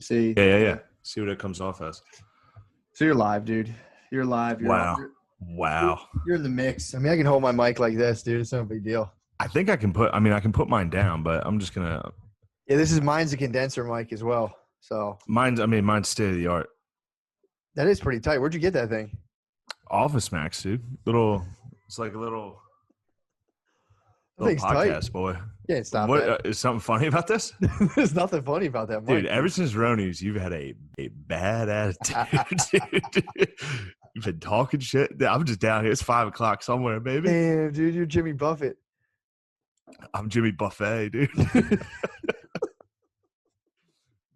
See. Yeah. See what it comes off as. So you're live, dude. You're live. Wow. You're in the mix. I mean, I can hold my mic like this, dude. It's no big deal. I think I can put mine down, but I'm just gonna. Yeah, mine's a condenser mic as well. So mine's state of the art. that is pretty tight. Where'd you get that thing? Office Max, dude. It's like a little Thing's podcast, tight. boy. Can't stop What that. is something funny about this? There's nothing funny about that mic. Dude, ever since Ronies, you've had a bad attitude, dude. You've been talking shit. I'm just down here. It's 5 o'clock somewhere, baby. Damn, dude, you're Jimmy Buffett. I'm Jimmy Buffet, dude.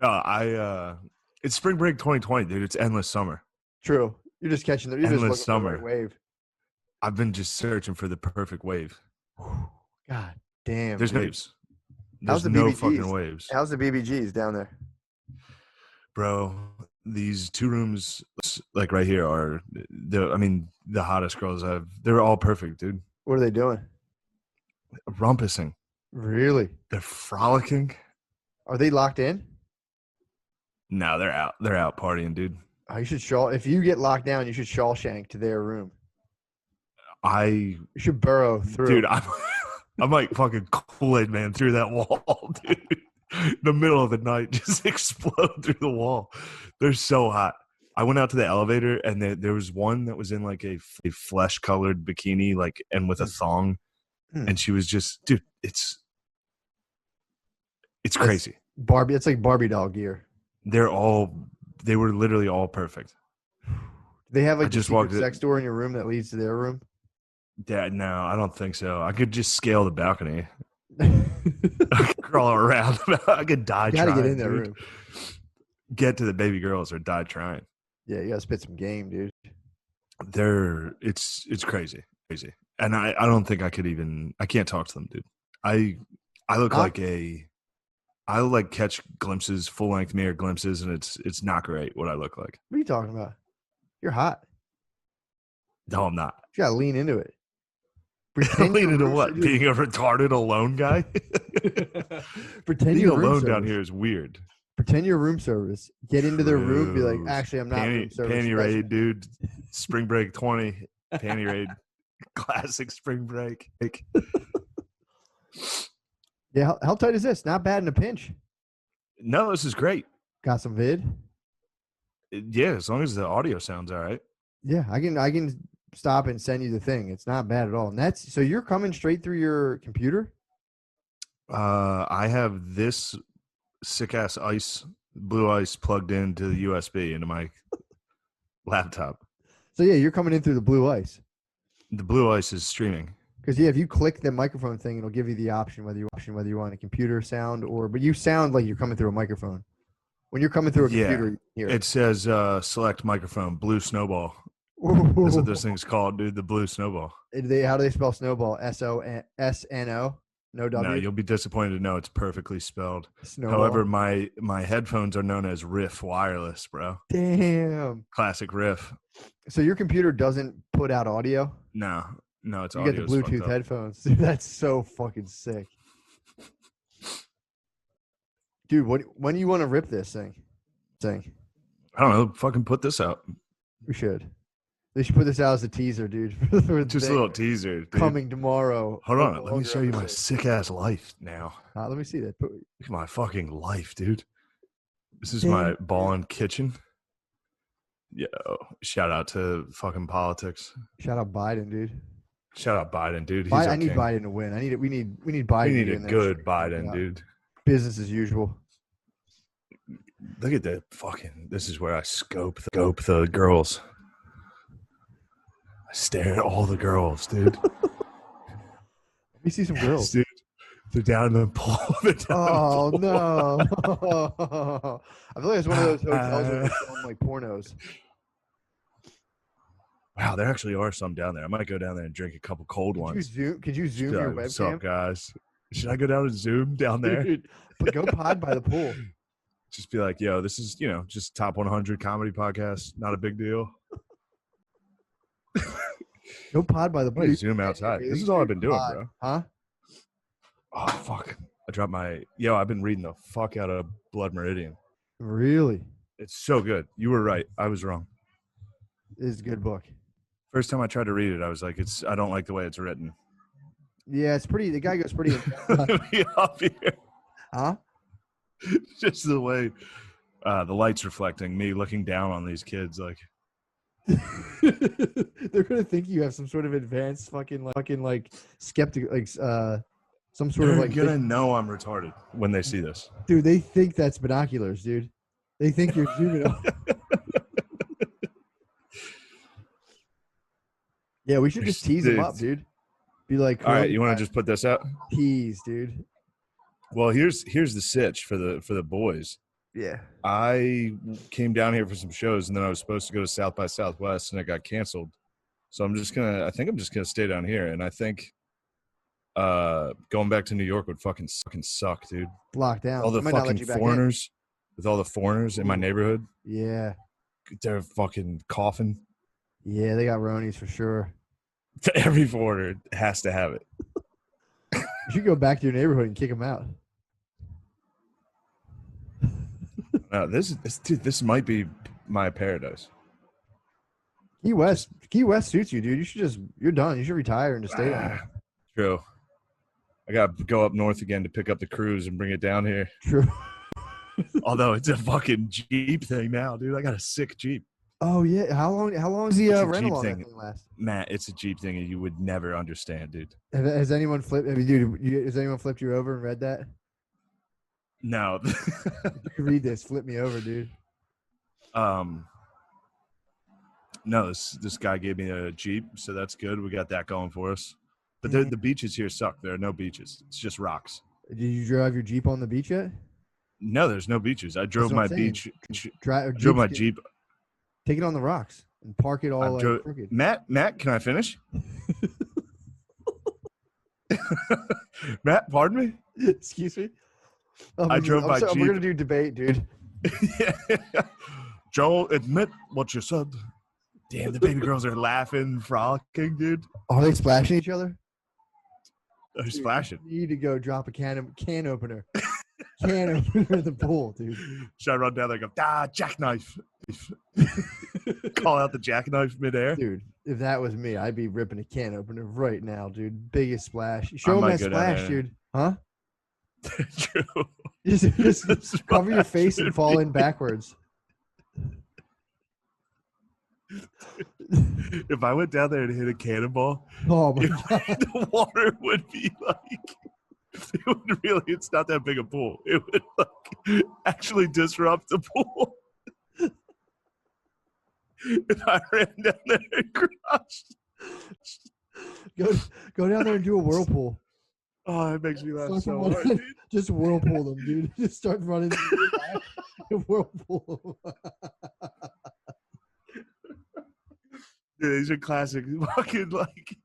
No, it's spring break 2020, dude. It's endless summer. True. You're just catching the Endless summer for the right wave. I've been just searching for the perfect wave. God damn. There's dude. waves. How's There's the no BBGs? fucking waves. How's the BBGs down there? Bro, these 2 rooms, like right here, are the hottest girls they're all perfect, dude. What are they doing? Rumpusing. Really? They're frolicking. Are they locked in? No, they're out. They're out partying, dude. Oh, you should if you get locked down, you should Shawshank to their room. You should burrow through. Dude, I'm like fucking Kool-Aid Man through that wall, dude. In the middle of the night, just explode through the wall. They're so hot. I went out to the elevator, and there was one that was in like a flesh-colored bikini, like, and with a thong, and she was just, dude, it's crazy. Barbie, it's like Barbie doll gear. They were literally all perfect. They have like just a walked sex door in your room that leads to their room. Yeah, no, I don't think so. I could just scale the balcony. I could crawl around. I could die trying. You gotta get in their room. Get to the baby girls or die trying. Yeah, you gotta spit some game, dude. It's crazy. And I don't think I can't talk to them, dude. I look I like catch glimpses, full length mirror glimpses, and it's not great what I look like. What are you talking about? You're hot. No, I'm not. You gotta lean into it. Lean into what? Being a retarded alone guy? Pretend being you're alone down here is weird. Pretend you're room service. Get into their room. Be like, actually, I'm not room service. Panty raid, dude. Spring break 20. Panty raid. Classic spring break. Yeah, how tight is this? Not bad in a pinch. No, this is great. Got some vid? Yeah, as long as the audio sounds all right. Yeah, I can stop and send you the thing. It's not bad at all. And so you're coming straight through your computer? I have this sick ass blue ice plugged into the USB into my laptop. So yeah, you're coming in through the blue ice. The blue ice is streaming. Because if you click the microphone thing, it'll give you the option whether you want a computer sound but you sound like you're coming through a microphone. When you're coming through a computer, it says select microphone, Blue Snowball. That's what this thing's called, dude. The Blue Snowball. How do they spell snowball? SONO? No W? No, you'll be disappointed to know it's perfectly spelled. Snowball. However, my headphones are known as Riff Wireless, bro. Damn. Classic Riff. So your computer doesn't put out audio? No, it's you audio. You get the Bluetooth headphones. Dude, that's so fucking sick. Dude, when do you want to rip this thing? I don't know. Fucking put this out. We should. They should put this out as a teaser, dude. Just a little teaser. Dude. Coming tomorrow. Hold on. Let me show you my sick ass life now. Let me see that. Look at my fucking life, dude. This is my ballin' kitchen. Yo, shout out to fucking politics. Shout out Biden, dude. Shout out Biden, dude. I need Biden to win. We need Biden. We need a good Biden, dude. Business as usual. Look at that fucking. This is where I scope the girls. I stare at all the girls, dude. Let me see some girls, dude. They're down in the pool. No! I feel like it's one of those hotels where they're filming like pornos. Wow, there actually are some down there. I might go down there and drink a couple cold ones. Could you zoom your webcam? What's up, guys? Should I go down and zoom down there? Dude, but go pod by the pool. Just be like, yo, this is, just top 100 comedy podcast. Not a big deal. Go pod by the pool. Zoom outside. This is all I've been doing, bro. Huh? Oh, fuck. I dropped I've been reading the fuck out of Blood Meridian. Really? It's so good. You were right. I was wrong. It's a good book. First time I tried to read it, I was like, I don't like the way it's written. Yeah, it's pretty. The guy goes pretty. Be up here. Huh? Just the way the light's reflecting, me looking down on these kids, like They're gonna think you have some sort of advanced fucking like skeptic, like some sort they're of like. gonna know I'm retarded when they see this. Dude, they think that's binoculars, dude. They think you're zooming out. Yeah, we should just tease them up, dude. Be like, all right, you want to just put this out? Tease, dude. Well, here's the sitch for the boys. Yeah. I came down here for some shows, and then I was supposed to go to South by Southwest, and it got canceled. So I think I'm just gonna stay down here, and I think going back to New York would fucking suck, dude. Lockdown. All the fucking foreigners, with all the foreigners in my neighborhood. Yeah. They're fucking coughing. Yeah, they got Ronies for sure. Every foreigner has to have it. You should go back to your neighborhood and kick them out. No, this might be my paradise. Key West suits you, dude. You're done. You should retire and just stay there. True. I got to go up north again to pick up the cruise and bring it down here. True. Although it's a fucking Jeep thing now, dude. I got a sick Jeep. Oh yeah. How long is the rental on that thing last? Matt, it's a Jeep thing and you would never understand, dude. Has anyone flipped? I mean, dude, has anyone flipped you over and read that? No. You can read this. Flip me over, dude. No, this guy gave me a Jeep, so that's good. We got that going for us. But the beaches here suck. There are no beaches. It's just rocks. Did you drive your Jeep on the beach yet? No, there's no beaches. I drove my beach. Drove my Jeep. Take it on the rocks and park it all crooked. Matt, can I finish? Matt, pardon me? Excuse me? I drove my Jeep. We're going to do debate, dude. Yeah. Joel, admit what you said. Damn, the baby girls are laughing, frolicking, dude. Are they splashing each other? They're splashing. You need to go drop a can opener. Can opener in the pool, dude. Should I run down there and go, jackknife? Call out the jackknife midair? Dude, if that was me, I'd be ripping a can opener right now, dude. Biggest splash. Show them that splash, dude. Huh? True. Just cover your face and fall in backwards. If I went down there and hit a cannonball, oh my God. The water would be like, it's not that big a pool. It would like actually disrupt the pool. If I ran down there and crashed. Go down there and do a whirlpool. Oh, it makes me laugh so hard, dude. Just whirlpool them, dude. Just start running. Whirlpool. Dude, these are classic fucking like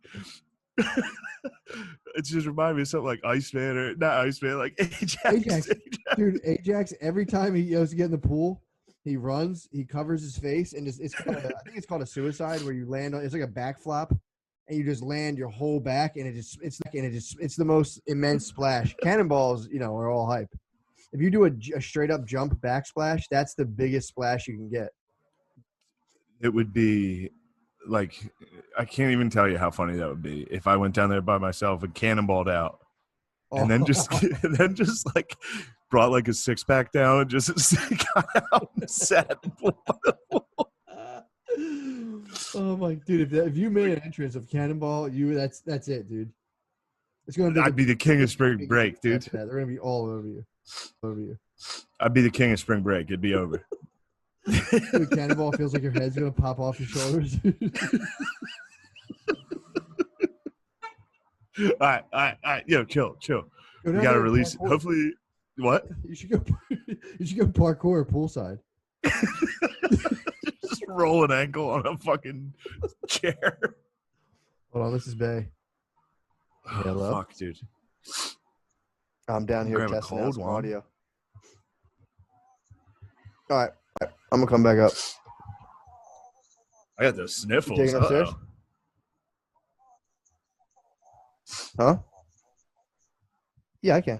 it just reminded me of something like Iceman or not Iceman, like Ajax. Dude, Ajax, every time he goes to get in the pool, he runs, he covers his face, and I think it's called a suicide where you land on it's like a backflop and you just land your whole back and it's the most immense splash. Cannonballs, are all hype. If you do a straight up jump backsplash, that's the biggest splash you can get. It would be like I can't even tell you how funny that would be if I went down there by myself and cannonballed out, and then just like brought like a 6-pack down and just got out and sat. Oh my dude! If you made an entrance of cannonball, that's it, dude. It's gonna be. I'd be the king of spring break, dude. They're gonna be all over you. I'd be the king of spring break. It'd be over. Dude, cannonball feels like your head's gonna pop off your shoulders. All right. Yo, chill. We gotta release it. Hopefully, what? You should go parkour poolside. Just roll an ankle on a fucking chair. Hold on, this is Bay. Hello? Fuck, dude. I'm down here testing out some audio. All right. I'm gonna come back up. I got those sniffles. You taking upstairs? Huh? Yeah, I can.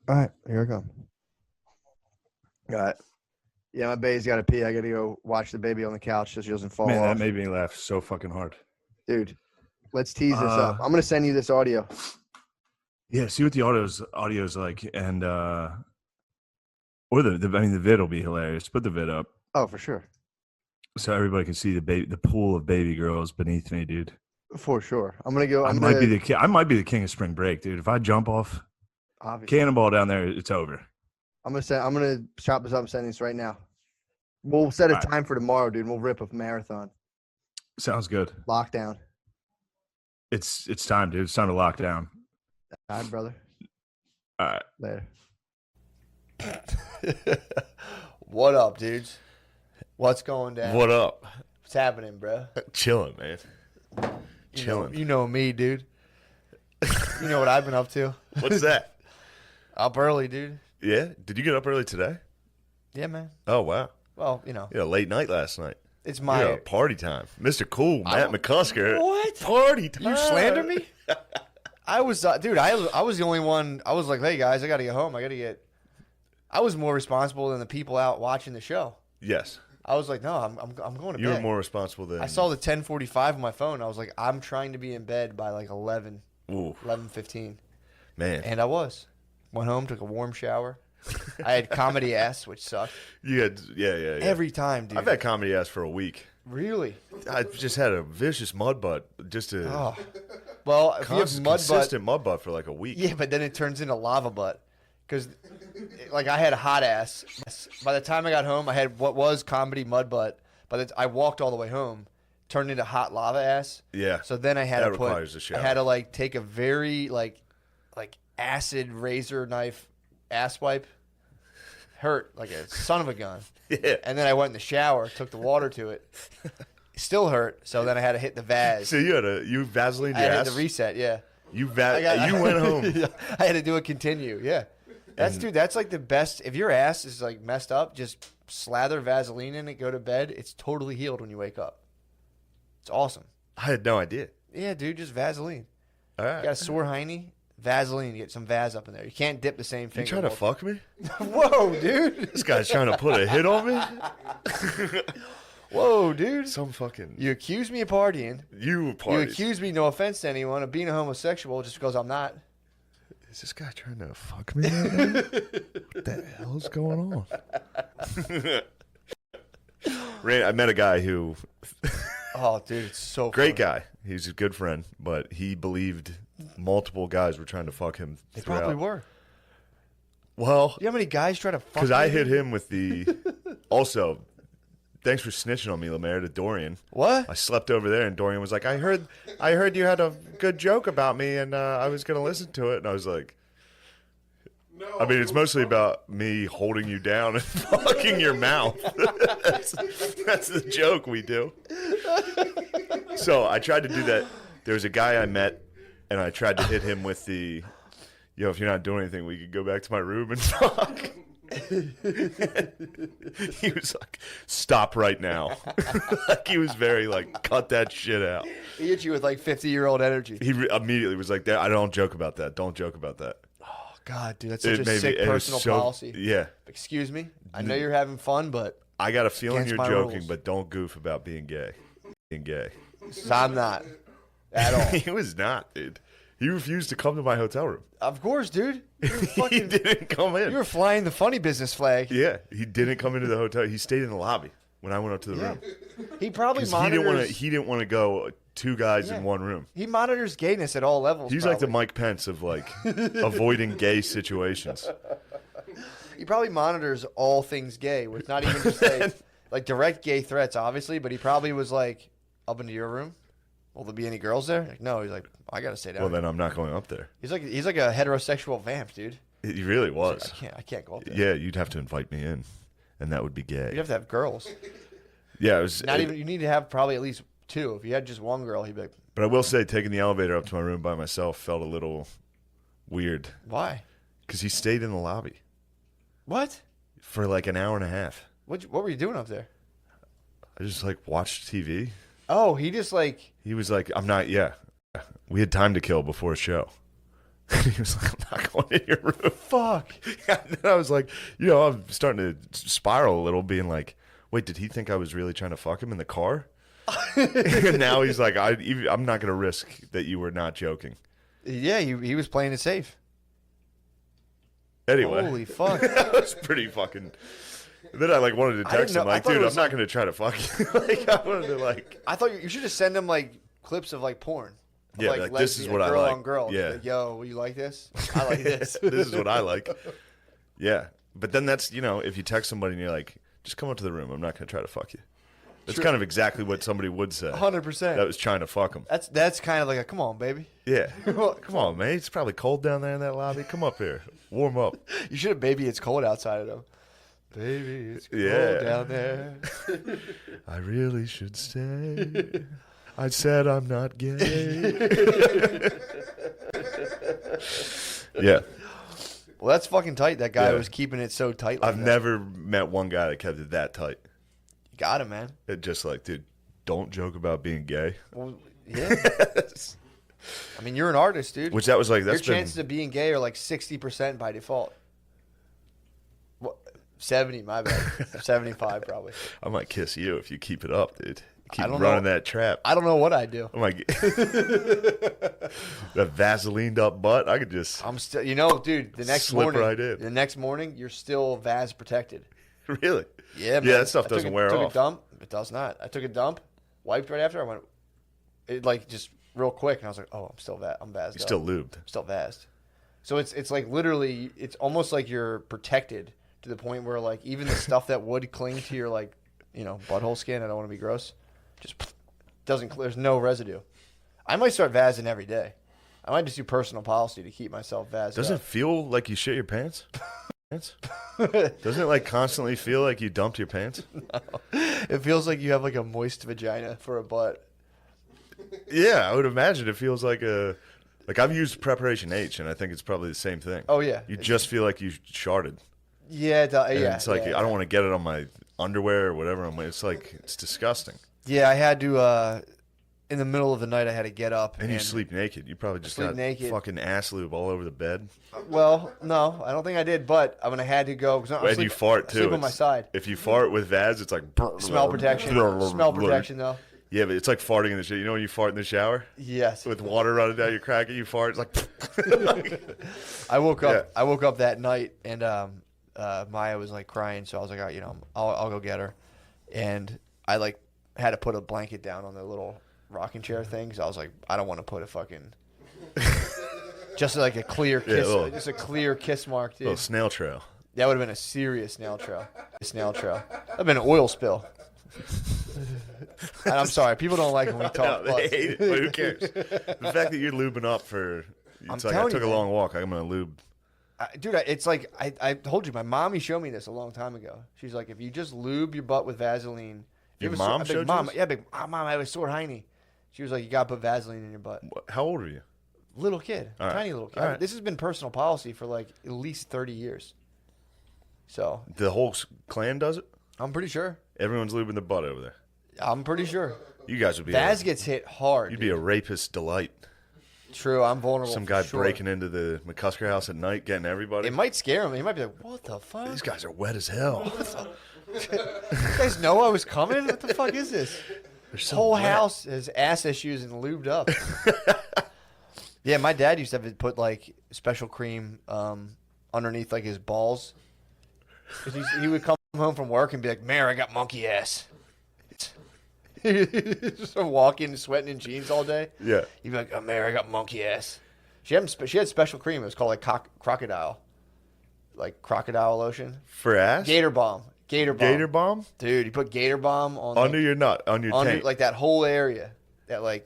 All right, here I come. All right. Yeah, my baby's got to pee. I got to go watch the baby on the couch so she doesn't fall Man, off. that made me laugh so fucking hard. Dude, let's tease this up. I'm going to send you this audio. Yeah, see what the audio's like, and or the vid will be hilarious. Put the vid up. Oh, for sure. So everybody can see the pool of baby girls beneath me, dude. For sure. I'm going to go. I might be the king of spring break, dude. If I jump off cannonball down there, it's over. I'm gonna chop this up and send this right now. We'll set a time for tomorrow, dude. And we'll rip a marathon. Sounds good. Lockdown. It's time, dude. It's time to lock down. All right, brother. All right. Later. What up, dudes? What's going down? What up? What's happening, bro? Chilling, man. Chilling. You know me, dude. You know what I've been up to? What's that? Up early, dude. Yeah? Did you get up early today? Yeah, man. Oh, wow. Well, you know. Yeah, late night last night. It's my party time. Mr. Cool, Matt McCusker. What? Party time. You slander me? I was, dude, I was the only one. I was like, hey, guys, I got to get home. I was more responsible than the people out watching the show. Yes. I was like, no, I'm going to bed. You were more responsible than... I saw the 10:45 on my phone. I was like, I'm trying to be in bed by like 11:15. Man. And I was. Went home, took a warm shower. I had comedy ass, which sucked. You had, yeah. Every time, dude. I've had comedy ass for a week. Really? I just had a vicious mud butt. Just a well, if you have consistent mud butt for like a week. Yeah, but then it turns into lava butt. Because, like, I had a hot ass. By the time I got home, I had what was comedy mud butt. But I walked all the way home, turned into hot lava ass. Yeah. So then I had that to requires a shower. I had to like take a very like acid razor knife ass wipe. Hurt like a son of a gun. Yeah. And then I went in the shower, took the water to it. Still hurt. So then I had to hit the Vaz. So you Vaseline your I ass? had to reset. Yeah. You went home. I had to do a continue. Yeah. That's like the best. If your ass is like messed up, just slather Vaseline in it, go to bed. It's totally healed when you wake up. It's awesome. I had no idea. Yeah, dude, just Vaseline. All right. You got a sore hiney? Vaseline, get some Vaz up in there. You can't dip the same finger. You trying to fuck me? Whoa, dude. This guy's trying to put a hit on me? Whoa, dude. Some fucking... You accuse me of partying. You You accuse me, no offense to anyone, of being a homosexual just because I'm not. Is this guy trying to fuck me right now? What the hell's going on? I met a guy who... Oh, dude, it's so great funny. guy. He's a good friend, but he believed multiple guys were trying to fuck him They throughout. probably were. Well... You know how many guys try to fuck because I hit him with the... Also... Thanks for snitching on me, Lemaire, to Dorian. What? I slept over there, and Dorian was like, I heard you had a good joke about me, and I was going to listen to it. And I was like, no. I mean, it's mostly about me holding you down and fucking your mouth. That's the joke we do. So I tried to do that. There was a guy I met, and I tried to hit him with the, if you're not doing anything, we could go back to my room and talk. He was like, stop right now. Like, he was very like, cut that shit out. He hit you with like 50-year-old energy. He immediately was like, I don't joke about that. Don't joke about that. Oh, God, dude, that's such a sick personal policy. Yeah. Excuse me? I know you're having fun, but I got a feeling you're joking, rules. but don't goof about being gay. Being gay. I'm not. At all. He was not, dude. He refused to come to my hotel room. Of course, dude. He didn't come in. You were flying the funny business flag. Yeah, he didn't come into the hotel. He stayed in the lobby when I went up to the room. He probably monitors. He didn't want to go two guys in one room. He monitors gayness at all levels. He's like the Mike Pence of like avoiding gay situations. He probably monitors all things gay, with not even just like direct gay threats, obviously. But he probably was like, up into your room. Will there be any girls there? Like, no. He's like, I gotta stay down. Well, then I'm not going up there. He's like a heterosexual vamp, dude. He really was. Like, I can't go up there. Yeah, you'd have to invite me in, and that would be gay. You'd have to have girls. Yeah, it was not even. You need to have probably at least two. If you had just one girl, he'd be like. But I will say, taking the elevator up to my room by myself felt a little weird. Why? Because he stayed in the lobby. What? For like an hour and a half. What were you doing up there? I just like watched TV. Oh, he just like... He was like, I'm not, yeah. We had time to kill before a show. He was like, I'm not going in your room. Fuck. And then I was like, I'm starting to spiral a little, being like, wait, did he think I was really trying to fuck him in the car? And now he's like, I'm not going to risk that you were not joking. Yeah, he was playing it safe. Anyway. Holy fuck. That was pretty fucking... Then I wanted to text him like, dude, I'm not going to try to fuck you. I wanted to I thought you should just send him clips of porn. Yeah, this is what I girl like. On girl. Yeah. Like, yo, you like this? I like this. This is what I like. Yeah. But then that's, if you text somebody and you're like, just come up to the room. I'm not going to try to fuck you. That's kind of exactly what somebody would say. 100%. That was trying to fuck them. That's kind of like a, come on, baby. Yeah. Come on, man. It's probably cold down there in that lobby. Come up here. Warm up. You should have baby, it's cold outside of them. Baby, it's cold down there. I really should stay. I said I'm not gay. Yeah. Well, that's fucking tight. That guy Yeah. was keeping it so tight. I've never met one guy that kept it that tight. You got him, man. It just dude, don't joke about being gay. Well, yeah. I mean, you're an artist, dude. Which that was Your chances of being gay are 60% by default. 70, my bad. 75 probably. I might kiss you if you keep it up, dude. Keep I don't running know. that trap. I don't know what I'd do. I might that Vaselined up butt. I could just. I'm still, dude. The next Slip morning, right in. the next morning, you're still Vaz protected. Really? Yeah, man. Yeah, that stuff doesn't wear took off. A dump. It does not. I took a dump, wiped right after. I went, just real quick, and I was like, oh, I'm Vazed. You're still lubed. I'm still Vazed. So it's literally, it's almost like you're protected to the point where even the stuff that would cling to your butthole skin. I don't want to be gross. Just doesn't. There's no residue. I might start vazzing every day. I might just do personal policy to keep myself vazzed. Doesn't it feel like you shit your pants? Doesn't it constantly feel like you dumped your pants? No. It feels like you have a moist vagina for a butt. Yeah, I would imagine it feels like I've used Preparation H, and I think it's probably the same thing. Oh yeah. You just feel like you sharted. Yeah, And yeah. it's I don't want to get it on my underwear or whatever. It's it's disgusting. Yeah, I had to. In the middle of the night, I had to get up. And you sleep naked. You probably just got naked. fucking ass lube all over the bed. Well, no, I don't think I did, but I had to go. And you fart too. Sleep on my side. If you fart with Vaz, it's smell protection. Smell protection, though. Yeah, but it's like farting in the shower. You know when you fart in the shower? Yes. With water running down your crack and you fart, it's I woke up. Yeah. I woke up that night and Maya was crying, so I was like, I'll go get her, and I had to put a blanket down on the little rocking chair thing. So I was like, I don't want to put a fucking just a clear kiss, just a clear kiss mark, dude. Little snail trail. That would have been a serious snail trail. That'd been an oil spill. And I'm sorry, people don't like when we talk. No, they hate it, but who cares? The fact that you're lubing up for, it's I took a long walk. I'm gonna lube. Dude, it's I told you, my mommy showed me this a long time ago. She's like, if you just lube your butt with Vaseline. Your mom showed you this? Yeah, mom, I have a sore hiney. She was like, you gotta put Vaseline in your butt. How old are you? Little kid, tiny little kid. Right. This has been personal policy for at least 30 years. So the whole clan does it? I'm pretty sure. Everyone's lubing the butt over there. I'm pretty sure. You guys would be. Vaz gets hit hard. You'd be a rapist delight. True, I'm vulnerable. Some guy breaking into the McCusker house at night, getting everybody. It might scare him. He might be like, "What the fuck? These guys are wet as hell." You guys know I was coming? What the fuck is this? So whole wet. house has ass issues and lubed up. Yeah, my dad used to have to put special cream underneath his balls. 'Cause he would come home from work and be like, "Mayor, I got monkey ass." Just walking, sweating in jeans all day. Yeah. He'd be like, "Oh, Mayor, I got monkey ass." She had special cream. It was called crocodile, crocodile lotion for ass. Gator Balm. Gator Balm? Dude, you put Gator Balm on under your nut, on your taint. That whole area. That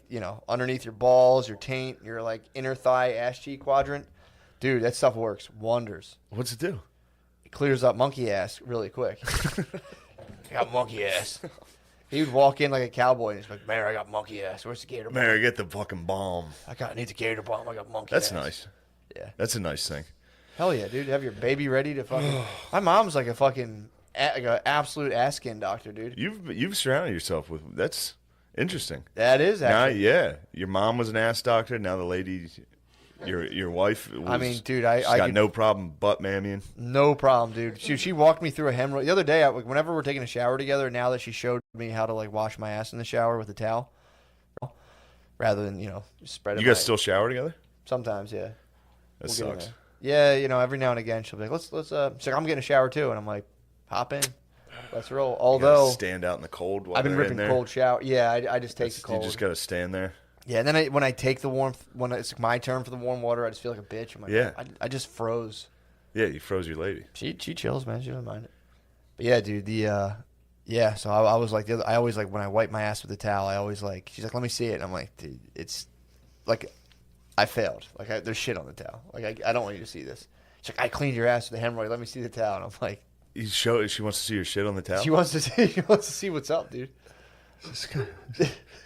underneath your balls, your taint, your inner thigh, ass cheek quadrant. Dude, that stuff works wonders. What's it do? It clears up monkey ass really quick. I got monkey ass. He would walk in like a cowboy and he's like, "Mayor, I got monkey ass. Where's the Gator Balm? Mayor, get the fucking balm. I need the Gator Balm. I got monkey ass." ass. That's nice. Yeah. That's a nice thing. Hell yeah, dude. Have your baby ready to fucking... My mom's like a fucking... an absolute ass skin doctor, dude. You've surrounded yourself with... That's interesting. That is actually. Now, yeah. Your mom was an ass doctor. Now the lady Your wife. I mean, dude, she's got no problem butt mammying. No problem, dude. She walked me through a hemorrhoid the other day. Whenever we're taking a shower together, now that she showed me how to like wash my ass in the shower with a towel, rather than just spread it. You guys still shower together? Sometimes, yeah. That sucks. Yeah, every now and again she'll be like, let's. She's like, I'm getting a shower too, and I'm like, hop in, let's roll. Although stand out in the cold. While I've been ripping cold shower. Yeah, I just take the cold. You just gotta stand there. Yeah, and then when I take the warmth, when it's my turn for the warm water, I just feel like a bitch. I'm like, yeah, I just froze. Yeah, you froze your lady. She chills, man. She doesn't mind it. But yeah, dude, yeah. So I was like, I always like when I wipe my ass with a towel, I always like. She's like, let me see it, and I'm like, dude, it's like I failed. Like there's shit on the towel. Like I don't want you to see this. She's like, I cleaned your ass with a hemorrhoid. Let me see the towel. And I'm like, She wants to see your shit on the towel. She wants to see what's up, dude. Is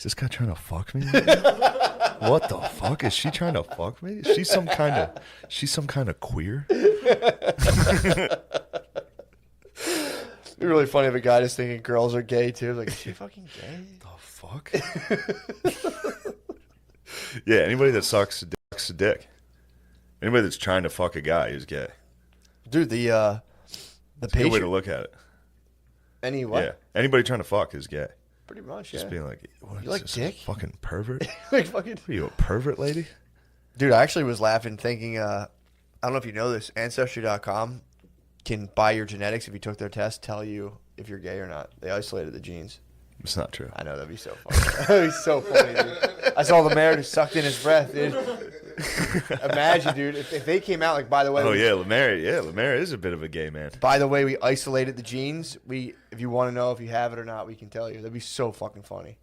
this guy trying to fuck me? What the fuck? Is she trying to fuck me? She's some kind of queer. It'd be really funny if a guy just thinking girls are gay too. Like, is she fucking gay? The fuck? Yeah, anybody that sucks a dick. Anybody that's trying to fuck a guy is gay. Dude, the That's a good way to look at it. What? Yeah, anybody trying to fuck is gay. Pretty much, yeah. Just being like, what, you like dick? Fucking pervert? Like fucking. Are you a pervert, lady? Dude, I actually was laughing thinking, I don't know if you know this, Ancestry.com can, by your genetics, if you took their test, tell you if you're gay or not. They isolated the genes. It's not true. I know, that'd be so funny. That'd be so funny, dude. I saw the mayor who sucked in his breath, dude. Imagine, dude, if they came out like, by the way. Oh, yeah, Lemaire is a bit of a gay man. By the way, we isolated the genes. If you want to know if you have it or not, we can tell you. That'd be so fucking funny.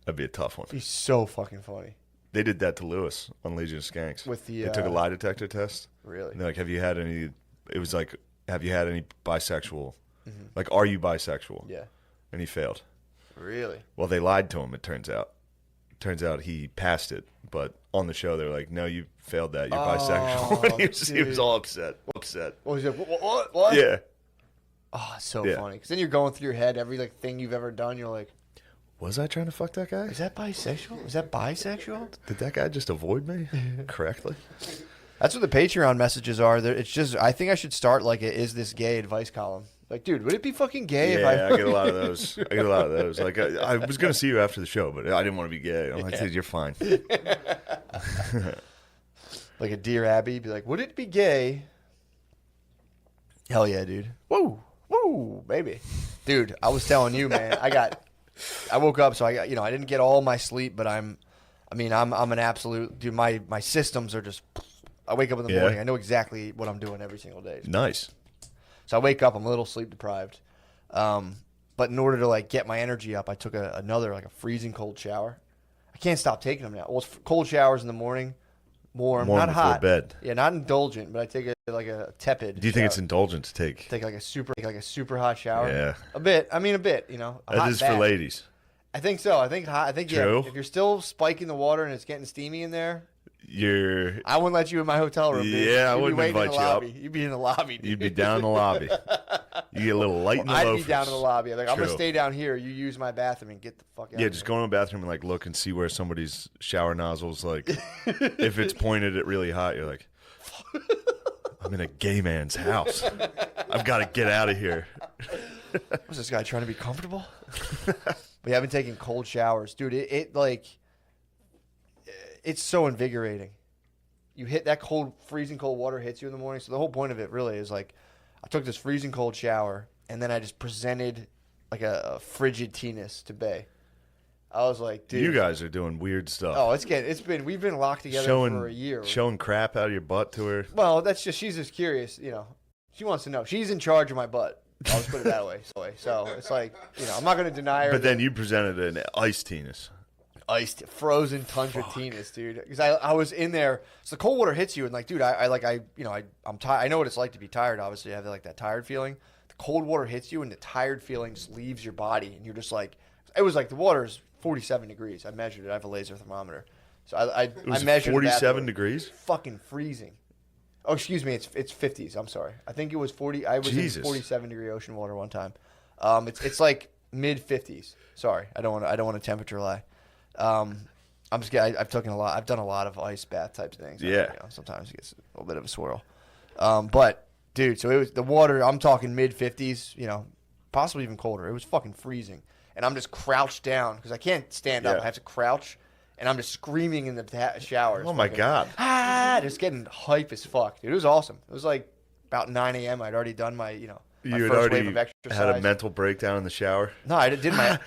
That'd be a tough one. It'd be so fucking funny. They did that to Lewis on Legion of Skanks. They took a lie detector test. Really? And they're like, have you had any bisexual? Mm-hmm. Like, are you bisexual? Yeah. And he failed. Really? Well, they lied to him, it turns out. Turns out he passed it, but on the show they're like, "No, you failed that. You're bisexual." he was all upset. Well, he's like, "What?" Yeah. Oh, it's so funny. Because then you're going through your head every thing you've ever done. You're like, "Was I trying to fuck that guy? Is that bisexual? Is that bisexual? Did that guy just avoid me correctly?" That's what the Patreon messages are. It's just, I think I should start like a "Is this gay?" advice column. Like, dude, would it be fucking gay if I get a lot of those. Like, I was going to see you after the show, but I didn't want to be gay. I'm like, dude, you're fine. Like a Dear Abby, be like, would it be gay? Hell yeah, dude. Woo, baby. Dude, I was telling you, man, I woke up, so I didn't get all my sleep, but I'm an absolute, dude, my systems are just, I wake up in the morning, I know exactly what I'm doing every single day. Nice. So I wake up, I'm a little sleep deprived. But in order to get my energy up, I took another freezing cold shower. I can't stop taking them now. Well, it's cold showers in the morning, warm not hot. Bed. Yeah, not indulgent, but I take a tepid. Do you think it's indulgent to take a super hot shower? Yeah. A bit. That is for ladies. I think so. I think True. If you're still spiking the water and it's getting steamy in there, I wouldn't let you in my hotel room, dude. Yeah, I wouldn't invite you up. You'd be in the lobby, dude. You'd be down in the lobby. You get a little light in the loafers. I'd be down in the lobby. I'm going to stay down here. You use my bathroom and get the fuck out. Yeah, just go in the bathroom and look and see where somebody's shower nozzle's if it's pointed at really hot, you're like, I'm in a gay man's house. I've got to get out of here. Was this guy trying to be comfortable? But yeah, I've been taking cold showers. Dude, it's so invigorating. You hit that freezing cold water hits you in the morning. So the whole point of it really is I took this freezing cold shower and then I just presented a frigid teeness to Bae. I was like, dude, you guys are doing weird stuff. Oh, we've been locked together for a year. Showing crap out of your butt to her. Well, she's just curious, She wants to know. She's in charge of my butt. I'll just put it that way. So it's I'm not going to deny her. But then you presented an ice penis. Iced frozen tundra penis, dude. Because I was in there. So the cold water hits you, and dude, I'm tired. I know what it's like to be tired. Obviously, I have that tired feeling. The cold water hits you, and the tired feelings leaves your body, and you're just it was the water's 47 degrees. I measured it. I have a laser thermometer, so I measured 47 degrees. Fucking freezing. Oh, excuse me. It's 50s. I'm sorry. I think it was 40. I was in 47 degree ocean water one time. It's mid 50s. Sorry, I don't want to temperature lie. I'm just kidding. I've taken a lot. I've done a lot of ice bath type things. Yeah. Sometimes it gets a little bit of a swirl. But dude, so it was the water. I'm talking mid-50s. Possibly even colder. It was fucking freezing, and I'm just crouched down because I can't stand up. I have to crouch, and I'm just screaming in the shower. Oh my god! Just getting hype as fuck, dude. It was awesome. It was like about 9 a.m. I'd already done my my You had first wave already of exercise. had a mental breakdown in the shower. No, I did my.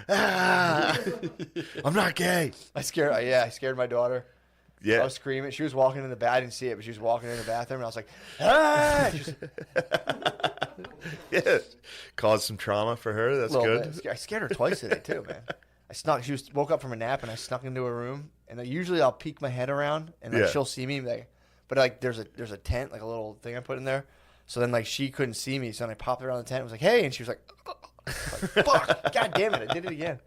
I'm not gay. I scared my daughter. Yeah. I was screaming. She was walking in the bath. I didn't see it, but she was walking in the bathroom, and I was like, ah! Yeah. Caused some trauma for her. That's good. I scared her twice today, too, man. I snuck. She woke up from a nap, and I snuck into her room. And usually I'll peek my head around, and she'll see me. But there's a tent, like a little thing I put in there. So then she couldn't see me. So then I popped around the tent. And was like, hey, and she was like, fuck, god damn it, I did it again.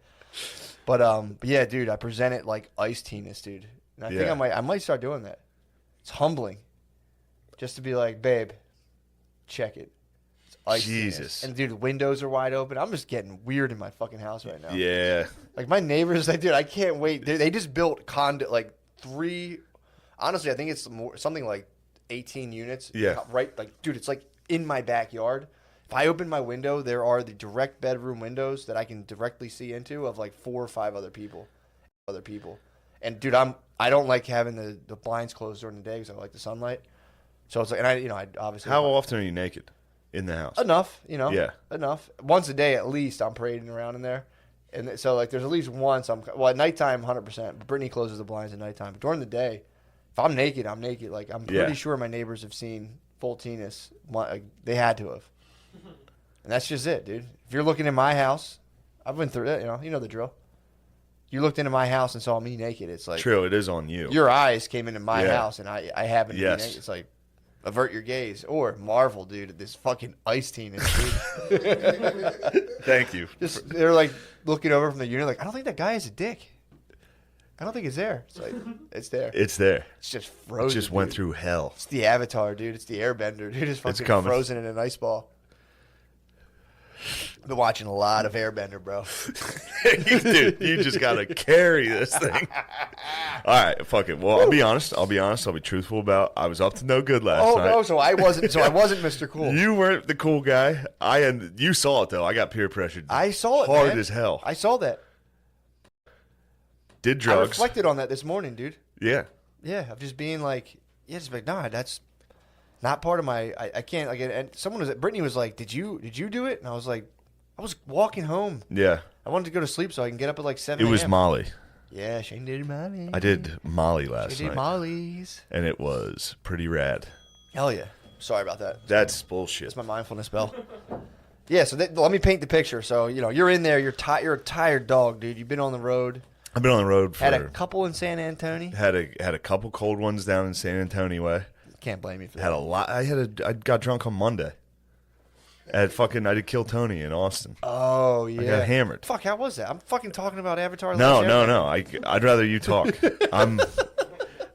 But yeah, dude, I presented like ice tennis, dude. And I think I might start doing that. It's humbling, just to be like, babe, check it. It's ice Jesus. tennis. And dude, the windows are wide open. I'm just getting weird in my fucking house right now. Yeah. Like my neighbors, dude, I can't wait. They just built like 3. Honestly, I think it's something like 18 units. Yeah. Right, like dude, it's like in my backyard. If I open my window, there are the direct bedroom windows that I can directly see into of like 4 or 5 other people. And dude, I don't like having the blinds closed during the day because I like the sunlight. So it's like, and I obviously. How often are you naked in the house? Enough, Yeah. Enough. Once a day at least, I'm parading around in there. And so like, there's at least once at nighttime, 100%. But Brittany closes the blinds at nighttime. But during the day, if I'm naked, I'm naked. Like I'm pretty sure my neighbors have seen full tennis. They had to have. And that's just it, dude. If you're looking in my house, I've been through it. You know the drill. You looked into my house and saw me naked. It's like True, it is on you. Your eyes came into my house, and I happen to be naked. It's like avert your gaze or marvel, dude, at this fucking ice tennis, dude. Thank you. They're like looking over from the unit, like I don't think that guy has a dick. I don't think it's there. It's like it's there. It's there. It's just frozen. It just went through hell. It's the Avatar, dude. It's the Airbender, dude. It's fucking frozen in an ice ball. I've been watching a lot of Airbender, bro. Dude, you just gotta carry this thing. All right, fuck it. Well, I'll be honest. I'll be truthful about. I was up to no good last night. Oh, so I wasn't Mr. Cool. You weren't the cool guy. You saw it though. I got peer pressured. I saw it hard man. as hell. I saw that. Did drugs. I reflected on that this morning, dude. Yeah. Yeah, of just being like, just like, nah, that's not part of my. I can't. Like, and Brittany was like, did you do it? And I was like, I was walking home. Yeah. I wanted to go to sleep so I can get up at like 7 It was Molly. Yeah, Shane did Molly. I did Molly last she night. did Molly's. And it was pretty rad. Hell yeah. Sorry about that. That's bullshit. It's my mindfulness bell. Yeah, so let me paint the picture. So, you're in there. You're a tired dog, dude. You've been on the road. I've been on the road for... Had a couple in San Antonio. Had a couple cold ones down in San Antonio way. Can't blame you for that. Had a lot. I got drunk on Monday. I did Kill Tony in Austin. Oh, yeah. I got hammered. Fuck, how was that? I'm fucking talking about Avatar. No. I'd rather you talk. I'm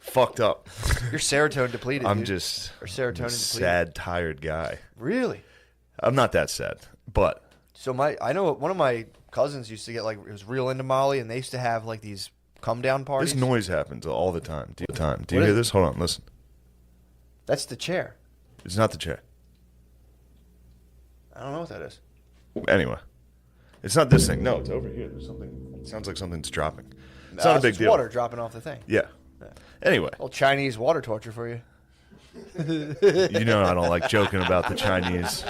fucked up. You're serotonin depleted, I'm dude. just or serotonin depleted. Sad, tired guy. Really? I'm not that sad, but... So I know one of my cousins used to get like, it was real into Molly, and they used to have like these come down parties. This noise happens all the time. Do you hear this? Hold on, listen. That's the chair. It's not the chair. I don't know what that is. Anyway, it's not this thing. No, it's over here. There's something. It sounds like something's dropping. It's not a big deal. Water dropping off the thing. Yeah. Anyway. Old Chinese water torture for you. You know I don't like joking about the Chinese.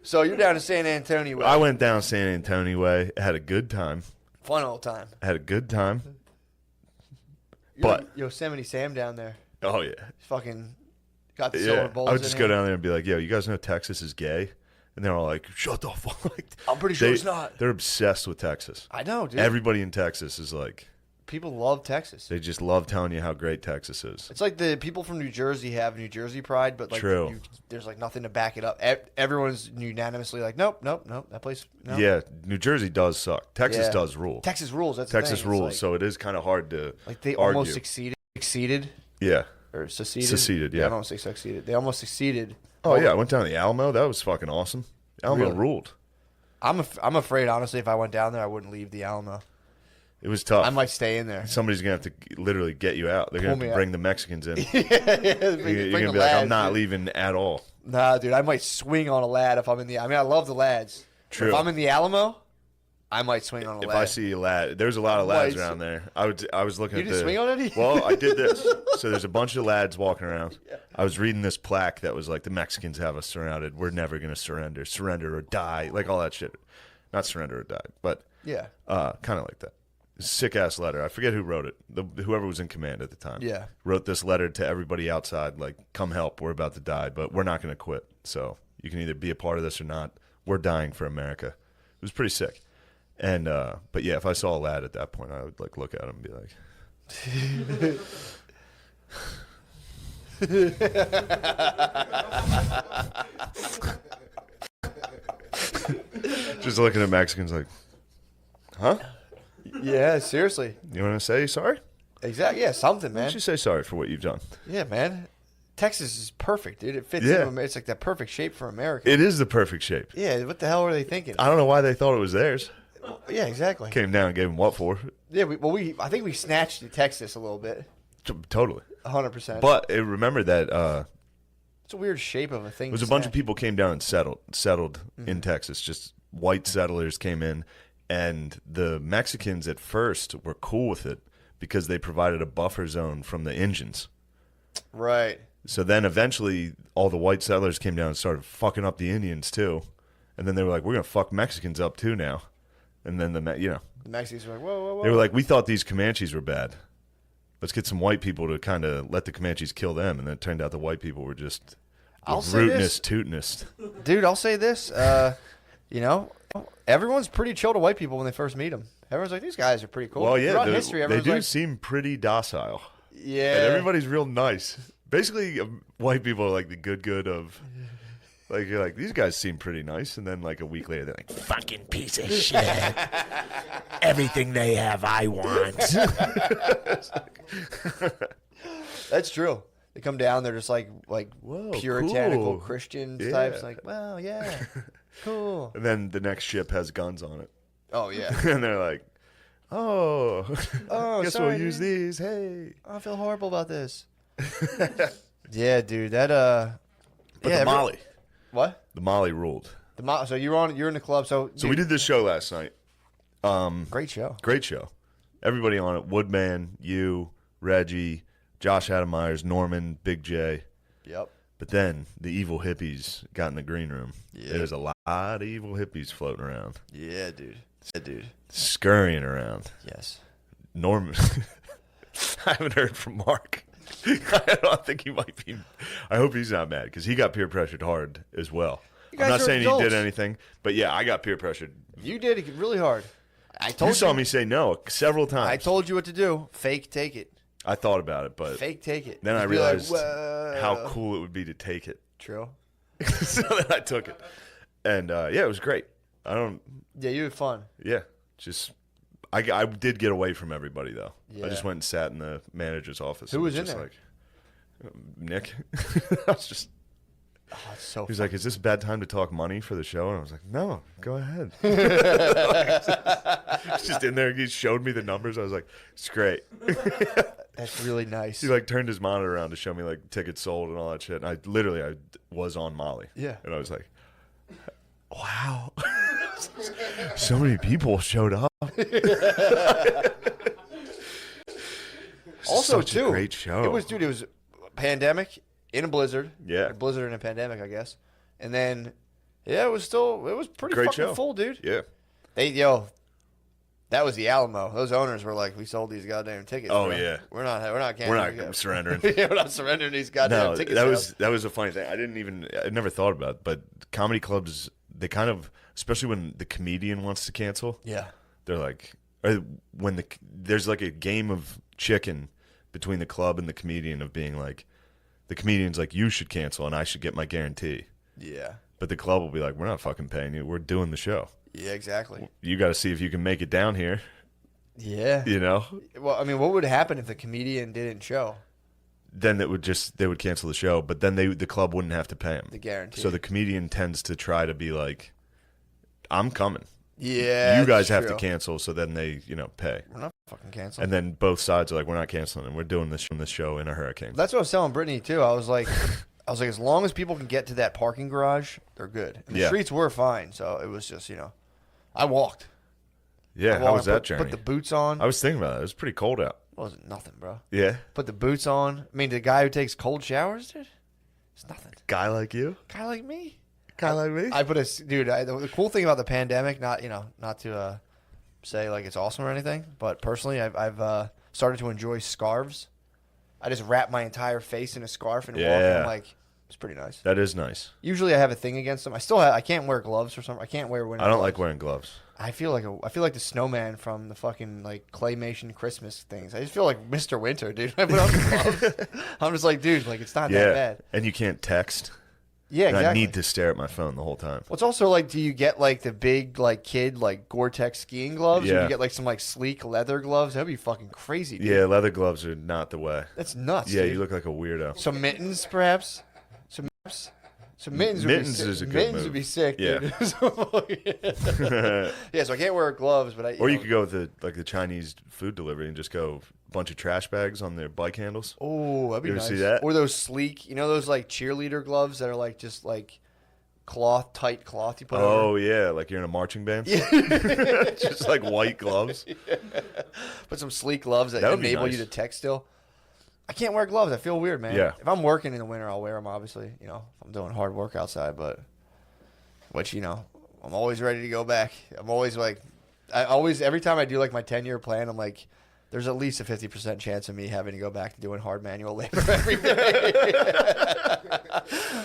So you're down to San Antonio way. I went down San Antonio way. Had a good time. Fun old time. Had a good time. But Yosemite Sam down there. Oh yeah. Fucking got the silver bowls. I would just go down there and be like, "Yo, you guys know Texas is gay?" And they're all like, "Shut the fuck." I'm pretty sure it's not. They're obsessed with Texas. I know, dude. Everybody in Texas is like. People love Texas. They just love telling you how great Texas is. It's like the people from New Jersey have New Jersey pride, but like there's like nothing to back it up. Everyone's unanimously like, nope, that place. No. Yeah, New Jersey does suck. Texas does rule. Texas rules. That's Texas the thing. rules. Like, so it is kind of hard to like they argue. almost succeeded. Yeah. Or seceded. Seceded. Yeah. I don't say succeeded. They almost succeeded. Oh yeah, I went down to the Alamo. That was fucking awesome. Alamo ruled. I'm afraid honestly, if I went down there, I wouldn't leave the Alamo. It was tough. I might stay in there. Somebody's gonna have to literally get you out. They're gonna have to bring the Mexicans in. You're You're gonna be like, I'm not leaving at all. Nah, dude, I might swing on a lad if I'm in the. I mean, I love the lads. True. If I'm in the Alamo, I might swing on a lad. If I see a lad, there's a lot of lads around there. I was looking You at didn't swing on any? Well, I did this. So there's a bunch of lads walking around. Yeah. I was reading this plaque that was like, the Mexicans have us surrounded. We're never gonna surrender. Surrender or die. Like all that shit. Not surrender or die, but yeah, kind of like that. Sick ass letter. I forget who wrote it. Whoever was in command at the time. Yeah. Wrote this letter to everybody outside, like, come help. We're about to die, but we're not going to quit. So you can either be a part of this or not. We're dying for America. It was pretty sick. And but yeah, if I saw a lad at that point, I would like look at him and be like, just looking at Mexicans like, huh? yeah, seriously. You want to say sorry? Exactly. Yeah, something, Why man. don't you say sorry for what you've done? Yeah, man. Texas is perfect, dude. It fits Yeah. in. It's like the perfect shape for America. It is the perfect shape. Yeah, what the hell were they thinking? I don't know why they thought it was theirs. Yeah, exactly. Came down and gave them what for? Yeah, I think we snatched Texas a little bit. Totally. 100%. But remember that it's a weird shape of a thing. it was a bunch of people came down and settled in Texas. Just white settlers came in, and the Mexicans at first were cool with it because they provided a buffer zone from the Indians. Right. So then eventually all the white settlers came down and started fucking up the Indians too. And then they were like, we're going to fuck Mexicans up too now. And then the Mexicans were like, whoa. they were like, we thought these Comanches were bad. Let's get some white people to kind of let the Comanches kill them. And then it turned out the white people were just rootinest, tootinest. Dude, I'll say this. Everyone's pretty chill to white people when they first meet them. Everyone's like, these guys are pretty cool. Well, yeah, throughout history, they do like, seem pretty docile. Yeah. And everybody's real nice. Basically, white people are like the good of, like, you're like, these guys seem pretty nice. And then, like, a week later, they're like, fucking piece of shit. Everything they have, I want. That's true. They come down, they're just like Whoa, puritanical cool. Christian Yeah. types. Like, well, yeah, cool. And then the next ship has guns on it. Oh, yeah. And they're like, oh, guess sorry, we'll use dude. these. Hey. I feel horrible about this. Yeah, dude. That But the Molly. What? The Molly ruled. So you're in the club. So So we did this show last night. great show. Great show. Everybody on it. Woodman, you, Reggie, Josh Adameyers, Norman, Big J. Yep. But then the evil hippies got in the green room. Yeah. There's a lot of evil hippies floating around. Yeah, dude. Yeah, dude. Scurrying around. Yes. Norman. I haven't heard from Mark. I don't think he might be. I hope he's not mad because he got peer pressured hard as well. I'm not saying he did anything, but yeah, I got peer pressured. You did it really hard. You saw me say no several times. I told you what to do. Fake take it. I thought about it, but Fake take it. then I Just be like, realized "Whoa." how cool it would be to take it. True. So then I took it, and yeah, it was great. Yeah, you had fun. Yeah, just I did get away from everybody though. Yeah. I just went and sat in the manager's office. Who and was in just there? Like, Nick. I was just. Oh, it's so He was like, "Is this a bad time to talk money for the show?" And I was like, "No, go ahead." He's just in there. He showed me the numbers. I was like, "It's great." That's really nice. He like turned his monitor around to show me like tickets sold and all that shit. And I was on Molly. Yeah. And I was like, "Wow, so many people showed up." Also, Such a great show. It was a pandemic in a blizzard. Yeah. A blizzard in a pandemic, I guess. And then, yeah, it was pretty Great fucking show. full, dude. Yeah. That was the Alamo. Those owners were like, we sold these goddamn tickets. Oh, bro. yeah. We're not We're not surrendering. Yeah, we're not surrendering these goddamn No, tickets. that was a funny thing. I never thought about it, but comedy clubs, they kind of, especially when the comedian wants to cancel, Yeah. they're like, or when there's like a game of chicken between the club and the comedian of being like, the comedian's like, you should cancel and I should get my guarantee. Yeah. But the club will be like, we're not fucking paying you. We're doing the show. Yeah, exactly. You got to see if you can make it down here. Yeah. You know? Well, I mean, what would happen if the comedian didn't show? Then they would cancel the show, but then the club wouldn't have to pay him. The guarantee. So the comedian tends to try to be like, I'm coming. Yeah, you guys that's have to true. cancel, so then they pay. We're not fucking canceling. And then both sides are like, we're not canceling, and we're doing this show in a hurricane. That's what I was telling Brittany too. I was like, as long as people can get to that parking garage, they're good. And the streets were fine, so it was just I walked. Yeah, how was that journey? Put the boots on. I was thinking about it. It was pretty cold out. It wasn't nothing, bro. Yeah. Put the boots on. I mean, the guy who takes cold showers, dude, it's nothing. Guy like you? Guy like me. Guy like me? I put the cool thing about the pandemic, not to say like it's awesome or anything, but personally, I've started to enjoy scarves. I just wrap my entire face in a scarf and walk, and I'm like, it's pretty nice. That is nice. Usually, I have a thing against them. I can't wear gloves or something. I can't wear winter. I don't gloves. like wearing gloves. I feel like the snowman from the fucking like claymation Christmas things. I just feel like Mr. Winter, dude. I put on gloves. I'm just like, dude, like it's not that bad. And you can't text. Yeah, and exactly. I need to stare at my phone the whole time. Well, it's also like, do you get like the big like kid like Gore-Tex skiing gloves? Or do Yeah. you get like some like sleek leather gloves? That'd be fucking crazy, dude. Yeah, leather gloves are not the way. That's nuts. Yeah, dude. you look like a weirdo. Some mittens, perhaps. Some mittens. Mittens is a good Mittens move. would be sick. Yeah. Dude. Yeah, so I can't wear gloves, but Or you could go with the Chinese food delivery and just go a bunch of trash bags on their bike handles. Oh, that'd be You ever nice. see that? Or those sleek, those like cheerleader gloves that are like just like tight cloth you put over. Oh yeah, like you're in a marching band. Just like white gloves. Put some sleek gloves that That would be enable nice. you to text still. I can't wear gloves. I feel weird, man. Yeah. If I'm working in the winter, I'll wear them, obviously. If I'm doing hard work outside, which, I'm always ready to go back. I'm always like, every time I do like my 10-year plan, I'm like, there's at least a 50% chance of me having to go back to doing hard manual labor every day.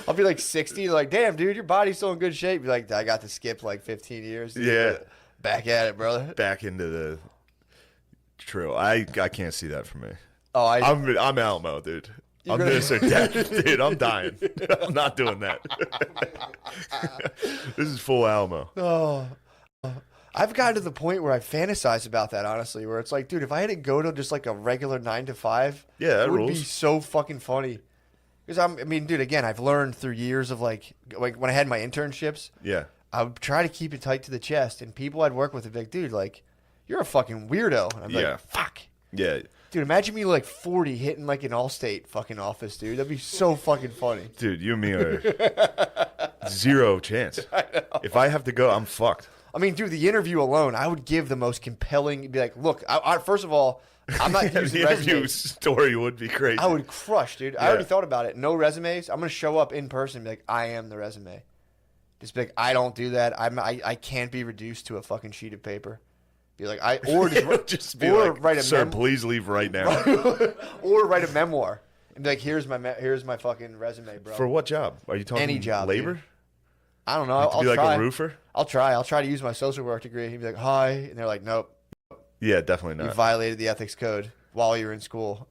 I'll be like 60, like, damn, dude, your body's still in good shape. Be like, I got to skip like 15 years. Dude. Yeah. Back at it, brother. Back into the trail. I can't see that for me. Oh, I'm Alamo, dude. I'm this or that. Dude, I'm dying. I'm not doing that. This is full Alamo. Oh, I've gotten to the point where I fantasize about that, honestly, where it's like, dude, if I had to go to just like a regular 9 to 5, Yeah, that it would rules. be so fucking funny. Because dude, again, I've learned through years of like when I had my internships, Yeah. I would try to keep it tight to the chest, and people I'd work with would be like, dude, like, you're a fucking weirdo. And I'm Yeah. like, fuck. Yeah. Dude, imagine me like 40 hitting like an Allstate fucking office, dude. That'd be so fucking funny. Dude, you and me are zero chance. If I have to go, I'm fucked. I mean, dude, the interview alone, I would give the most compelling. Be like, look, first of all, I'm not using The interview resumes. story would be crazy. I would crush, dude. I Yeah. already thought about it. No resumes. I'm gonna show up in person, and be like, I am the resume. Just be like, I don't do that. I can't be reduced to a fucking sheet of paper. Be like, just be or like, write a sir, please leave right now. or write a memoir and be like, here's my fucking resume, bro. For what job? Are you talking Any job, labor? dude. I don't know. You have to I'll be like try. a roofer? I'll try. I'll try to use my social work degree. He'd be like, hi, and they're like, nope. Yeah, definitely You not. violated the ethics code while you were in school.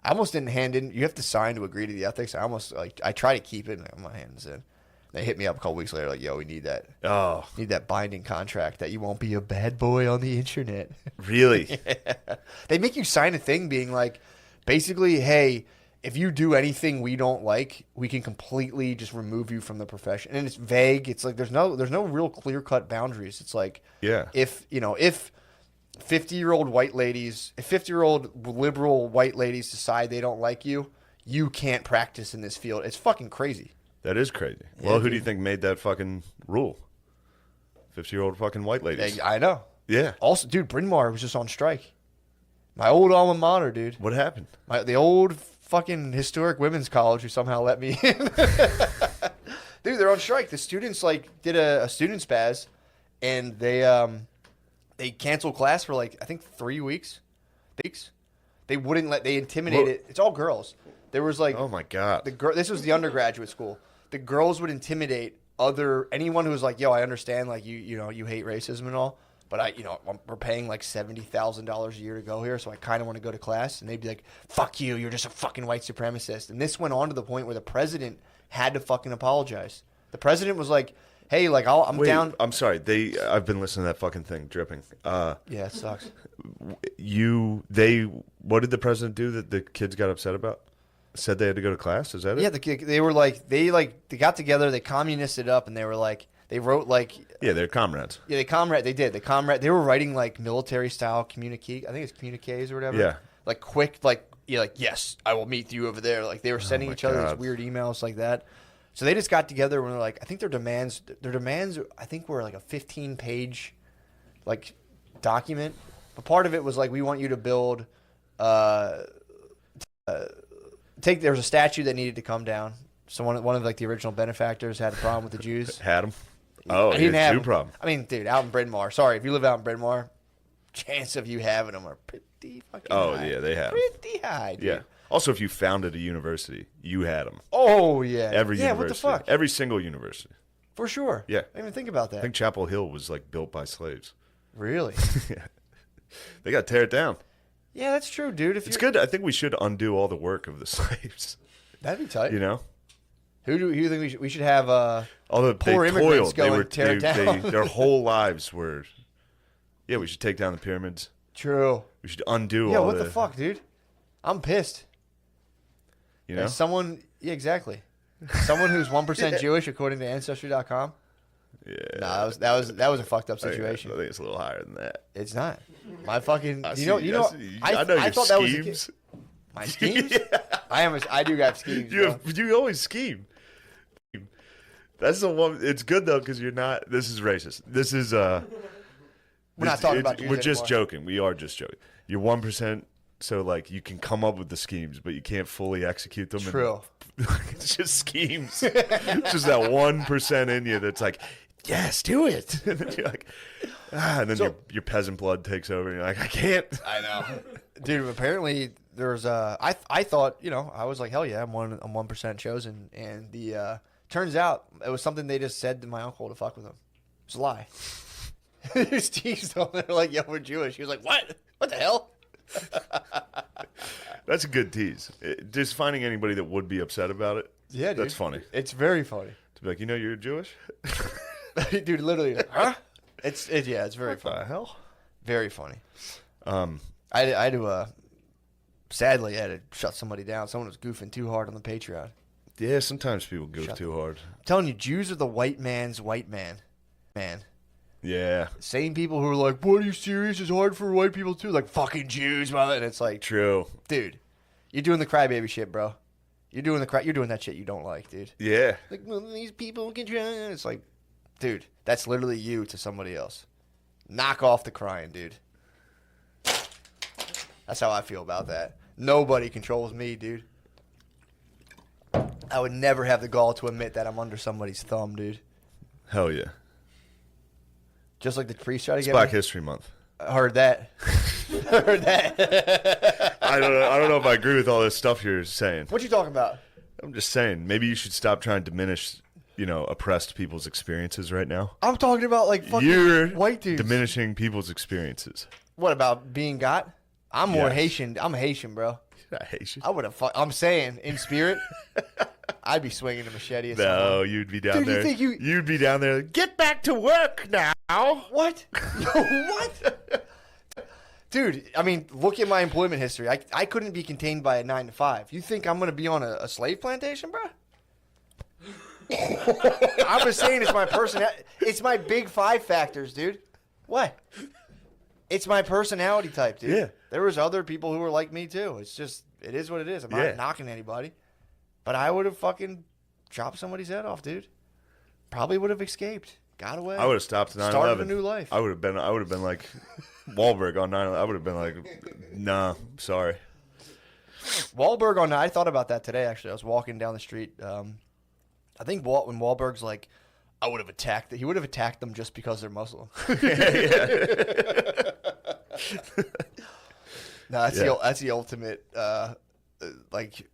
I almost didn't hand in. You have to sign to agree to the ethics. I try to keep it. I'm not handing this in. They hit me up a couple weeks later, like, yo, we need that. Oh, Need that binding contract that you won't be a bad boy on the internet. really? Yeah. They make you sign a thing being like, basically, hey, if you do anything we don't like, we can completely just remove you from the profession. And it's vague. It's like there's no real clear cut boundaries. It's like, Yeah. if 50-year-old white ladies, if 50-year-old liberal white ladies decide they don't like you, you can't practice in this field. It's fucking crazy. That is crazy. Yeah, Well, who dude. do you think made that fucking rule? 50-year-old fucking white ladies. I know. Yeah. Also, dude, Bryn Mawr was just on strike. My old alma mater, dude. What happened? The old fucking historic women's college who somehow let me in. Dude, they're on strike. The students did a student spaz, and they canceled class for I think 3 weeks. They wouldn't they intimidated. It's all girls. There was Oh my god. this was the undergraduate school. The girls would intimidate anyone who was like, yo, I understand you hate racism and all, but we're paying $70,000 a year to go here, so I kind of want to go to class. And they'd be like, fuck you, you're just a fucking white supremacist. And this went on to the point where the president had to fucking apologize. The president was like, hey, I'm Wait, down. I'm sorry. I've been listening to that fucking thing dripping. Yeah, it sucks. What did the president do that the kids got upset about? Said they had to go to class? Is that it? Yeah, they were they got together, they communisted up, and they were like, They wrote like they're comrades. They did. They were writing like military style communique. I think it's communiques or whatever. Yeah. Like quick, like yes, I will meet you over there. Like they were sending each other these weird emails like that. So they just got together and they're like, I think their demands I think were like a 15-page like document. But part of it was like, we want you to build there's a statue that needed to come down. So one of like the original benefactors had a problem with the Jews. Had them. Oh, he didn't have Jew them. problem. I mean, dude, out in Bryn Mawr. Sorry, if you live out in Bryn Mawr, chance of you having them are pretty fucking high. Oh, yeah, they have 'em. Pretty high, dude. Yeah. Also, if you founded a university, you had them. Oh, yeah. Every yeah, university. what the fuck? Every single university. For sure. Yeah. I didn't even think about that. I think Chapel Hill was like built by slaves. Really? Yeah. They got to tear it down. Yeah, that's true, dude. It's good. I think we should undo all the work of the slaves. That'd be tight. You know? Who do you think we should have All the poor they immigrants toiled. go and tear it down? Their whole lives were. Yeah, we should take down the pyramids. True. We should undo Yeah, all what the fuck, dude? I'm pissed. You know? As someone, yeah, exactly. Someone who's 1% Jewish according to Ancestry.com. Yeah. Nah, that was a fucked up I situation. think it's a little higher than that. It's not. My fucking, I I know your thought that was schemes. my schemes. Yeah. I do have schemes. Bro. You always scheme. That's the one. It's good though because you're not. This is racist. This is We're not talking about Jews We're just anymore. joking. We are just joking. You're 1%. So like you can come up with the schemes, but you can't fully execute them. True. It's just schemes. It's just that 1% in you that's like, yes, do it. And then you're like, and then your peasant blood takes over, and you're like, I can't. I know, dude. Apparently, there's I thought, I was like, hell yeah, I'm 1% chosen, and the turns out it was something they just said to my uncle to fuck with him. It's a lie. His teeth told him, they're like, yo, we're Jewish. He was like, what? What the hell? That's a good tease. Just finding anybody that would be upset about it. Yeah, dude. That's funny. It's very funny. To be like, you're Jewish? Dude, literally, huh? It's very What funny. the hell? Very funny. I had to sadly I had to shut somebody down. Someone was goofing too hard on the Patreon. Yeah, sometimes people goof too hard. I'm telling you, Jews are the white man's white man. Man. Yeah. Same people who are like, what, are you serious? It's hard for white people too. Like, fucking Jews, brother. And it's like, True. dude, you're doing the crybaby shit, bro. You're doing that shit you don't like, dude. Yeah. Like, well, these people can try. It's like, dude, that's literally you to somebody else. Knock off the crying, dude. That's how I feel about that. Nobody controls me, dude. I would never have the gall to admit that I'm under somebody's thumb, dude. Hell yeah. Just like the priest tried to It's get Black me. History Month. I heard that. Heard that. I don't know if I agree with all this stuff you're saying. What you talking about? I'm just saying, maybe you should stop trying to diminish, oppressed people's experiences right now. I'm talking about like fucking You're white dudes. diminishing people's experiences. What about being got? I'm more Yes. Haitian. I'm Haitian, bro. I hate you. I would have. I'm saying in spirit, I'd be swinging a machete. At No, someone. you'd be down Dude, you there. think you- You'd be down there. Get back to work now. What? What? Dude, I mean, look at my employment history. I couldn't be contained by a 9 to 5. You think I'm gonna be on a slave plantation, bro? I'm just saying it's my personality. It's my big 5 factors, dude. What? It's my personality type, dude. Yeah. There was other people who were like me too. It's just, it is what it is. I'm Yeah. not knocking anybody, but I would have fucking chopped somebody's head off, dude. Probably would have escaped, got away. I would have stopped at 9/11. Started a new life. I would have been like Wahlberg on 9/11. I would have been like, nah, sorry. Wahlberg on. I thought about that today. Actually, I was walking down the street. I think when Wahlberg's like, I would have attacked. He would have attacked them just because they're Muslim. No, that's the ultimate. Like,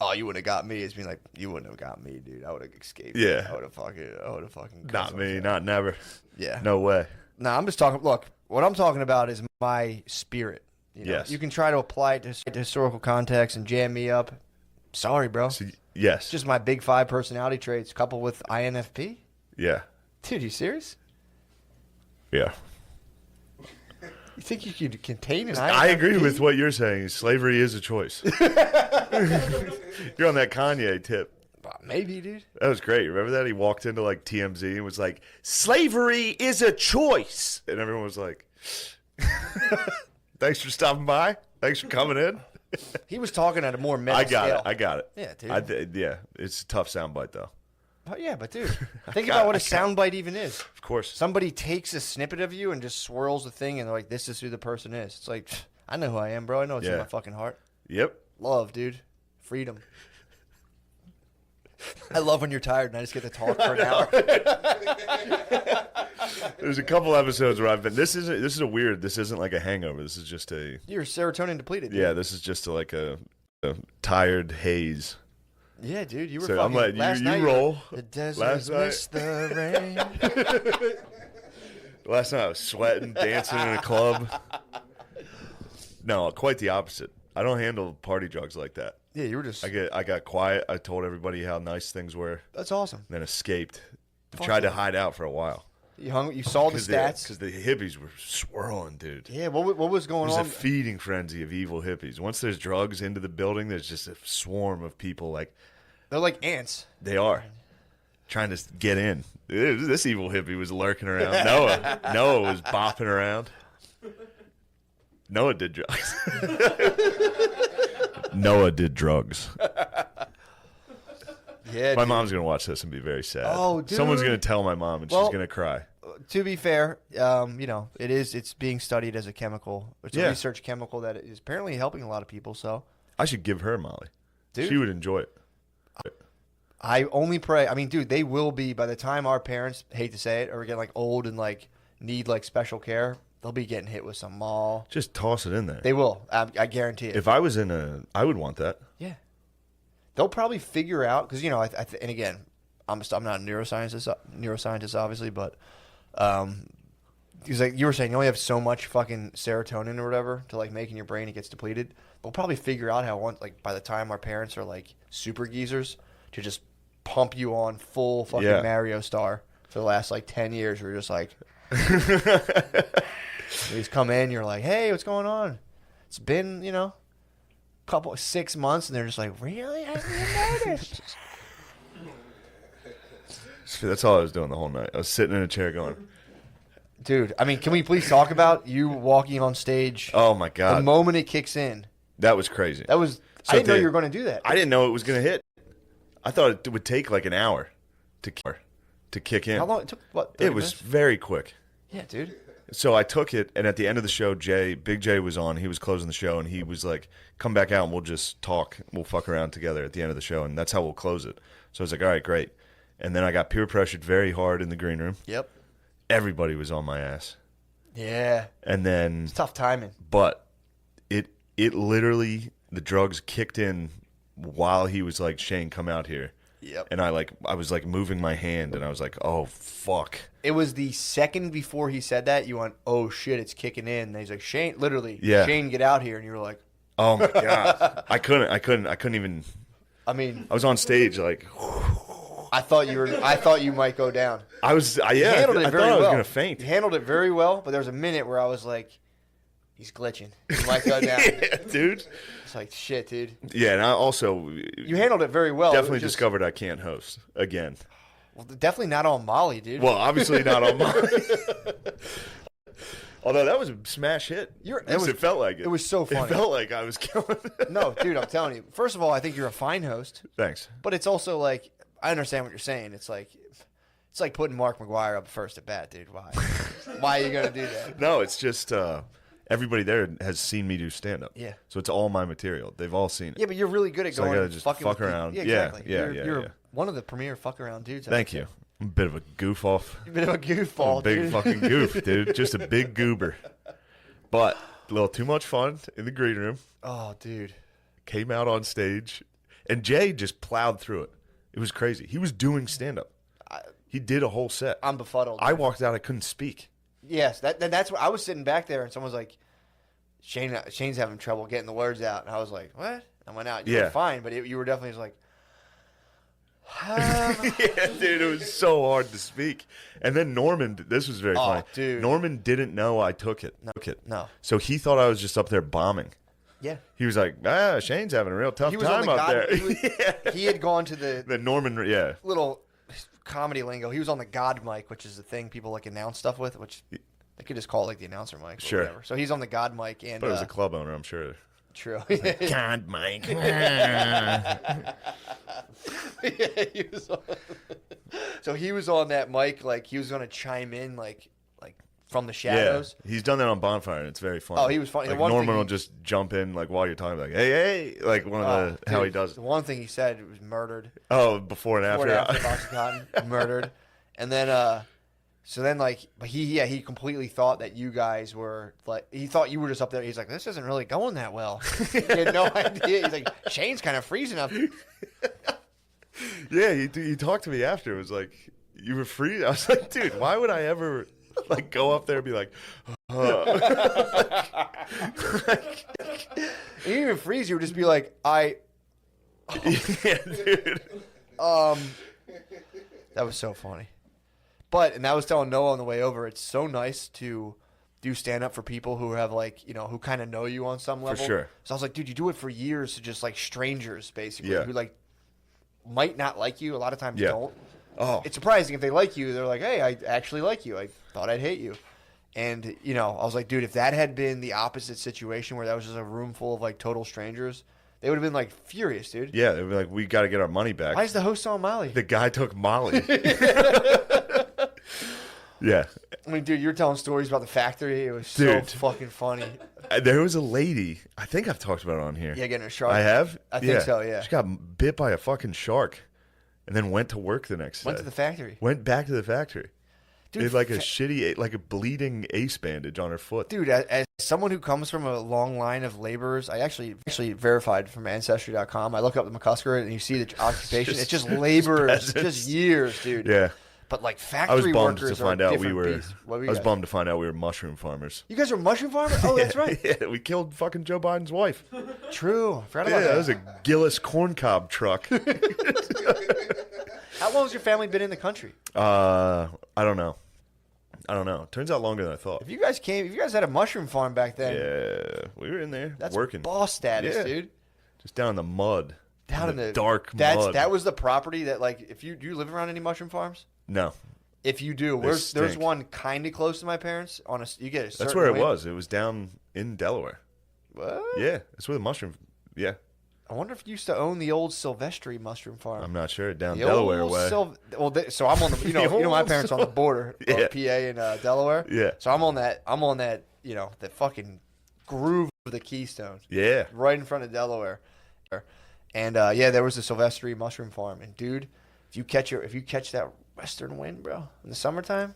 oh, you wouldn't have got me. It's being like, you wouldn't have got me, dude. I would have escaped. Yeah. I would have fucking. Not me, not never. Yeah. No way. No, I'm just talking. Look, what I'm talking about is my spirit. Yes. You can try to apply it to historical context and jam me up. Sorry, bro. So, yes. Just my big 5 personality traits coupled with INFP. Yeah. Dude, you serious? Yeah. You think you could contain an INFP? I agree with what you're saying. Slavery is a choice. You're on that Kanye tip. Maybe, dude. That was great. Remember that? He walked into like TMZ and was like, "Slavery is a choice," and everyone was like, "Thanks for stopping by. Thanks for coming in." He was talking at a more meta scale. I got it. Yeah, dude. Yeah, it's a tough soundbite though. Oh, yeah, but dude, think about what a soundbite even is. Of course. Somebody takes a snippet of you and just swirls the thing, and they're like, "This is who the person is." It's like, I know who I am, bro. I know it's in my fucking heart. Yep. Love, dude. Freedom. I love when you're tired and I just get to talk for an hour. There's a couple episodes where I've been. This isn't like a hangover. This is just a. You're serotonin depleted. Dude. Yeah, this is just like a tired haze. Yeah, dude, you were. So fucking, I'm letting last you night, roll. The desert Last night. missed the rain. Last night I was sweating, dancing in a club. No, quite the opposite. I don't handle party drugs like that. Yeah, you were just. I got quiet. I told everybody how nice things were. That's awesome. Then escaped. Tried to hide out for a while. You saw the stats because the hippies were swirling, dude. Yeah, what was going on? There's a feeding frenzy of evil hippies. Once there's drugs into the building, there's just a swarm of people like. They're like ants. They are. Trying to get in. This evil hippie was lurking around. Noah was bopping around. Noah did drugs. Noah did drugs. Yeah, my mom's going to watch this and be very sad. Oh, dude. Someone's going to tell my mom and she's going to cry. To be fair, it's being studied as a chemical. It's a research chemical that is apparently helping a lot of people. So I should give her Molly. Dude. She would enjoy it. I only pray. I mean, dude, they will be by the time our parents, hate to say it, or get like old and like need like special care. They'll be getting hit with some mall. Just toss it in there. They will. I guarantee it. If I was I would want that. Yeah. They'll probably figure out because and again, I'm not a neuroscientist obviously, but because like you were saying, you only have so much fucking serotonin or whatever to like make in your brain. It gets depleted. They'll probably figure out how by the time our parents are like super geezers to just pump you on full fucking Mario Star for the last like 10 years. We're just like, you just come in, you're like, hey, what's going on? It's been, 6 months, and they're just like, really? I didn't notice. That's all I was doing the whole night. I was sitting in a chair going, dude, I mean, can we please talk about you walking on stage? Oh my God. The moment it kicks in. That was crazy. I didn't know you were going to do that. I didn't know it was going to hit. I thought it would take like an hour to kick in. How long? It took, what, 30 It was minutes? very quick. Yeah, dude. So I took it, and at the end of the show, Big J was on. He was closing the show, and he was like, come back out, and we'll just talk. We'll fuck around together at the end of the show, and that's how we'll close it. So I was like, all right, great. And then I got peer pressured very hard in the green room. Yep. Everybody was on my ass. Yeah. And then... It's tough timing. But it literally, the drugs kicked in while he was like, Shane, come out here. Yep. And I was like moving my hand, and I was like, oh, fuck. It was the second before he said that, you went, oh, shit, it's kicking in. And he's like, Shane, literally, Shane, get out here. And you were like... Oh, my God. I couldn't even... I mean... I was on stage like... I thought you might go down. You handled it very well. I thought I was going to faint. You handled it very well, but there was a minute where I was like, he's glitching. He might go down. Yeah, dude. It's like, shit, dude. Yeah, and I also... You handled it very well. Definitely discovered I can't host again. Well, definitely not on Molly, dude. Well, obviously not on Molly. Although that was a smash hit. It felt like it. It was so funny. It felt like I was killing it. No, dude, I'm telling you. First of all, I think you're a fine host. Thanks. But it's also like, I understand what you're saying. It's like putting Mark McGuire up first at bat, dude. Why? Why are you going to do that? No, it's just everybody there has seen me do stand-up. Yeah. So it's all my material. They've all seen it. Yeah, but you're really good at going I gotta just fuck around. Yeah, exactly. You're one of the premier fuck-around dudes. Thank you. I'm a bit of a goof-off. You're a bit of a goofball, big dude. Fucking goof, dude. Just a big goober. But a little too much fun in the green room. Oh, dude. Came out on stage, and Jay just plowed through it. It was crazy. He was doing stand-up. He did a whole set. I'm befuddled. I walked out. I couldn't speak. Yes, that's what I was sitting back there, and someone was like, Shane's having trouble getting the words out. And I was like, what? I went out. You were fine, but you were definitely just like, yeah, dude, it was so hard to speak. And then Norman, this was very funny. Dude. Norman didn't know I took it. No. So he thought I was just up there bombing. Yeah. He was like, Shane's having a real tough He was on time the up there. He had gone to The Norman, yeah. little comedy lingo. He was on the God mic, which is the thing people like announce stuff with, which they could just call it like the announcer mic. Or Sure. whatever. So he's on the God mic, and But it was a club owner, I'm sure. true. God, Mike. Yeah, he was on, so he was on that mic, like he was going to chime in, like from the shadows. Yeah, he's done that on Bonfire, and it's very funny. Oh, he was funny. Like, The one Norman thing will he- just jump in, like, while you're talking, like, hey, like, one of the, how Dude, he does The it. one thing he said was murdered. Oh, before and Before after. and after Oxycontin, murdered, and then so then like, but he completely thought that you guys were like, he thought you were just up there. He's like, this isn't really going that well. He had no idea. He's like, Shane's kind of freezing up. Yeah, he talked to me after. It was like, you were free? I was like, dude, why would I ever, like, go up there and be like, You didn't even freeze. You would just be like, yeah, dude. That was so funny. And I was telling Noah on the way over, it's so nice to do stand up for people who have like, who kind of know you on some level. sure. So I was like, dude, you do it for years to just like strangers, basically, Yeah. who like might not like you. A lot of times Yeah. don't. Oh, It's surprising if they like you. They're like, hey, I actually like you. I thought I'd hate you. And, I was like, dude, if that had been the opposite situation where that was just a room full of like total strangers, they would have been like furious, dude. yeah, they were like, we got to get our money back. Why is the host on Molly? The guy took Molly. Yeah. I mean, dude, you're telling stories about the factory. It was Dude. so fucking funny. There was a lady, I think I've talked about it on here. Yeah, getting a shark. I have? I think so, yeah. She got bit by a fucking shark and then went to work the next Went day. to the factory. Went back to the factory. Dude, Dude, like a shitty, like a bleeding ace bandage on her foot. Dude, as someone who comes from a long line of laborers, I actually verified from Ancestry.com. I look up the McCusker and you see the occupation. It's just laborers. It's just years, dude. Yeah. But like I was factory bummed workers to find are a out we different were. beast. What were I you was guys? bummed to find out we were mushroom farmers. You guys are mushroom farmers? Oh, that's right. Yeah, we killed fucking Joe Biden's wife. True. I forgot Yeah, about that was a Gillis corncob truck. How long has your family been in the country? I don't know. Turns out longer than I thought. If you guys had a mushroom farm back then, Yeah, we were in there that's working. boss status, Yeah. dude. Just down in the mud. Down in the dark mud. That was the property that, like, if do you live around any mushroom farms? No, If you do, They there's stink. one kind of close to my parents. You get a that's certain where it wind. was. It was down in Delaware. What? Yeah, that's where the mushroom. Yeah, I wonder if you used to own the old Silvestri mushroom farm. I'm not sure. Down The Delaware old way. So I'm on the you know my parents are on the border of Yeah. PA and Delaware. Yeah. So I'm on that the fucking groove of the Keystone Yeah. right in front of Delaware. And there was a Silvestri mushroom farm. And dude, if you catch that western wind, bro, in the summertime,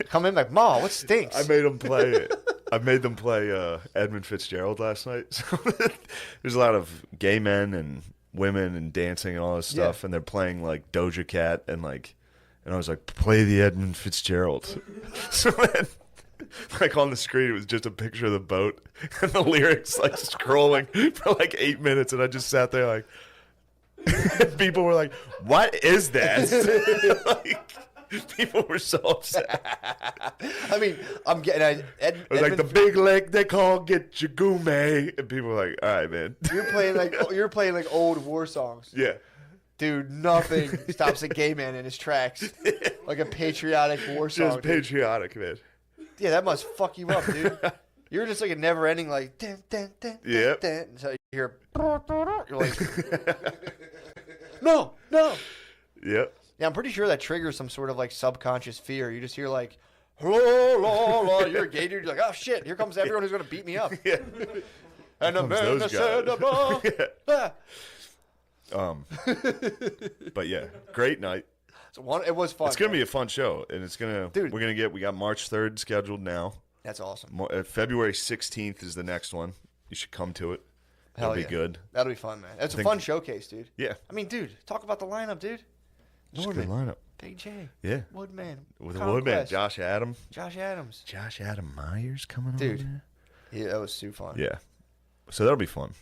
come in like, Ma, what stinks? I made them play. I made them play Edmund Fitzgerald last night. So there's a lot of gay men and women and dancing and all this stuff, Yeah. and they're playing like Doja Cat and I was like, play the Edmund Fitzgerald. So then, like on the screen, it was just a picture of the boat and the lyrics like scrolling for like 8 minutes, and I just sat there like. People were like, "What is that?" Like, people were so upset. I mean, I'm getting It was like the big lake they call Get Your Gourmet, and people were like, "All right, man." You're playing like old war songs. Yeah, Dude, nothing stops a gay man in his tracks. Like a patriotic war song. just patriotic, man. Yeah, that must fuck you up, dude. You're just like a never ending like dun, dun, dun, dun, Yep. dun. So you hear you're like No. Yep. Yeah, I'm pretty sure that triggers some sort of like subconscious fear. You just hear like la, la, la. You're a gay dude, you're like, oh shit, here comes everyone who's gonna beat me up. Yeah. And the comes man those said guys. above. Ah. But yeah, great night. It was fun. It's gonna be a fun show, and Dude. we got March 3rd scheduled now. That's awesome. February 16th is the next one. You should come to it. Hell It'll be yeah. good. That'll be fun, man. That's a think- fun showcase, dude. Yeah. I mean, dude, talk about the lineup, dude. Just a Norman, good lineup. Big J, Yeah. Woodman, With the Woodman, Conquest, Josh Adam Myers coming Dude. on there. Yeah, that was too fun. Yeah. So that'll be fun.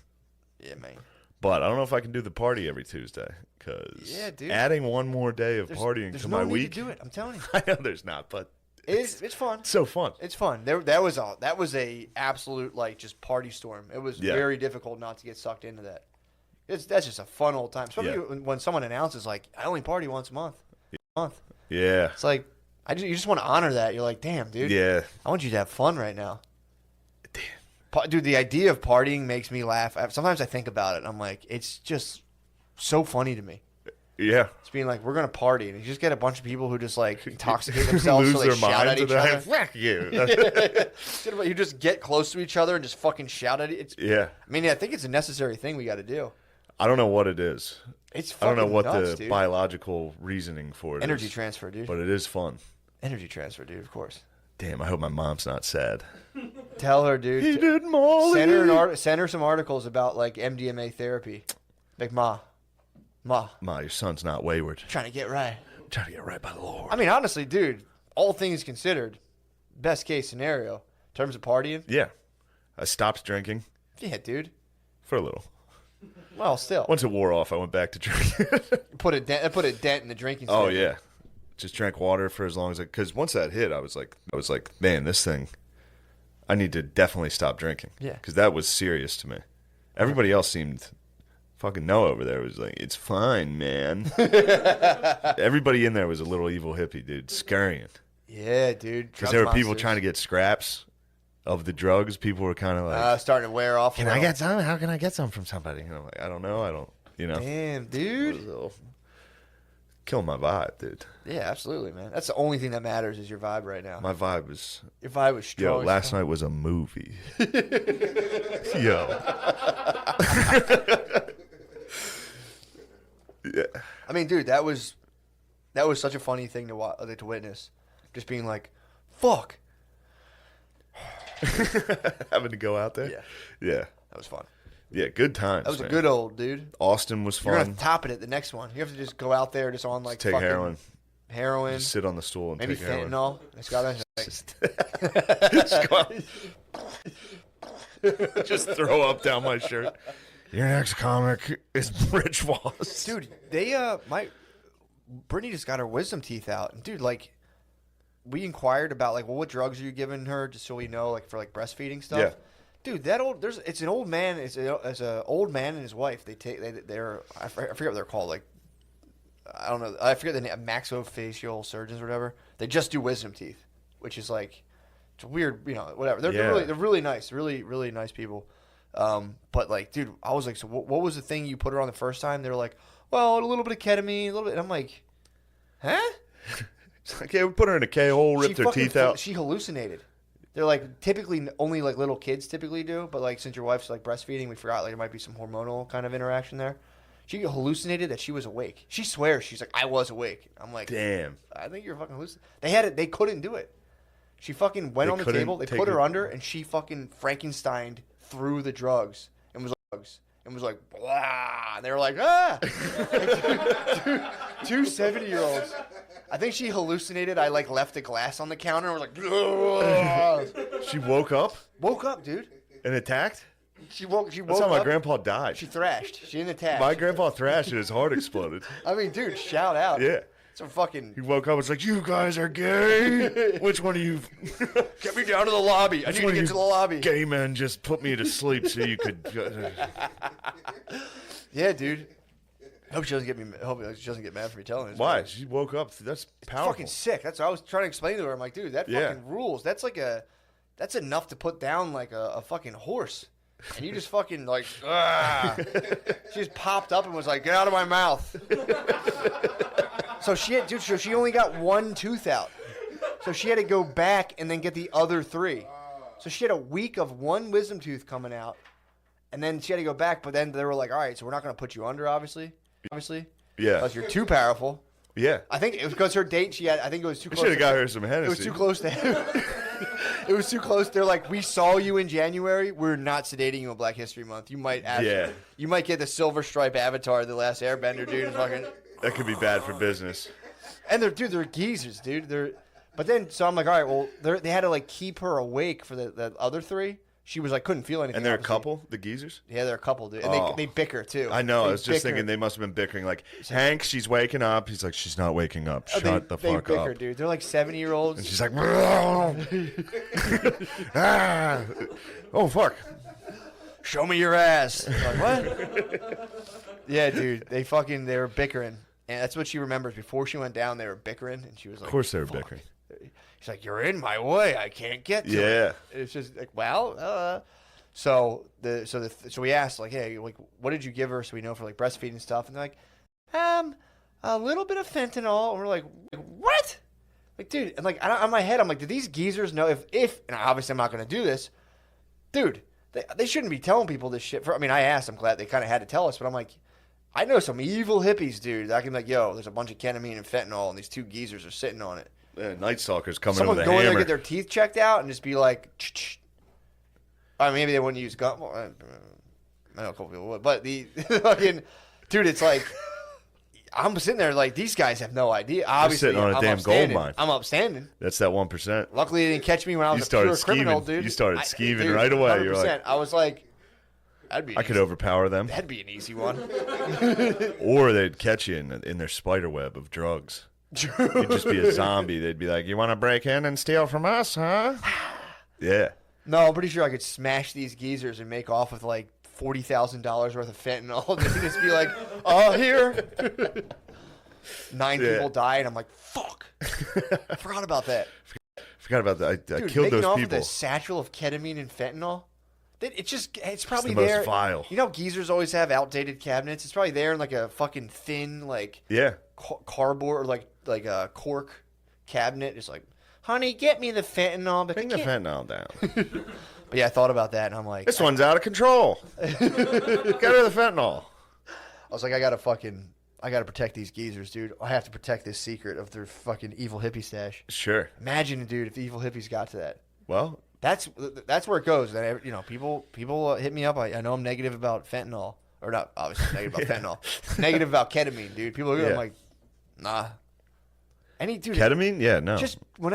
Yeah, man. But I don't know if I can do the party every Tuesday because Yeah, dude. adding one more day of partying There's to no my need week. to do it. I'm telling you. I know there's not, but It's fun. So fun. It's fun. That was a absolute like just party storm. It was very difficult not to get sucked into that. That's just a fun old time. Especially when someone announces like, I only party once a month. Yeah. It's like you just want to honor that. You're like, damn, dude. Yeah. I want you to have fun right now. Damn. Dude, the idea of partying makes me laugh. Sometimes I think about it and I'm like, it's just so funny to me. Yeah. It's being like, we're going to party. And you just get a bunch of people who just like intoxicate themselves lose so they their shout at minds each other. Fuck you. You just get close to each other and just fucking shout at it. Yeah. I mean, I think it's a necessary thing we got to do. I don't know what it is. It's I fucking don't know what nuts, the dude. biological reasoning for it Energy is, transfer, dude. but it is fun. Energy transfer, dude, of course. Damn, I hope my mom's not sad. Tell her, dude. He did Molly. Send her some articles about like MDMA therapy. Like, Ma, Ma, your son's not wayward. trying to get right. Trying to get right by the Lord. I mean, honestly, dude, all things considered, best case scenario in terms of partying. Yeah. I stopped drinking Yeah, dude. for a little. Well, still. Once it wore off, I went back to drinking. Put a dent in the drinking Oh, schedule. yeah. Just drank water for as long as because once that hit, I was like, man, this thing, I need to definitely stop drinking. Yeah. Because that was serious to me. Everybody else seemed fucking Noah over there was like, it's fine, man. Everybody in there was a little evil hippie, dude, scurrying. Yeah, dude. Because there were people trying to get scraps of the drugs. People were kind of like, starting to wear off. can I get some? How can I get some from somebody? And I'm like, I don't know. Damn, dude. Kill my vibe, dude. Yeah, absolutely, man. That's the only thing that matters is your vibe right now. My vibe was... Your vibe was strong. Yo, last night was a movie. Yo. Yeah. I mean, dude, that was such a funny thing to witness. Just being like, fuck. Having to go out there? Yeah. Yeah. That was fun. Yeah, good times. That was man. a good old, dude. Austin was You're fun. going to top it at the next one. You have to just go out there just on like Take fucking heroin. Just sit on the stool and maybe take heroin. fentanyl. It's got Just throw up down my shirt. Your next comic is Rich Voss. Dude, Brittany just got her wisdom teeth out. And dude, like, we inquired about like, well, what drugs are you giving her just so we know, like, for like breastfeeding stuff. Yeah. Dude, it's an old man. It's an old man and his wife. They're I forget what they're called. Like, I don't know. I forget the name. Maxillofacial surgeons or whatever. They just do wisdom teeth, which is like, it's weird. You know, whatever. They're really nice. Really, really nice people. But like, dude, I was like, so what was the thing you put her on the first time? They were like, well, a little bit of ketamine, a little bit. And I'm like, huh? It's like, yeah, we put her in a K-hole, ripped her teeth out. She hallucinated. They're like typically only like little kids typically do, but like since your wife's like breastfeeding, we forgot like there might be some hormonal kind of interaction there. She hallucinated that she was awake. She swears she's like, I was awake. I'm like, damn. I think you're fucking hallucinating. They couldn't do it. She fucking went on the table. They put her under, and she fucking Frankensteined through the drugs and was like, blah. And they were like, ah. Two 70-year-olds. I think she hallucinated. I like left a glass on the counter and was like, ugh. She woke up Woke up, dude. and attacked? She woke That's how my up. grandpa died. She thrashed. She didn't attack. My grandpa thrashed and his heart exploded. I mean, dude, shout out. Yeah. Some fucking. He woke up and was like, you guys are gay. Which one of you Get me down to the lobby. I need to get to the lobby. gay men just put me to sleep so you could... Yeah, dude. I hope she doesn't get mad for me telling her. Why? She woke up. That's powerful. Fucking sick. That's what I was trying to explain to her. I'm like, dude, that fucking rules. That's enough to put down like a fucking horse. And you just fucking like, ah. She just popped up and was like, get out of my mouth. So she only got one tooth out. So she had to go back and then get the other three. So she had a week of one wisdom tooth coming out. And then she had to go back, but then they were like, all right, so we're not going to put you under, obviously. Yeah. Because you're too powerful. Yeah. I think it was because her date, I think it was too We close. should have got her some Hennessy. It was too close to It was too close. They're like, we saw you in January. We're not sedating you on Black History Month. You might You might get the silver stripe avatar, the last airbender, dude. Fucking. That could be bad for business. And they're geezers, dude. But then, so I'm like, all right, well, they had to like keep her awake for the other three. She was like, couldn't feel anything. And they're a obviously. couple, the geezers? Yeah, they're a couple, dude. And they bicker, too. I know. They I was just bicker. thinking they must have been bickering. Like, Hank, she's waking up. He's like, she's not waking up. Shut the fuck they bicker, up. dude. They're like 70-year-olds. And she's like, ah. Oh, fuck. Show me your ass. I'm like, what? Yeah, dude. They were bickering. And that's what she remembers. Before she went down, they were bickering. And she was like, Of course they were fuck. bickering. She's like, you're in my way. I can't get to Yeah. it. It's just like, well, so we asked, like, hey, like, what did you give her so we know for like breastfeeding and stuff? And they're like, a little bit of fentanyl. And we're like, what? Like, dude, and like on my head, I'm like, do these geezers know if and obviously I'm not going to do this, dude. They shouldn't be telling people this shit. I mean, I asked. I'm glad they kind of had to tell us, but I'm like, I know some evil hippies, dude. That can be like, yo, there's a bunch of ketamine and fentanyl, and these two geezers are sitting on it. Yeah, Night Stalker's coming Someone with a go in there, hammer. get their teeth checked out, and just be like, I mean, maybe they wouldn't use gun. Well, I know a couple people would, but the fucking dude, it's like I'm sitting there like these guys have no idea. Obviously, sitting on a I'm damn upstanding. gold mine. I'm upstanding. That's that 1%. Luckily, they didn't catch me when I was You a started pure criminal, scheming. dude. You started scheming right away. You're like, I was like, I could overpower them. That'd be an easy one. Or they'd catch you in their spider web of drugs. You'd just be a zombie. They'd be like, you want to break in and steal from us, huh? Yeah. No, I'm pretty sure I could smash these geezers and make off with like $40,000 worth of fentanyl. They'd just be like, here. 9 people died. I'm like, fuck. I forgot about that. Forgot about that. I Dude, killed making those off people. with a satchel of ketamine and fentanyl. It's probably the most there. vile. You know, geezers always have outdated cabinets. It's probably there in like a fucking thin, like Yeah. cardboard or like a cork cabinet. It's like, honey, get me the fentanyl. But Bring the fentanyl down. But yeah, I thought about that, and I'm like, This one's out of control. Get rid of the fentanyl. I was like, I gotta protect these geezers, dude. I have to protect this secret of their fucking evil hippie stash. Sure. Imagine, dude, if the evil hippies got to that. Well, That's where it goes. And, you know, people hit me up. I know I'm negative about fentanyl, or not obviously negative about fentanyl. Negative about ketamine, dude. People are like, nah. Dude, ketamine? Yeah, no. just when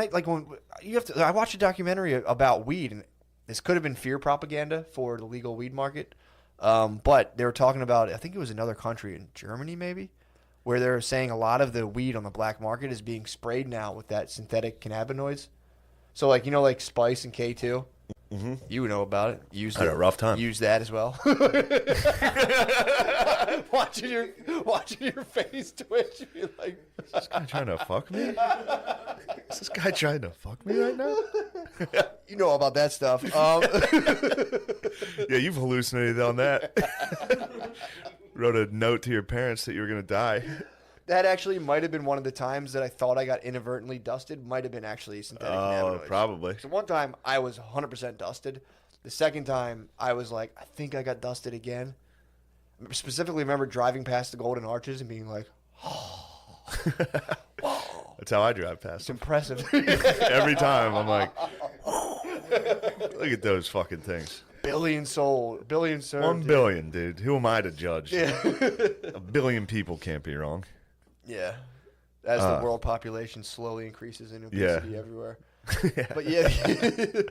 you have to. I watched a documentary about weed, and this could have been fear propaganda for the legal weed market. But they were talking about, I think it was another country in Germany, maybe, where they're saying a lot of the weed on the black market is being sprayed now with that synthetic cannabinoids. So, like, you know, like Spice and K2? Mm-hmm. You know about it. I had a rough time. Use that as well. watching your face twitch. You're like, Is this guy trying to fuck me? Is this guy trying to fuck me right now? you know about that stuff. Yeah, you've hallucinated on that. Wrote a note to your parents that you were going to die. That actually might have been one of the times that I thought I got inadvertently dusted. Might have been actually synthetic cannabinoids. Probably. So one time I was 100% dusted. The second time I was like, I think I got dusted again. I specifically remember driving past the Golden Arches and being like, oh, whoa. That's how I drive It's past them. impressive. Every time I'm like, look at those fucking things. Billion served. 1 billion, dude. Who am I to judge? Yeah. 1 billion people can't be wrong. Yeah. As the world population slowly increases in obesity everywhere. But yeah,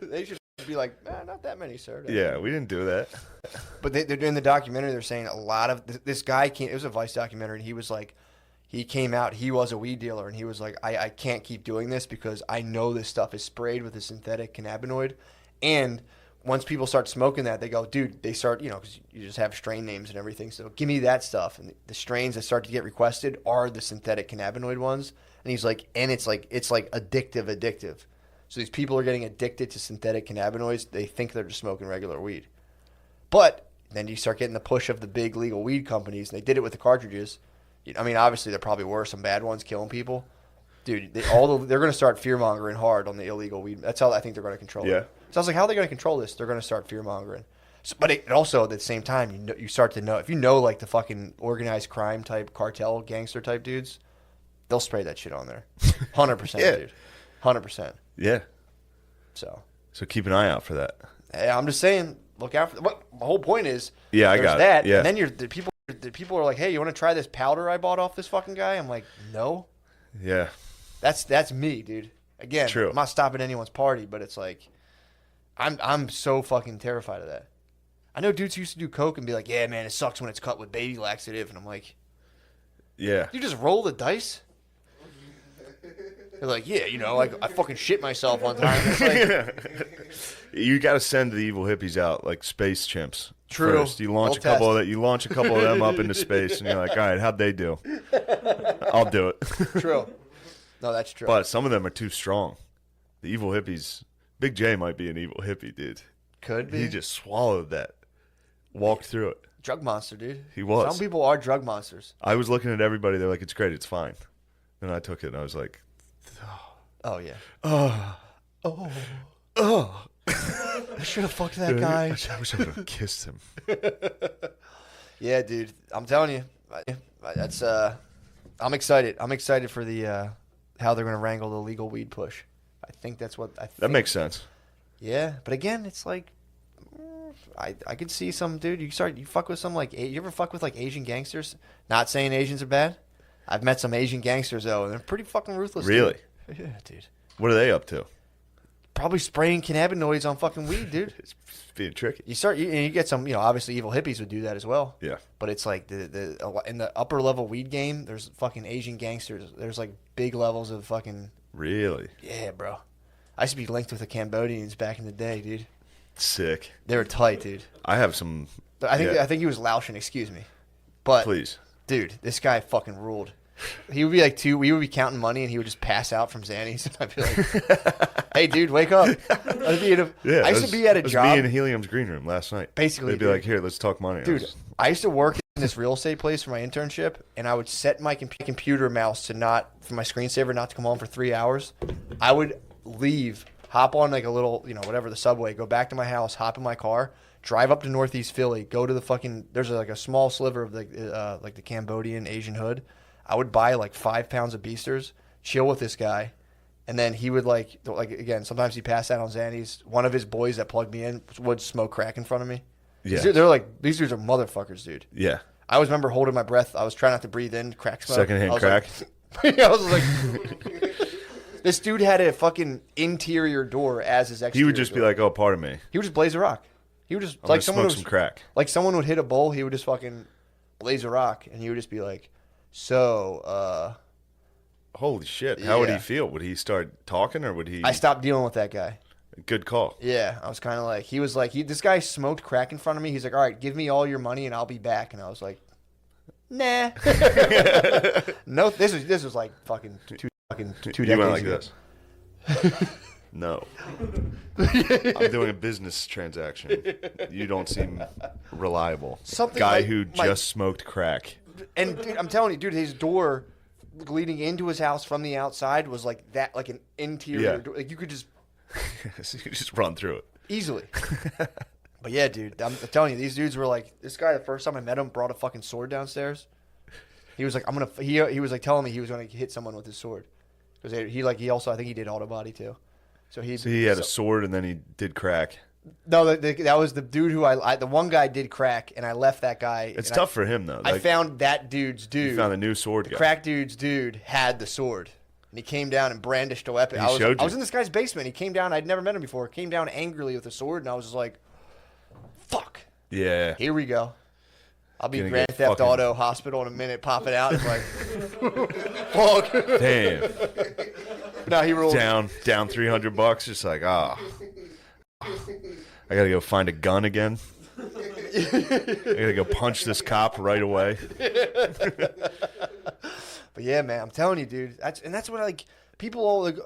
they should be like, not that many, sir. Yeah, we didn't do that. But they're doing the documentary. They're saying a lot of this guy came. It was a Vice documentary, and he was like, he came out. He was a weed dealer, and he was like, I can't keep doing this because I know this stuff is sprayed with a synthetic cannabinoid, and once people start smoking that, they go, dude, they start, you know, because you just have strain names and everything. So give me that stuff. And the strains that start to get requested are the synthetic cannabinoid ones. And he's like, and it's like addictive. So these people are getting addicted to synthetic cannabinoids. They think they're just smoking regular weed. But then you start getting the push of the big legal weed companies. And they did it with the cartridges. I mean, obviously there probably were some bad ones killing people. Dude, they're going to start fear-mongering hard on the illegal weed. That's how I think they're going to control it. So I was like, how are they going to control this? They're going to start fear-mongering. So, but it also, at the same time, you start to know. If you know, like, the fucking organized crime type, cartel, gangster type dudes, they'll spray that shit on there. 100%, Yeah. dude. 100%. Yeah. So keep an eye out for that. Hey, I'm just saying, look out for what the whole point is. Yeah, I got that, it. Yeah. And then the people are like, hey, you want to try this powder I bought off this fucking guy? I'm like, no. Yeah. That's me, dude. Again, True. I'm not stopping anyone's party, but it's like, I'm so fucking terrified of that. I know dudes who used to do coke and be like, yeah, man, it sucks when it's cut with baby laxative. And I'm like, Yeah. you just roll the dice? They're like, yeah, like I fucking shit myself one time. It's like, You got to send the evil hippies out like space chimps. True. First. You launch We'll a couple of that. You launch a couple of them up into space, and you're like, all right, how'd they do? I'll do it. true. No, that's true. But some of them are too strong. The evil hippies. Big J might be an evil hippie, dude. Could be. He just swallowed that. Walked through it. Drug monster, dude. He was. Some people are drug monsters. I was looking at everybody. They're like, it's great. It's fine. And I took it, and I was like, Oh, yeah. oh. I should have fucked that guy. I wish I would have kissed him. Yeah, dude. I'm telling you. That's I'm excited. I'm excited for the how they're going to wrangle the legal weed push. I think that's what I think. That makes sense. Yeah, but again, it's like I could see some dude. You fuck with some like you ever fuck with like Asian gangsters? Not saying Asians are bad. I've met some Asian gangsters though, and they're pretty fucking ruthless. Really? Dude. Yeah, dude. What are they up to? Probably spraying cannabinoids on fucking weed, dude. It's being tricky. You get some, obviously evil hippies would do that as well. Yeah. But it's like in the upper level weed game, there's fucking Asian gangsters. There's like big levels of fucking. Really? Yeah, bro. I used to be linked with the Cambodians back in the day, dude. Sick. They were tight, dude. I have some. I think he was Laotian, excuse me. But Please. dude, this guy fucking ruled. He would be like we would be counting money and he would just pass out from Xannies. And I'd be like, hey, dude, wake up. I used to be at a job. Me in Helium's green room last night. Basically, they'd be like, here, let's talk money. Dude, I used to work in this real estate place for my internship, and I would set my computer mouse for my screensaver not to come on for 3 hours. I would leave, hop on like a little, whatever, the subway, go back to my house, hop in my car, drive up to Northeast Philly, go to the fucking, there's like a small sliver of the Cambodian Asian hood. I would buy like 5 pounds of beasters, chill with this guy, and then he would like again, sometimes he'd pass out on Xannies. One of his boys that plugged me in would smoke crack in front of me. Yeah. They're like, these dudes are motherfuckers, dude. Yeah. I always remember holding my breath. I was trying not to breathe in crack smoke. Secondhand crack. I was like, this dude had a fucking interior door as his exterior He would just door. be like, oh, pardon me. He would just blaze a rock. He would just I'm like smoke some crack. Like someone would hit a bowl, he would just fucking blaze a rock, and he would just be like, so, holy shit. How would yeah. he feel? Would he start talking or would he? I stopped dealing with that guy. Good call. Yeah, I was kind of like, he was like, this guy smoked crack in front of me. He's like, all right, give me all your money and I'll be back. And I was like, nah. No, this was like fucking two decades You went like ago. this. No. I'm doing a business transaction. You don't seem reliable. Something Guy like who my- just smoked crack. And dude, I'm telling you, dude, his door leading into his house from the outside was like that, like an interior Yeah. door. Like you could just So you just run through it. easily. But yeah, dude, I'm telling you, these dudes were like, this guy, the first time I met him, brought a fucking sword downstairs. He was like, he was like telling me he was going to hit someone with his sword. Because he also, I think he did auto body too. So he had a sword and then he did crack. No, that was the dude who the one guy did crack, and I left that guy. It's tough for him though. I found that dude's dude. You found the new sword guy. Crack dude's dude had the sword, and he came down and brandished a weapon. I was in this guy's basement. He came down. I'd never met him before. Came down angrily with a sword, and I was just like, "Fuck." Yeah. Here we go. I'll be Gonna Grand get Theft fucking- Auto Hospital in a minute. Pop it out. It's like, fuck. Damn. No, he rolled. Down $300. Just like, I gotta go find a gun again. I gotta go punch this cop right away. But yeah, man, I'm telling you, dude. That's what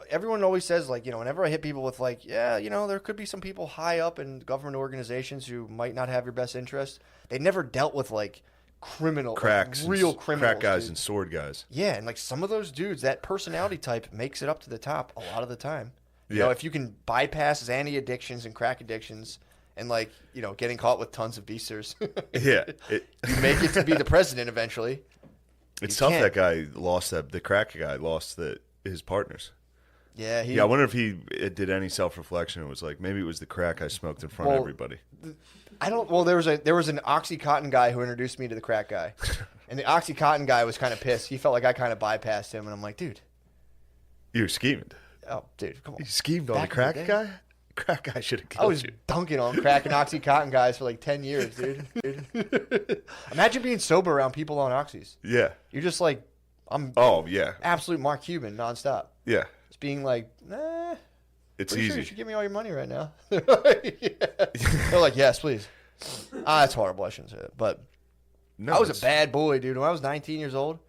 everyone always says, like, whenever I hit people with like, yeah, there could be some people high up in government organizations who might not have your best interest. They never dealt with like criminal, Cracks, like, real criminals, crack guys dude. and sword guys. Yeah, and like some of those dudes, that personality type makes it up to the top a lot of the time. Yeah. If you can bypass Xanny addictions and crack addictions and like, getting caught with tons of beasters, Yeah. you make it to be the president eventually. It's You tough can't. that guy lost the crack guy lost his partners. Yeah, Yeah, I wonder if he did any self-reflection. It was like, maybe it was the crack I smoked in front of everybody. I don't. Well, there was an OxyContin guy who introduced me to the crack guy, and the OxyContin guy was kind of pissed. He felt like I kind of bypassed him, and I'm like, dude, You were scheming. oh, dude, come on. You schemed on the Back in crack the day. guy? Crack guy should have I killed was you. dunking on crack and OxyContin guys for like 10 years, dude. Imagine being sober around people on oxys. Yeah. You're just like, I'm Oh, yeah. absolute Mark Cuban nonstop. Yeah. Just being like, nah. It's Pretty easy. sure you should give me all your money right now. They're like, yes, please. That's horrible. I shouldn't say it. But No, I was a it's- bad boy, dude. When I was 19 years old, I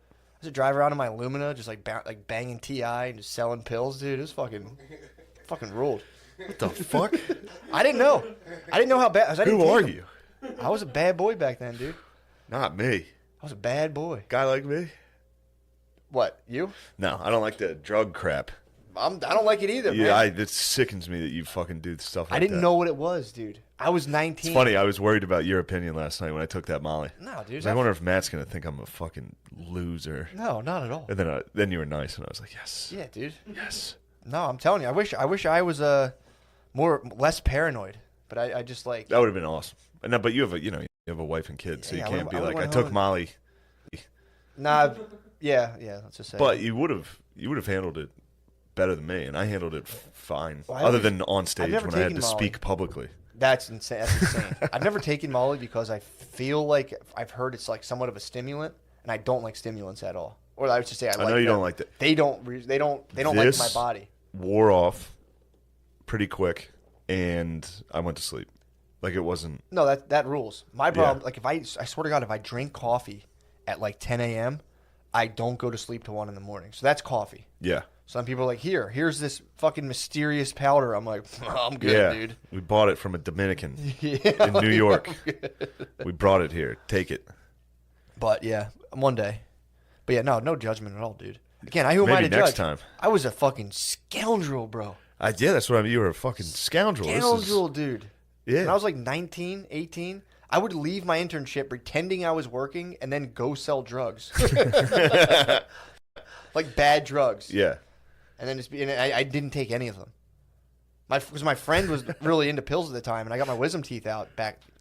used to drive around in my Lumina, just like banging TI and just selling pills, dude. It was fucking ruled. What the fuck? I didn't know. I didn't know how bad. I didn't Who take are them. you? I was a bad boy back then, dude. Not me. I was a bad boy. Guy like me? What, you? No, I don't like the drug crap. I don't like it either, Yeah, man. it sickens me that you fucking do stuff like I didn't that. know what it was, dude. I was 19. It's funny. I was worried about your opinion last night when I took that Molly. No, dude. I wonder if Matt's gonna think I'm a fucking loser. No, not at all. And then you were nice, and I was like, yes, Yeah, dude. yes. No, I'm telling you. I wish I was less paranoid. But I just like. That would have been awesome. And but you have a wife and kids, so Yeah, you I can't would've- be I like, would've I went took home Molly. Nah. Yeah. Let's just say. But you would have handled it better than me, and I handled it fine. Well, other than on stage never when I had taken to Molly. speak publicly. That's insane. That's insane. I've never taken Molly because I feel like I've heard it's like somewhat of a stimulant, and I don't like stimulants at all. Or I would just say I like know you them. don't like that. They don't like This- my body. Wore off pretty quick, and I went to sleep. Like it wasn't. No, that rules. My problem, Yeah. like if I swear to God, if I drink coffee at like 10 a.m., I don't go to sleep till 1 in the morning. So that's coffee. Yeah. Some people are like, here's this fucking mysterious powder. I'm like, I'm good, Yeah. dude. We bought it from a Dominican Yeah, in New York. We brought it here. Take it. But yeah, one day. But yeah, no judgment at all, dude. Again, who am I Maybe to next judge? time. I was a fucking scoundrel, bro. Yeah, that's what I mean. You were a fucking scoundrel. Scoundrel, dude. Yeah. When I was like 19, 18, I would leave my internship pretending I was working and then go sell drugs. Like bad drugs. Yeah. And then I didn't take any of them. Because my friend was really into pills at the time, and I got my wisdom teeth out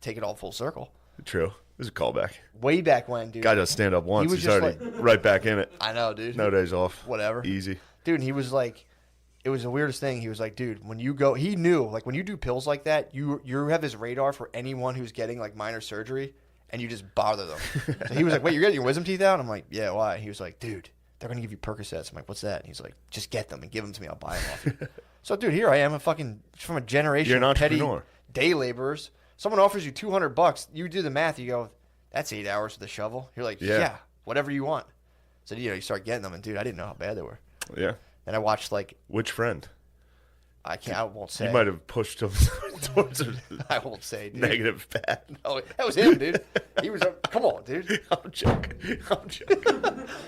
take it all full circle. True. It was a callback. Way back when, dude. Guy does stand up once. was He's just already right back in it. I know, dude. No days off. Whatever. Easy. Dude, and he was like, it was the weirdest thing. He was like, dude, when you go, he knew, like when you do pills like that, you have his radar for anyone who's getting like minor surgery, and you just bother them. So he was like, wait, you're getting your wisdom teeth out? I'm like, yeah, why? He was like, dude, they're going to give you Percocets. I'm like, what's that? And he's like, just get them and give them to me. I'll buy them off you. So, dude, here I am, from a generation You're an of petty entrepreneur. day laborers. Someone offers you $200. You do the math. You go, that's 8 hours for the shovel. You're like, yeah, whatever you want. So, you start getting them. And, dude, I didn't know how bad they were. Yeah. And I watched, like, Which friend? I won't say. You might have pushed him towards a I won't say, dude. negative path. No, that was him, dude. He was, come on, dude. I'm joking. You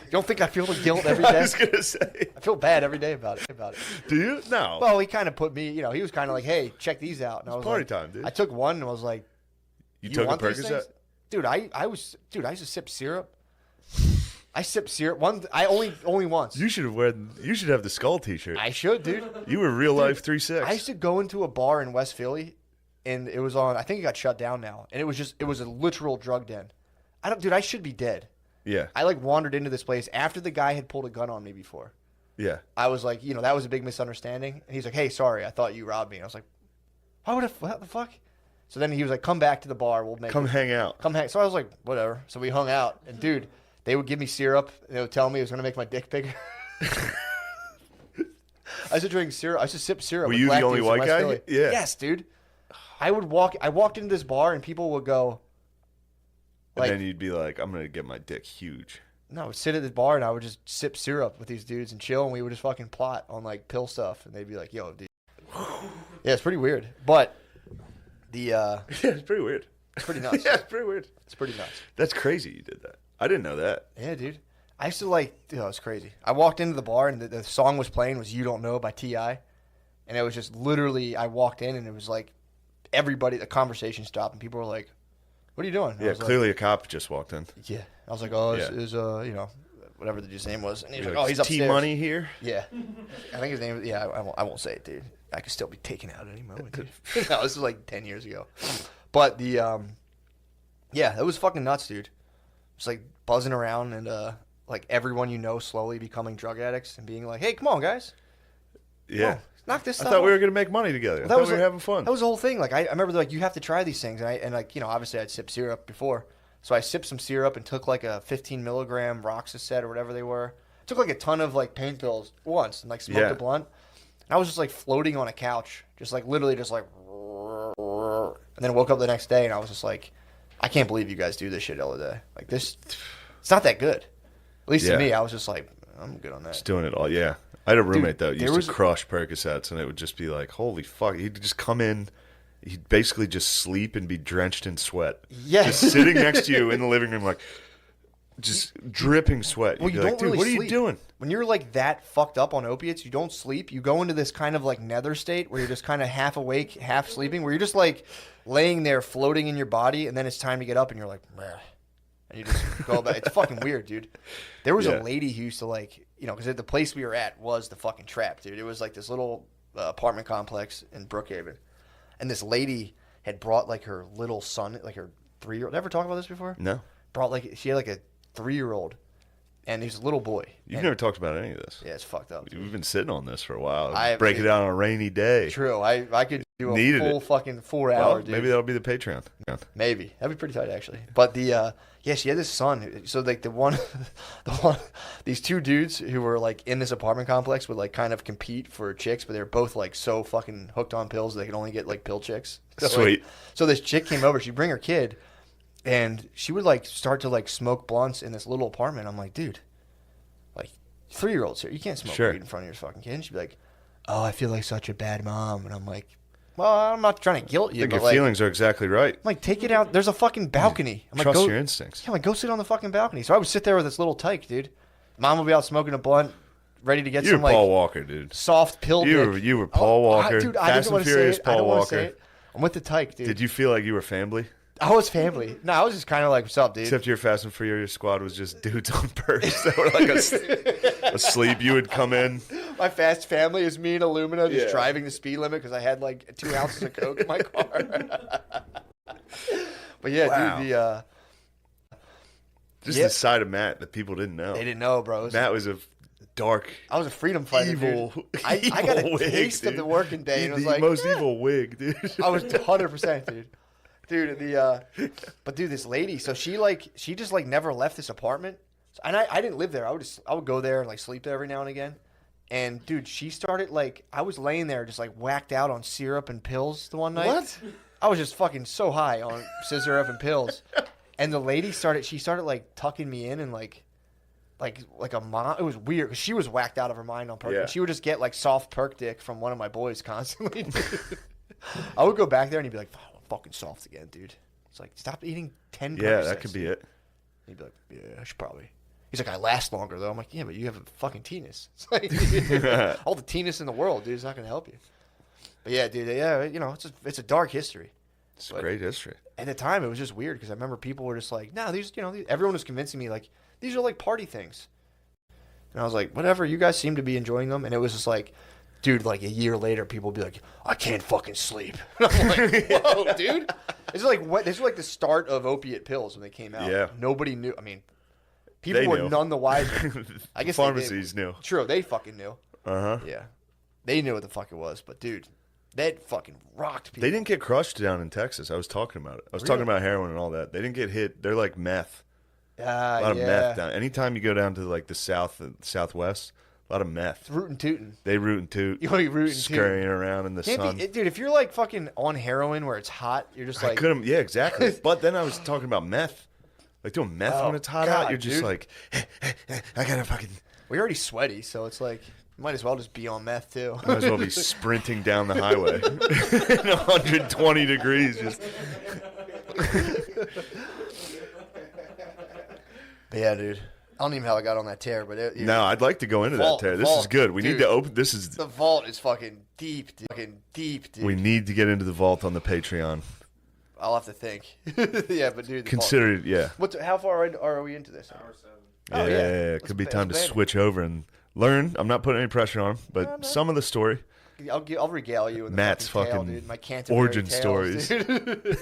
don't think I feel the guilt every I day? was going to say. I feel bad every day about it. Do you? No. Well, he kind of put me, he was kind of like, hey, check these out. And I was party like, time, dude. I took one and I was like, you took a want these Percocet? things? Dude, I used to sip syrup. I sipped syrup. Only once. You should have the skull T-shirt. I should, dude. You were real life 3-6. I used to go into a bar in West Philly, and it was on. I think it got shut down now, and it was a literal drug den. I should be dead. Yeah. I like wandered into this place after the guy had pulled a gun on me before. Yeah. I was like, that was a big misunderstanding, and he's like, hey, sorry, I thought you robbed me. And I was like, what the fuck? So then he was like, come back to the bar, we'll make Come hang out. Come hang. So I was like, whatever. So we hung out, and dude, they would give me syrup, and they would tell me it was gonna make my dick bigger. I used to drink syrup. I used to sip syrup. Were with you black the only dudes in white West guy? Philly. Yeah. Yes, dude. I walked into this bar, and people would go, And like, then you'd be like, I'm going to get my dick huge. no, I would sit at this bar, and I would just sip syrup with these dudes and chill, and we would just fucking plot on like pill stuff, and they'd be like, yo, dude. Yeah, it's pretty weird, but Yeah, it's pretty weird. it's pretty nuts. Yeah, it's pretty weird. It's pretty nuts. That's crazy you did that. I didn't know that. Yeah, dude. I used to like, dude, it was crazy. I walked into the bar and the song was playing was You Don't Know by T.I. And it was just literally, I walked in and it was like everybody, the conversation stopped and people were like, what are you doing? And I Yeah, was clearly a cop just walked in. Like, yeah. I was like, oh, Yeah. is whatever the dude's name was. And he's You're like, oh, he's upstairs. T-Money here? Yeah. I think his name, yeah, I won't say it, dude. I could still be taken out at any moment, dude. No, this is like 10 years ago. But yeah, it was fucking nuts, dude. Just like buzzing around and like everyone slowly becoming drug addicts and being like, hey, come on, guys. Yeah. knock this I stuff thought we off. were gonna make money together. I That thought was we were like- having fun. That was the whole thing. Like I remember, like you have to try these things, and like obviously I'd sipped syrup before, so I sipped some syrup and took like a 15 milligram Roxaset or whatever they were. Took like a ton of like pain pills once and like smoked a blunt. And I was just like floating on a couch, just like literally just like, and then woke up the next day and I was just like, I can't believe you guys do this shit all day. Like this, it's not that good. At least to me, I was just like, I'm good on that. Just doing it all. Yeah. I had a roommate that there used was- to crush Percocets, and it would just be like, holy fuck. He'd just come in. He'd basically just sleep and be drenched in sweat. Yeah. Just sitting next to you in the living room, like, just dripping sweat. Well, You'd you be don't like, dude, really what are sleep. you doing? When you're like that fucked up on opiates, you don't sleep. You go into this kind of like nether state where you're just kind of half awake, half sleeping, where you're just like laying there floating in your body, and then it's time to get up, and you're like, meh. And you just go back. It's fucking weird, dude. There was a lady who used to like, you know, because the place we were at was the fucking trap, dude. It was like this little apartment complex in Brookhaven, and this lady had brought like her little son, like her 3-year-old. Ever talk about this before? No. Brought like she had like a 3-year-old, and he's a little boy. You've never talked about any of this. Yeah, it's fucked up. We've been sitting on this for a while. I- Break it out on a rainy day. True. I could do a Needed full it. fucking 4 Well, hour, dude. maybe that'll be the Patreon. Yeah. Maybe. That'd be pretty tight, actually. But the yeah, she had this son. So like the one, these two dudes who were like in this apartment complex would like kind of compete for chicks, but they're both like so fucking hooked on pills they could only get like pill chicks. So, like, Sweet. so this chick came over. She'd bring her kid, and she would like start to like smoke blunts in this little apartment. I'm like, dude, like 3-year-olds here, you can't smoke Sure. weed in front of your fucking kid. And she'd be like, oh, I feel like such a bad mom, and I'm like, well, I'm not trying to guilt I you, think but your like, feelings are exactly right. I'm like, take it out. There's a fucking balcony. I'm like, Trust go, your instincts. yeah, I'm like, go sit on the fucking balcony. So I would sit there with this little tyke, dude. Mom would be out smoking a blunt, ready to get You were some like Paul Walker, dude. soft pill. You were Paul Walker. Dude, I Fast didn't want and to say Furious it. I don't Paul want to say Walker. it. I'm with the tyke, dude. Did you feel like you were family? I was family. No, I was just kind of like, what's up, dude? Except your Fast and Furious squad was just dudes on perks that were like asleep. You would come in. My fast family is me and Illumina just Yeah. driving the speed limit because I had like 2 ounces of coke in my car. But yeah, Wow. dude, the Just Yeah. the side of Matt that people didn't know. they didn't know, bro. It was- Matt was a dark, I was a freedom fighter, evil, dude. I got a evil wig, taste of dude. the working day, and it was the like, most evil wig, dude. I was 100%, dude. Dude, but dude, this lady, so she just like never left this apartment, and I didn't live there. I would go there and like sleep there every now and again, and dude, she started like I was laying there just like whacked out on syrup and pills the one night. What? I was just fucking so high on syrup and pills, and the lady started like tucking me in and like a mom. It was weird because she was whacked out of her mind on perk. Yeah. And she would just get like soft perk dick from one of my boys constantly. I would go back there and he'd be like, "Oh, I'm fucking soft again, dude." It's like, stop eating 10 Yeah, Percocets, that could be dude. it. He'd be like, yeah, I should probably. He's like, I last longer though. I'm like, yeah, but you have a fucking tennis. It's like, all the tennis in the world, dude, is not gonna help you. But yeah, dude, yeah, you know, it's a dark history. It's a great history. At the time, it was just weird because I remember people were just like, "No, these, you know, everyone was convincing me like these are like party things," and I was like, "Whatever, you guys seem to be enjoying them." And it was just like, dude, like a year later, people would be like, "I can't fucking sleep." And I'm like, "Whoa, dude!" This is like what? This was like the start of opiate pills when they came out. Yeah. Nobody knew. I mean, people They were knew. none the wiser. I guess Pharmacies knew. True, they fucking knew. Uh huh. Yeah, they knew what the fuck it was. But dude, that fucking rocked people. They didn't get crushed down in Texas. I was talking about it. I was talking about heroin and all that. They didn't get hit. They're like meth. A lot of meth down. Anytime you go down to like the southwest, a lot of meth. Rootin' tootin'. They root and toot. You want to be rootin' tootin'. Scurrying around in the Can't sun. be, dude, if you're like fucking on heroin where it's hot, you're just I like, couldn't. Yeah, exactly. But then I was talking about meth. Like doing meth Oh, when it's hot God, out, you're just dude. like, I gotta fucking. well, you're already sweaty, so it's like, you might as well just be on meth too. Might as well be sprinting down the highway in 120 degrees. Just But yeah, dude. I don't even know how I got on that tear, but no, I'd like to go into Vault, that tear. This is vault, good. We need dude. to open. This is. the vault is fucking deep, dude. We need to get into the vault on the Patreon. I'll have to think. Yeah, but dude, the Consider it, yeah. vault. How far are we into this? Hour 7. Oh, Yeah, yeah. it could be Let's time to ban it. switch over and learn. I'm not putting any pressure on him, but some of the story. I'll regale you in the Matt's fucking, tale, fucking dude. My Canterbury origin tales, stories. dude.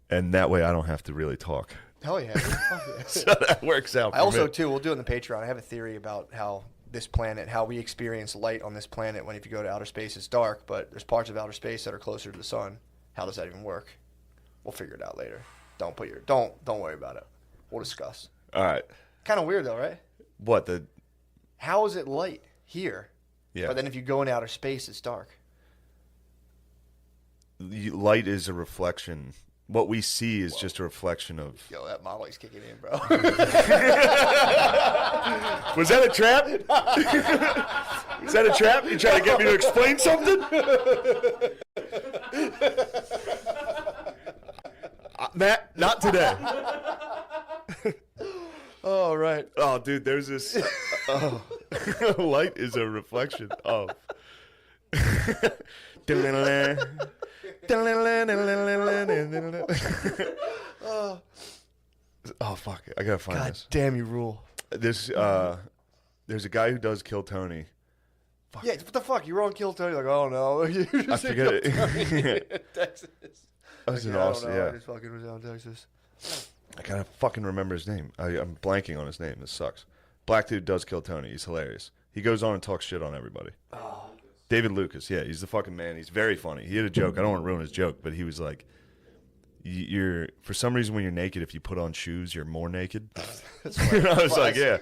And that way I don't have to really talk. Hell yeah. Dude. Fuck yeah. So that works out for I also me. too. We'll do it in the Patreon. I have a theory about how this planet, how we experience light on this planet. When if you go to outer space, it's dark, but there's parts of outer space that are closer to the sun. How does that even work? We'll figure it out later. Don't worry about it. We'll discuss. All right. Kind of weird though, right? What How is it light here? Yeah. But then if you go into outer space, it's dark. Light is a reflection. What we see is just a reflection of. Yo, that Molly's kicking in, bro. Was that a trap? Is that a trap? You trying to get me to explain something? Matt, not today. Oh, right. Oh, dude, there's this. Light is a reflection of. Oh fuck! I gotta find God this. damn, you rule. There's a guy who does Kill Tony. Fuck. Yeah, what the fuck? You were on Kill Tony, like, oh no. You I just forget Kill Tony it. in Texas. I was in I don't Austin. know. Yeah, I just fucking was out in Texas. I gotta fucking remember his name. I'm blanking on his name. This sucks. Black dude does Kill Tony. He's hilarious. He goes on and talks shit on everybody. Oh. David Lucas. Yeah, he's the fucking man. He's very funny. He had a joke. I don't want to ruin his joke, but he was like, "You're for some reason when you're naked, if you put on shoes, you're more naked." I was like, "Yeah."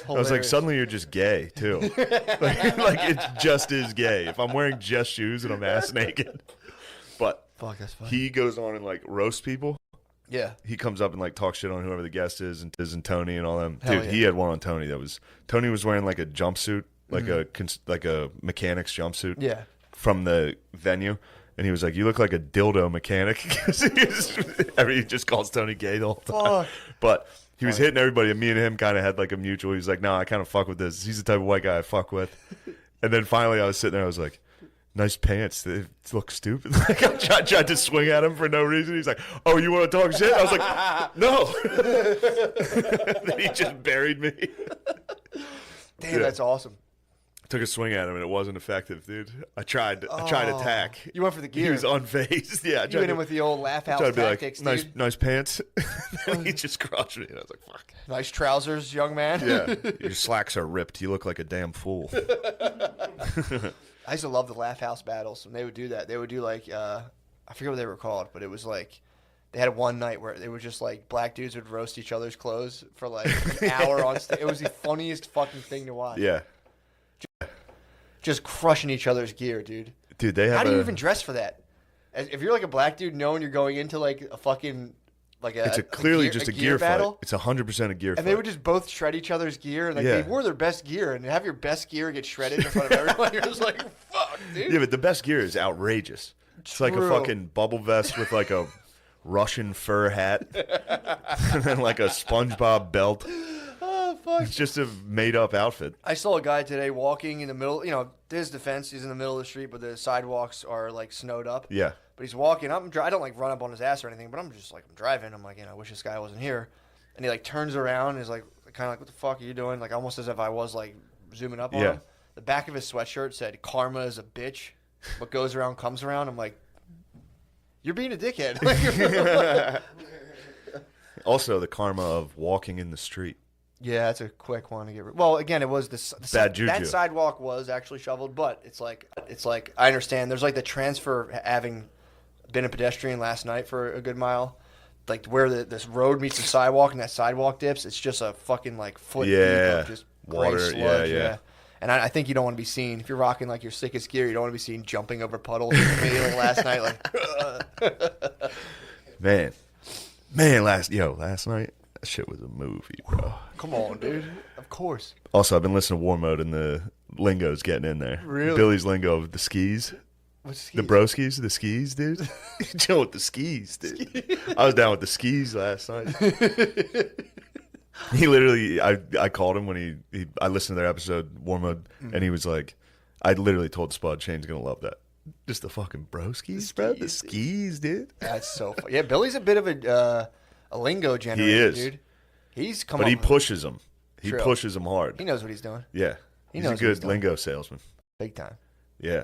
I was like, "Suddenly you're just gay too." like it just is gay. If I'm wearing just shoes and I'm ass naked, but Fuck, that's funny. he goes on and like roast people. Yeah. He comes up and like talks shit on whoever the guest is and Tony and all them. Hell Dude, yeah. he had one on Tony Tony was wearing like a jumpsuit, like a mechanic's jumpsuit. Yeah. From the venue, and he was like, "You look like a dildo mechanic." He just calls Tony gay the whole time. Fuck. But he was hitting everybody, and me and him kind of had like a mutual. He was like, "No, I kind of fuck with this. He's the type of white guy I fuck with." And then finally, I was sitting there, I was like, "Nice pants. They look stupid." Like I tried to swing at him for no reason. He's like, "Oh, you want to talk shit?" I was like, "No." Then he just buried me. Damn, Yeah. that's awesome. Took a swing at him and it wasn't effective, dude. I tried to attack. You went for the gear. He was unfazed. Yeah, I You tried went in to, with the old laugh house tried to be like, tactics, dude. nice pants. Then he just crushed me. And I was like, fuck. Nice trousers, young man. Yeah, your slacks are ripped. You look like a damn fool. I used to love the laugh house battles when they would do that. They would do like I forget what they were called, but it was like they had one night where they were just like black dudes would roast each other's clothes for like an hour on stage. It was the funniest fucking thing to watch. Yeah. Just crushing each other's gear, dude. Dude, they have How do you even dress for that? If you're like a black dude knowing you're going into like a fucking like a It's clearly just a gear battle, fight. It's 100% a gear fight. and they would just both shred each other's gear, and like Yeah. they wore their best gear, and have your best gear get shredded in front of everyone. You're just like, fuck, dude. Yeah, but the best gear is outrageous. It's like a True. fucking bubble vest with like a Russian fur hat and then like a SpongeBob belt. Oh fuck. It's just a made up outfit. I saw a guy today walking in the middle. You know, to his defense, he's in the middle of the street, but the sidewalks are like snowed up. Yeah. But he's walking. I don't like run up on his ass or anything, but I'm just like I'm driving. I'm like, I wish this guy wasn't here. And he like turns around and is like kind of like, what the fuck are you doing? Like almost as if I was like zooming up on Yeah. him. The back of his sweatshirt said, "Karma is a bitch. What goes around comes around." I'm like, you're being a dickhead. Also, the karma of walking in the street. Yeah, that's a quick one to get rid. Well, again, it was Bad juju. That sidewalk was actually shoveled, but it's like I understand. There's like the transfer having been a pedestrian last night for a good mile, like where this road meets the sidewalk and that sidewalk dips. It's just a fucking like foot deep Yeah. of just Water, gray sludge. yeah. And I think you don't want to be seen if you're rocking like your sickest gear. You don't want to be seen jumping over puddles like me like last night. Like, Man, last night that shit was a movie, bro. come on, dude. Of course. Also, I've been listening to War Mode and the lingo's getting in there. Really? Billy's lingo of the skis. What's The broskis, the skis, dude. Chill with the skis, dude. I was down with the skis last night. He literally, I called him when I listened to their episode, War Mode, and he was like, I literally told Spud, Shane's going to love that. Just the fucking broskis, bro. The skis, dude. That's so funny. Yeah, Billy's a bit of a lingo generator, He is. dude. He's come But up he with- pushes them. He True. pushes them hard. He knows what he's doing. Yeah. He He's knows a what he's good doing. lingo salesman. Big time. Yeah.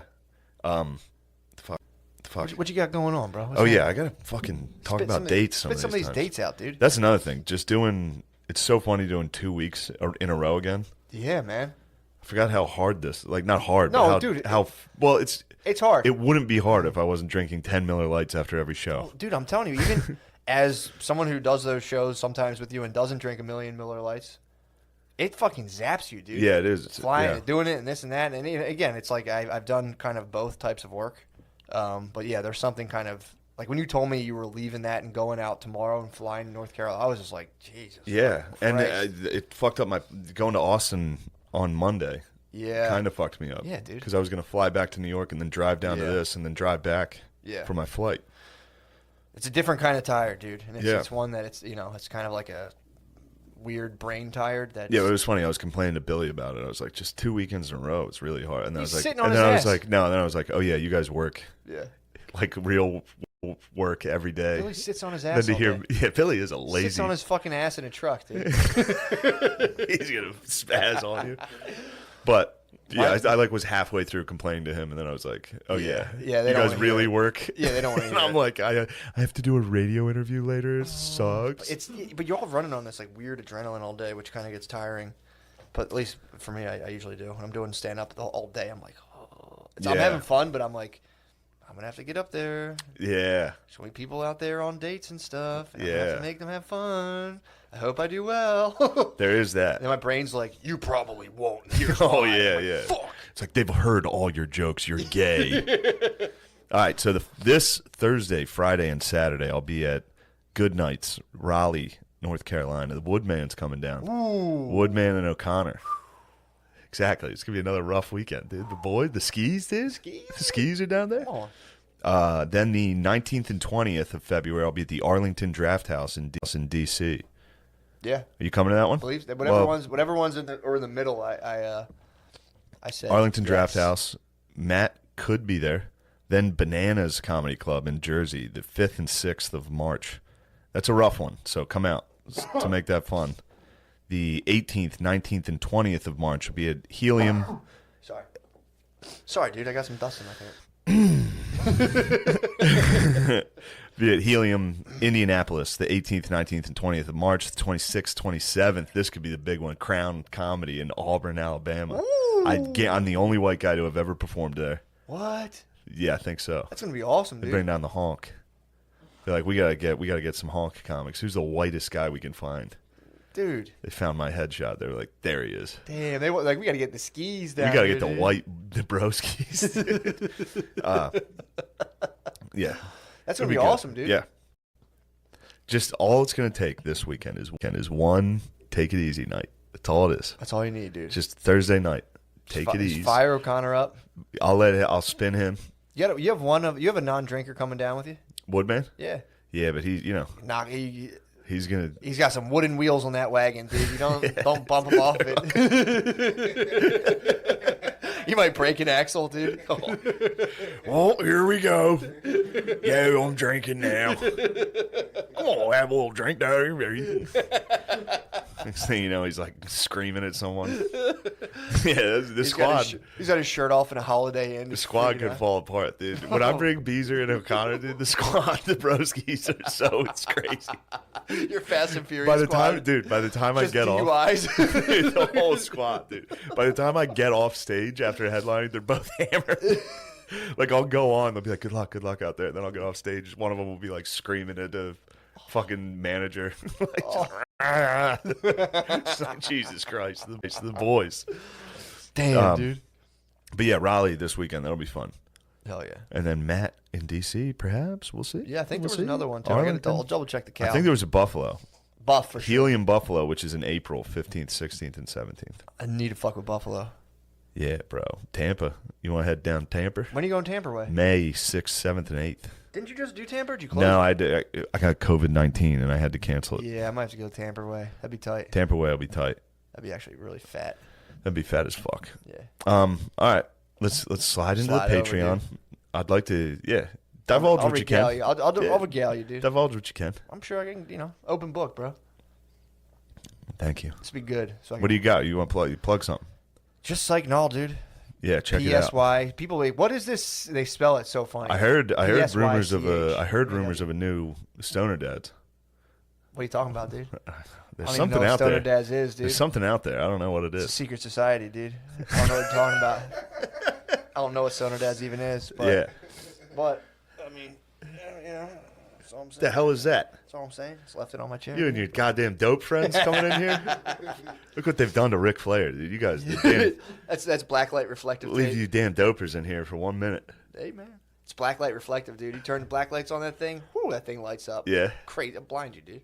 Fuck. What you got going on, bro? What's Oh, happening? yeah. I got to fucking talk Spit about some- dates Spit some of these times. dates out, dude. That's another thing. Just doing, it's so funny doing 2 weeks in a row again. Yeah, man. I forgot how hard this. Like not hard. No, but how, dude. How well it's hard. It wouldn't be hard if I wasn't drinking 10 Miller Lights after every show. Oh, dude, I'm telling you, even as someone who does those shows sometimes with you and doesn't drink a million Miller Lights, it fucking zaps you, dude. Yeah, it is. It's flying and doing it and this and that. And again, it's like I've done kind of both types of work. But yeah, there's something kind of like when you told me you were leaving that and going out tomorrow and flying to North Carolina, I was just like, Jesus. Yeah, and Christ. it fucked up my going to Austin on Monday. Yeah. Kind of fucked me up. Yeah, dude. Because I was going to fly back to New York and then drive down to this and then drive back for my flight. It's a different kind of tired, dude. And it's one that it's kind of like a weird brain tired. That it was funny. I was complaining to Billy about it. I was like, just 2 weekends in a row. It's really hard. And then He's I was like, sitting on his ass. Then I was like, oh yeah, you guys work. Yeah. Like real work every day. Billy sits on his ass. Then to hear, all day. Billy is a lazy. Sits on his fucking ass in a truck, dude. He's gonna spaz on you. But yeah, I like was halfway through complaining to him, and then I was like, oh yeah, they you don't guys really work. Yeah, they don't want to. And I'm like, I have to do a radio interview later. It sucks. But you're all running on this like weird adrenaline all day, which kind of gets tiring. But at least for me, I usually do. When I'm doing stand up all day, I'm like, oh. I'm having fun, but I'm like, I'm gonna have to get up there. Yeah. Showing people out there on dates and stuff. And I have to make them have fun. I hope I do well. There is that. And my brain's like, you probably won't. Oh yeah, yeah. Fuck. It's like they've heard all your jokes. You're gay. All right, so this Thursday, Friday, and Saturday, I'll be at Good Nights, Raleigh, North Carolina. The Woodman's coming down. Ooh. Woodman and O'Connor. Exactly. It's gonna be another rough weekend, dude. The skis, dude. The skis are down there. Come on. Then the 19th and 20th of February, I'll be at the Arlington Draft House in D.C. Yeah. Are you coming to that one? Whatever one's in the middle. I said Arlington Draft House. Matt could be there. Then Bananas Comedy Club in Jersey, the 5th and 6th of March. That's a rough one, so come out to make that fun. The 18th, 19th, and 20th of March will be at Helium. Sorry, dude. I got some dust in my pants. Be at Helium, Indianapolis, the 18th, 19th, and 20th of March. The 26th, 27th. This could be the big one. Crown Comedy in Auburn, Alabama. I'm the only white guy to have ever performed there. What? Yeah, I think so. That's gonna be awesome, dude. They bring down the honk. They're like, we gotta get some honk comics. Who's the whitest guy we can find? Dude. They found my headshot. They were like, there he is. Damn, we gotta get the skis down. We gotta get the broskies. Yeah. That's gonna be awesome, dude. Yeah. Just all it's gonna take this weekend is one take it easy night. That's all it is. That's all you need, dude. Just Thursday night. Take it easy. Fire O'Connor up. I'll spin him. You have a non-drinker coming down with you? Woodman? Yeah. Yeah, but he's He's got some wooden wheels on that wagon, dude. You don't bump him off it. You might break an axle, dude. Well, here we go. Yeah, I'm drinking now. Come on, have a little drink there. Next thing you know, he's like screaming at someone. Yeah, the squad. He's got his shirt off in a Holiday Inn. The squad could fall apart, dude. When I bring Beezer and O'Connor, dude, the squad, the broskies are it's crazy. You're Fast and Furious. By the time I get DUIs. off, the whole squad, dude. By the time I get off stage after headlining, they're both hammered. Like I'll go on, they'll be like, good luck out there. And then I'll get off stage. One of them will be like screaming at the fucking manager. It's like, Jesus Christ, the boys. Damn, dude. But yeah, Raleigh this weekend. That'll be fun. Hell yeah. And then Matt in D.C. perhaps. We'll see. Yeah, I think we'll there was see. another one too. I'll double check the calendar. I think there was a Buffalo. For sure. Helium Buffalo, which is in April 15th, 16th, and 17th. I need to fuck with Buffalo. Yeah, bro. Tampa. You want to head down Tampa? When are you going Tampa way? May 6th, 7th, and 8th. Didn't you just do Tampa or did you close? No, I did. I got COVID-19 and I had to cancel it. Yeah, I might have to go Tampa way. That'd be tight. Tampa way will be tight. That'd be actually really fat. That'd be fat as fuck. Yeah. All right. Let's slide into the Patreon. Over, I'd like to, divulge what you can. I'll regale you, dude. Divulge what you can. I'm sure I can, open book, bro. Thank you. This would be good. So what do you got? You want to plug something? Just like null, dude. Yeah, check it out. PSY. People wait. What is this? They spell it so funny. I heard rumors of PSYCH. a new Stoner Dads. What are you talking about, dude? There's I don't even something know what out Stoner there. Dads is, dude. There's something out there. I don't know what it It's a is. secret society, dude. I don't know what you're talking about. I don't know what Stoner Dads even is. But, Yeah. But, I mean, you know, that's all I'm saying. The hell is that? That's all I'm saying. Just left it on my chair. You and your goddamn dope friends coming in here? Look what they've done to Ric Flair, dude. You guys, That's blacklight reflective. leave tape. you damn dopers in here for 1 minute. Hey, man. It's blacklight reflective, dude. You turn the black lights on that thing, whoo, that thing lights up. Yeah. Crazy. It'll blind you, dude.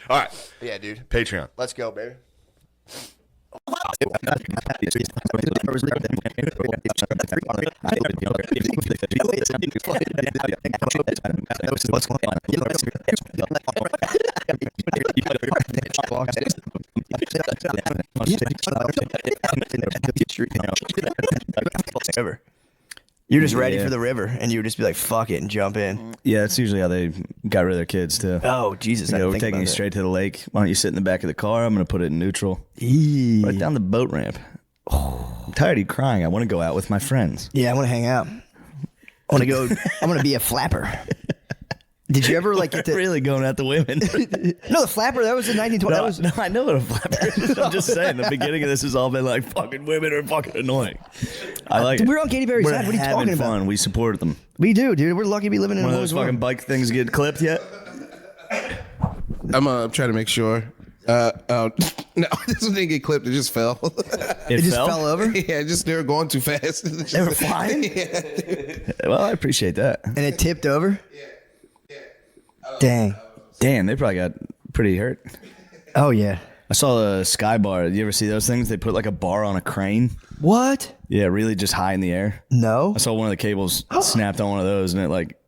All right. But yeah, dude. Patreon. Let's go, baby. River. You're just ready for the river, and you would just be like, "Fuck it," and jump in. Yeah, that's usually how they got rid of their kids too. Oh Jesus! I You know, didn't we're think taking about you that. straight to the lake. Why don't you sit in the back of the car? I'm going to put it in neutral. Eee. Right down the boat ramp. I'm tired of you crying. I want to go out with my friends. Yeah, I want to hang out. I want to go. I want to be a flapper. Did you ever like get to? Really going at the women. No, the flapper. That was in 1920. That was. No, I know what a flapper is. I'm just saying, the beginning of this has all been like, fucking women are fucking annoying. I like it. We're on Katy Perry's We're side. What are you having talking fun. about? We support them. We do, dude. We're lucky to be living in One of a those world. fucking bike things get clipped yet? I'm trying to make sure. No, this one didn't get clipped. It just fell. It just fell over. Yeah, they were going too fast. They were flying, Well, I appreciate that. and it tipped over. Dang. Damn, they probably got pretty hurt. Oh yeah. I saw a sky bar. You ever see those things? They put like a bar on a crane. What? Yeah, really just high in the air. No. I saw one of the cables snapped on one of those, and it like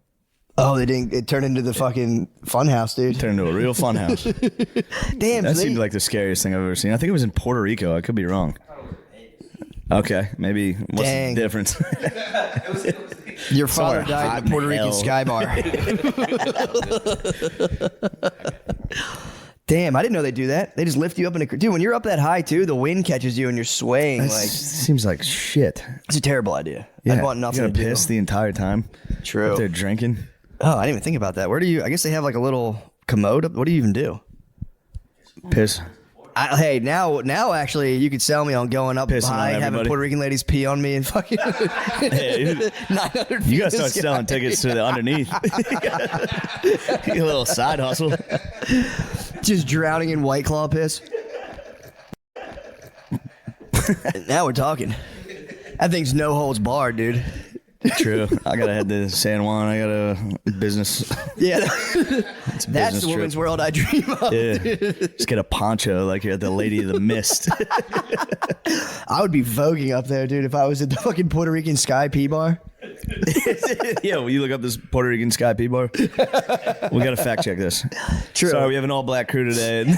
Oh, they didn't. It turned into the fucking funhouse, dude. turned into a real fun house. Damn. That so seemed like the scariest thing I've ever seen. I think it was in Puerto Rico. I could be wrong. Okay, maybe. What's Dang. the difference? your father somewhere died hot in a in Puerto Rican hell. sky bar. Damn, I didn't know they do that. They just lift you up in a dude. When you're up that high too, the wind catches you and you're swaying. That Like seems like shit. it's a terrible idea. Yeah, I'd want nothing you to gotta do. piss the entire time. True. Up there drinking. Oh, I didn't even think about that. Where do you? I guess they have like a little commode. What do you even do? Piss. Hey, now actually, you could sell me on going up Pissing high on and having everybody. Puerto Rican ladies pee on me and fucking Hey, 900 you gotta feet in the start selling sky. tickets to the underneath. A little side hustle. Just drowning in White Claw piss. Now we're talking. That thing's no holds barred, dude. True. I gotta head to San Juan. I got a business. Yeah, It's a that's business the woman's trip. world I dream of. Yeah. Just get a poncho like you're at the Lady of the Mist. I would be voguing up there, dude, if I was at the fucking Puerto Rican Sky P bar. Yeah, will you look up this Puerto Rican Sky P bar? We gotta fact check this. True. Sorry, we have an all black crew today. And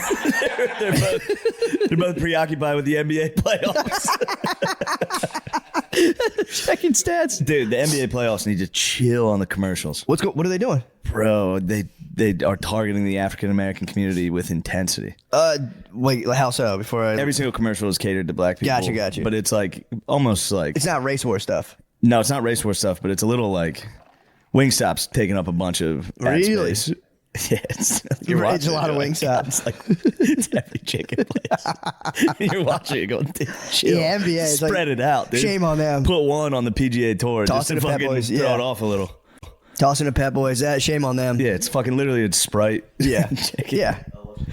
they're both preoccupied with the NBA playoffs. Checking stats. Dude, the NBA playoffs need to chill on the commercials. What are they doing? Bro, they are targeting the African American community with intensity. Wait, how so? Before I, Every single commercial is catered to black people. Gotcha. But it's like almost like it's not race war stuff. no, it's not race war stuff, but it's a little like Wingstop's taking up a bunch of ad Really? space. Yeah, it's It's a lot of Wingstop. It's like it's every chicken place. You're watching it going, dude, chill. Yeah, NBA is Spread like, it out, dude. shame on them. Put one on the PGA Tour Toss just to it to Pep fucking Boys, throw yeah. it off a little. Tossing a Pep Boys. Shame on them. Yeah, it's fucking literally it's Sprite. Yeah. Chicken. Yeah.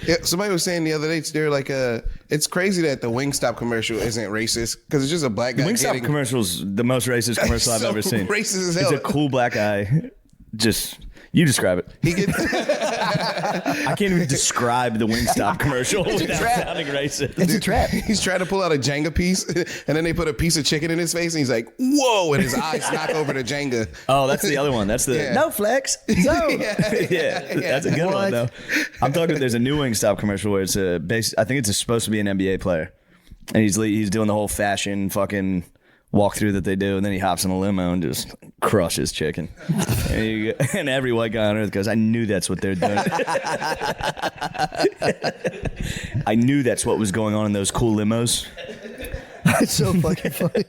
Yeah, somebody was saying the other day, they're like, it's crazy that the Wingstop commercial isn't racist because it's just a black guy Wingstop getting commercial's the most racist commercial I've so ever seen. racist as It's hell. a cool black guy. Just you describe it. He gets I can't even describe the Wingstop commercial without trap. sounding racist. It's a trap. He's trying to pull out a Jenga piece, and then they put a piece of chicken in his face, and he's like, "Whoa!" and his eyes knock over the Jenga. Oh, that's the other one. That's the Yeah. no flex. No. Yeah, that's a good one What? though. I'm talking. There's a new Wingstop commercial where it's a base. I think it's supposed to be an NBA player, and he's doing the whole fashion fucking walkthrough that they do, and then he hops in a limo and just crushes chicken. And every white guy on earth goes, "I knew that's what they're doing." I knew that's what was going on in those cool limos. It's so fucking funny.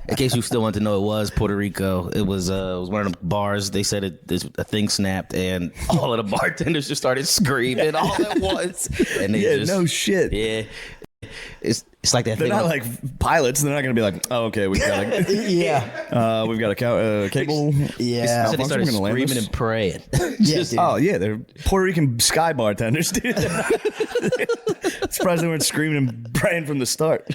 In case you still want to know, it was Puerto Rico. It was one of the bars. They said a thing snapped, and all of the bartenders just started screaming all at once. And they no shit. Yeah. It's like that They're thing. not like pilots. They're not going to be like, oh, okay, we've got we've got a cable. Yeah. So they Malfunction, started we're gonna land screaming this. and praying. Dude. Oh yeah, they're Puerto Rican sky bartenders, dude. Surprised they weren't screaming and praying from the start.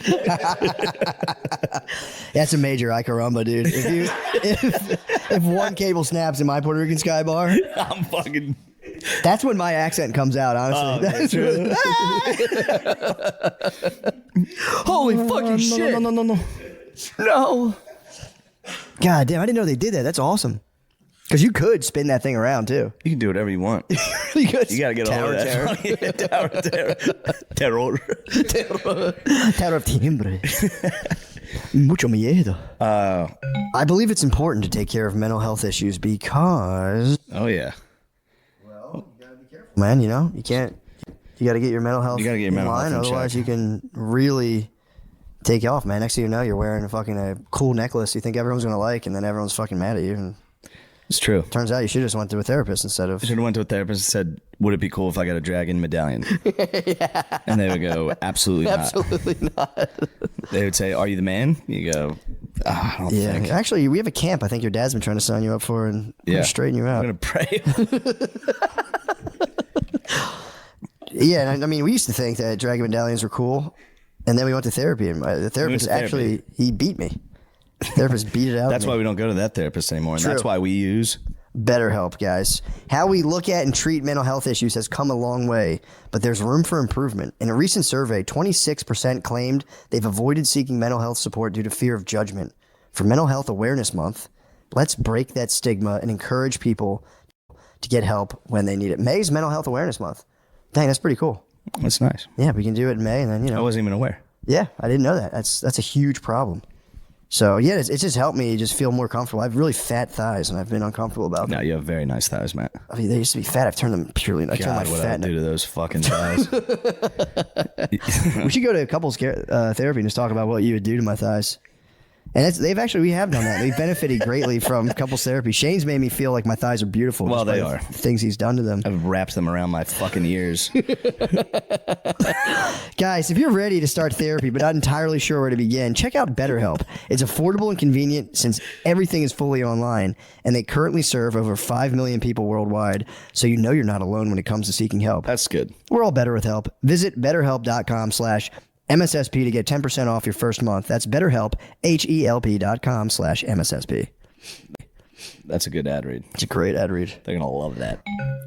That's a major Ay caramba, dude. If one cable snaps in my Puerto Rican sky bar, I'm fucking. that's when my accent comes out, honestly. That's really, holy fucking shit. No. God damn, I didn't know they did that. That's awesome. Because you could spin that thing around, too. You can do whatever you want. You got You gotta get a hold of that. Terror. Terror of timbre. Mucho miedo. I believe it's important to take care of mental health issues because, Oh yeah. man, you know, you got to get your mental health You gotta get your in mental line, health in otherwise check. you can really take off, man. Next thing you know, you're wearing a cool necklace you think everyone's going to like, and then everyone's fucking mad at you. And It's true. turns out you should just went to a therapist instead of... I should have went to a therapist and said, "Would it be cool if I got a dragon medallion?" And they would go, "Absolutely not." Absolutely not. They would say, "Are you the man?" You go, "I don't Yeah, think." actually, we have a camp I think your dad's been trying to sign you up for, and we're gonna straighten you I'm out. gonna pray. Yeah, and I mean, we used to think that dragon medallions were cool, and then we went to therapy, and the therapist therapy. actually, he beat me. The therapist beat it out That's of me. why we don't go to that therapist anymore, and that's True. why we use. BetterHelp, guys. How we look at and treat mental health issues has come a long way, but there's room for improvement. In a recent survey, 26% claimed they've avoided seeking mental health support due to fear of judgment. For Mental Health Awareness Month, let's break that stigma and encourage people to get help when they need it. May's Mental Health Awareness Month. Dang, that's pretty cool. That's nice. Yeah, we can do it in May, and then, you I know. wasn't even aware. Yeah, I didn't know that. That's a huge problem. So, yeah, it's just helped me just feel more comfortable. I have really fat thighs, and I've been uncomfortable about them. No, you have very nice thighs, Matt. I mean, they used to be fat. I've turned them purely. I turned my God, what I fat. would do to those fucking thighs. We should go to couples therapy and just talk about what you would do to my thighs. And we have done that. We've benefited greatly from couples therapy. Shane's made me feel like my thighs are beautiful. Well, just they by are. things he's done to them. I've wrapped them around my fucking ears. Guys, if you're ready to start therapy but not entirely sure where to begin, check out BetterHelp. It's affordable and convenient since everything is fully online, and they currently serve over 5 million people worldwide, so you know you're not alone when it comes to seeking help. That's good. We're all better with help. Visit BetterHelp.com/MSSP to get 10% off your first month. That's BetterHelp, HELP.com/MSSP. That's a good ad read. It's a great ad read. They're gonna love that.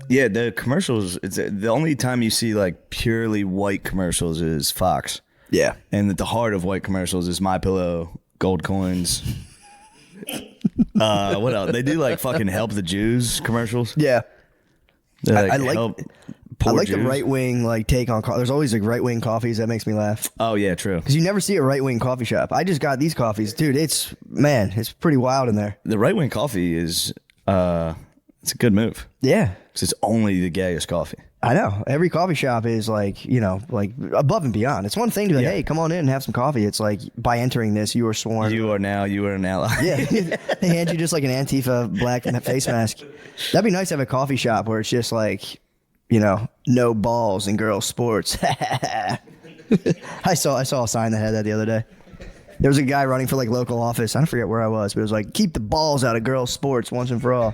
Yeah, the commercials. It's the only time you see like purely white commercials is Fox, Yeah. and at the heart of white commercials is My Pillow, gold coins. What else? They do like fucking help the Jews commercials. Yeah. They're I like- help I poor like the Jews. right wing take on. There's always like right wing coffees that makes me laugh Oh yeah, true. because you never see a right wing coffee shop. I just got these coffees, dude. It's pretty wild in there. The right wing coffee is it's a good move Yeah, because it's only the gayest coffee. I know. Every coffee shop is like above and beyond. It's one thing to be like, Yeah. hey, come on in and have some coffee. It's like by entering this, you are sworn. You are an ally. Yeah, they hand you just like an Antifa black face mask. That'd be nice to have a coffee shop where it's just like, no balls in girls' sports. I saw a sign that had that the other day. There was a guy running for like local office. I don't forget where I was, but it was like, keep the balls out of girls' sports once and for all.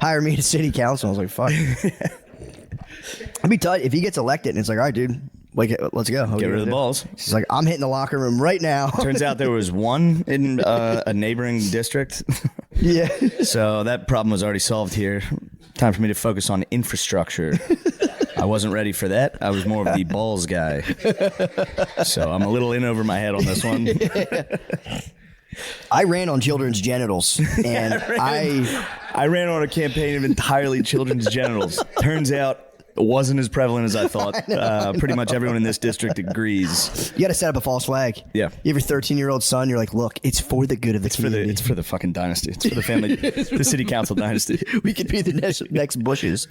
Hire me to city council. I was like, fuck. I'd be tight if he gets elected and it's like, all right, dude, like, let's go. Get rid of the balls. He's like, I'm hitting the locker room right now. Turns out there was one in a neighboring district. Yeah. So that problem was already solved here. Time for me to focus on infrastructure. I wasn't ready for that. I was more of the balls guy. So I'm a little in over my head on this one. I ran on children's genitals, and I ran on a campaign of entirely children's genitals. Turns out it wasn't as prevalent as I thought. Pretty much everyone in this district agrees. you got to set up a false flag. Yeah. You have your 13-year-old son. You're like, look, it's for the good of the community. It's for the fucking dynasty. It's for the family, the city council dynasty. We could be the next Bushes.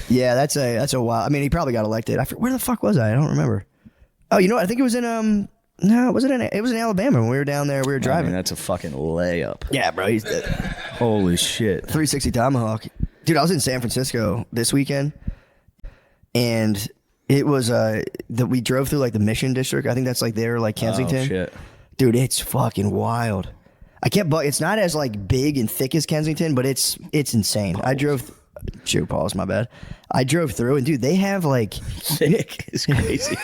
Yeah, that's a wild. I mean, he probably got elected. Where the fuck was I? I don't remember. Oh, you know what? I think it was in no, was it in Alabama when we were down there. We were I driving. mean, that's a fucking layup. Yeah, bro. He's dead. Holy shit. 360 Tomahawk. Dude, I was in San Francisco this weekend, and it was that we drove through like the Mission District. I think that's like there, like Kensington. Oh, shit. Dude, it's fucking wild. It's not as like big and thick as Kensington, but it's insane. I drove. Pause, my bad. I drove through, and dude, they have like Thick is crazy.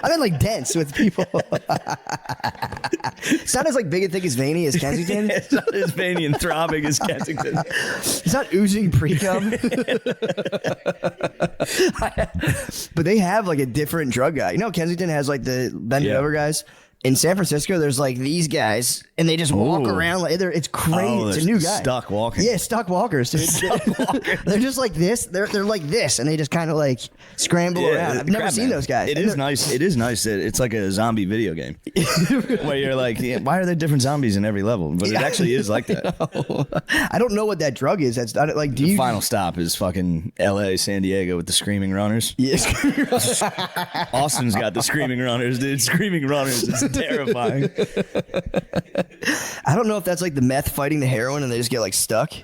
I mean, like dense with people. It's not as like big and thick as veiny as Kensington. It's not as veiny and throbbing as Kensington. It's not oozing pre-cum. But they have like a different drug guy. You know, Kensington has like the bending over guys. In San Francisco, there's like these guys, and they just walk around like it's crazy. Oh, it's a new guy. Stuck walking. Yeah, stuck walkers. Dude. They're just like this. They're like this, and they just kind of like scramble around. I've never seen those guys. It is nice. It is nice that it's like a zombie video game where you're like, why are there different zombies in every level? But it actually is like that. I don't know what that drug is. That's not like. The final stop is fucking L.A., San Diego with the Screaming Runners. Yes. Austin's got the Screaming Runners, dude. Screaming Runners is terrifying. I don't know if that's like the meth fighting the heroin and they just get like stuck.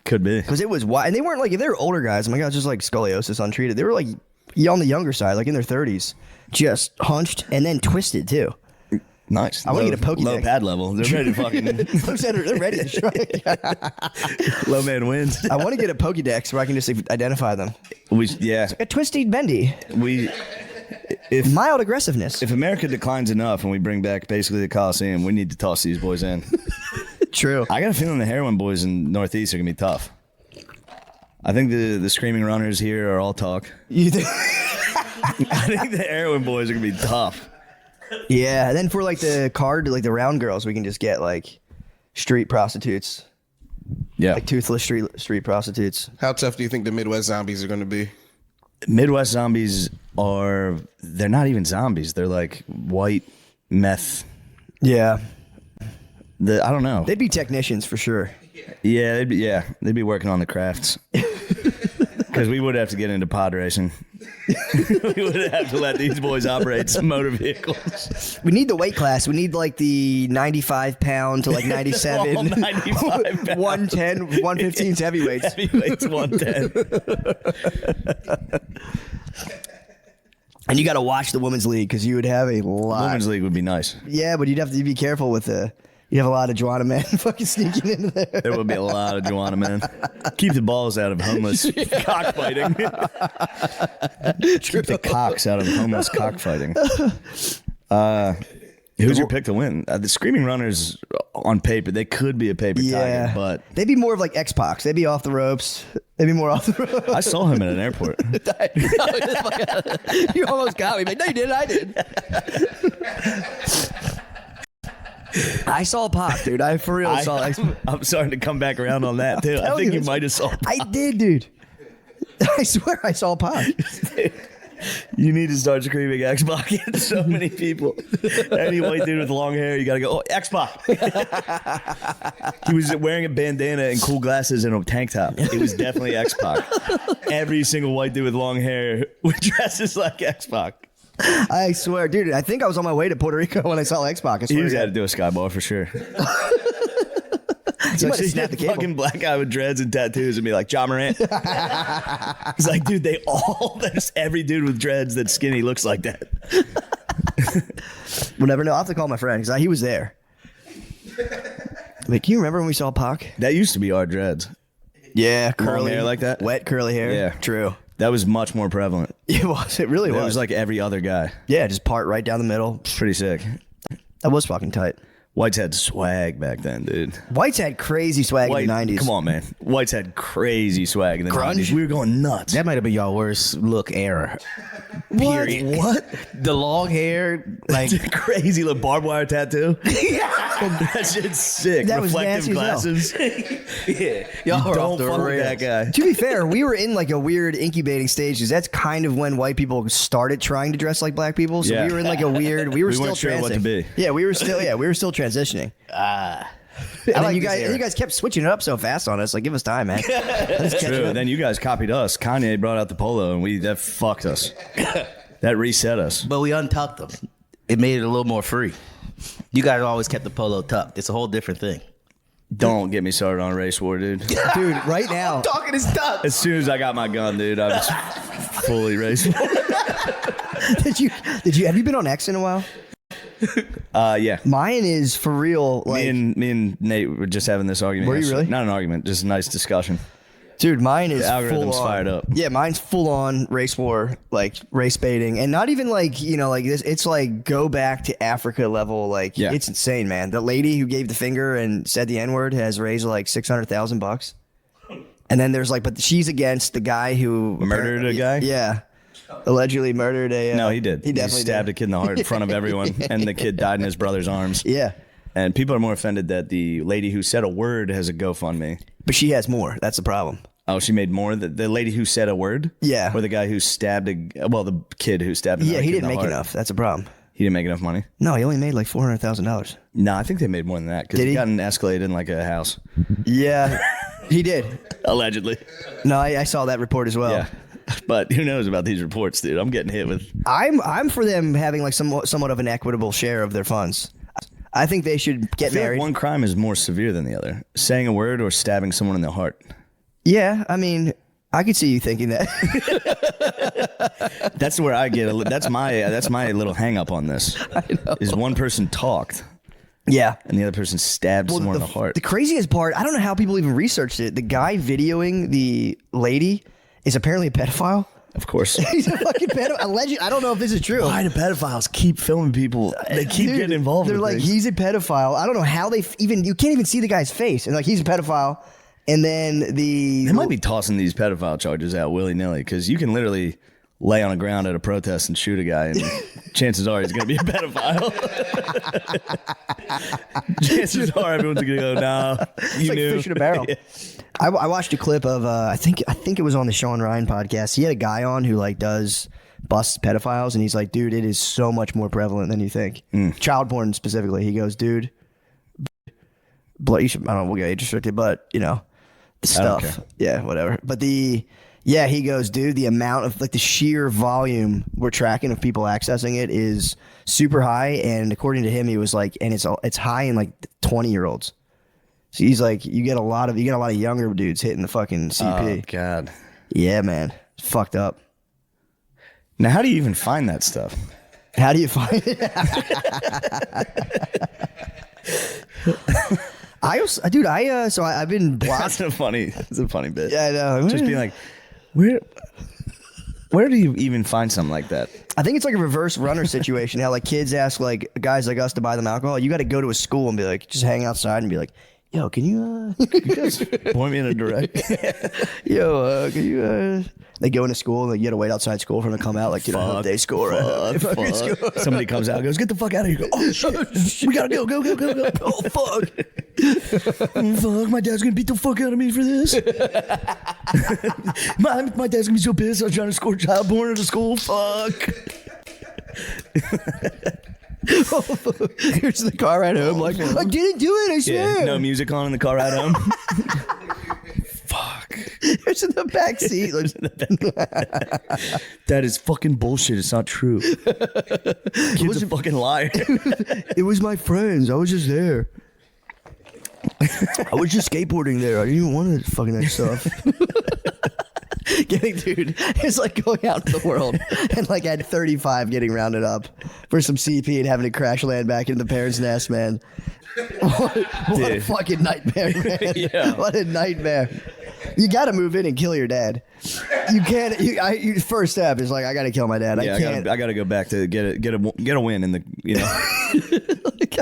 Could be. Because it was wild. And they weren't like, if they were older guys, oh my God, just like scoliosis untreated. They were like on the younger side, like in their 30s, just hunched and then twisted too. Nice. I want to get a Pokédex. Low pad level. They're ready to fucking. They're ready to strike. Low man wins. I want to get a Pokédex where I can just identify them. Yeah. A twisty bendy. If mild aggressiveness. If America declines enough and we bring back basically the Coliseum, we need to toss these boys in. True. I got a feeling the heroin boys in Northeast are gonna be tough. I think the Screaming Runners here are all talk. You think? I think the heroin boys are gonna be tough. Yeah, and then for like the round girls, we can just get like street prostitutes. Yeah, like toothless street prostitutes. How tough do you think the Midwest zombies are going to be? Midwest zombies they're not even zombies. They're like white meth. Yeah. I don't know. They'd be technicians for sure. Yeah, they'd be working on the crafts. Because we would have to get into pod racing. We would have to let these boys operate some motor vehicles. We need the weight class. We need like the 95 pound to like 97. All 95 pounds. 110, 115 heavyweights. Heavyweights 110. And you got to watch the women's league because you would have a lot. Women's league would be nice. Yeah, but you'd have to be careful with you'd have a lot of Joanna men fucking sneaking into there. There would be a lot of Joanna men. Keep the balls out of homeless cockfighting. Keep the cocks out of homeless cockfighting. Who's your pick to win? The Screaming Runners, on paper, they could be a paper tiger, but they'd be more of like X-Pac. They'd be off the ropes. They'd be more off the ropes. I saw him at an airport. You almost got me. But no, you didn't. I did. I saw Pac, dude. I for real saw. I'm starting to come back around on that too. I think you might have saw Pac. I did, dude. I swear I saw Pac. You need to start screaming X-Pac at so many people. Any white dude with long hair, you gotta go, oh, X-Pac. He was wearing a bandana and cool glasses and a tank top. It was definitely X-Pac. Every single white dude with long hair dresses like X-Pac. I swear, dude. I think I was on my way to Puerto Rico when I saw X-Pac. He had to do a skyball for sure. It's like the fucking black guy with dreads and tattoos and be like, Ja Morant. He's like, dude, there's every dude with dreads that's skinny looks like that. We'll never know. I'll have to call my friend because he was there. Like, can you remember when we saw Pac? That used to be our dreads. Yeah, curly hair like that. Wet curly hair. Yeah, true. That was much more prevalent. It was. It really was. It was like every other guy. Yeah, just part right down the middle. Pretty sick. That was fucking tight. Whites had swag back then, dude. Whites had crazy swag in the 90s. Come on, man. Whites had crazy swag in the Grunge? 90s. We were going nuts. That might have been y'all worst look era. Period. What? The long hair, like crazy little barbed wire tattoo. That shit's sick. That was reflective nasty glasses. Yeah, y'all were don't off the fuck with rails. that guy. To be fair, we were in like a weird incubating stage because that's kind of when white people started trying to dress like black people. So Yeah. we were in like a weird. We were still weren't sure what to transing. be. Yeah, we were still transitioning. And then you guys kept switching it up so fast on us. Like, give us time, man. True. Then you guys copied us. Kanye brought out the polo, and that fucked us. That reset us. But we untucked them. It made it a little more free. You guys always kept the polo tucked. It's a whole different thing. Don't get me started on race war, dude. Dude, right now. Talking is tucked. As soon as I got my gun, dude, I was fully race war. Did you have you been on X in a while? Yeah. Mine is for real. Like, Me and Nate were just having this argument. Were you yesterday. really? Not an argument, just a nice discussion. dude, mine is The algorithm's full on. fired up. Yeah, mine's full on race war, like race baiting, and not even like like this. It's like go back to Africa level. Like it's insane, man. The lady who gave the finger and said the N-word has raised like $600,000. And then there's like, but she's against the guy who Murdered a guy? Yeah. Allegedly murdered a. No, he did. He definitely stabbed did. a kid in the heart in front of everyone, and the kid died in his brother's arms. Yeah. And people are more offended that the lady who said a word has a GoFundMe. But she has more. That's the problem. Oh, she made more? The lady who said a word? Yeah. Or the guy who stabbed the kid who stabbed Yeah, another he kid in didn't the make heart. enough. That's a problem. He didn't make enough money? No, he only made like $400,000. No, I think they made more than that because Did he he? got an Escalade in like a house. Yeah, he did. Allegedly. No, I saw that report as well. Yeah. But who knows about these reports, dude? I'm getting hit with. I'm for them having like somewhat of an equitable share of their funds. I think they should get I feel married. like one crime is more severe than the other: saying a word or stabbing someone in the heart. Yeah, I mean, I could see you thinking that. That's where I get. That's my little hang up on this. I know. Is one person talked Yeah. and the other person stabbed someone in the heart. The craziest part, I don't know how people even researched it. The guy videoing the lady is apparently a pedophile. Of course. He's a fucking pedophile. Alleged. I don't know if this is true. Why do pedophiles keep filming people? They keep Dude, getting involved. They're with like, things. he's a pedophile. I don't know how they you can't even see the guy's face. And like, he's a pedophile. And then They might be tossing these pedophile charges out willy nilly because you can literally lay on the ground at a protest and shoot a guy, and chances are he's going to be a pedophile. Chances are everyone's going to go, "No, It's you like knew." fish in a barrel. I watched a clip of I think it was on the Sean Ryan podcast. He had a guy on who like does busts pedophiles, and he's like, dude, it is so much more prevalent than you think. Child porn specifically. He goes, dude, you should, I don't know, we'll get age restricted, but the I don't stuff, care. yeah, whatever. But he goes, dude, the amount of like the sheer volume we're tracking of people accessing it is super high, and according to him, he was like, and it's high in like 20-year-olds. So he's like, you get a lot of younger dudes hitting the fucking CP. Oh God. Yeah, man, it's fucked up. Now, how do you even find that stuff? How do you find it? I've been blocked. That's a funny bit. Yeah, I know. Just being like, where do you even find something like that? I think it's like a reverse runner situation. How like kids ask like guys like us to buy them alcohol. You got to go to a school and be like, just hang outside and be like, yo, can you Point me in a direction. can you They go into school and like, you got to wait outside school for them to come out. Like, Fuck, they score. fuck. Somebody comes out and goes, "Get the fuck out of here." Go, "Oh shit, we gotta go. Oh fuck. Fuck, my dad's gonna beat the fuck out of me for this. my dad's gonna be so pissed. I was trying to score child porn at a school. Fuck. Here's the car ride home. Like, I didn't do it. I swear. Yeah, no music on in the car ride home. Fuck. It's in the back seat. Like, That is fucking bullshit. It's not true. Kid's a fucking liar. it was my friends. I was just there. I was just skateboarding there. I didn't even want to fucking that stuff. Dude, it's like going out in the world and like at 35 getting rounded up for some CP and having to crash land back into the parents' nest, man. What a fucking nightmare, man. Yeah. What a nightmare. You got to move in and kill your dad. You can't. First step is like, I got to kill my dad. Yeah, I can't. I gotta go back to get a win in the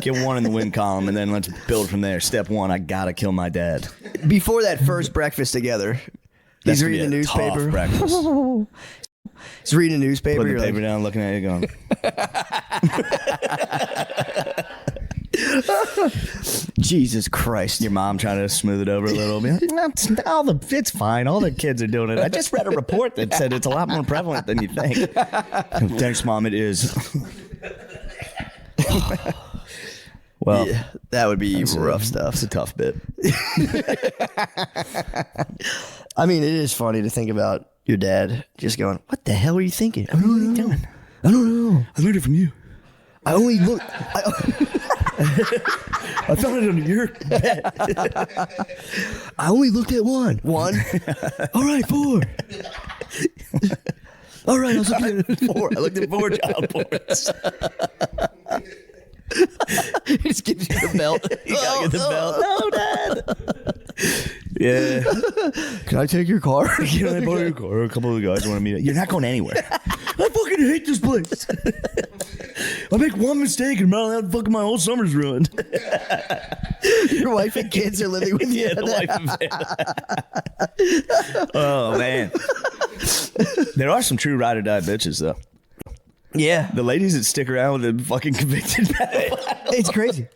get one in the win column, and then let's build from there. Step one, I gotta kill my dad. Before that first breakfast together, he's reading the newspaper. He's reading a newspaper. Put the you're paper like, down, looking at it, going. Jesus Christ. Your mom trying to smooth it over a little bit. It's fine. All the kids are doing it. I just read a report that said it's a lot more prevalent than you think. Thanks, Mom. It is. Well, Yeah, that would be rough stuff. It's a tough bit. I mean, it is funny to think about your dad just going, what the hell are you thinking? What are you doing? I don't know. I learned it from you. I only look. I found it under your bed. I only looked at one. One. All right, 4. All right, I was looking at 4. I looked at 4 child porns. He just gives you the belt. You gotta get the belt. No, Dad. Yeah. Can I take your car? Can I borrow your car? A couple of the guys want to meet. You're not going anywhere. I fucking hate this place. I make one mistake and fucking my whole summer's ruined. Your wife and kids are living with you. Yeah, the wife and oh, man. There are some true ride or die bitches, though. Yeah. The ladies that stick around with the fucking convicted It's crazy.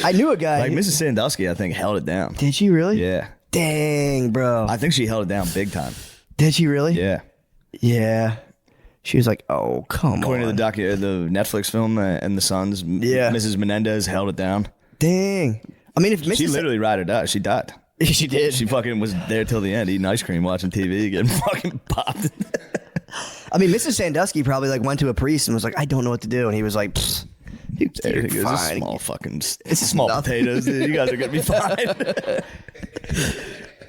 I knew a guy. Like Mrs. Sandusky, I think, held it down. Did she really? Yeah. Dang, bro. I think she held it down big time. Did she really? Yeah. Yeah. She was like, "Oh, come According on." to the Netflix film and the Sons, Yeah. Mrs. Menendez held it down. Dang. I mean, if Mrs. She literally ride or die. She died. She did. She fucking was there till the end, eating ice cream, watching TV, getting fucking popped. I mean, Mrs. Sandusky probably like went to a priest and was like, "I don't know what to do," and he was like, "You're It's fine." small fucking, it's small nothing. potatoes. Dude. You guys are gonna be fine.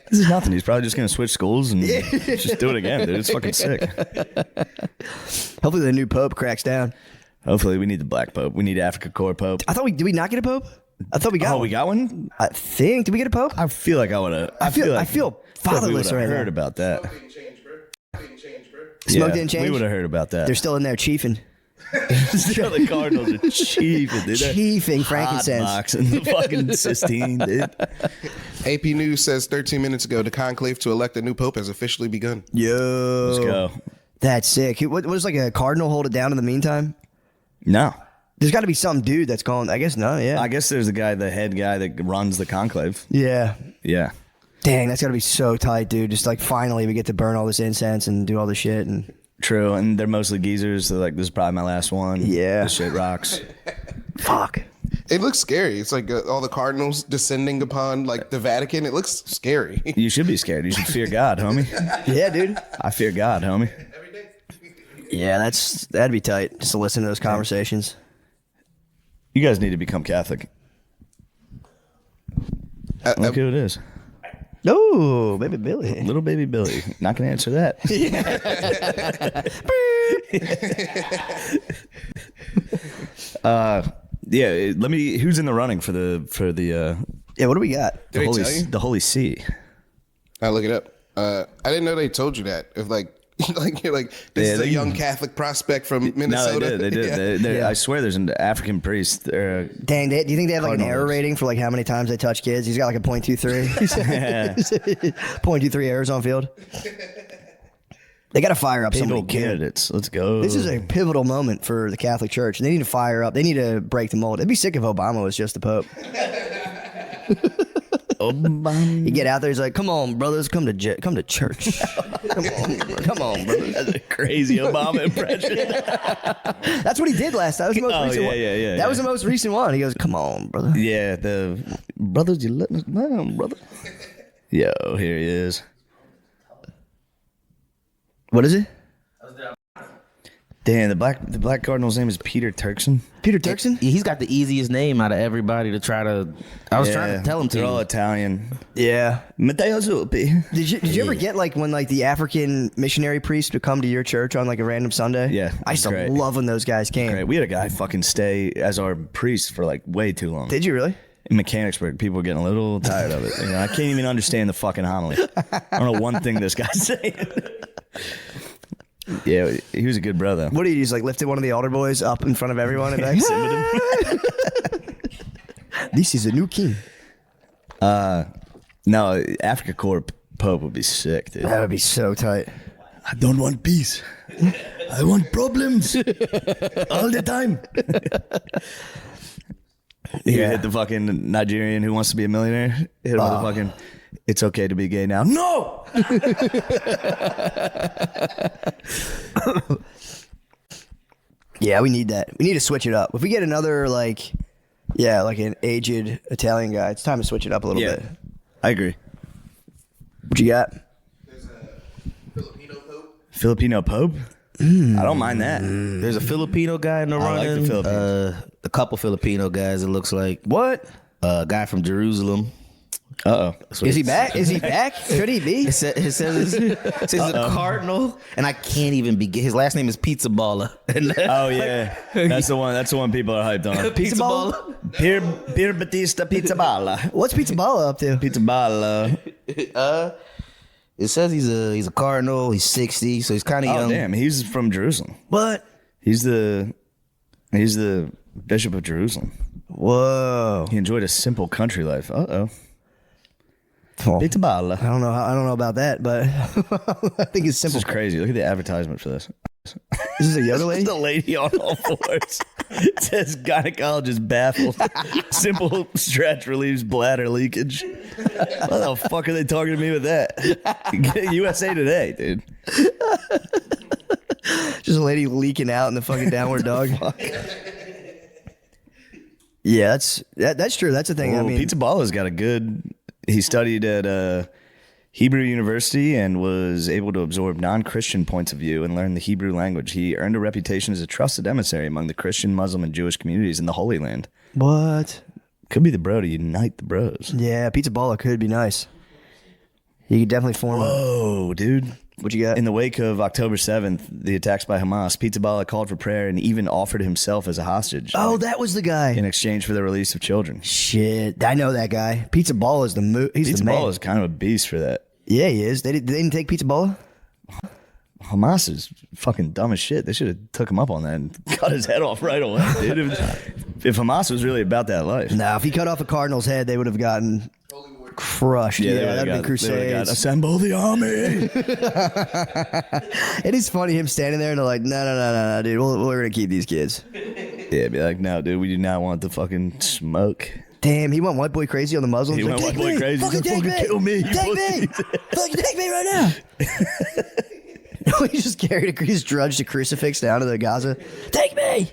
This is nothing. He's probably just gonna switch schools and just do it again, dude. It's fucking sick. Hopefully, the new pope cracks down. Hopefully, we need the black pope. We need Africa Corps pope. I thought did we not get a pope? I thought we got. Oh, one. we got one. I think. Did we get a pope? I feel like I would have. I feel like we fatherless would've right heard now. about that. Smoke didn't change. We would have heard about that. They're still in there chiefing. Still the Cardinals are chiefing, dude. Chiefing frankincense. Hot box and the fucking Sistine, dude. AP News says 13 minutes ago, the conclave to elect a new pope has officially begun. Yo. Let's go. That's sick. What was like a cardinal hold it down in the meantime? No. There's got to be some dude that's calling. I guess no. Yeah. I guess there's the head guy that runs the conclave. Yeah. Yeah. Dang, that's got to be so tight, dude. Just like finally we get to burn all this incense and do all this shit. And True, and they're mostly geezers. So like, this is probably my last one. Yeah. This shit rocks. fuck. It looks scary. It's like all the cardinals descending upon like the Vatican. It looks scary. You should be scared. You should fear God, homie. Yeah, dude. I fear God, homie. Yeah, that'd be tight just to listen to those conversations. You guys need to become Catholic. Look who it is. Oh, baby Billy. Little baby Billy. Not going to answer that. Yeah, let me. Who's in the running for the Yeah, what do we got? Did they tell you? the Holy See? I'll look it up. I didn't know they told you that. If like you're like this Yeah, is a young Catholic prospect from Minnesota. No, they did. Yeah. I swear, there's an African priest. Dang, do you think they have like an Cardinals. error rating for like how many times they touch kids? He's got like a .23. 0.23 errors on field. They got to fire up Pivotal somebody good. candidates. Let's go. This is a pivotal moment for the Catholic Church, and they need to fire up. They need to break the mold. It'd be sick if Obama was just the Pope. Obama. You get out there, he's like, "Come on, brothers, come to church. come on, brothers." That's a crazy Obama impression. That's what he did last time. That was the most recent one. yeah. That was the most recent one. He goes, "Come on, brother." Yeah, the brothers, you letting us down, brother. Yo, here he is. What is it? Damn, the black cardinal's name is Peter Turkson. Peter Turkson? He's got the easiest name out of everybody to try to. I was trying to tell him to. They're all Italian. Yeah. Matteo Zuppi. Did you ever get like when like the African missionary priest would come to your church on like a random Sunday? Yeah, I used to great. love when those guys came. Great. We had a guy fucking stay as our priest for like way too long. Did you really? In Mechanicsburg, people were getting a little tired of it. You know, I can't even understand the fucking homily. I don't know one thing this guy's saying. Yeah, he was a good brother. What did he just like lifted one of the altar boys up in front of everyone and like, "This is a new king." No, Africa Corps Pope would be sick, dude. That would be so tight. I don't want peace. I want problems all the time. You hit the fucking Nigerian who wants to be a millionaire. Hit him with the fucking, "It's okay to be gay now." No! Yeah, we need that. We need to switch it up. If we get another like an aged Italian guy, it's time to switch it up a little bit. I agree. What you got? There's a Filipino pope. Filipino Pope? I don't mind that. There's a Filipino guy in the I like running. the Philippines. A couple Filipino guys. It looks like What? a guy from Jerusalem. Uh oh. Is he back? Is he back? Could he be? It says he's a Cardinal, and I can't even begin. His last name is Pizza Baller. Oh yeah, that's the one. That's the one people are hyped on. Pizza Baller? Baller. Pier Batista Pizza Balla. What's Pizza Balla up to? Pizza Balla. It says he's a Cardinal. He's 60, so he's kind of Oh young. damn, he's from Jerusalem. What? He's the Bishop of Jerusalem. Whoa. He enjoyed a simple country life. Uh oh. Oh, Pizza Balla. I don't know about that, but I think it's This simple. is crazy. Look at the advertisement for this. This is a yoga lady? The lady on all fours. It says gynecologist baffled. Simple stretch relieves bladder leakage. What the fuck are they talking to me with that? USA Today, dude. Just a lady leaking out in the fucking downward dog. Yeah, that's true. That's the thing. I Well, mean, Pizza Balla's got a good. He studied at Hebrew University and was able to absorb non-Christian points of view and learn the Hebrew language. He earned a reputation as a trusted emissary among the Christian, Muslim, and Jewish communities in the Holy Land. what? Could be the bro to unite the bros. Yeah, Pizza Balla could be nice. He could definitely form a. Oh, dude. What you got? In the wake of October 7th, the attacks by Hamas, Pizza Balla called for prayer and even offered himself as a hostage. Oh, that was the guy. In exchange for the release of children. Shit, I know that guy. Pizza Balla is he's Pizza the man. Balla is kind of a beast for that. Yeah, he is. They didn't take Pizza Balla? Hamas is fucking dumb as shit. They should have took him up on that and cut his head off right away, dude. If Hamas was really about that life. No, if he cut off a Cardinal's head, they would have gotten crushed. they Yeah, would've that'd got- be Crusades. Assemble the army. It is funny him standing there and they're like, no, dude, we're going to keep these kids. Yeah, be like, no, dude, we do not want the fucking smoke. Damn, he went white boy crazy on the Muslims. He He's went like, white boy crazy. Fucking He's like, take fucking me. kill me, you Take me. Fucking take me right now. He just carried his drudge to crucifix down to the Gaza. Take me.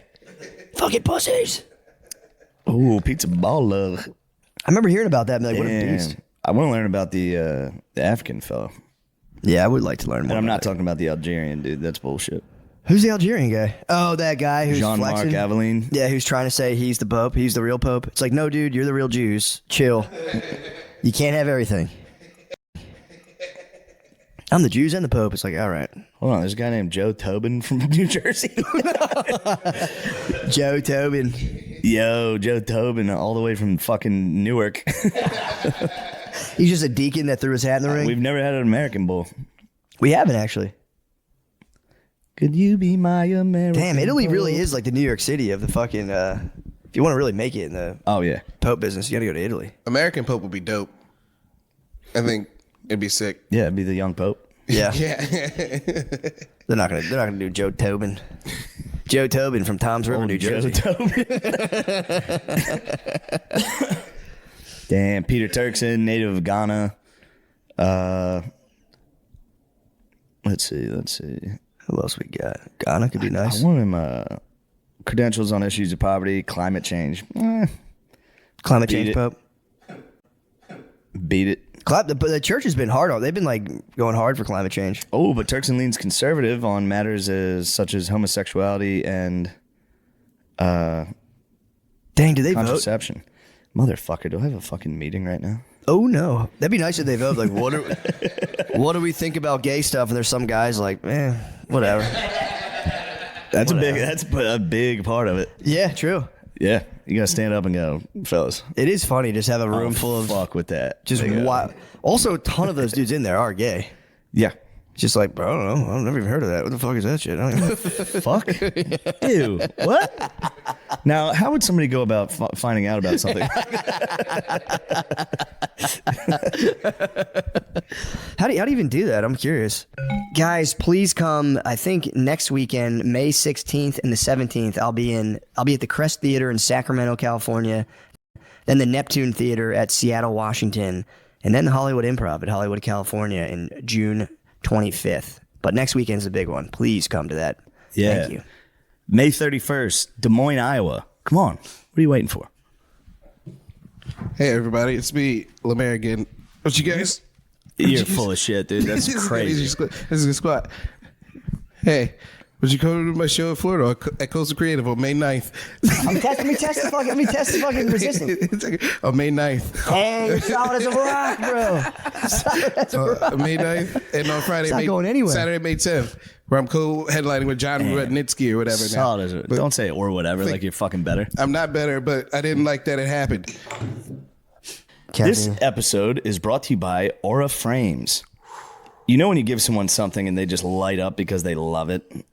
Fucking pussies. Ooh, Pizza Balla. I remember hearing about that. And like, what a Damn. beast. I want to learn about the African fellow. Yeah, I would like to learn And more. I'm about not that. talking about the Algerian dude. That's bullshit. Who's the Algerian guy? Oh, that guy who's Jean-Marc flexing. Aveline. Yeah, who's trying to say he's the Pope. He's the real Pope. It's like, no, dude, you're the real Jews. Chill. You can't have everything. I'm the Jews and the Pope. It's like, all right. Hold on, there's a guy named Joe Tobin from New Jersey. Joe Tobin. Yo, Joe Tobin, all the way from fucking Newark. He's just a deacon that threw his hat in the ring. We've never had an American Bowl. We haven't, actually. Could you be my American? Damn, Italy Bowl? really is like the New York City of the fucking. If you want to really make it in the Oh yeah. Pope business, you got to go to Italy. American Pope would be dope. I think it'd be sick. Yeah, it'd be the young Pope. Yeah, Yeah. they're not gonna do Joe Tobin. Joe Tobin from Tom's River, New Jersey. Joe Tobin. Damn, Peter Turkson, native of Ghana. Let's see. Who else we got? Ghana could be nice. I want him credentials on issues of poverty, climate change. Climate Beat change it. Pope. Beat it. But the church has been hard on. They've been like going hard for climate change. Oh, but Turkson leans conservative on matters such as homosexuality and Dang, do they vote? contraception. Motherfucker, do I have a fucking meeting right now? Oh no, that'd be nice if they vote. Like, what do we think about gay stuff? And there's some guys like, whatever. That's a big part of it. Yeah, true. Yeah, you gotta stand up and go, fellas. It is funny just have a room full of fuck with that. just They go, wild. Also, a ton of those dudes in there are gay. Yeah. Just like, bro, I don't know. I've never even heard of that. What the fuck is that shit? I don't even Fuck. Ew. What? Now, how would somebody go about finding out about something? How do you even do that? I'm curious. Guys, please come. I think next weekend, May 16th and the 17th, I'll be at the Crest Theater in Sacramento, California, then the Neptune Theater at Seattle, Washington, and then the Hollywood Improv at Hollywood, California in June 25th. But next weekend's a big one. Please come to that. Yeah. Thank you. May 31st, Des Moines, Iowa. Come on. What are you waiting for? Hey, everybody. It's me, Lemaire again. What you guys? You're full of shit, dude. That's crazy. This is a squat. Hey, Would you come to my show in Florida at Coastal Creative on May 9th? Let me test the fucking resistance. On May 9th. Hey, you're solid as a rock, bro. Solid as a rock. May 9th. And on Friday, It's not going anywhere. Saturday, May 10th, where I'm co-headlining with John Rudnitsky or whatever. Solid as it. Don't say or whatever, like you're fucking better. I'm not better, but I didn't like that it happened. This episode is brought to you by Aura Frames. You know when you give someone something and they just light up because they love it?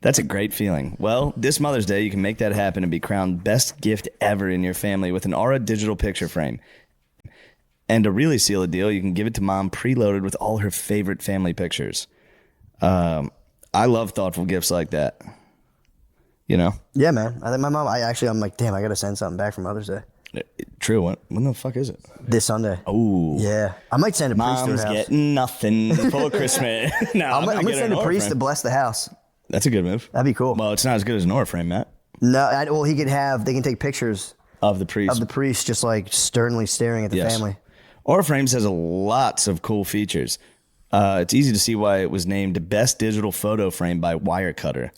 That's a great feeling. Well, this Mother's Day, you can make that happen and be crowned best gift ever in your family with an Aura digital picture frame. And to really seal the deal, you can give it to mom preloaded with all her favorite family pictures. I love thoughtful gifts like that. You know? Yeah, man. I think my mom, I'm like, damn, I got to send something back for Mother's Day. True. When the fuck is it? This Sunday. Oh. Yeah. I might send a priest to her Mom's house. getting nothing for Christmas. No, I'm going to send a priest to bless the house. That's a good move. That'd be cool. Well, it's not as good as an Aura frame, Matt. No, well, they can take pictures Of the priest. of the priest just like sternly staring at the family. Aura Frames has lots of cool features. It's easy to see why it was named Best Digital Photo Frame by Wirecutter.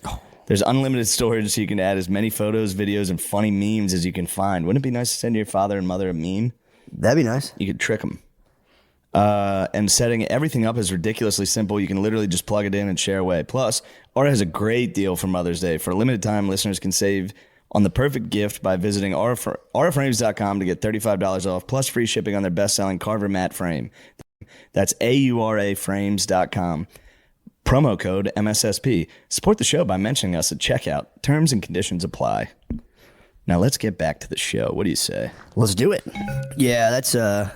There's unlimited storage, so you can add as many photos, videos, and funny memes as you can find. Wouldn't it be nice to send your father and mother a meme? That'd be nice. You could trick them. And setting everything up is ridiculously simple. You can literally just plug it in and share away. Plus, Aura has a great deal for Mother's Day. For a limited time, listeners can save on the perfect gift by visiting auraframes.com to get $35 off, plus free shipping on their best-selling Carver matte frame. That's auraframes.com. Promo code MSSP. Support the show by mentioning us at checkout. Terms and conditions apply. Now let's get back to the show. What do you say? Let's do it. Yeah, that's I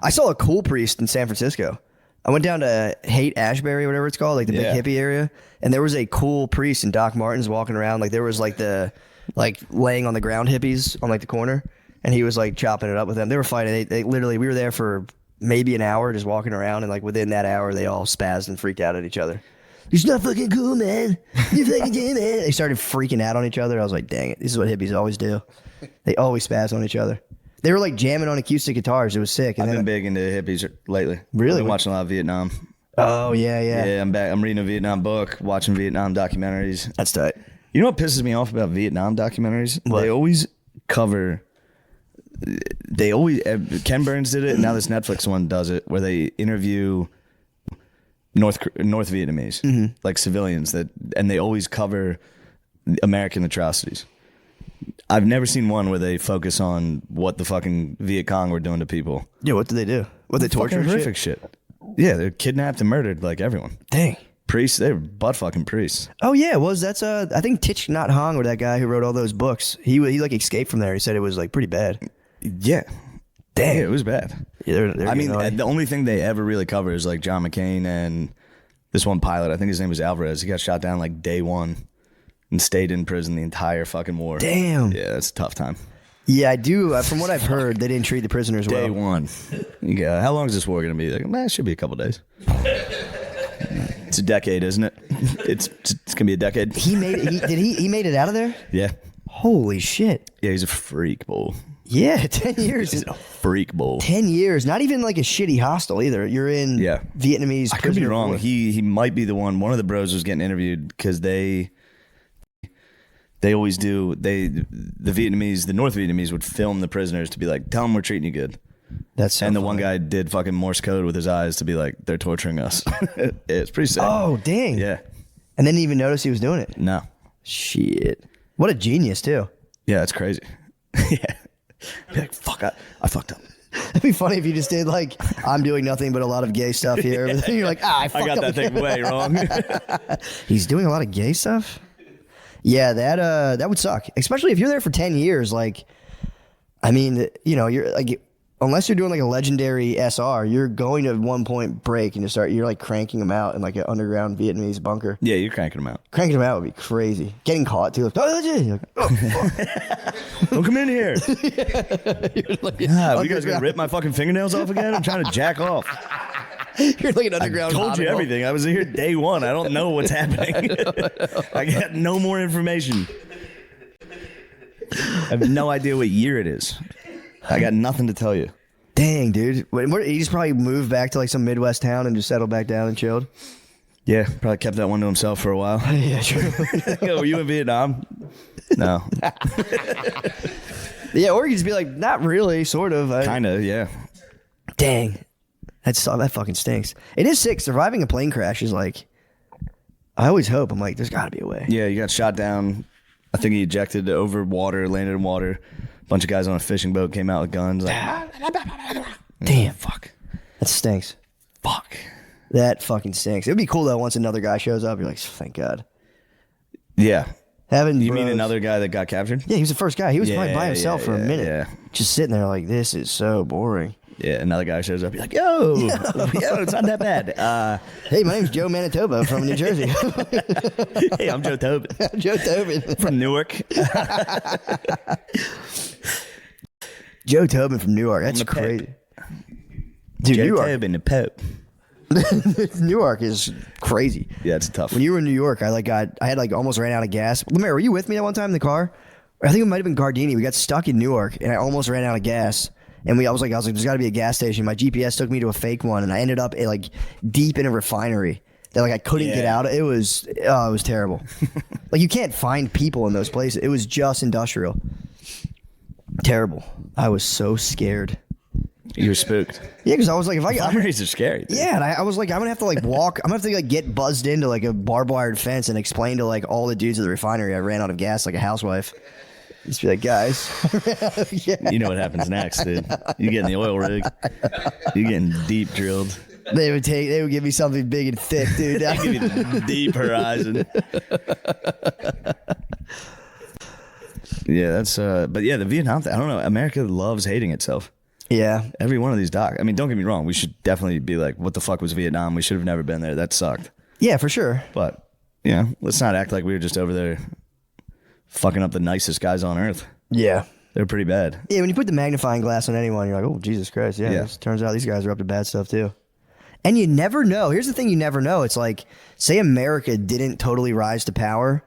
saw a cool priest in San Francisco. I went down to Haight-Ashbury, whatever it's called, like the big hippie area, and there was a cool priest in Doc Martens walking around. Like there was like the laying on the ground hippies on like the corner, and he was like chopping it up with them. They were fighting. They literally, we were there for maybe an hour just walking around, and like within that hour they all spazzed and freaked out at each other. You're not fucking cool, man. You're fucking gay, man. They started freaking out on each other. I was like, dang it, this is what hippies always do. They always spaz on each other. They were like jamming on acoustic guitars. It was sick. And I've been big into hippies lately. Really? I've been watching a lot of Vietnam. Oh yeah. Yeah, I'm back. I'm reading a Vietnam book, watching Vietnam documentaries. That's tight. You know what pisses me off about Vietnam documentaries? What? They always cover. Ken Burns did it, and now this Netflix one does it, where they interview North Vietnamese, like civilians and they always cover American atrocities. I've never seen one where they focus on what the fucking Viet Cong were doing to people. Yeah, what did they do? What they torture? Horrific shit. Yeah, they're kidnapped and murdered like everyone. Dang. Priests, they're butt fucking priests. Oh yeah, that's I think Thich Nhat Hanh, or that guy who wrote all those books. He like escaped from there. He said it was like pretty bad. Yeah. Damn, it was bad. Yeah, I mean, the only thing they ever really cover is like John McCain and this one pilot. I think his name was Alvarez. He got shot down like day one and stayed in prison the entire fucking war. Damn. Yeah, that's a tough time. Yeah, I do. From what I've heard, they didn't treat the prisoners well. Day one. Yeah, how long is this war going to be? Like, it should be a couple days. It's a decade, isn't it? It's going to be a decade. He made it. He made it out of there? Yeah. Holy shit. Yeah, he's a freak bull. Yeah, 10 years. He's a freak bull. 10 years. Not even like a shitty hostel either. You're in Vietnamese. I could be wrong. He might be the one. One of the bros was getting interviewed because they always do. The North Vietnamese would film the prisoners to be like, tell them we're treating you good. That's so and the funny. one guy did fucking Morse code with his eyes to be like, they're torturing us. It's pretty sick. Oh, dang. Yeah. And didn't even notice he was doing it. No. Shit. What a genius, too. Yeah, it's crazy. Yeah. Be like, fuck, I fucked up. It'd be funny if you just did like, I'm doing nothing but a lot of gay stuff here. And you're like, I fucked got up. that thing way wrong. He's doing a lot of gay stuff? Yeah, that would suck. Especially if you're there for 10 years. Like, I mean, you're like, unless you're doing like a legendary SR, you're going to at one point break and you're like cranking them out in like an underground Vietnamese bunker. Yeah, you're cranking them out. Cranking them out would be crazy. Getting caught too. Like, oh, fuck. Don't come in here. Like, you guys gonna rip my fucking fingernails off again? I'm trying to jack off. You're like an underground. I told you everything. I was here day one. I don't know what's happening. I got no more information. I have no idea what year it is. I got nothing to tell you. Dang, dude. He just probably moved back to like some Midwest town and just settled back down and chilled. Yeah, probably kept that one to himself for a while. Yeah, true. Yo, were you in Vietnam? No. Yeah, or you could just be like, not really, sort of. Kind of, yeah. Dang. That fucking stinks. It is sick. Surviving a plane crash is like, I always hope. I'm like, there's got to be a way. Yeah, you got shot down. I think he ejected over water, landed in water. A bunch of guys on a fishing boat came out with guns. Like, Damn. fuck. That stinks. Fuck. That fucking stinks. It would be cool, though, once another guy shows up. You're like, thank God. Yeah. Having You mean bros- another guy that got captured? Yeah, he was the first guy. He was probably by Yeah, himself for a yeah, minute. yeah. Just sitting there like, this is so boring. Yeah, another guy shows up. You're like, yo, it's not that bad. Hey, my name's Joe Manitoba from New Jersey. Hey, I'm Joe Tobin Joe Tobin. from Newark. Joe Tobin from Newark. That's the Pope. crazy. Dude, Joe Newark. Tobin, the Pope. Newark is crazy. Yeah, it's tough. When you were in New York, I had almost ran out of gas. Lemaire, were you with me that one time in the car? I think it might have been Gardini. We got stuck in Newark, and I almost ran out of gas. And I was like, there's got to be a gas station. My GPS took me to a fake one, and I ended up deep in a refinery that I couldn't get out of. It was terrible. You can't find people in those places. It was just industrial. Terrible. I was so scared. You were spooked. Yeah, because I was like, Refineries are scary. Dude. Yeah, and I was like, I'm gonna have to walk. I'm gonna have to get buzzed into a barbed wired fence and explain to all the dudes at the refinery I ran out of gas like a housewife. Just be like, guys. Yeah. You know what happens next, dude. You get in the oil rig. You're getting deep drilled. They would give me something big and thick, dude. They give you the deep horizon. Yeah, that's but yeah, the Vietnam thing, I don't know. America loves hating itself. Yeah. Every one of these docs. I mean, don't get me wrong. We should definitely be like, what the fuck was Vietnam? We should have never been there. That sucked. Yeah, for sure. But, let's not act like we were just over there fucking up the nicest guys on earth. Yeah. They're pretty bad. Yeah, when you put the magnifying glass on anyone, you're like, oh, Jesus Christ. Yeah. It turns out these guys are up to bad stuff too. And you never know. Here's the thing you never know. It's like, say America didn't totally rise to power.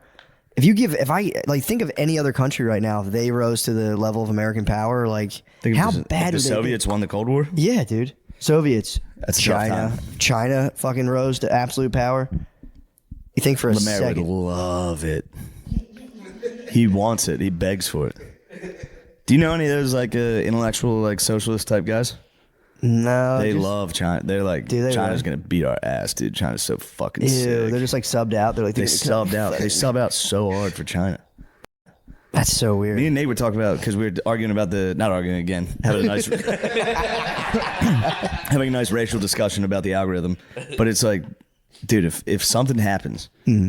If I think of any other country right now, if they rose to the level of American power, how bad the would Soviets won the Cold War? Yeah, dude. Soviets. That's a tough time. China fucking rose to absolute power. You think for a Lemaire second. would love it. He wants it. He begs for it. Do you know any of those intellectual socialist type guys? No. They love China. They're like, they China's really? going to beat our ass, dude. China's so fucking Ew, sick. they're just subbed out. They're They subbed out. They sub out so hard for China. That's so weird. Me and Nate were talking about, because we were arguing about not arguing again, having a nice racial discussion about the algorithm. But it's like, dude, if something happens,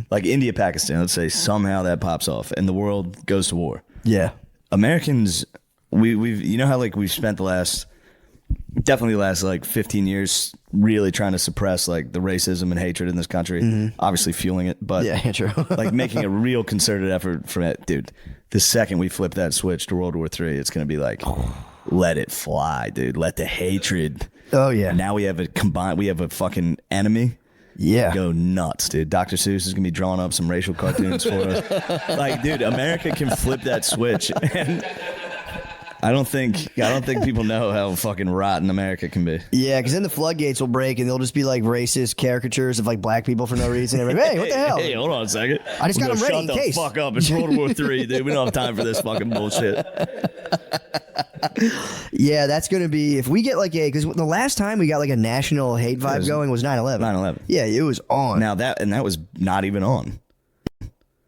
like India, Pakistan, let's say somehow that pops off and the world goes to war. Yeah. Americans, we've how we've spent the last 15 years really trying to suppress the racism and hatred in this country, obviously fueling it, but true. Making a real concerted effort from it. Dude, the second we flip that switch to World War III, it's going to be let it fly, dude. Let the hatred. Oh yeah. Now we have a fucking enemy. Yeah. Go nuts, dude. Dr. Seuss is going to be drawing up some racial cartoons for us. Dude, America can flip that switch, and I don't think people know how fucking rotten America can be. Yeah, because then the floodgates will break and they'll just be racist caricatures of black people for no reason. Hey, what the hell? Hey, hold on a second. I just got them ready Shut in the case. fuck up. It's World War III, dude. We don't have time for this fucking bullshit. Yeah, that's going to be, if we get because the last time we got a national hate vibe going was 9/11. 9/11. Yeah, it was on. Now that was not even on.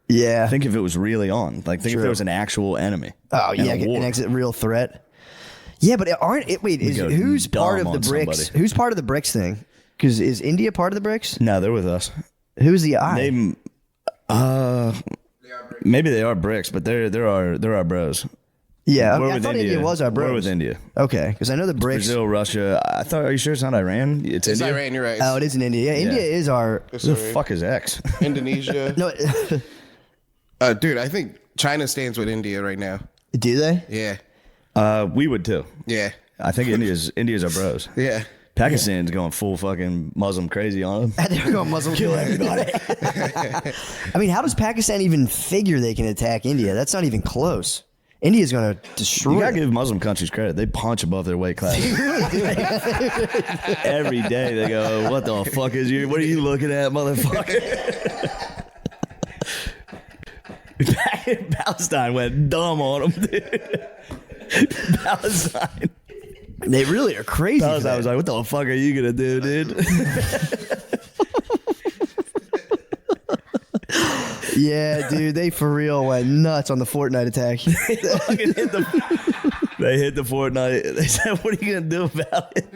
Yeah. Think if it was really on. Think if there was an actual enemy. Oh, and yeah, a war. an exit real threat. Yeah, but who's part of the BRICS? somebody. Who's part of the BRICS thing? Because is India part of the BRICS? No, they're with us. Who's the I? Maybe they are BRICS, but they're our bros. Yeah, We're I with thought India was our bros. We're with India. Okay, because I know the BRICS. Brazil, Russia. Are you sure it's not Iran? It's India. Iran, you're right. Oh, it is in India. Yeah, India is our. It's Who the Iran. fuck is X? Indonesia. No, Dude, I think China stands with India right now. do they? Yeah. We would too. Yeah. I think India's our bros. Yeah. Pakistan's going full fucking Muslim crazy on them. They're going Muslim kill everybody. I mean, how does Pakistan even figure they can attack India? That's not even close. India's gonna destroy. You gotta them. give Muslim countries credit. They punch above their weight class. Every day they go, "What the fuck is you? What are you looking at, motherfucker?" Palestine went dumb on them, dude. Palestine. They really are crazy. Palestine was like, "What the fuck are you gonna do, dude?" Yeah, dude, they for real went nuts on the Fortnite attack. They hit the Fortnite. They said, "What are you gonna do about it?"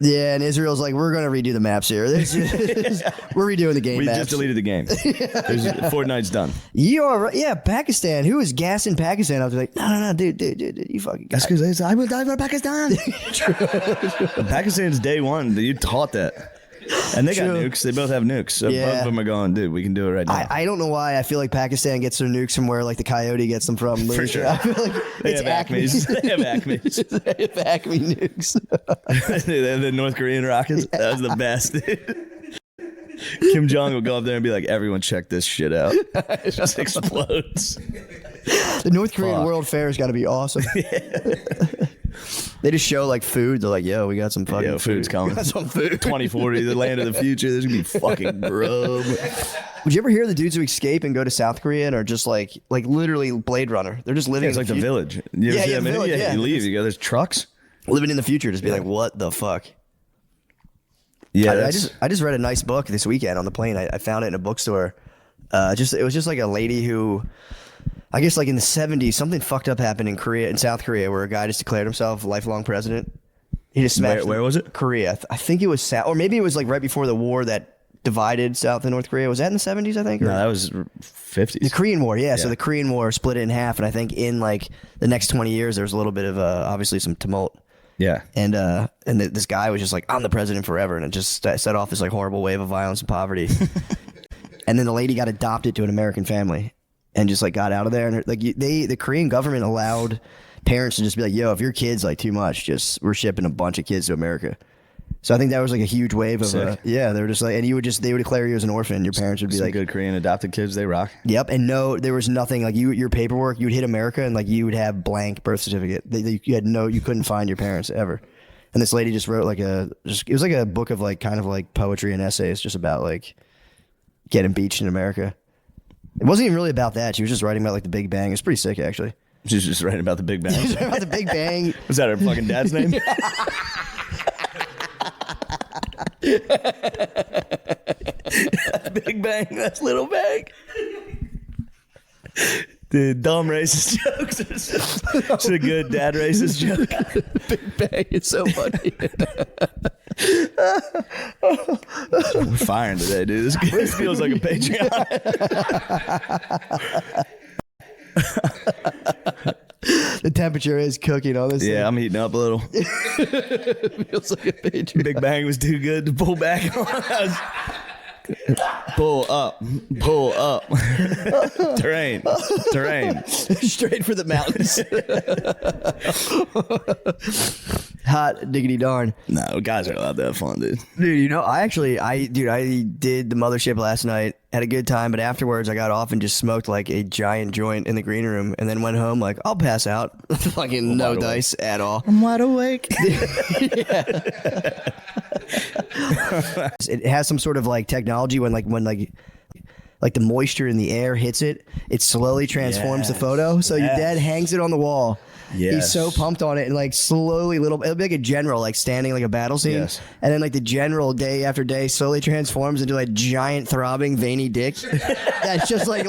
Yeah, and Israel's like, we're gonna redo the maps here. We're redoing the game We maps. just deleted the game. Fortnite's done. You are right. Yeah, Pakistan. Who was gassing Pakistan? I was like, no, dude, you fucking. That's because I will die for Pakistan. Pakistan's day one. You taught that. And they got True. nukes. They both have nukes. So Yeah. both of them are going, dude, we can do it right now. I don't know why I feel like Pakistan gets their nukes from where like the Coyote gets them from. For sure. I feel like They it's have Acme's. They have Acme's. They have Acme nukes. They have the North Korean rockets. That was the best, dude. Kim Jong will go up there and be like, everyone check this shit out. It just explodes. The North Korean World Fair has got to be awesome. They just show like food. They're like, yo, we got some fucking Yo, food's food. coming. We got some food. 2040, the land of the future. There's going to be fucking grub. Would you ever hear the dudes who escape and go to South Korea and are just like literally Blade Runner? They're just living Yeah, it's in like the future. village. You ever Yeah, see yeah, that movie? Village, yeah. You leave. You go, there's trucks. Living in the future, just be like, what the fuck? Yeah, I just read a nice book this weekend on the plane. I found it in a bookstore. It was just like a lady who, I guess like in the 70s, something fucked up happened in South Korea, where a guy just declared himself lifelong president. He just smashed. Where was it? Korea. I think it was South, or maybe it was like right before the war that divided South and North Korea. Was that in the 70s? I think. No, that was 50s. The Korean War, yeah. So the Korean War split it in half, and I think in like the next 20 years, there was a little bit of obviously some tumult. Yeah. And this guy was just like, I'm the president forever, and it just set off this like horrible wave of violence and poverty. And then the lady got adopted to an American family, and just like got out of there. And like the Korean government allowed parents to just be like, yo, if your kid's like too much, we're shipping a bunch of kids to America. So I think that was like a huge wave of they were just like, and they would declare you as an orphan. Your parents would be Some like, good Korean adopted kids, they rock. yep. And no, there was nothing like your paperwork. You would hit America and like you would have blank birth certificate. You couldn't find your parents ever. And this lady just wrote it was like a book of like kind of like poetry and essays just about like getting beached in America. It wasn't even really about that. She was just writing about like the Big Bang. It's pretty sick actually. She's just writing about the Big Bang. About the Big Bang. Was that her fucking dad's name? Big Bang, that's Little Bang. The dumb racist jokes. It's a good dad racist joke. Big Bang is so funny. We're firing today, dude. This feels like a Patreon. The temperature is cooking on this. Yeah, I'm heating up a little. Feels like a Patreon. Big Bang was too good to pull back on. Pull up. Terrain. Straight for the mountains. Hot diggity darn. No, guys are allowed to have fun, dude. Dude, I did the mothership last night. Had a good time, but afterwards I got off and just smoked like a giant joint in the green room, and then went home like, I'll pass out. Fucking no dice at all. I'm wide awake. It has some sort of like technology when the moisture in the air hits it, it slowly transforms the photo. So your dad hangs it on the wall. Yes. He's so pumped on it, and like slowly it'll be like a general like standing like a battle scene. Yes. And then like the general day after day slowly transforms into a giant throbbing veiny dick that's just like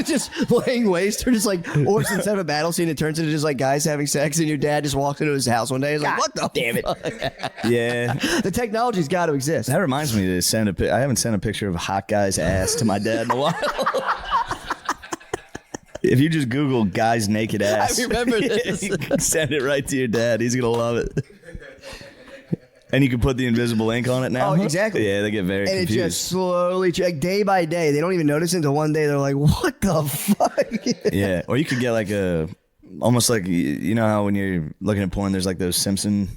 just laying waste, or just like, or instead of a battle scene it turns into just like guys having sex, and your dad just walks into his house one day and is like, what the damn it. Yeah. The technology's got to exist. That reminds me to send I haven't sent a picture of a hot guy's ass to my dad in a while. If you just Google guy's naked ass, I remember this. You can send it right to your dad. He's going to love it. And you can put the invisible ink on it now. Oh, exactly. Yeah, they get very And confused. it just slowly, like day by day, they don't even notice it until one day they're like, what the fuck? Yeah. Or you could get like almost like, you know how when you're looking at porn, there's like those Simpson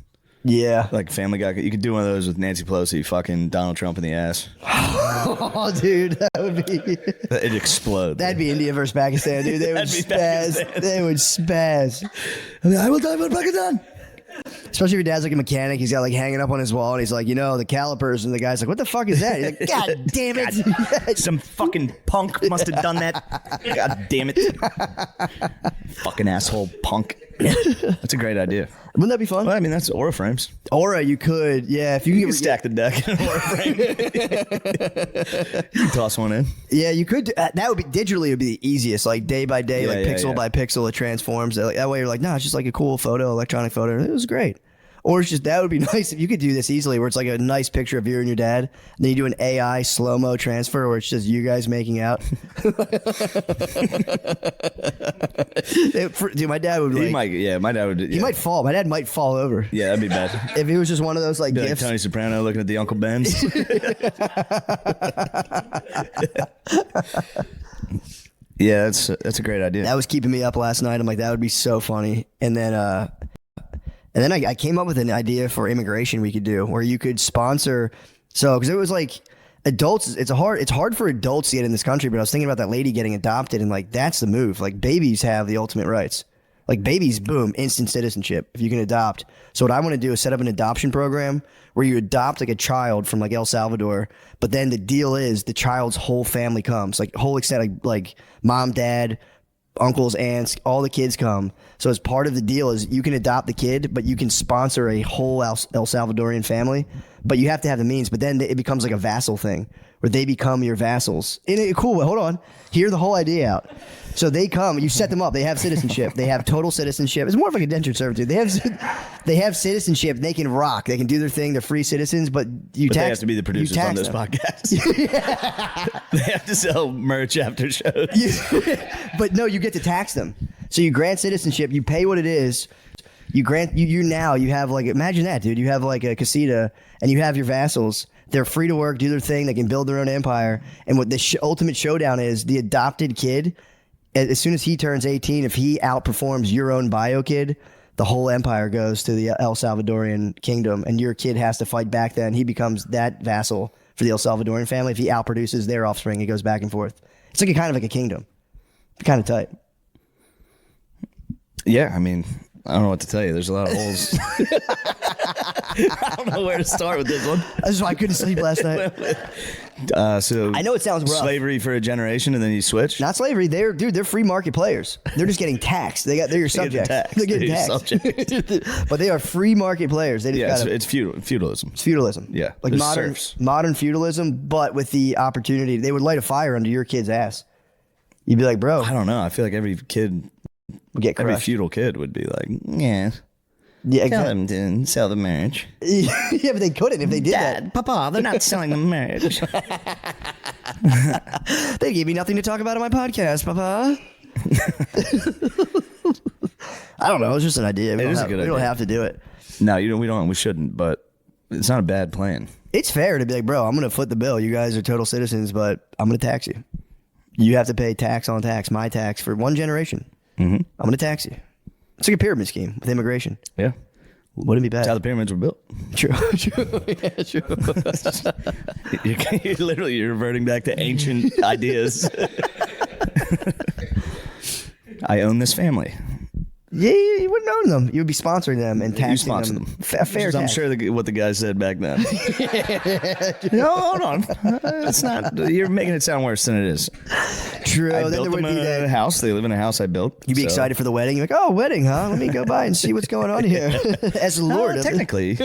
Yeah. Like Family Guy. You could do one of those with Nancy Pelosi fucking Donald Trump in the ass. Oh, dude, that would be. It'd explode. That'd be India versus Pakistan, dude. They would spaz. They would spaz. I will die for Pakistan. Especially if your dad's like a mechanic, he's got like hanging up on his wall, and he's like, the calipers, and the guy's like, what the fuck is that? He's like, God damn it! Some fucking punk must have done that. God damn it! Fucking asshole punk. That's a great idea. Wouldn't that be fun? Well, I mean, that's Aura frames. Aura, you could, yeah. If you can stack the deck in an Aura frame. You can toss one in. Yeah, you could. That would be digitally. It would be the easiest, like day by day, like pixel by pixel, it transforms. Like, that way, you're like, no, it's just like a cool photo, electronic photo. It was great. Or it's just that would be nice if you could do this easily, where it's like a nice picture of you and your dad, and then you do an AI slow mo transfer where it's just you guys making out. Dude, my dad would. Like, my dad would. He might fall. My dad might fall over. Yeah, that'd be bad. If it was just one of those like Be gifts. like Tony Soprano looking at the Uncle Ben's. Yeah, that's a great idea. That was keeping me up last night. I'm like, that would be so funny. And then I came up with an idea for immigration we could do where you could sponsor. So, because it was like adults, it's hard for adults to get in this country. But I was thinking about that lady getting adopted, and like that's the move. Like babies have the ultimate rights. Like babies, boom, instant citizenship if you can adopt. So what I want to do is set up an adoption program where you adopt like a child from like El Salvador, but then the deal is the child's whole family comes, like whole extent, like mom, dad, uncles, aunts, all the kids come. So as part of the deal is you can adopt the kid, but you can sponsor a whole El Salvadorian family, but you have to have the means. But then it becomes like a vassal thing where they become your vassals. In a cool way. Hold on. Hear the whole idea out. So they come, you set them up. They have citizenship. They have total citizenship. It's more of like a indentured servitude. They have citizenship. They can rock. They can do their thing. They're free citizens, but they have to be the producers on this podcast. They have to sell merch after shows. But no, you get to tax them. So you grant citizenship. You pay what it is. You grant you now. You have like, imagine that, dude. You have like a casita, and you have your vassals. They're free to work, do their thing. They can build their own empire. And what the ultimate showdown is, the adopted kid, as soon as he turns 18, if he outperforms your own bio kid, the whole empire goes to the El Salvadorian kingdom, and your kid has to fight back then. He becomes that vassal for the El Salvadorian family. If he outproduces their offspring, it goes back and forth. It's like kind of like a kingdom. Kind of tight. Yeah, I mean, I don't know what to tell you. There's a lot of holes. I don't know where to start with this one. That's why I couldn't sleep last night. So I know it sounds rough. Slavery for a generation, and then you switch. Not slavery. They're free market players. They're just getting taxed. They're your subjects. They're getting taxed. But they are free market players. They just it's feudalism. It's feudalism. Yeah, like modern feudalism, but with the opportunity. They would light a fire under your kid's ass. You'd be like, bro. I don't know. I feel like every kid would get crushed. Every feudal kid would be like, yeah. Yeah, exactly. Tell them to sell the marriage. Yeah, but they couldn't if they did that. Papa, they're not selling the marriage. They gave me nothing to talk about on my podcast, Papa. I don't know. It's just an idea. We don't have to do it. No, we shouldn't, but it's not a bad plan. It's fair to be like, bro, I'm going to foot the bill. You guys are total citizens, but I'm going to tax you. You have to pay tax on tax, my tax, for one generation. Mm-hmm. I'm going to tax you. It's like a pyramid scheme with immigration. Yeah. Wouldn't be bad. That's how the pyramids were built. True. Yeah, true. You're reverting back to ancient ideas. I own this family. Yeah, you wouldn't own them. You would be sponsoring them and taxing you sponsor them. Fair tax. I'm sure what the guy said back then. No, hold on. It's not. You're making it sound worse than it is. True. I built them a house. They live in a house I built. You'd be excited for the wedding. You're like, oh, wedding, huh? Let me go by and see what's going on here. As the Lord. Technically.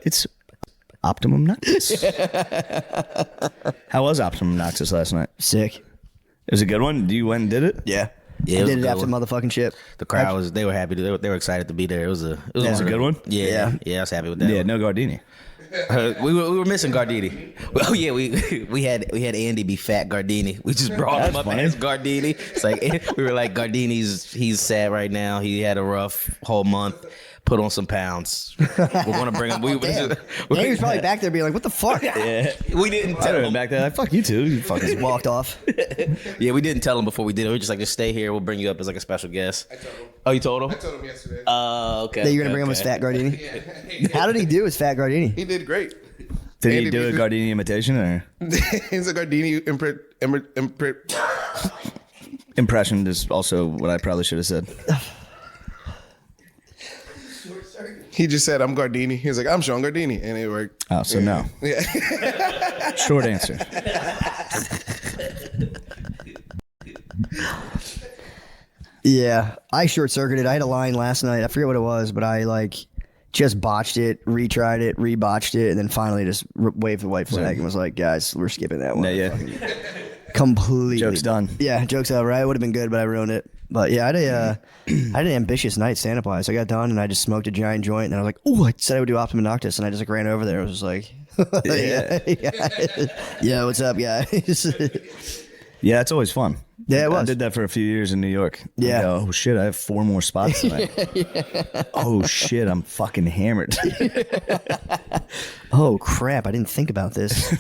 It's Optimum Noctis. How was Optimum Noctis last night? Sick. It was a good one? You went and did it? Yeah. Yeah, I did it after motherfucking ship. The crowd they were happy. They were excited to be there. It was a good one? Yeah, I was happy with that. Yeah, one. no Gardini. We were missing Gardini. Oh yeah, we had Andy be Fat Gardini. We just brought him up as Gardini. It's like we were like he's sad right now. He had a rough whole month. Put on some pounds. We're gonna bring him. He was probably back there being like, "What the fuck?" Yeah. We didn't tell him back there. Like, fuck you too. You fucking Walked off. Yeah, we didn't tell him before we did it. We were just like, just stay here. We'll bring you up as like a special guest. I told him. Oh, you told him? I told him yesterday. Okay. That you're gonna bring him as Fat Gardini. Yeah. How did he do as Fat Gardini? He did great. Did Andy he do a Beaver- Gardini imitation or He's a Gardini impression? Is also what I probably should have said. He just said, "I'm Gardini." He was like, "I'm Sean Gardini," and it worked. Oh, so no. Yeah. Short answer. Yeah, I short circuited. I had a line last night. I forget what it was, but I like just botched it, retried it, rebotched it, and then finally just waved the white flag and was like, "Guys, we're skipping that one." Yeah. Completely. Joke's done. Yeah, joke's over. It would have been good, but I ruined it. But yeah, I had an ambitious night stand-up wise. I got done and I just smoked a giant joint, and I was like, "Oh, I said I would do Optimum Noctis," and I just like ran over there. I was just like, "Yeah, what's up, guys?" Yeah, it's always fun. Yeah, it was. I did that for a few years in New York. Yeah. Oh shit, I have 4 more spots tonight. Oh shit, I'm fucking hammered. Oh crap, I didn't think about this.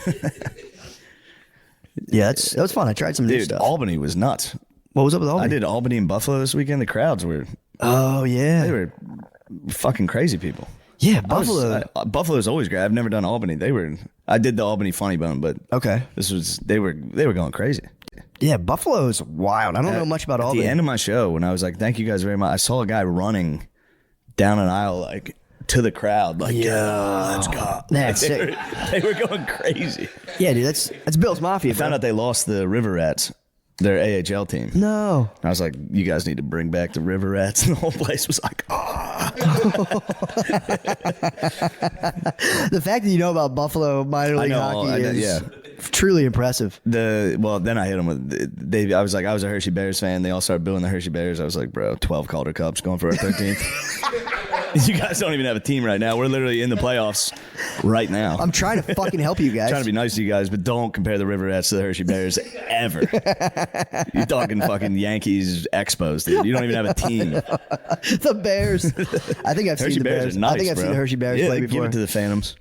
Yeah, that was fun. I tried some new Dude, stuff. Albany was nuts. What was up with Albany? I did Albany and Buffalo this weekend. The crowds were Oh yeah. they were fucking crazy people. Yeah, Buffalo. Buffalo's always great. I've never done Albany. I did the Albany Funny Bone, but Okay. they were going crazy. Yeah, Buffalo's wild. I don't know much about At Albany. the end of my show, when I was like, "Thank you guys very much," I saw a guy running down an aisle like to the crowd, like, "Yeah, let's go." That's Like, sick. they were going crazy. Yeah, dude, that's Bill's Mafia. I found out they lost the River Rats, their AHL team. No. I was like, "You guys need to bring back the River Rats," and the whole place was like, "Ah." The fact that you know about Buffalo minor league hockey is truly impressive. Then I hit them with I was like, I was a Hershey Bears fan. They all started booing the Hershey Bears. I was like, bro, 12 Calder Cups going for our 13th. You guys don't even have a team right now. We're literally in the playoffs right now. I'm trying to fucking help you guys. Trying to be nice to you guys, but don't compare the River Rats to the Hershey Bears ever. You're talking fucking Yankees Expos, dude. You don't even have a team. The Bears. I think I've Hershey seen the Bears Bears. are nice, I think I've bro. seen the Hershey Bears play before. Give it to the Phantoms.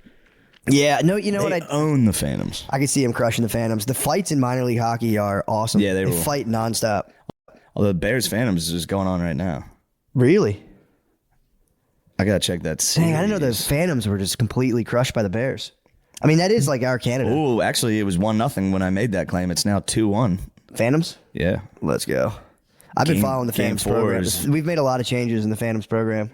Yeah, no, you know They what? own the Phantoms. I can see him crushing the Phantoms. The fights in minor league hockey are awesome. Yeah, they rule. fight nonstop. Although the Bears Phantoms is going on right now. Really? I gotta check that series. Dang, I didn't know the Phantoms were just completely crushed by the Bears. I mean, that is like our Canada. Oh, actually, it was 1-0 when I made that claim. It's now 2-1. Phantoms? Yeah. Let's go. I've been following the Game Phantoms 4 program. is- We've made a lot of changes in the Phantoms program.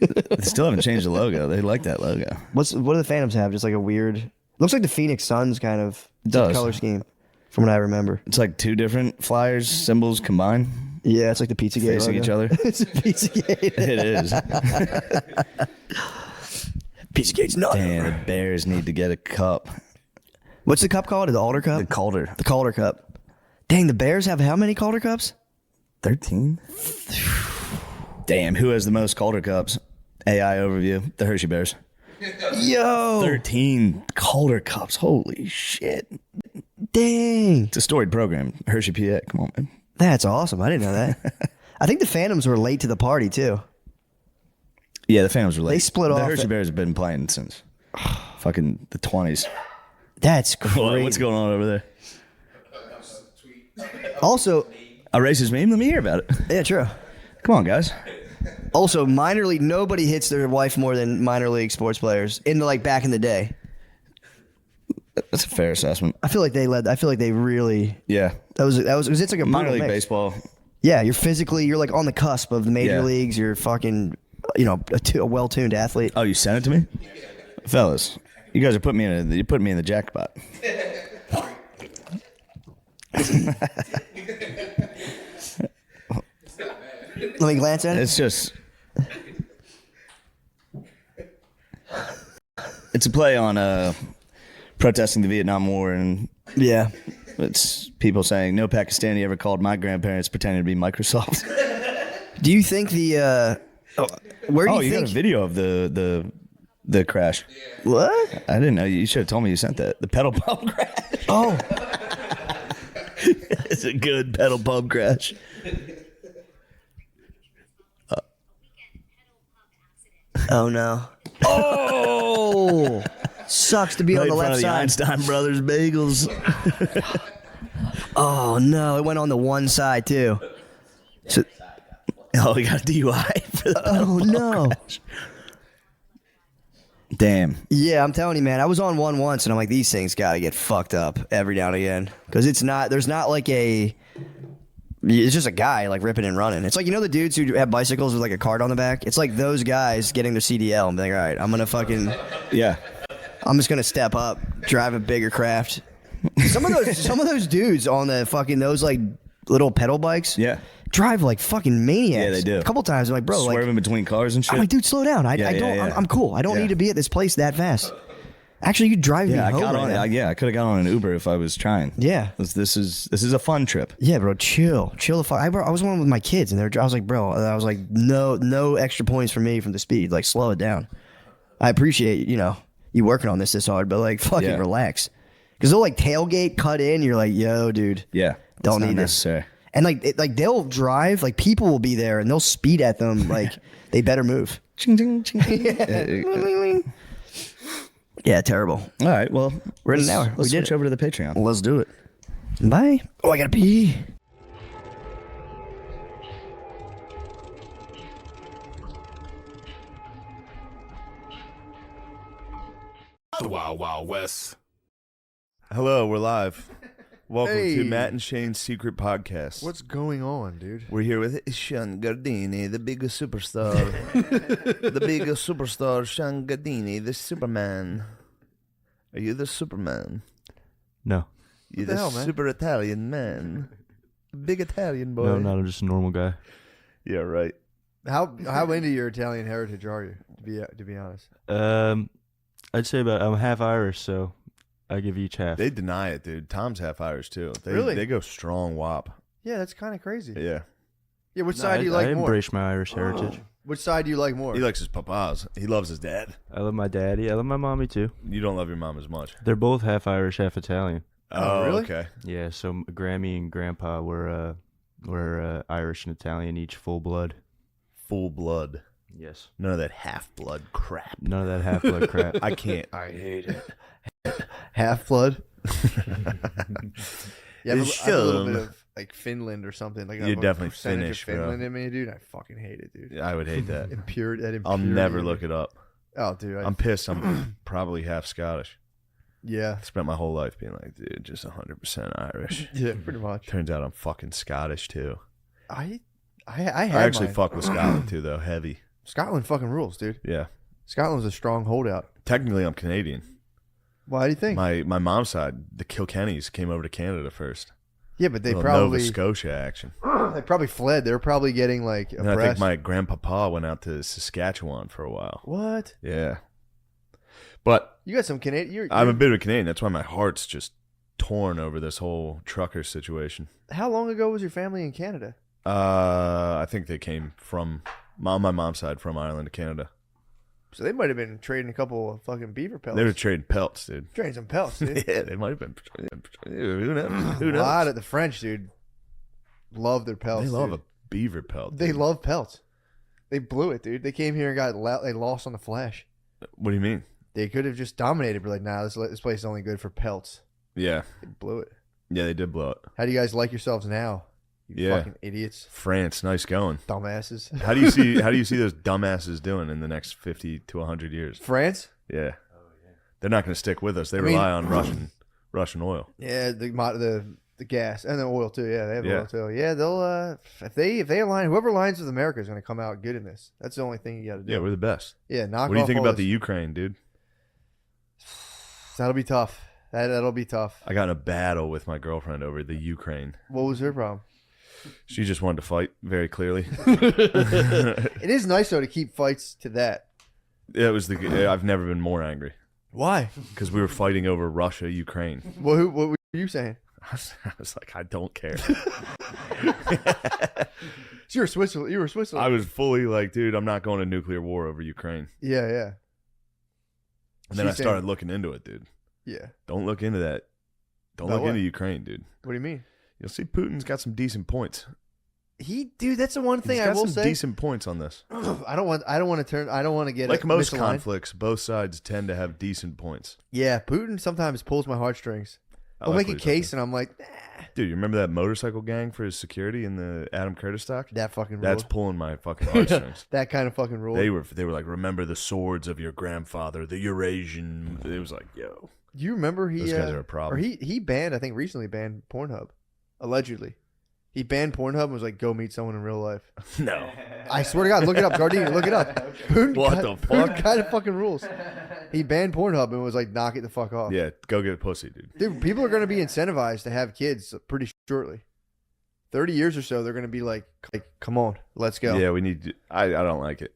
They still haven't changed the logo. They like that logo. What do the Phantoms have? Just like a weird. Looks like the Phoenix Suns kind of does. color scheme, from what I remember. It's like 2 different Flyers symbols combined, Yeah, it's like the Pizzagate facing logo. each other. It's a Pizzagate. It is. Pizzagate's not. Damn, the Bears need to get a cup. What's the cup called? The Alder Cup? The Calder. The Calder Cup. Dang, the Bears have how many Calder Cups? 13? Damn, who has the most Calder Cups? AI overview. The Hershey Bears. Yo! 13 Calder Cups. Holy shit. Dang. It's a storied program. Hershey, PA. Come on, man. That's awesome. I didn't know that. I think the Phantoms were late to the party, too. Yeah, the Phantoms were late. They split the off Hershey at- Bears have been playing since fucking the 20s. That's great. What's going on over there? Also, A racist meme? Let me hear about it. yeah, true. Come on, guys. Also, minor league, nobody hits their wife more than minor league sports players in the, like back in the day. That's a fair assessment. I feel like they led. I feel like they really. Yeah. That was it's like a Minor brutal league mix. baseball. Yeah, you're like on the cusp of the major Yeah. leagues. You're fucking, a well-tuned athlete. Oh, you sent it to me? Fellas, you guys are putting me in the jackpot. Let me glance at it. It's just it's a play on protesting the Vietnam War, and Yeah. it's people saying no Pakistani ever called my grandparents pretending to be Microsoft. Do you think where do Oh, you you got think? a video of the The crash. What? I didn't know. You should have told me you sent that. The pedal pump crash. Oh. It's a good pedal pump crash. Oh no. Oh. Sucks to be Right on the in front left of the side. Einstein Brothers bagels. Oh no, it went on the one side too. So, Oh, we got a DUI for the pedal oh pump no. crash. Damn. Yeah, I'm telling you, man. I was on one once, and I'm like, these things got to get fucked up every now and again, because there's not like a. It's just a guy like ripping and running. It's like, you know, the dudes who have bicycles with like a card on the back. It's like those guys getting their CDL and being like, all right, I'm gonna fucking. Yeah. I'm just gonna step up, drive a bigger craft. Some of those dudes on the fucking those like little pedal bikes. Yeah. Drive like fucking maniacs. Yeah, they do. A couple times, I'm like, bro, Swerving like, between cars and shit. I'm like, dude, slow down. I don't. yeah. I'm cool. I don't Yeah. need to be at this place that fast. Actually, you drive me Yeah, I home got right on. now. I could have got on an Uber if I was trying. Yeah. This is a fun trip. Yeah, bro, chill the fuck. I was one with my kids, and I was like, bro, I was like, no extra points for me from the speed. Like, slow it down. I appreciate you working on this hard, but like, fucking Yeah. relax. Because they'll like tailgate, cut in. You're like, yo, dude, Yeah. don't It's not need this. necessary. And like they'll drive, like people will be there, and they'll speed at them. Like they better move. Ching, ching, ching. Yeah, terrible. All right. Well, We're in an let's- hour. We Let's did switch it. over to the Patreon. Let's do it. Bye. Oh, I gotta pee. The Wild Wild West. Hello, we're live. Welcome Hey. to Matt and Shane's Secret Podcast. What's going on, dude? We're here with Sean Gardini, the biggest superstar. The biggest superstar, Sean Gardini, the Superman. Are you the Superman? No. You're the the, hell, man? super Italian man. Big Italian boy. No, not. I'm just a normal guy. Yeah, right. How into your Italian heritage are you? To be honest. I'd say I'm half Irish, so I give each half. They deny it, dude. Tom's half Irish, too. Really? They go strong wop. Yeah, that's kind of crazy. Yeah. Yeah, which No, side do you like I more? embrace my Irish heritage. Which side do you like more? He likes his papas. He loves his dad. I love my daddy. I love my mommy too. You don't love your mom as much. They're both half Irish, half Italian. Oh, really? Okay. Yeah, so Grammy and Grandpa were Irish and Italian, each full blood. Full blood. Yes. None of that half blood crap. None of that half blood crap. I can't. I hate it. Half blood. Yeah, I It's have a little some- bit of like Finland or something. Like I You're have a definitely percentage Finnish, of bro. Finland in me, dude. I fucking hate it, dude. I would hate that. Impurity. I'll never look it up. Oh, dude. I'm pissed. I'm probably half Scottish. Yeah. I spent my whole life being like, dude, just 100% Irish. Yeah, pretty much. Turns out I'm fucking Scottish too. I I had actually mine. fuck with Scotland too, though. Heavy. Scotland fucking rules, dude. Yeah. Scotland was a strong holdout. Technically, I'm Canadian. Why do you think? My mom's side, the Kilkennys, came over to Canada first. Yeah, but they Little probably Nova Scotia action. fled. They were probably getting like And I think oppressed. my grandpapa went out to Saskatchewan for a while. What? Yeah. But You got some Canadian. I'm a bit of a Canadian. That's why my heart's just torn over this whole trucker situation. How long ago was your family in Canada? I think they came from on my mom's side from Ireland to Canada. So they might have been trading a couple of fucking beaver pelts. They were trading pelts, dude. trading some pelts, dude. Yeah, they might have been. Who knows? Who A knows? lot of the French, dude, love their pelts. They love dude. a beaver pelt. They dude. love pelts. They blew it, dude. They came here and they lost on the flash. What do you mean? They could have just dominated, but like, nah, this place is only good for pelts. Yeah, They blew it. yeah, they did blow it. How do you guys like yourselves now? You Yeah. fucking idiots, France, nice going. dumbasses. How do you see? How do you see those dumbasses doing in the next 50 to 100 years? France? Yeah, they're not going to stick with us. They I mean- rely on Russian oil. Yeah, the gas and the oil too. Yeah, they have Yeah. oil too. Yeah, they'll if they align, whoever aligns with America is going to come out good in this. That's the only thing you got to do. Yeah, we're the best. Yeah, knock What do you off think all about the this- Ukraine, dude? That'll be tough. That'll be tough. I got in a battle with my girlfriend over the Ukraine. What was her problem? She just wanted to fight very clearly. It is nice though to keep fights to that. It was I've never been more angry Why? because we were fighting over Russia, Ukraine. What were you saying? I was like, I don't care. So you were Switzerland. You were Switzerland. I was fully like, dude, I'm not going to nuclear war over Ukraine. Yeah, yeah. And then I She's started saying- looking into it, dude. Yeah. Don't look into that. Don't About look what? into Ukraine, dude. What do you mean? You'll see Putin's got some decent points. Dude, that's the one thing He's I got will some say. decent points on this. I don't want to get Like most misaligned. conflicts, both sides tend to have decent points. Yeah, Putin sometimes pulls my heartstrings. I'll like make a what he's up case, to. and I'm like, Dude, you remember that motorcycle gang for his security in the Adam Curtis doc? that fucking That's rule. pulling my fucking heartstrings. That kind of fucking rule. They were like, remember the swords of your grandfather, the Eurasian. It was like, yo, Do you remember he? those guys are a problem. Or he banned. I think recently banned Pornhub, allegedly. He banned Pornhub and was like, "Go meet someone in real life." No, I swear to God, look it up, Gardini, look it up. Putin What got- the Putin fuck? kind of fucking rules. He banned Pornhub and was like, "Knock it the fuck off." yeah, go get a pussy, dude. Dude, people are going to be incentivized to have kids pretty shortly. 30 years or so, they're going to be like, come on, let's go. Yeah, we need. I don't like it.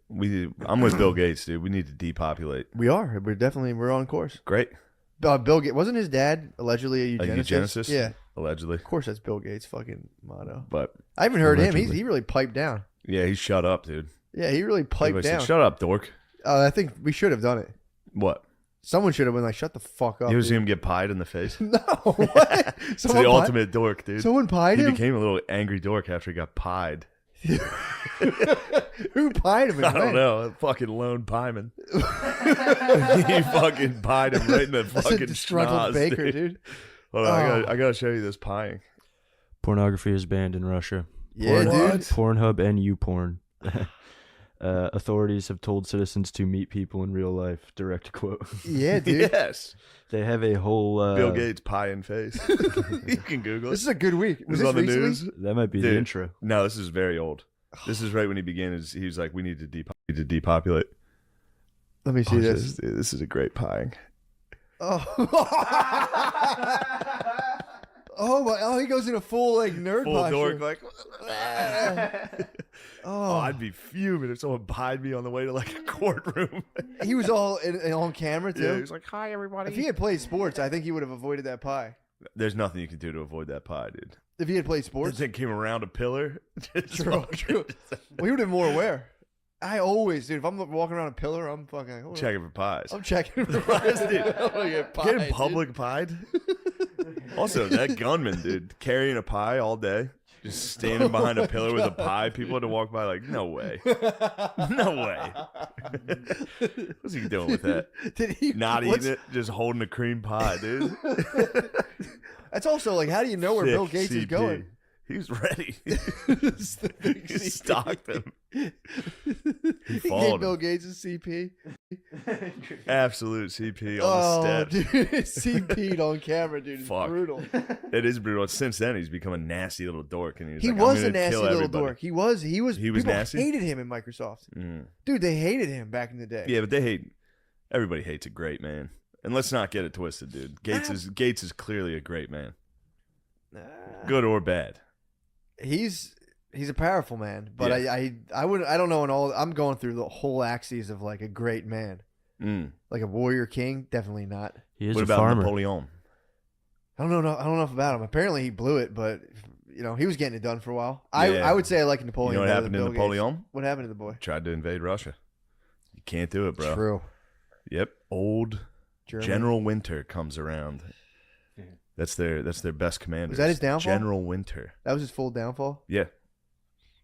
I'm with Bill Gates, dude. We need to depopulate. We are. We're on course. Great. Bill Gates, wasn't his dad allegedly a eugenicist? eugenicist? Yeah. Allegedly, Of course, that's Bill Gates' fucking motto. but I haven't heard him. Allegedly. He really piped down. yeah, he shut up, dude. Yeah, he really piped Everybody said, down. shut up, dork. I think we should have done it. What? Someone should have been like, shut the fuck up. You ever see dude." him get pied in the face? No. What? It's Someone the pied- ultimate dork, dude. Someone pied He him? became a little angry dork after he got pied. Who pied him? I don't know. A fucking lone pieman. He fucking pied him right in the That's fucking a disgruntled schnoz, baker, dude. Hold on, Oh. I gotta show you this pieing. Pornography is banned in Russia. Yeah, dude. Pornhub and YouPorn. Authorities have told citizens to meet people in real life. Direct quote. Yeah, dude. Yes. They have a whole. Bill Gates pieing face. You can Google it. This is a good week. This Was is this on the recently? news. That might be the Dude. intro. No, this is very old. This is right when he began. He was like, "We need to depopulate." Let me see Watch this. Dude, this is a great pieing. Oh. Oh my! Oh, he goes in a full like nerd Full posture. dork, like. Oh, I'd be fuming if someone pied me on the way to like a courtroom. he was all on camera too. Yeah, he was like, "Hi, everybody." If he had played sports, I think he would have avoided that pie. There's nothing you can do to avoid that pie, dude. If he had played This sports, thing came around a pillar. True. Well, he would have been more aware. I always, dude. If I'm walking around a pillar, I'm fucking like, hold on. Checking for pies. I'm checking for pies, dude. I'm gonna get pied, Getting public pied. Also, that gunman, dude, carrying a pie all day, just standing behind a pillar with a pie. People had to walk by like, no way. No way. What's he doing with that? Did he Not what's- eating it, just holding a cream pie, dude. That's also like, how do you know where Thick Bill Gates is CP. going? He was ready. It's the big He CP. stalked him. He followed gave Bill him. Gates a CP. Absolute CP on Oh, the steps. dude, CP'd on camera, dude. It's Fuck. brutal. It is brutal. Since then, he's become a nasty little dork, and he's He like, I'm was a gonna nasty kill little everybody. dork. He was. He was People nasty? hated him in Microsoft. Mm. Dude, they hated him back in the day. Yeah, but they hate. Everybody hates a great man, and let's not get it twisted, dude. Gates is clearly a great man, good or bad. He's a powerful man, but Yeah. I wouldn't. I don't know. I'm going through the whole axes of like a great man, Mm. like a warrior king. Definitely not. He is What a about farmer. Napoleon? I don't know. I don't know enough about him. Apparently, he blew it, but he was getting it done for a while. Yeah. I would say I like Napoleon. You know what better happened to than Bill Gates. Napoleon? What happened to the boy? Tried to invade Russia. You can't do it, bro. True. Yep. Old Germany. General Winter comes around. That's their best commander. Was that his downfall? General Winter. That was his full downfall. Yeah.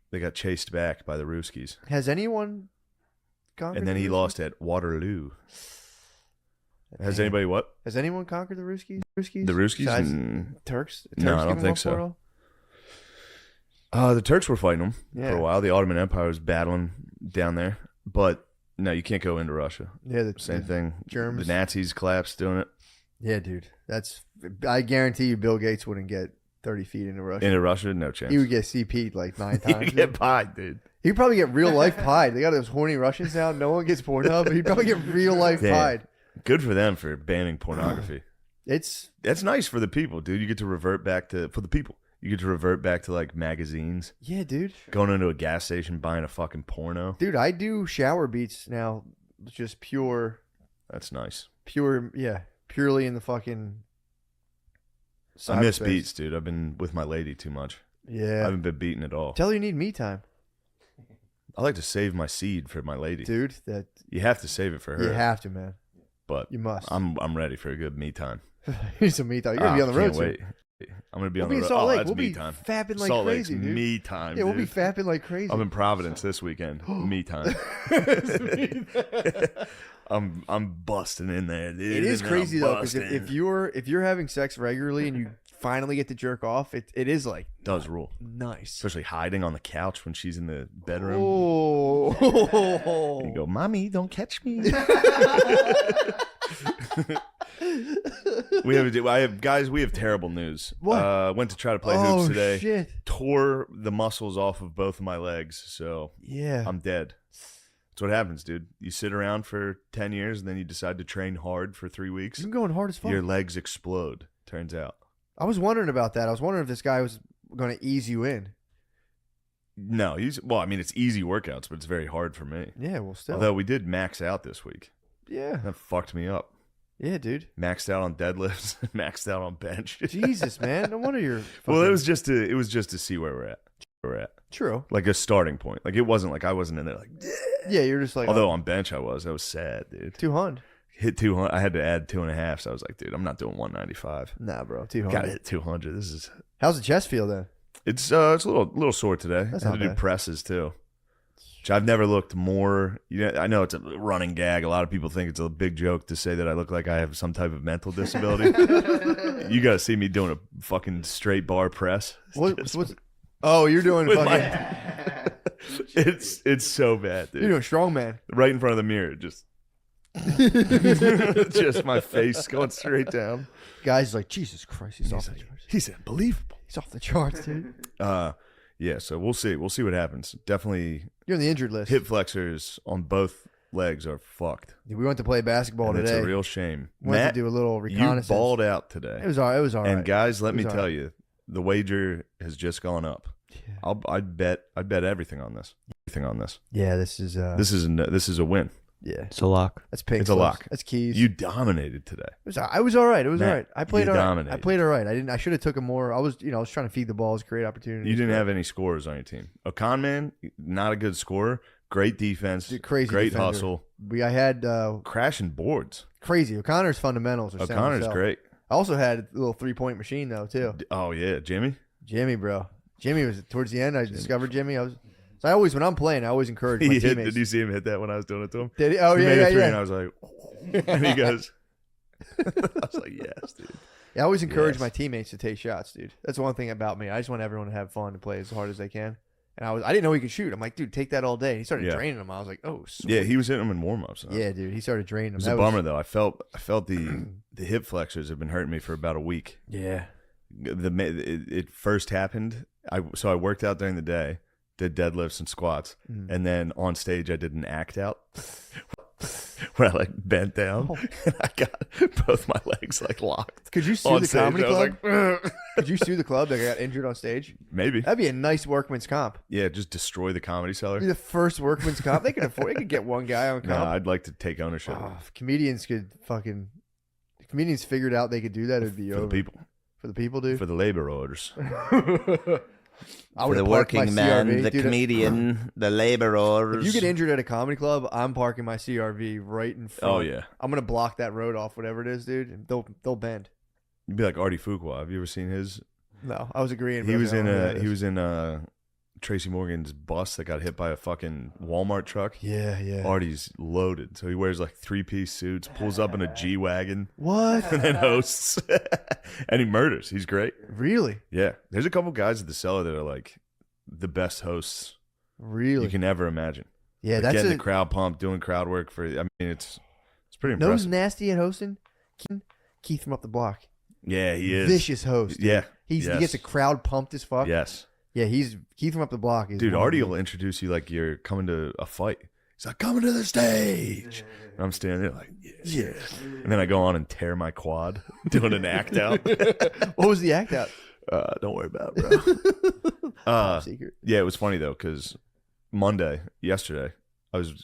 They got chased back by the Ruskies. Has anyone conquered? And then the he Ruskies? lost at Waterloo. Has Man. anybody what? Has anyone conquered the Ruskies? The Ruskies? Besides Mm. Turks? No, I Turks don't give 'em think up for so. it all? The Turks were fighting them Yeah. for a while. The Ottoman Empire was battling down there. But no, you can't go into Russia. Yeah, the Same thing. Germs. The Nazis collapsed doing it. Yeah, dude. I guarantee you Bill Gates wouldn't get 30 feet into Russia. Into Russia, no chance. He would get CP'd like 9 He'd times. get pied, dude. He'd probably get real life pied. They got those horny Russians now. No one gets Pornhub, but he'd probably get real life Damn. pied. Good for them for banning pornography. It's That's nice for the people, dude. You get to revert back to You get to revert back to like magazines. yeah, dude. Going into a gas station buying a fucking porno. Dude, I do shower beats now. Just pure, That's nice. purely in the fucking. I miss cyberspace. beats, dude. I've been with my lady too much. I Yeah. haven't been beating at all. Tell her you need me time, I like to save my seed for my lady. dude. That You have to save it for her. you have to, man. but You must. I'm ready for a good me time. Here's some me time. You're gonna be on the road Can't soon. wait. I'm gonna be We'll on be the in road. Salt Oh, Lake. that's We'll me be time. fapping like Salt crazy, Lake's dude. me time. Yeah, we'll be dude. fapping like crazy. I'm in Providence this weekend. Me time. I'm busting in there, dude. It is And crazy I'm though, because busting. if you're having sex regularly and you finally get to jerk off, it is like does rule, nice. especially hiding on the couch when she's in the bedroom. Oh, And you go, "Mommy, don't catch me." We have terrible news. What? Went to try to play hoops today. Shit. Tore the muscles off of both of my legs, so Yeah. I'm dead. That's what happens, dude. You sit around for 10 years and then you decide to train hard for 3 weeks. I'm going hard as fuck. Your legs explode, turns out. I was wondering about that. I was wondering if this guy was going to ease you in. No, it's easy workouts, but it's very hard for me. Yeah, well, still. Although we did max out this week. Yeah. That fucked me up. Yeah, dude. Maxed out on deadlifts, maxed out on bench. Jesus, man. No wonder you're. Well, it fucking- was just to see where we're at. True. Like a starting point. Like it wasn't like I wasn't in there like. Yeah, you're just like. Although on bench I was sad, dude. 200. Hit 200. I had to add 2.5. So I was like, dude, I'm not doing 195. Nah, bro. 200. Gotta hit 200. This is. How's the chest feel then? It's a little sore today. That's I had not to do bad. presses too. Which I've never looked more. I know it's a running gag. A lot of people think it's a big joke to say that I look like I have some type of mental disability. You got to see me doing a fucking straight bar press. What's oh, you're doing With fucking. It's so bad, dude. You're doing strongman. Right in front of the mirror, just my face going straight down. Guys like, Jesus Christ, he's off the charts. He's unbelievable. He's off the charts, dude. Yeah. So we'll see. We'll see what happens. Definitely. You're on the injured list. Hip flexors on both legs are fucked. Dude, we went to play basketball And today. it's a real shame. Went Matt, to do a little you reconnaissance. balled out today. It was all right. And guys, let It me was all tell right. you, the wager has just gone up. Yeah. I'd bet everything on this. Yeah, this is This is a win. yeah. It's a lock. That's pink. It's a lock. That's keys. You dominated today. I was all right. It was Matt, all right. I played you all right. I dominated. played all right. I should have took a more. I was trying to feed the balls, create opportunities. You didn't but- have any scorers on your team. Okan, man, not a good scorer. Great defense. Dude, crazy Great defender. hustle. I had Crashing boards. crazy. O'Connor's fundamentals are sound as O'Connor's hell. great. I also had a little 3-point machine though too. Oh yeah, Jimmy. Jimmy, bro. Jimmy was towards the end. I discovered Jimmy. I always when I'm playing, I always encourage my teammates. Did you see him hit that when I was doing it to him? Did he? Oh He yeah, made yeah, a three, yeah. and I was like, and he goes, I was like, yes, dude. Yeah, I always encourage Yes. my teammates to take shots, dude. That's one thing about me. I just want everyone to have fun and play as hard as they can. And I didn't know he could shoot. I'm like, dude, take that all day. He started Yeah. draining them. I was like, oh, sweet. Yeah, he was hitting him in warm ups. Yeah, dude. He started draining It them. was a bummer though. I felt the hip flexors have been hurting me for about a week. Yeah. It first happened. I worked out during the day, did deadlifts and squats, and then on stage I did an act out where I like bent down and I got both my legs like locked. Could you sue on the stage, comedy and I was club? like, Could you sue the club that got injured on stage? maybe. That'd be a nice workman's comp. Yeah, just destroy the comedy cellar. Be the first workman's comp. They could get one guy on No, comp. I'd like to take ownership Oh, if comedians figured out they could do that, it'd be for over. the people, For the people, dude. for the laborers. I For would the have parked my working man, CRV. the Dude, comedian, the laborers. If you get injured at a comedy club, I'm parking my CRV right in front. Oh yeah, I'm gonna block that road off, whatever it is, dude. And they'll bend. you'd be like Artie Fuqua. Have you ever seen his? No, I was agreeing. but He I was don't in know who that he is. was in Tracy Morgan's bus that got hit by a fucking Walmart truck. Yeah, yeah. Artie's loaded, so he wears like 3-piece suits, pulls up in a G-Wagon, What? and then hosts, and he murders. He's great. Really? Yeah, there's a couple guys at the cellar that are like the best hosts Really? you can ever imagine. Yeah, Like that's getting a the crowd pumped, doing crowd work for. I mean, it's pretty knows impressive. nasty at hosting. Keith from up the block. Yeah, he is Vicious host. Dude. Yeah, He gets a crowd pumped as fuck. Yes. Yeah, he's Keith from up the block. Is Dude, one of Artie the- will introduce you like you're coming to a fight. He's like, coming to the stage. And I'm standing there like, yeah. And then I go on and tear my quad doing an act out. What was the act out? Don't worry about it, bro. Top secret. Yeah, it was funny though, because yesterday, I was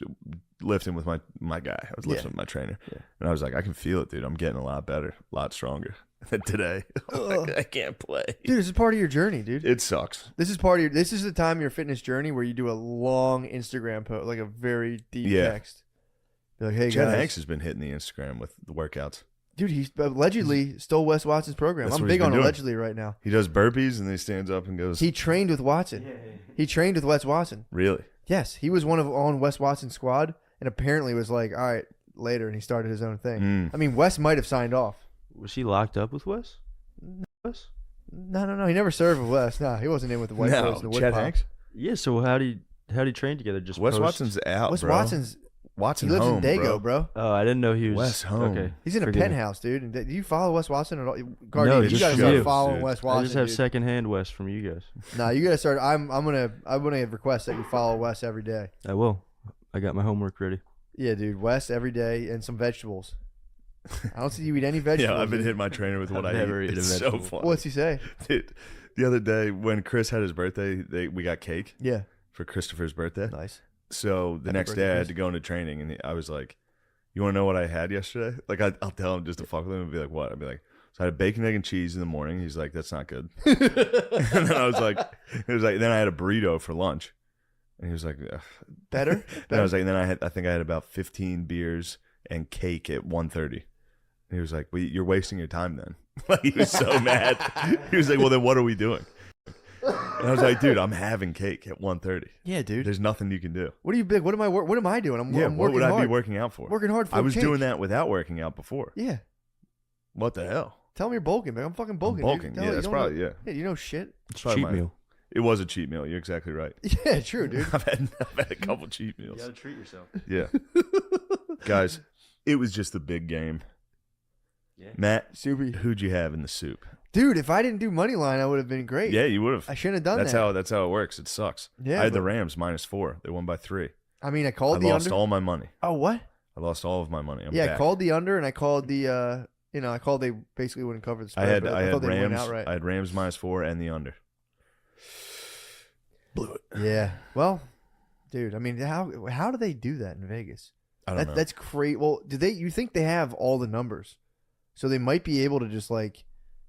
lifting with my guy. I was lifting with my trainer. Yeah. And I was like, I can feel it, dude. I'm getting a lot better, a lot stronger. And today, I'm like, I can't play. Dude, this is part of your journey, dude. It sucks. This is part of your. This is the time of your fitness journey where you do a long Instagram post, like a very deep Yeah. text. Be like, hey Chet guys. Hanks has been hitting the Instagram with the workouts. Dude, he allegedly stole Wes Watson's program. That's I'm what he's big on been doing. allegedly right now. He does burpees and then he stands up and goes. He trained with Watson. He trained with Wes Watson. Really? Yes, he was on Wes Watson's squad, and apparently was like, all right, later, and he started his own thing. I mean, Wes might have signed off. Was he locked up with Wes? Wes? No. He never served with Wes. No, he wasn't in with the white boys and the Chet woodpile. Hanks? Yeah. So how do you train together? Just Wes post? Watson's out, Wes bro. Watson's Watson he lives home, in Dago, bro. bro. Oh, I didn't know he was. Wes home. Okay. He's in a Forgive me. penthouse, dude. And do you follow Wes Watson at all? Guardy, No, you just gotta from start you, following dude. Wes Watson. I just have dude. secondhand Wes from you guys. Nah, you gotta start. I'm gonna request that you follow Wes every day. I will. I got my homework ready. Yeah, dude. Wes every day and some vegetables. I don't see you eat any vegetables. Yeah, I've been dude. hitting my trainer with what I never eat. eat a It's so vegetable. fun. What's he say? Dude, the other day when Chris had his birthday, we got cake Yeah, for Christopher's birthday. nice. So the Happy next birthday, day I had Chris. to go into training, and I was like, "You want to know what I had yesterday?" Like I'll tell him just to fuck with him and be like, "What?" I'd be like, "So I had a bacon, egg, and cheese in the morning." He's like, "That's not good." And then I was like, then I had a burrito for lunch, and he was like, "Ugh." Better. And I was like, and then I think I had about 15 beers and cake at 1:30. And he was like, "Well, you're wasting your time then." Like he was so mad. He was like, "Well, then what are we doing?" And I was like, "Dude, I'm having cake at 1:30. Yeah, dude. There's nothing you can do." What are you big? What am I doing? I'm Yeah, working what would I hard. be working out for? Working hard for I was cake. doing that without working out before. Yeah. What the hell? Tell me you're bulking, man. I'm fucking bulking. I'm bulking. Dude. Tell Yeah, you that's don't probably know, yeah. Yeah, you know shit. It's probably Cheat meal. It was a cheat meal. You're exactly right. Yeah, true, dude. I've had a couple cheat meals. treat yourself. Yeah, guys, it was just a big game. Yeah. Matt, Soupy. who'd you have in the soup? Dude, if I didn't do money line, I would have been great. Yeah, you would have. I shouldn't have done That's that. that's how it works. It sucks. Yeah, I had the but- Rams -4. They won by 3. I mean, I I called the lost under. all my money. Oh, what? I lost all of my money. I'm Yeah, I back. called the under, and I called the. I called they basically wouldn't cover the spread. I had but I thought had they'd win Rams. outright. I had Rams -4 and the under. Blew it. Yeah. Well, dude, I mean, how do they do that in Vegas? I don't know. That's great. Well, you think they have all the numbers, so they might be able to just like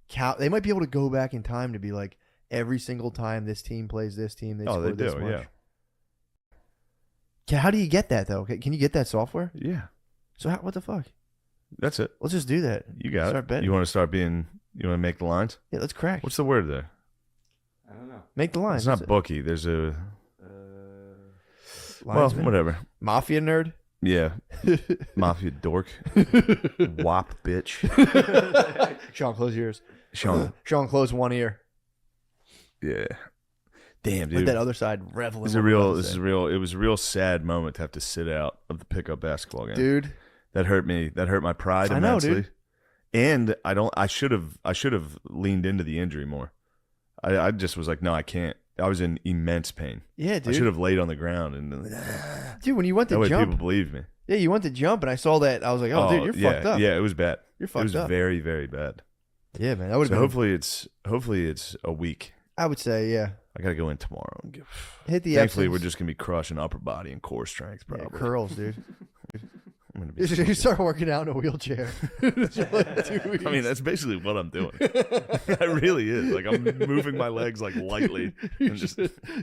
count. They might be able to go back in time to be like every single time this team plays this team, they Oh, score they this do, much. yeah. How do you get that though? Can you get that software? Yeah, So what the fuck? that's it. Let's just do that. You got Start it. betting. You want to start being? You want to make the lines? Yeah, let's crack. What's the word there? I don't know. Make the lines. It's not bookie. There's a well, Linesman? whatever. Mafia nerd. Yeah, mafia dork, wop bitch. Sean, close your ears. Sean. Sean, close one ear. Yeah. Damn, Let dude. that other side revel. This is in a what we're real. about to This say. is real. It was a real sad moment to have to sit out of the pickup basketball game. Dude. That hurt me. That hurt my pride I know, immensly. dude. And I should have leaned into the injury more. I just was like, no, I can't. I was in immense pain. Yeah, I dude. should have laid on the ground and Dude, when you went that to way jump, people believe me. yeah, you went to jump, and I saw that. I was like, oh, dude, you're yeah, fucked up. Yeah, it was bad. You're It fucked was up. very, very bad. Yeah, man, that would So have been. hopefully it's a week. I would say, yeah. I gotta go in tomorrow and give. Hit the. Thankfully, Epsons. we're just gonna be crushing upper body and core strength. Yeah, Probably curls, dude. I'm gonna be. You start working out in a wheelchair. Just like 2 weeks. I mean, that's basically what I'm doing. It really is. Like I'm moving my legs like lightly and just.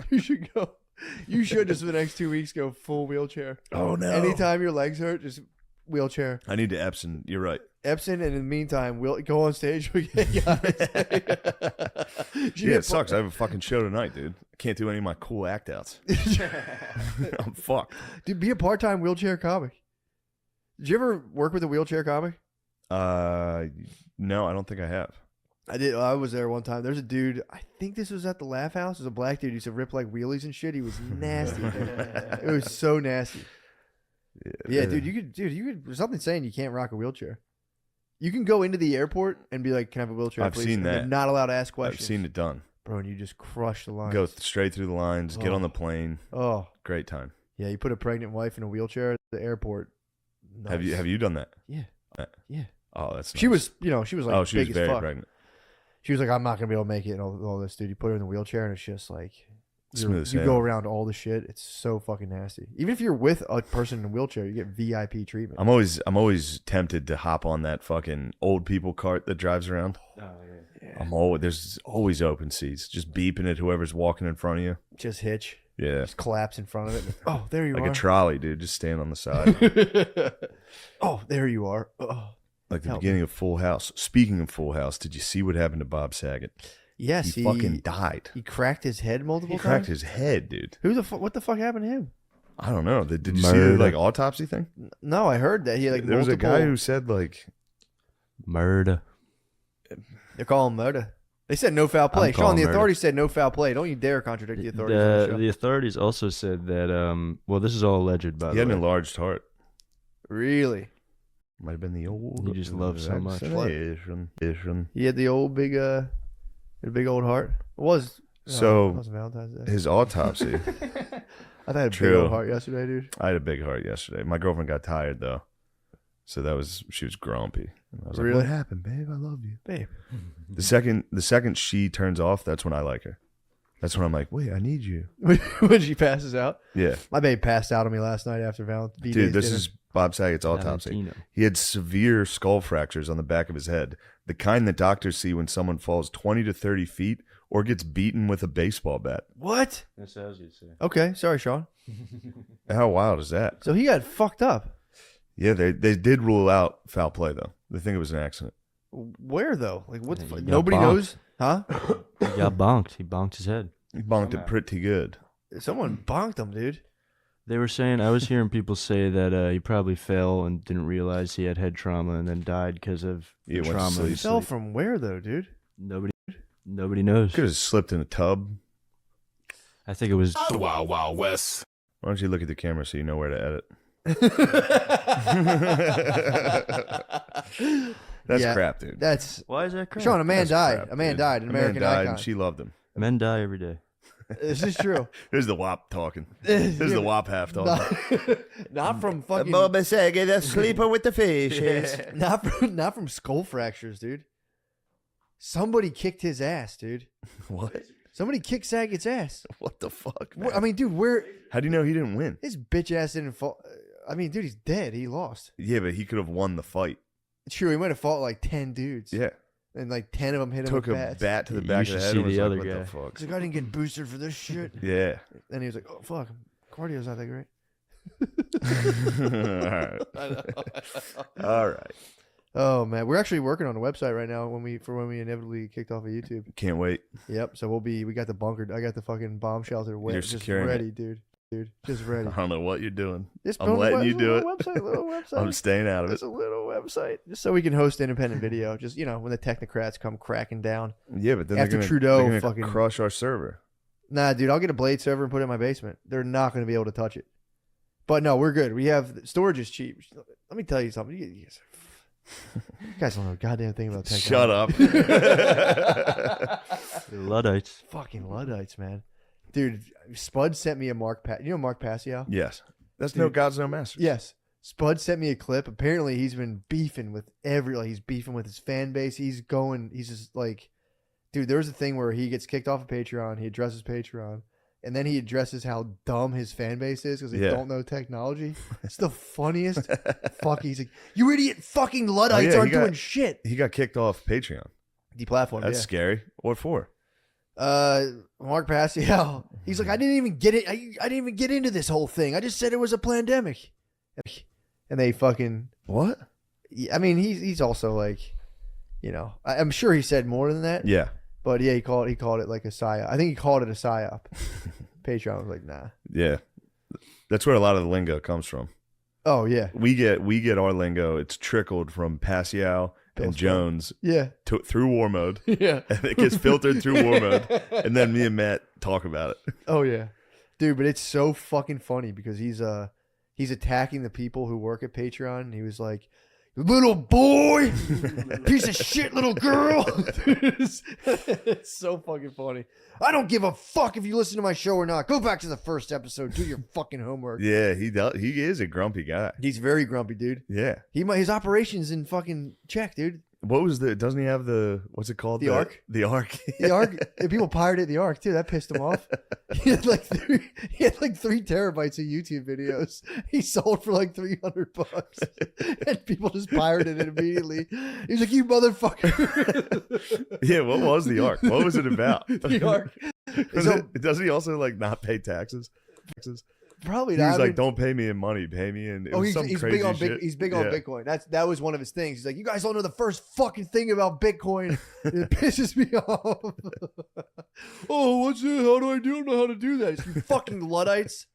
You should go. You should just for the next 2 weeks go full wheelchair. Oh no! Anytime your legs hurt, just wheelchair. I need to Epson. You're right. Epson, and in the meantime, we'll go on stage. Guys. Yeah, it sucks. I have a fucking show tonight, dude. I can't do any of my cool act outs. I'm fucked. Dude, be a part-time wheelchair comic. Did you ever work with a wheelchair comic? No, I don't think I have. I did. I was there one time. There's a dude. I think this was at the Laugh House. There's a black dude. He used to rip like wheelies and shit. He was nasty. Dude. It was so nasty. Yeah, dude. You could. There's something saying you can't rock a wheelchair. You can go into the airport and be like, "Can I have a wheelchair?" I've please? seen And that. You're not allowed to ask questions. I've seen it done. Bro, and you just crush the line. Go straight through the lines. Get Oh. on the plane. Oh, Great time. yeah. You put a pregnant wife in a wheelchair at the airport. Have Nice. you done that? Yeah. Yeah. Oh, that's. She nice. was, she was like, Oh, she was big as very fuck. pregnant. She was like, I'm not gonna be able to make it and all this, dude. You put her in the wheelchair and it's just like Smooth you go sailing. around all the shit. It's so fucking nasty. Even if you're with a person in a wheelchair, you get VIP treatment. I'm always tempted to hop on that fucking old people cart that drives around. Oh yeah. There's always open seats. Just beeping at whoever's walking in front of you. Just hitch. Yeah. Just collapse in front of it. Oh, there you Like are. a trolley, dude. Just stand on the side. Oh, there you are. Oh. Like the Help beginning of Full House. Speaking of Full House, did you see what happened to Bob Saget? Yes, he fucking died. He cracked his head multiple He times. cracked his head, dude. What the fuck happened to him? I don't know. Did you see the like autopsy thing? No, I heard that he had like there multiple. was a guy who said like murder. They're calling murder. They said no foul play. I'm Sean, calling the murder. authorities said no foul play. Don't you dare contradict the authorities. on the show. The authorities also said that. Well, this is all alleged, by he the had way. an enlarged heart. Really? Might have been the old. He just loves so much. Vaccination. He had the old big, old heart. It was. So it was Valentine's Day. his autopsy. I had a big True. old heart yesterday, dude. I had a big heart yesterday. My girlfriend got tired though, so she was grumpy. And I was Really? like, "What happened, babe? I love you, babe." The second she turns off, that's when I like her. That's when I'm like, "Wait, I need you." When she passes out. Yeah. My babe passed out on me last night after Valentine's. Dude, this is Bob Saget's autopsy. Valentino. He had severe skull fractures on the back of his head, the kind that doctors see when someone falls 20 to 30 feet or gets beaten with a baseball bat. What? That's what I was gonna say. Okay, sorry, Sean. How wild is that? So he got fucked up. Yeah, they did rule out foul play though. They think it was an accident. Where though? Like what? The fuck? got Nobody bonked. knows, huh? He got bonked. He bonked his head. He bonked it pretty good. Someone bonked him, dude. They were saying, I was hearing people say that he probably fell and didn't realize he had head trauma and then died because of the went to trauma. sleep. He fell from where though, dude? Nobody knows. Could have slipped in a tub. I think it was. The Wild Wild West. Why don't you look at the camera so you know where to edit? That's Yeah, crap, dude. That's Why is that crap? Sean. A man That's died. crap, A man dude. died. An A man American died, icon. and she loved him. Men die every day. This is true. There's the WAP talking. This is the WAP half talking. Not from fucking. Saget, a sleeper with the fishes. Not from skull fractures, dude. Somebody kicked his ass, dude. What? Somebody kicked Saget's ass. What the fuck, What- man? I mean, dude, where How do you know he didn't win? his bitch ass didn't fall? I mean, dude, he's dead. He lost. Yeah, but he could have won the fight. True, he might have fought like 10 dudes. Yeah. And like 10 of them hit him Took with a bats. bat to the You back of should the head see and was the like, other what guy. the fuck? He's like, I didn't get boosted for this shit. Yeah. And he was like, oh, fuck. Cardio's not that great. All right. All right. Oh, man. We're actually working on a website right now when we inevitably kicked off of YouTube. Can't wait. Yep. So we got the bunker. I got the fucking bomb shelter You're just securing ready, it. dude. Just ready. I don't know what you're doing. Just I'm build a letting you do it. Little website. I'm staying out of it. Just a little website, just so we can host independent video. Just when the technocrats come cracking down. Yeah, but then After they're gonna, Trudeau they're gonna fucking- crush our server. Nah, dude, I'll get a blade server and put it in my basement. They're not going to be able to touch it. But no, we're good. We have storage is cheap. Let me tell you something. You guys don't know a goddamn thing about technology. Shut up. Luddites. Fucking Luddites, man. Dude, Spud sent me a Mark. You know Mark Passio? Yes. That's Dude. no God's no masters. Yes. Spud sent me a clip. Apparently, he's been beefing with he's beefing with his fan base. He's just like, dude, there was a thing where he gets kicked off of Patreon. He addresses Patreon. And then he addresses how dumb his fan base is because they Yeah. don't know technology. It's the funniest. Fuck, he's like, you idiot fucking Luddites he aren't got- doing shit. He got kicked off Patreon. Deplatformed, That's yeah. scary. What for? Mark Passio. He's like, I didn't even get it. I didn't even get into this whole thing. I just said it was a pandemic. And they fucking What? I mean, he's also like, I'm sure he said more than that. Yeah. But yeah, he called it like a psyop. I think he called it a psyop. Patreon was like, nah. Yeah. That's where a lot of the lingo comes from. Oh yeah. We get our lingo. It's trickled from Pascal and Jones Yeah. through War Mode. Yeah. And it gets filtered through War Mode. And then me and Matt talk about it. Oh yeah, dude. But it's so fucking funny because he's attacking the people who work at Patreon. And he was like, little boy, piece of shit, little girl. It's so fucking funny. I don't give a fuck if you listen to my show or not. Go back to the first episode. Do your fucking homework. Yeah, he is a grumpy guy. He's very grumpy, dude. Yeah. His operations in fucking check, dude. What was doesn't he have what's it called? The Ark? The Ark. The Ark. And people pirated the Ark too. That pissed him off. He had like 3 terabytes of YouTube videos. He sold for like $300, and people just pirated it immediately. He was like, "You motherfucker!" Yeah, what was the Ark? What was it about? The Ark. Doesn't he also like not pay taxes? Probably He not. was I like, mean- "Don't pay me in money, pay me in." It was some he's crazy big on shit. he's big on Yeah. Bitcoin. That was one of his things. He's like, you guys don't know the first fucking thing about Bitcoin. It pisses me off. Oh, what's it? How do I don't know how to do that? It's you fucking Luddites.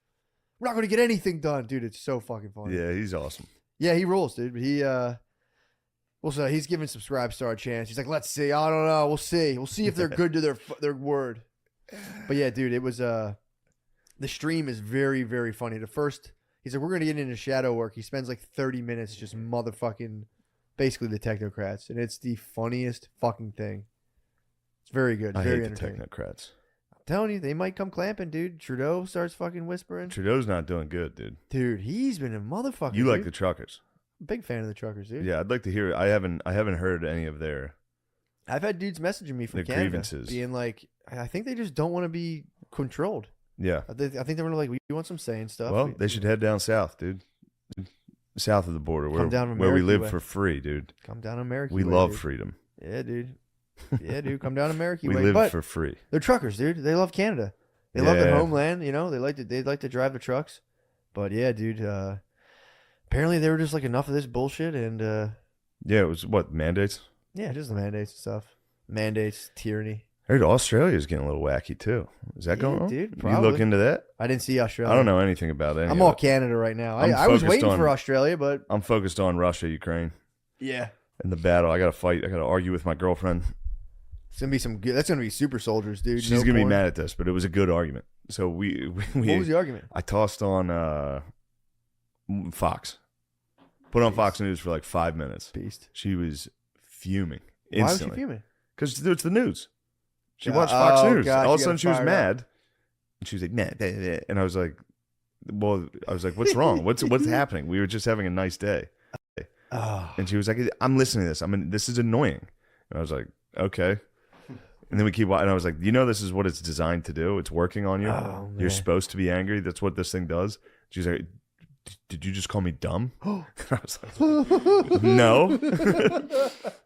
We're not going to get anything done, dude. It's so fucking funny. Yeah, he's awesome. Yeah, he rules, dude. He well, so he's giving Subscribe Star a chance. He's like, let's see. I don't know. We'll see. We'll see if they're good to their word. But yeah, dude, it was the stream is very, very funny. The first, he's like, we're gonna get into shadow work. He spends like 30 minutes just motherfucking, basically the technocrats, and it's the funniest fucking thing. It's very good, I very hate the entertaining. technocrats. I'm telling you, they might come clamping, dude. Trudeau starts fucking whispering. Trudeau's not doing good, dude. Dude, he's been a motherfucker. You like dude. the truckers? Big fan of the truckers, dude. Yeah, I'd like to hear. I haven't heard any of their. I've had dudes messaging me from Their Canada grievances. being like, I think they just don't want to be controlled. Yeah. I think they were like, we want some say and stuff. Well, they should head down south, dude. South of the border, Come down where we American live way. for free, dude. Come down America. We love freedom. Yeah, dude. Yeah, dude. Come down America. We way. live But for free. they're truckers, dude. They love Canada. They love their Yeah. homeland. You know, they like to drive the trucks. But yeah, dude. Apparently, they were just like enough of this bullshit, and Yeah, it was what mandates. yeah, just the mandates and stuff. Mandates, tyranny. I heard Australia's getting a little wacky too. Is that Yeah, going on? dude, You probably. look into that? I didn't see Australia. I don't know anything about it. I'm all Canada right now. I was waiting for Australia, but I'm focused on Russia, Ukraine, yeah, and the battle. I got to fight. I got to argue with my girlfriend. it's gonna be some good. That's gonna be super soldiers, dude. She's No gonna be porn. mad at this, but it was a good argument. So we What was the argument? I tossed on Fox. Put on Fox News for like 5 minutes. Beast. She was fuming Why was she instantly. fuming? Because it's the news. She Yeah, watched Fox oh, News. God, All of she a sudden got she was fired up. mad. And she was like, nah, nah, nah. And I was like, what's wrong? What's happening? We were just having a nice day. Oh. And she was like, I'm listening to this. This is annoying. And I was like, okay. And then we keep watching. And I was like, this is what it's designed to do. It's working on you. Oh, You're man. supposed to be angry. That's what this thing does. She's like, did you just call me dumb? I was like, no.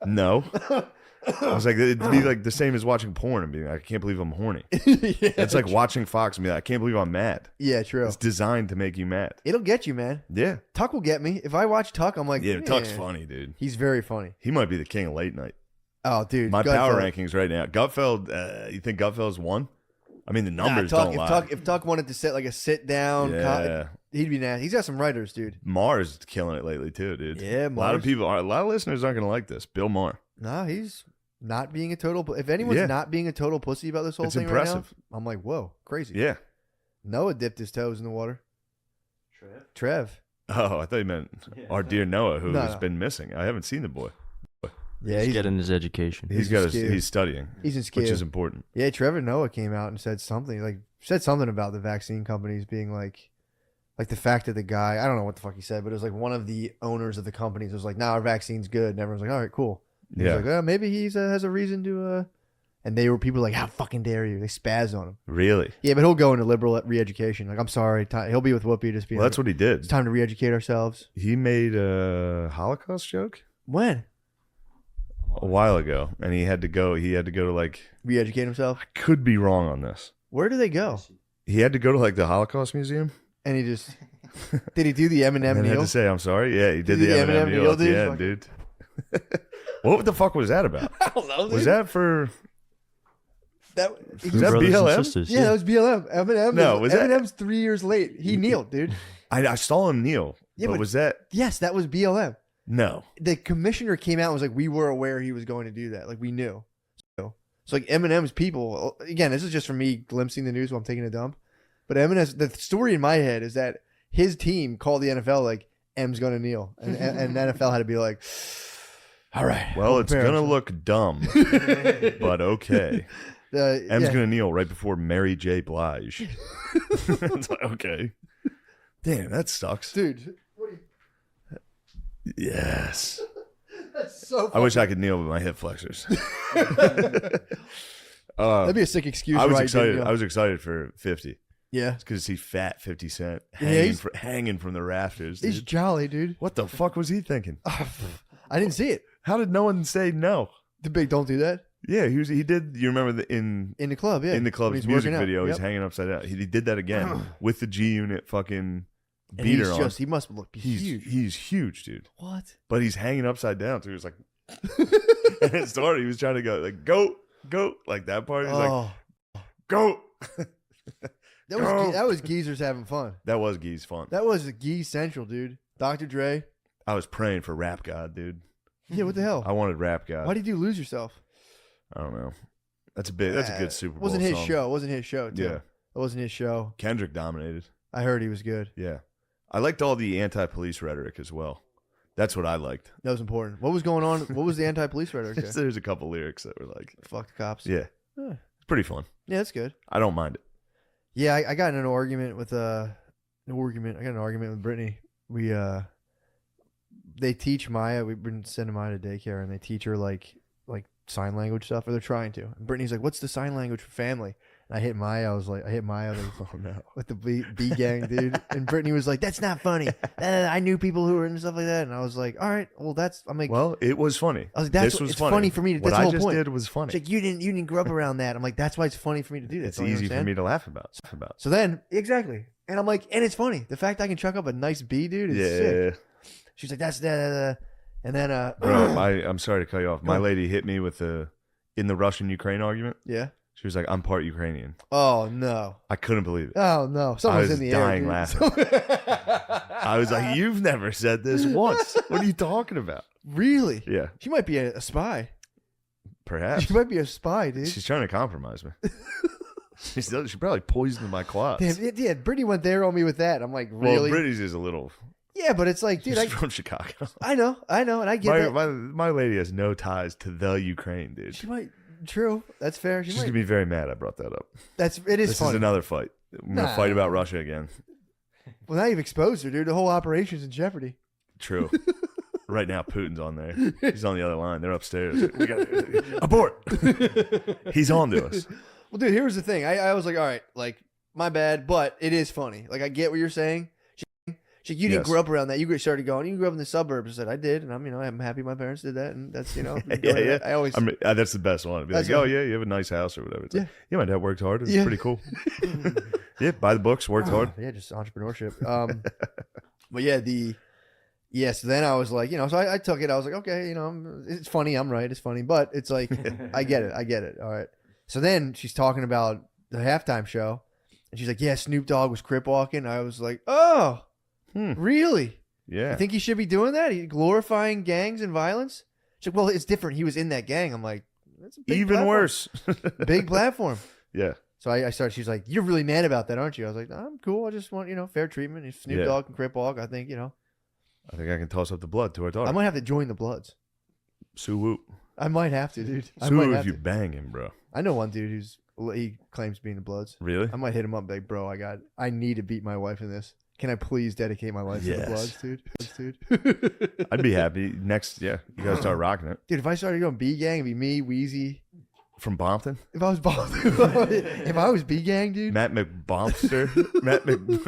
No. I was like, it'd be like the same as watching porn and being like, I can't believe I'm horny. Yeah, It's like watching Fox and be like, I can't believe I'm mad. Yeah, true. It's designed to make you mad. It'll get you, man. Yeah. Tuck will get me. If I watch Tuck, I'm like, Yeah, Tuck's "Eh." funny, dude. He's very funny. He might be the king of late night. Oh, dude. My power Gutfeld. rankings right now. Gutfeld, you think Gutfeld's won? I mean, the Nah, numbers Tuck, don't lie. if Tuck wanted to sit like a sit down, Yeah. he'd be nasty. He's got some writers, dude. Mar's killing it lately too, dude. Yeah, a lot of Mars. people, a lot of listeners aren't going to like this. Bill Maher. No, he's not being a total. If anyone's Yeah. not being a total pussy about this whole It's thing impressive. right now, I'm like, whoa, crazy. Yeah. Noah dipped his toes in the water. Trev. Oh, I thought you meant our dear Noah, who No, has no. been missing. I haven't seen the boy. Yeah, He's getting his education. He's studying. He's in which Skia. is important. Yeah, Trevor Noah came out and said something about the vaccine companies being like the fact that the guy, I don't know what the fuck he said, but it was like one of the owners of the companies was like, "Nah, our vaccine's good," and everyone's like, "All right, cool." And Yeah. He's like, maybe he's has a reason to. And they were people like, "How fucking dare you?" They spaz on him. Really? Yeah, but he'll go into liberal re-education. Like, I'm sorry, he'll be with Whoopi just being. Well, that's like, what he did. It's time to re-educate ourselves. He made a Holocaust joke When a while ago, and he had to go. He had to go to like. re-educate himself. Could be wrong on this. Where do they go? He had to go to like the Holocaust Museum. And he just did he do the Eminem And had kneel? to say, "I'm sorry." Yeah, he did Did the the Eminem Eminem kneel kneel, at the dude? end, dude. What the fuck was that about? I don't know. Was dude. that for? that? Was that Brothers and BLM? sisters, Yeah, that was BLM. Eminem. No, was that- Eminem's 3 years late. He kneeled, dude. I saw him kneel. Yeah, but but- was that Yes, that was BLM. no? The commissioner came out and was like, "We were aware he was going to do that. Like, we knew." So like Eminem's people. Again, this is just from me glimpsing the news while I'm taking a dump. But Eminem's the story in my head is that his team called the NFL like, "M's going to kneel," and NFL had to be like, "All right." Well, we'll it's prepare gonna ourselves." look dumb, but okay. M's yeah. gonna kneel right before Mary J. Blige. It's like, okay. Damn, that sucks. Dude. Yes. That's so. I wish I could kneel with my hip flexors. That'd be a sick excuse. I was why he didn't excited. kneel. I was excited for 50. Yeah. It's because to see fat 50 Cent Yeah, hanging from the rafters. He's Dude. jolly, dude. What the fuck was he thinking? I didn't see it. How did no one say no? The big don't do that. Yeah, he did. You remember in the club? Yeah, in the club's when he's music working out. video, he's Yep. hanging upside down. He did that again with the G Unit fucking And beater on. he must look huge. He's huge, dude. What? But he's hanging upside down, so he was like, and it started. He was trying to go like go like that part. He's like go. That was geezers having fun. That was Gee's fun. That was the Geese Central, dude. Dr. Dre. I was praying for Rap God, dude. Yeah, what the hell? I wanted Rap God. Why did you lose yourself? I don't know. That's a good Super Bowl Wasn't his song. show. It wasn't his show, too. Yeah. It wasn't his show. Kendrick dominated. I heard he was good. Yeah. I liked all the anti-police rhetoric as well. That's what I liked. That was important. What was going on? What was the anti-police rhetoric there? There's a couple lyrics that were like, Fuck the cops. yeah. Huh. It's pretty fun. Yeah, that's good. I don't mind it. Yeah, I got in an argument with I got an argument with Brittany. They teach Maya. We've been sending Maya to daycare, and they teach her like sign language stuff, or they're trying to. And Brittany's like, "What's the sign language for family?" And I hit Maya. I hit Maya like, "Oh no," with the B gang, dude. And Brittany was like, "That's not funny." I knew people who were into stuff like that, and I was like, "All right, well, I'm like, well, it was funny. I was like, this was it's funny for me. What That's the I whole just point. did was funny. She's like, you didn't grow up around that. I'm like, that's why it's funny for me to do that. It's easy for me to laugh about. So then, exactly. And I'm like, and it's funny. The fact I can chuck up a nice B, dude, is sick. She's like, that's that. And then, bro, I'm sorry to cut you off. My lady hit me with in the Russian-Ukraine argument. Yeah. She was like, I'm part Ukrainian. Oh, no. I couldn't believe it. Oh, no. Someone's in the air. I was dying laughing. I was like, you've never said this once. What are you talking about? Really? Yeah. She might be a spy. Perhaps. She might be a spy, dude. She's trying to compromise me. She probably poisoned my quads. Damn, yeah, Brittany went there on me with that. I'm like, really? Well, Brittany's is a little... Yeah, but it's like, dude, she's from Chicago. I know, and I get that. My lady has no ties to the Ukraine, dude. She might... True. That's fair. She's gonna be very mad I brought that up. It is This funny. is another fight. I'm gonna fight about Russia again. Well, now you've exposed her, dude. The whole operation's in jeopardy. True. Right now, Putin's on there. He's on the other line. They're upstairs. We got abort. He's on to us. Well, dude, here's the thing. I was like, all right, like, my bad, but it is funny. Like, I get what you're saying. She's like, you didn't grow up around that. You started going, you grew up in the suburbs. I said, I did. And I'm happy my parents did that. And that's, yeah. I always. That's the best one. Be like, oh, yeah, you have a nice house or whatever. It's like, yeah, my dad worked hard. It's pretty cool. Yeah, buy the books, worked hard. Yeah, just entrepreneurship. But yeah, so then I was like, so I took it. I was like, okay, it's funny. I'm right. It's funny. But it's like, I get it. All right. So then she's talking about the halftime show. And she's like, yeah, Snoop Dogg was crip walking. I was like, oh. Really? Yeah. I think he should be doing that? He glorifying gangs and violence? She's like, well, it's different. He was in that gang. I'm like, that's a big even platform. worse. Big platform. Yeah. So I started. She's like, you're really mad about that, aren't you? I was like, I'm cool. I just want fair treatment. If Snoop Dogg can crip walk, I think I think I can toss up the blood to our daughter. I might have to join the Bloods. Sue Whoop. I might have to, dude. Sue Whoop if you bang him, bro. I know one dude he claims being the Bloods. Really? I might hit him up like, bro, I need to beat my wife in this. Can I please dedicate my life to the Bloods, dude? I'd be happy. Next, you gotta start rocking it. Dude, if I started going B gang, it'd be me, Wheezy. From Bompton? If I was Bompton, if I was B gang, dude. Matt McBompster. Matt McBub.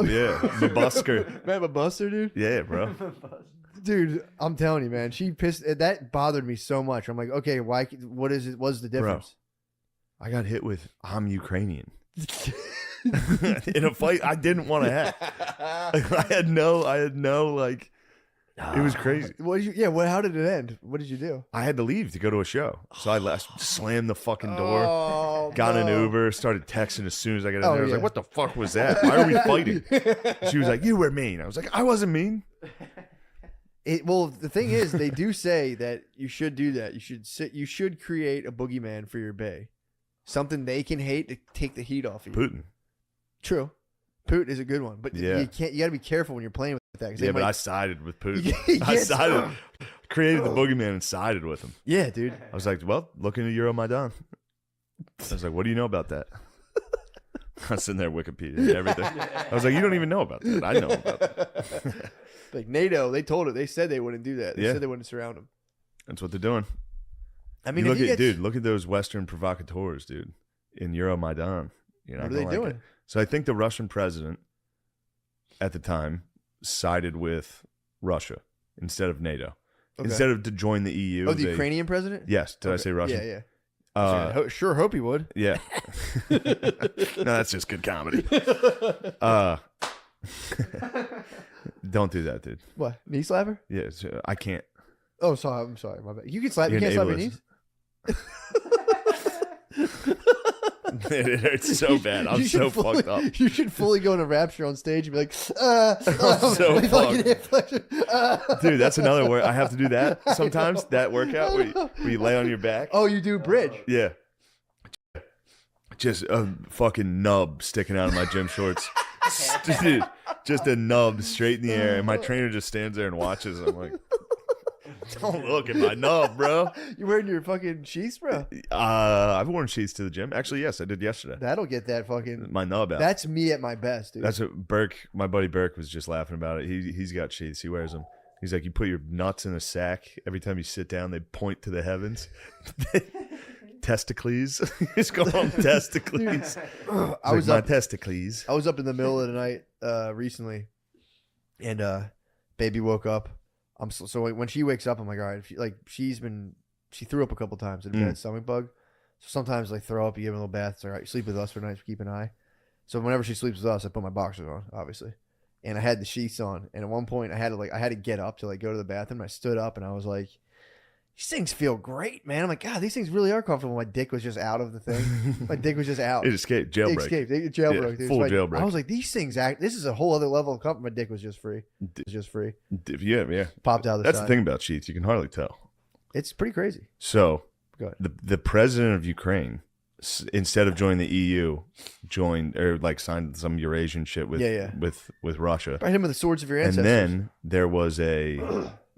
Yeah, McBusker. Matt McBuster, dude. Yeah, bro. Dude, I'm telling you, man. That bothered me so much. I'm like, okay, why? What is it? What's the difference? Bro, I got hit with I'm Ukrainian. In a fight I didn't want to have. I had no like it was crazy. How did it end? What did you do? I had to leave to go to a show. So I slammed the fucking door, got an Uber, started texting as soon as I got in there. I was like, what the fuck was that? Why are we fighting? She was like, you were mean. I was like, I wasn't mean. Well, the thing is, they do say that you should do that. You should create a boogeyman for your bay. Something they can hate to take the heat off of you. Putin. True. Putin is a good one. But you got to be careful when you're playing with that. Yeah, but I sided with Putin. Created the boogeyman and sided with him. Yeah, dude. I was like, well, look into Euromaidan. I was like, what do you know about that? I was sitting there Wikipedia and everything. I was like, you don't even know about that. I know about that. Like NATO, they said they wouldn't do that. They said they wouldn't surround him. That's what they're doing. I mean, look at those Western provocateurs, dude, in Euromaidan. What are they doing? So I think the Russian president at the time sided with Russia instead of NATO. instead of to join the EU. Oh, the Ukrainian president? Yes. Did I say Russian? Yeah, yeah. Sure hope he would. Yeah. No, that's just good comedy. Don't do that, dude. What? Knee slapper? Yeah, I can't. Oh, sorry. I'm sorry. My bad. You can slap. You're You can't slap your ableist. knees. It hurts so bad. I'm so fucked up. You should fully go into rapture on stage and be like, so with like an hip flexion. Dude, that's another word. I have to do that sometimes. That workout where you lay on your back. Oh, you do bridge. Yeah. Just a fucking nub sticking out of my gym shorts. Dude, just a nub straight in the air. And my trainer just stands there and watches. I'm like, don't look at my nub, bro. You wearing your fucking sheaths, bro? I've worn sheaths to the gym. Actually, yes, I did yesterday. That'll get that fucking My nub out. That's me at my best, dude. That's what Burke, my buddy Burke, was just laughing about it. He's got sheaths. He wears them. He's like, you put your nuts in a sack. Every time you sit down, they point to the heavens. Testicles. He's calling them testicles. I was my up, testicles. I was up in the middle of the night recently, and baby woke up. So when she wakes up, I'm like, all right. She threw up a couple times in bed, stomach bug. So sometimes like throw up, you give her a little bath. It's all right. You sleep with us for nights, keep an eye. So whenever she sleeps with us, I put my boxers on, obviously, and I had the sheets on. And at one point, I had to get up to like go to the bathroom. I stood up and I was like, these things feel great, man. I'm like, God, these things really are comfortable. My dick was just out of the thing. My dick was just out. It escaped. Jailbreak. It escaped. It jailbroke. Yeah, dude. full So jailbreak. I was like, these things this is a whole other level of comfort. My dick was just free. It was just free. Yeah. Popped out the That's side. the thing about sheaths. You can hardly tell. It's pretty crazy. So Go ahead. the president of Ukraine, instead of joining the EU, joined or like signed some Eurasian shit with with Russia. Right, him with the swords of your And ancestors. then there was the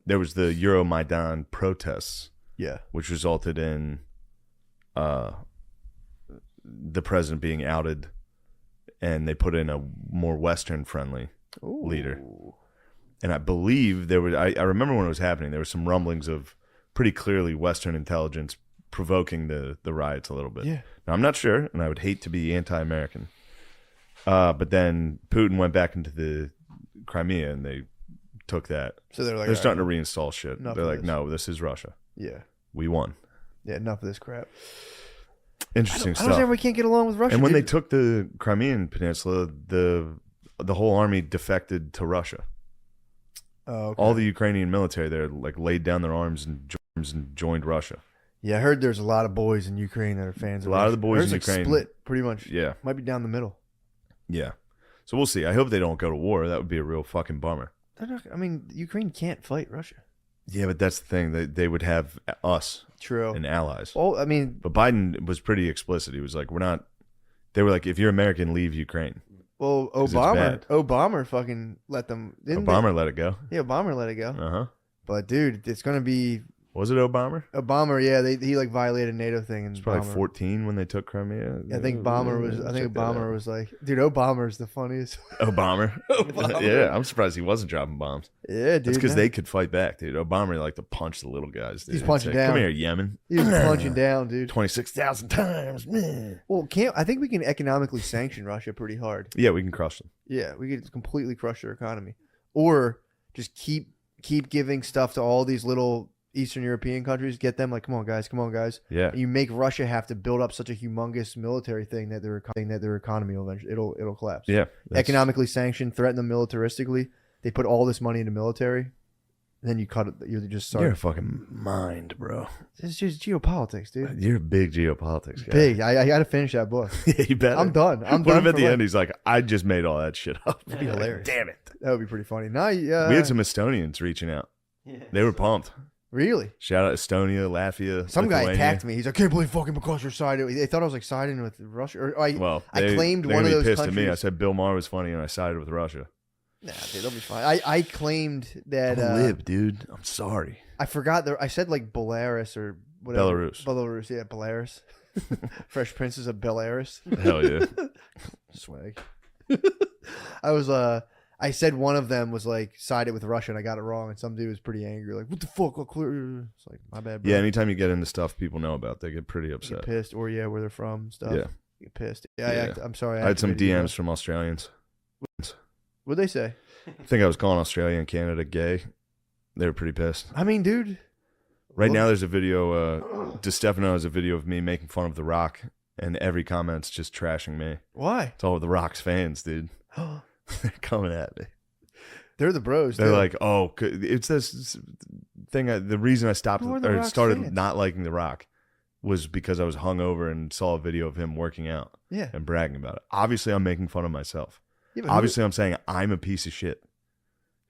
Euromaidan protests. Yeah. Which resulted in the president being outed, and they put in a more Western friendly leader. And I believe there was I remember when it was happening, there were some rumblings of pretty clearly Western intelligence provoking the riots a little bit. Yeah. Now I'm not sure, and I would hate to be anti-American. But then Putin went back into the Crimea and they took that. So they're starting to reinstall shit. enough They're of like, this. no, this is Russia. Yeah. We won. Yeah, enough of this crap. Interesting I stuff. don't understand we can't get along with Russia. And when they dude. took the Crimean Peninsula, the whole army defected to Russia. Oh, okay. All the Ukrainian military there like laid down their arms and joined Russia. Yeah, I heard there's a lot of boys in Ukraine that are fans of A lot of Russia. the boys There's in like Ukraine- split pretty much. Yeah. Might be down the middle. Yeah. So we'll see. I hope they don't go to war. That would be a real fucking bummer. They're not, I mean, Ukraine can't fight Russia. Yeah, but that's the thing. They would have us True. and allies. Well, I mean, But Biden was pretty explicit. He was like, we're not. They were like, if you're American, leave Ukraine. well, 'Cause it's Obama bad. fucking let them. Didn't Obama let it go. They? Yeah, Obama let it go. Uh-huh. But dude, it's gonna be Was it Obama? Obama. Yeah, he like violated a NATO thing, and It's probably Obama- 14 when they took Crimea. I think Bomber was. I think Obama was like, dude, Obama is the funniest. Obama. Yeah, I'm surprised he wasn't dropping bombs. Yeah, dude. That's because no. they could fight back, dude. Obama liked to punch the little guys. Dude. He's He'd punching say, down. Come here, Yemen. He was punching down, dude. 26,000 times. Man. Well, I think we can economically sanction Russia pretty hard. Yeah, we can crush them. Yeah, we could completely crush their economy, or just keep giving stuff to all these little Eastern European countries. Get them like, come on, guys. Yeah. And you make Russia have to build up such a humongous military thing that their economy will eventually it'll collapse. Yeah. Economically sanctioned, threaten them militaristically. They put all this money into military, and then you cut it. You just start. You're a fucking mind, bro. It's just geopolitics, dude. You're a big geopolitics guy. Big. I got to finish that book. Yeah, you better. I'm done. What if at for the life. end he's like, I just made all that shit up. That'd be hilarious. Damn it. That would be pretty funny. Now, We had some Estonians reaching out. They were pumped. Really? Shout out Estonia, Latvia. Some guy Lithuania. attacked me. He's like, I can't believe fucking because you're siding. They thought I was like siding with Russia. Or I claimed they're one gonna of be those pissed countries. at me. I said Bill Maher was funny and I sided with Russia. Nah, dude, they'll be fine. I claimed that. Lib, dude. I'm sorry. I forgot. I said like Belarus or whatever. Belarus, yeah, Belarus. Fresh Princes of Belarus. Hell yeah. Swag. I said one of them was like sided with Russia and I got it wrong, and some dude was pretty angry, like, what the fuck? It's like, my bad, bro. Yeah, anytime you get into stuff people know about, they get pretty Get upset. pissed, or where they're from, and stuff. Yeah. Get pissed. Yeah, Yeah. I'm sorry. I had some activated you, DMs from Australians. bro. What'd they say? I think I was calling Australia and Canada gay. They were pretty pissed. I mean, dude. Right now, there's a video. DeStefano has a video of me making fun of The Rock, and every comment's just trashing me. Why? It's all The Rock's fans, dude. They're coming at me. They're the bros. They're too. like, oh, it's this thing. The reason I stopped Who are The or Rock's started fans? not liking The Rock was because I was hungover and saw a video of him working out Yeah. and bragging about it. Obviously, I'm making fun of myself. Yeah, but Obviously, I'm saying I'm a piece of shit.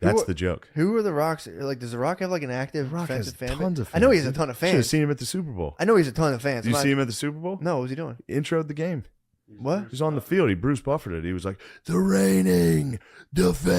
That's the joke. Who are the Rocks? Like, does the Rock have like an active Rock has defensive fan? tons of I know he fans, has a dude. ton of Should have fans. seen him at the Super Bowl. I know he has a ton of fans. Did you I'm see not- him at the Super Bowl? No, what was he doing? Introed the game. What? He's on the field. He Bruce Buffered it. He was like, the reigning,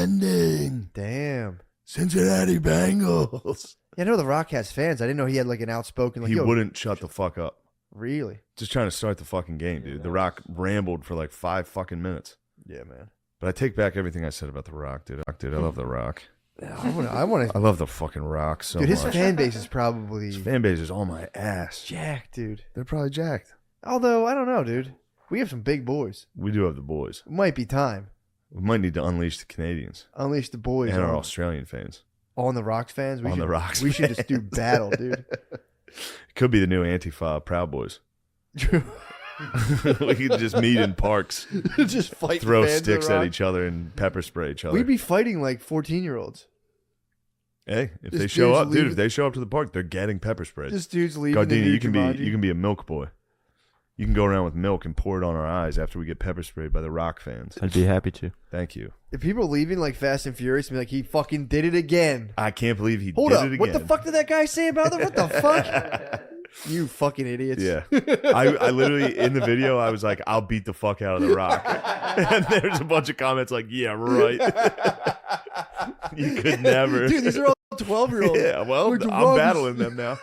defending Damn. Cincinnati Bengals. Yeah, I know the Rock has fans. I didn't know he had like an outspoken. Like, He yo, wouldn't shut the fuck up. Really? Just trying to start the fucking game, dude. The Rock rambled for like 5 fucking minutes. Yeah, man. But I take back everything I said about The Rock, dude. I love The Rock. I want I love the fucking Rock so Dude, his much. fan base is probably His fan base is on my ass. jacked, dude. They're probably jacked. Although I don't know, dude. We have some big boys. We do have the boys. It might be time. We might need to unleash the Canadians Unleash the boys and our on, Australian fans. on the Rocks fans. On the Rocks We should just do fans. battle, dude. It could be the new Antifa Proud Boys. We could just meet in parks, Just fight. throw the fans of the sticks at Rock. each other and pepper spray each other. We'd be fighting like 14-year-olds. Hey, if This they show dude's up, dude, leaving- if they show up to the park, they're getting pepper sprayed. This dude's leaving. the Gardini, new you Jumanji. can be a milk boy. You can go around with milk and pour it on our eyes after we get pepper sprayed by the Rock fans. I'd be happy to. Thank you. If people leaving like Fast and Furious and be like, he fucking did it again. I can't believe he Hold did up. it again. What the fuck did that guy say about them? What the fuck? You fucking idiots. Yeah. I literally, in the video, I was like, I'll beat the fuck out of The Rock. And there's a bunch of comments like, yeah, right. You could never. Dude, these are all 12-year-olds. Yeah, well, Which I'm ones? battling them now.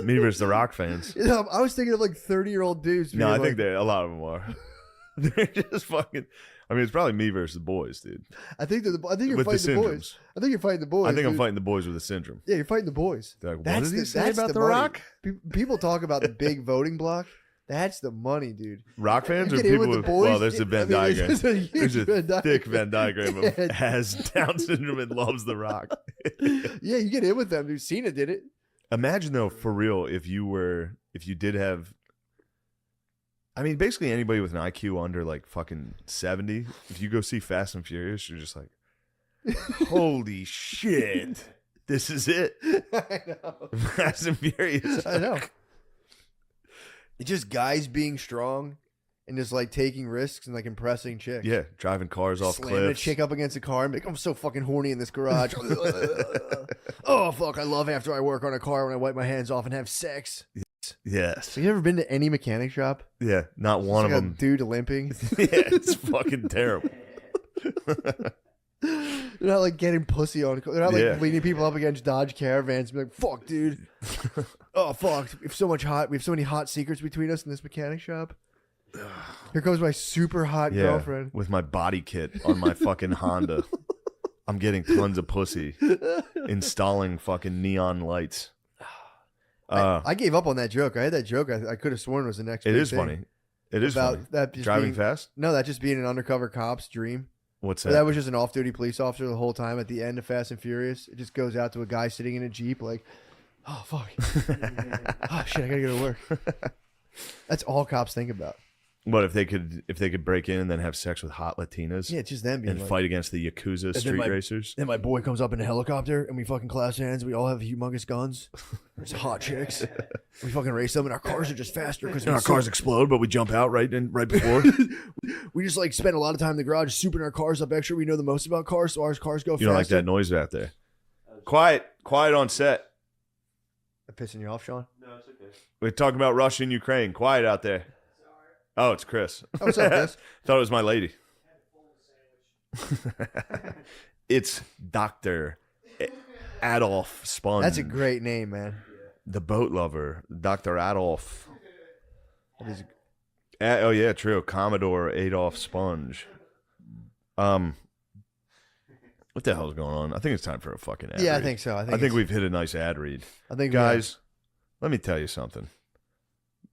Me versus the Rock fans. You know, I was thinking of like 30-year-old dudes. No, being I like, think a lot of them are. They're just fucking. I mean, it's probably me versus the boys, dude. I think you're With the fighting the boys. syndromes. I think you're fighting the boys. I think I'm dude. fighting the boys with a syndrome. Yeah, you're fighting the boys. They're like, what did he say about The money. Rock? People talk about the big voting block. That's the money, dude. Rock fans You or get in people with with, the boys, well, there's a Venn diagram. There's a huge There's a Venn thick diagram. Venn diagram of Yeah. has Down syndrome and loves The Rock. Yeah, you get in with them, dude. Cena did it. Imagine though, for real, if you did have, I mean, basically anybody with an IQ under like fucking 70, if you go see Fast and Furious, you're just like, holy shit, this is it. I know. Fast and Furious. I know. It's just guys being strong and just like taking risks and like impressing chicks. Yeah, driving cars off Slamming cliffs. a chick up against a car and be like, I'm so fucking horny in this garage. Oh fuck, I love after I work on a car when I wipe my hands off and have sex. Yes. Have you ever been to any mechanic shop? Yeah, not It's one like of a them. dude limping. Yeah, it's fucking terrible. They're not like getting pussy on. They're not like Yeah. leading people up against Dodge Caravans and be like, fuck, dude. Oh fuck. We have so many hot secrets between us in this mechanic shop. Here comes my super hot Yeah, girlfriend. with my body kit on my fucking Honda. I'm getting tons of pussy. Installing fucking neon lights. I gave up on that joke. I had that joke. I could have sworn was the next. It big is thing. funny. It is About funny. that just Driving being- fast? No, that just being an undercover cop's dream. What's But that? that was just an off-duty police officer the whole time. At the end of Fast and Furious, it just goes out to a guy sitting in a Jeep like, oh fuck, oh shit, I gotta go to work. That's all cops think about. What if they could break in and then have sex with hot Latinas? Yeah, it's just them being and like, fight against the Yakuza then street my- racers. Then my boy comes up in a helicopter and we fucking clash hands. We all have humongous guns. There's hot chicks. We fucking race them and our cars are just faster because And our cars explode, but we jump out right before. we just like spend a lot of time in the garage souping our cars up extra. We know the most about cars, so our cars go You faster. don't like that noise out there? Quiet on set. I'm pissing you off, Sean? No, it's okay. We're talking about Russia and Ukraine. Quiet out there. Oh, it's Chris. Oh, what's up, Chris? Thought it was my lady. It's Dr. Adolf Sponge. That's a great name, man. The boat lover, Dr. Adolf. That is- Oh yeah, true. Commodore Adolf Sponge. What the hell's going on? I think it's time for a fucking ad Yeah, I read. think so. I I think think it's- we've hit a nice ad read. I think we Guys, let me tell you something.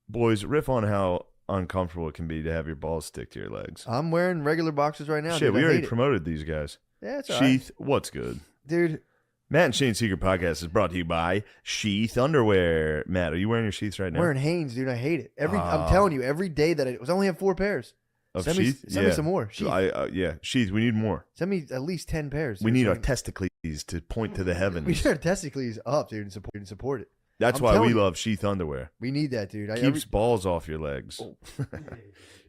Boys, riff on how uncomfortable it can be to have your balls stick to your legs. I'm wearing regular boxes right now. Shit, dude. we I already hate it. promoted these guys. Yeah, it's all right. Sheath, what's good? dude. Matt and Shane's Secret Podcast is brought to you by Sheath Underwear. Matt, are you wearing your sheaths right now? I'm wearing Hanes, dude. I hate it. I'm telling you, every day that I only have 4 pairs. Of Send sheath? me some more. Sheath. Yeah, sheath. We need more. Send me at least 10 pairs. Dude. We need our testicles to point to the heavens. We need our testicles up, dude, and support it. That's why we love Sheath Underwear. We need that, dude. Keeps balls off your legs. Oh.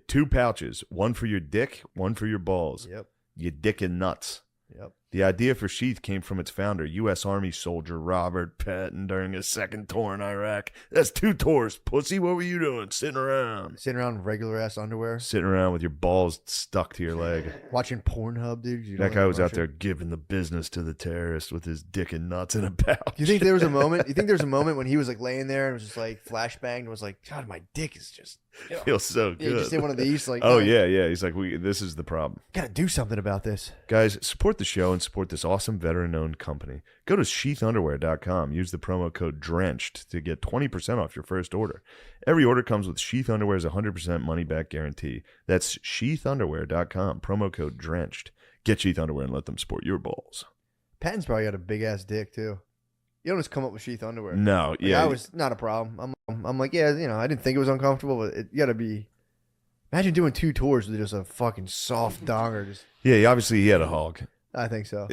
2 pouches, one for your dick, one for your balls. Yep. Your dick and nuts. Yep. The idea for Sheath came from its founder, U.S. Army soldier Robert Patton, during his second tour in Iraq. That's 2 tours, pussy. What were you doing? Sitting around. Sitting around in regular ass underwear. Sitting around with your balls stuck to your leg. Watching Pornhub, dude. That guy was out there giving the business to the terrorists with his dick and nuts in a pouch. Do you think there was a moment? You think there was a moment when he was like laying there and was just like flashbanged and was like, God, my dick is just feels so good. Yeah, just did one of these like. Oh yeah. He's like, this is the problem. Gotta do something about this, guys. Support the show and support this awesome veteran-owned company. Go to sheathunderwear.com. Use the promo code DRENCHED to get 20% off your first order. Every order comes with Sheath Underwear's 100% money-back guarantee. That's sheathunderwear.com. Promo code DRENCHED. Get Sheath Underwear and let them sport your balls. Patton's probably got a big ass dick too. You don't just come up with Sheath Underwear. No, like, yeah, I was not a problem. I'm like, yeah, I didn't think it was uncomfortable, but you gotta be. Imagine doing 2 tours with just a fucking soft donger. Just. Yeah, obviously he had a hog. I think so.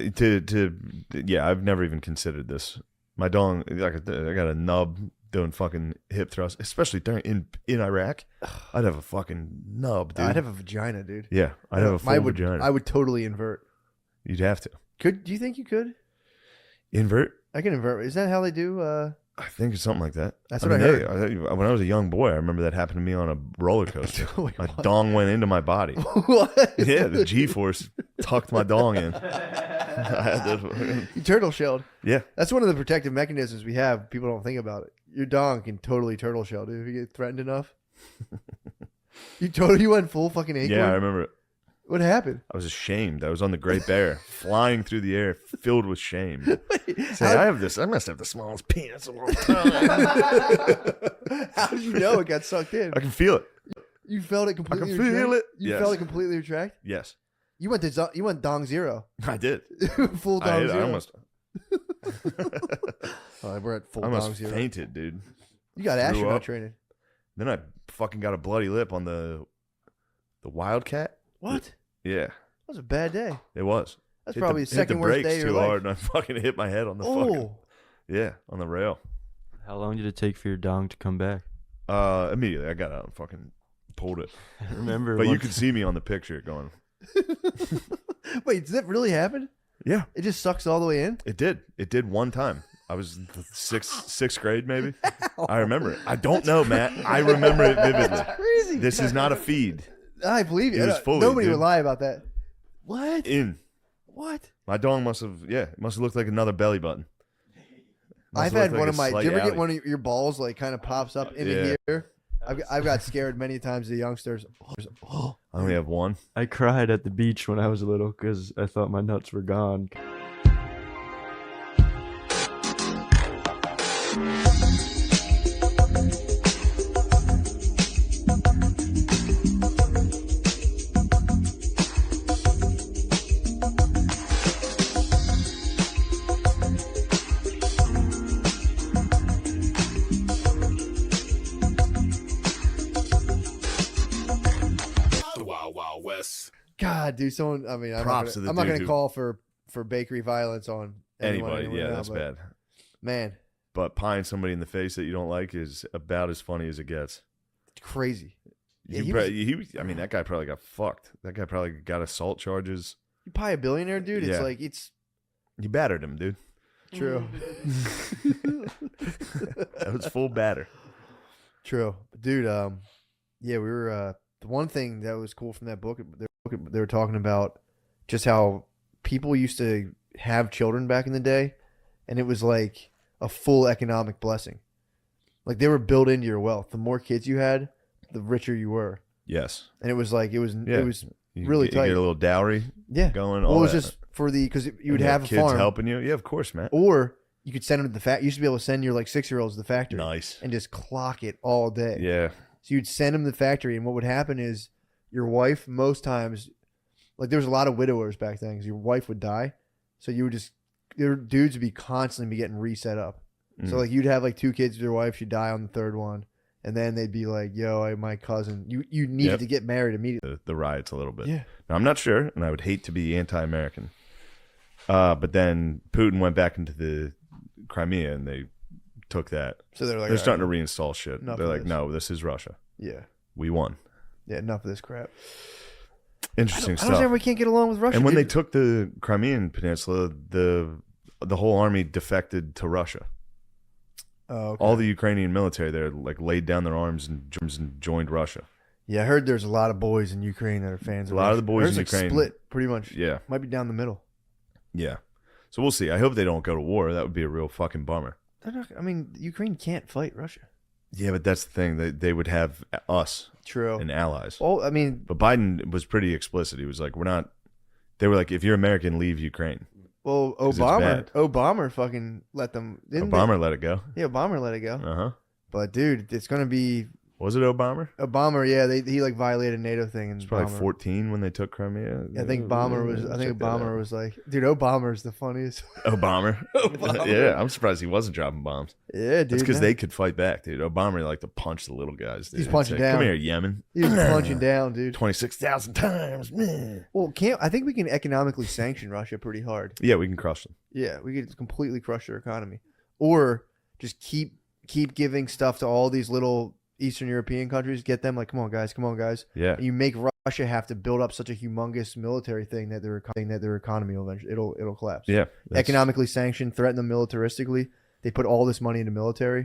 Yeah, I've never even considered this. My dong, I got a nub doing fucking hip thrusts, especially during in Iraq. I'd have a fucking nub, dude. I'd have a vagina, dude. Yeah, I'd have a full vagina. I would totally invert. You'd have to. Do you think you could? Invert? I can invert. Is that how they do? I think it's something like that. That's what I heard. Hey, when I was a young boy, I remember that happened to me on a roller coaster. Wait, my dong went into my body. What? Yeah, the G-force tucked my dong in. You turtle shelled. Yeah. That's one of the protective mechanisms we have. People don't think about it. Your dong can totally turtle shell, dude. If you get threatened enough. You went full fucking acorn? Yeah, I remember it. What happened? I was ashamed. I was on the Great Bear, flying through the air, filled with shame. I must have the smallest penis of all time. How did you know it got sucked in? I can feel it. You felt it completely. I can feel it. You felt it completely retract. Yes. You went dong zero. I did. Full dong zero. I almost. We're at full I almost dong zero. fainted, dude. You got astronaut training. Then I fucking got a bloody lip on the Wildcat. What? Yeah. That was a bad day. It was. That's probably the second worst day of your too life. hard, and I fucking hit my head on the fucking. Yeah, on the rail. How long did it take for your dong to come back? Immediately. I got out and fucking pulled it. I remember. But you could see me on the picture going. Wait, did that really happen? Yeah. It just sucks all the way in? It did. It did one time. I was in the sixth grade, maybe. I remember it. I don't know, Matt. I remember it vividly. That's crazy. This is not a feed. I believe you. It was fully, Nobody dude. would lie about that. What? What? My dong must have looked like another belly button. I've had one of my. Do you ever get one of your balls like kind of pops up in the ear? I've got scared many times. The youngsters. I only have one. I cried at the beach when I was little because I thought my nuts were gone. God, dude, someone. I mean, I'm not gonna call for bakery violence on anybody. Yeah, that's bad. Man, but pieing somebody in the face that you don't like is about as funny as it gets. It's crazy. I mean, that guy probably got fucked. That guy probably got assault charges. You pie a billionaire, dude. Yeah. It's like You battered him, dude. True. That was full batter. True, dude. Yeah, we were. The one thing that was cool from that book, they were talking about just how people used to have children back in the day, and it was like a full economic blessing. Like they were built into your wealth. The more kids you had, the richer you were. Yes. And it was like it was you really tight. You get a little dowry. Yeah. Going. Well, All it was that. just for because you would have a kids farm helping you. Yeah, of course, man. Or you could send them to the You used to be able to send your like 6-year-olds to the factory. Nice. And just clock it all day. Yeah. So you'd send them to the factory, and what would happen is your wife, most times, like there was a lot of widowers back then because your wife would die. So you would just their dudes would be constantly getting reset up. So like you'd have like 2 kids with your wife, she'd die on the 3rd one, and then they'd be like, "Yo, my cousin, you needed to get married immediately." The riots a little bit. Yeah. Now, I'm not sure, and I would hate to be anti-American. But then Putin went back into the Crimea, and they took that. So they're like, they're starting to reinstall shit. enough They're of like, this. no, this is Russia. Yeah. We won. Yeah, enough of this crap. Interesting I stuff. don't understand we can't get along with Russia. And when they dude. took the Crimean Peninsula, the whole army defected to Russia. Oh, okay. All the Ukrainian military there like laid down their arms and joined Russia. Yeah, I heard there's a lot of boys in Ukraine that are fans. A lot of the boys in There's Ukraine split pretty much. Yeah. Might be down the middle. Yeah. So we'll see. I hope they don't go to war. That would be a real fucking bummer. They're not, I mean, Ukraine can't fight Russia. Yeah, but that's the thing. They would have us True. and allies. Oh, I mean, But Biden was pretty explicit. He was like, we're not. They were like, if you're American, leave Ukraine. well, 'Cause it's bad. Obama fucking let them. Didn't Obama let it go. Yeah, Obama let it go. Uh-huh. But dude, it's gonna be Was it Obama? Obama. Yeah, he like violated NATO thing. And It's probably Obama- 14 when they took Crimea. I think Bomber was. I think Obama was like, dude, Obama's the funniest. Obama. Yeah, I'm surprised he wasn't dropping bombs. Yeah, dude. That's because no. they could fight back, dude. Obama liked to punch the little guys. Dude. He's He'd punching say, down. Come here, Yemen. He was punching down, dude. 26,000 times, man. Well, I think we can economically sanction Russia pretty hard. Yeah, we can crush them. Yeah, we could completely crush their economy, or just keep giving stuff to all these little Eastern European countries. Get them like, come on, guys. Yeah. And you make Russia have to build up such a humongous military thing that their economy will eventually it'll collapse. Yeah. Economically sanctioned, threaten them militaristically. They put all this money into military,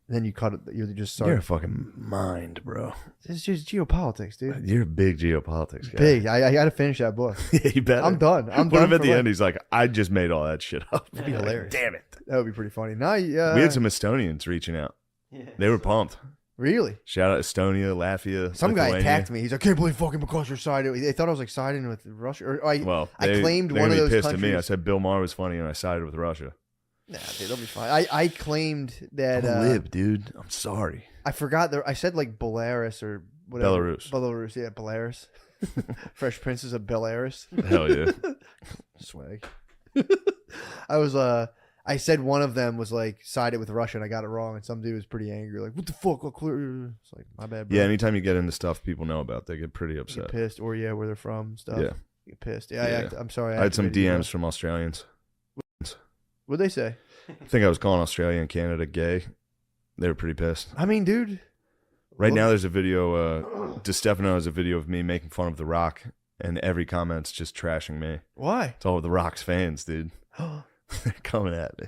and then you cut it. You're just You're sorry. a fucking mind, bro. It's just geopolitics, dude. You're a big geopolitics guy. Big. I got to finish that book. Yeah, you better. I'm done. I'm What done. if at for the life. end he's like, I just made all that shit up? That'd be hilarious. Damn it. That would be pretty funny. Now, We had some Estonians reaching out. They were pumped. really. Shout out Estonia, Latvia. Some guy Lithuania. attacked me. He's like, I can't believe fucking because you're siding. They thought I was like siding with Russia. Or I claimed they're one gonna of be those pissed countries. at me. I said Bill Maher was funny and I sided with Russia. Nah, dude, they'll be fine. I claimed that. Don't live, dude. I'm sorry. I forgot. I said like Belarus or whatever. Belarus. Yeah, Belarus. Fresh Princess of Belarus. Hell yeah. Swag. I was I said one of them was like sided with Russia and I got it wrong, and some dude was pretty angry, like, what the fuck? I'll clear. It's like, my bad, bro. Yeah, anytime you get into stuff people know about, they get pretty Get upset. pissed, or yeah, where they're from and stuff. Yeah. Get pissed. Yeah, Yeah. I'm sorry. I had some activated you, DMs from Australians. What'd they say? I think I was calling Australia and Canada gay. They were pretty pissed. I mean, dude. Right now, there's a video. DeStefano has a video of me making fun of The Rock, and every comment's just trashing me. Why? It's all The Rock's fans, dude. They're coming at me.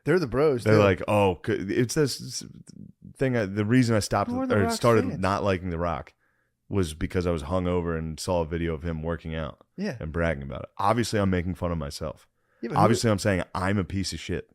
They're the bros. They're too. like, oh, it's this thing. The reason I stopped Who are The or Rock's started fans? not liking The Rock was because I was hungover and saw a video of him working out Yeah. and bragging about it. Obviously, I'm making fun of myself. Yeah, but Obviously, I'm saying I'm a piece of shit.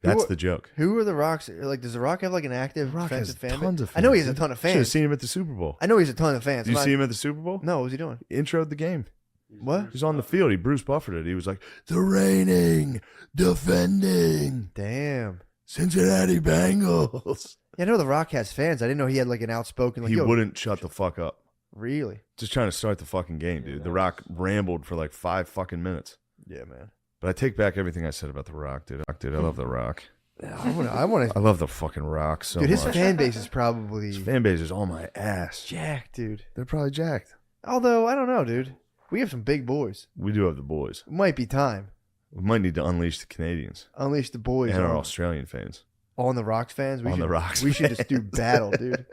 Who That's are- the joke. Who are the Rocks? Like, does the Rock have like an active Rock has defensive fan tons base? of fans. I know he has a dude. ton of Should have fans. seen him at the Super Bowl. I know he has a ton of fans. Did you I'm see not- him at the Super Bowl? No, what was he doing? He introed the game. What? He was on the field. He Bruce Buffered it. He was like, the reigning, defending Damn. Cincinnati Bengals. Yeah, I know the Rock has fans. I didn't know he had like an outspoken. Like, He yo, wouldn't shut the fuck up. Really? Just trying to start the fucking game, dude. The Rock rambled for like 5 fucking minutes. Yeah, man. But I take back everything I said about the Rock, dude. I love the Rock. I want I love the fucking Rock so Dude, his much. fan base is probably His fan base is on my ass. jacked, dude. They're probably jacked. Although I don't know, dude. We have some big boys. We do have the boys. It might be time. We might need to unleash the Canadians Unleash the boys and our on, Australian fans. on the Rocks fans. On the Rocks We should just fans. do battle, dude.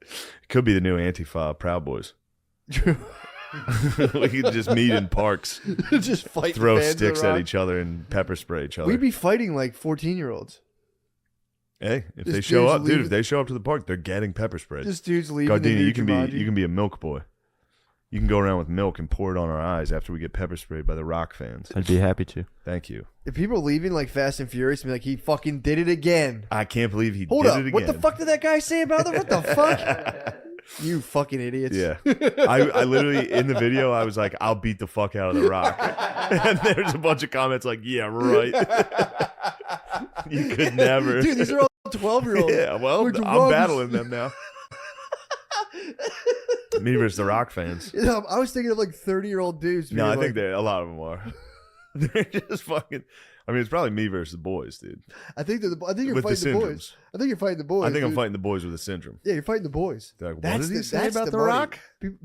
It could be the new Antifa Proud Boys. We could just meet in parks, Just fight. throw the fans of the sticks at Rock. each other, and pepper spray each other. We'd be fighting like 14-year-olds. Hey, if This they show dude's up, dude, leaving- if they show up to the park, they're getting pepper sprayed. Just dudes leaving. the Gardini, new you Jumanji. can be a milk boy. You can go around with milk and pour it on our eyes after we get pepper sprayed by the Rock fans. I'd be happy to. Thank you. If people leaving like Fast and Furious and be like, he fucking did it again. I can't believe he Hold did up. it again. What the fuck did that guy say about them? What the fuck? You fucking idiots. Yeah. I literally, in the video, I was like, I'll beat the fuck out of the Rock. And there's a bunch of comments like, yeah, right. You could never. Dude, these are all 12-year-olds. Yeah, well, We're I'm drums. battling them now. Me versus the Rock fans. You know, I was thinking of like 30-year-old dudes. No, being I like, think a lot of them are. They're just fucking. I mean, it's probably me versus the boys, dude. I think you're With the fighting the boys. syndromes. I think you're fighting the boys. I think I'm dude. fighting the boys with a syndrome. Yeah, you're fighting the boys. They're like, what did he say about the money. Rock?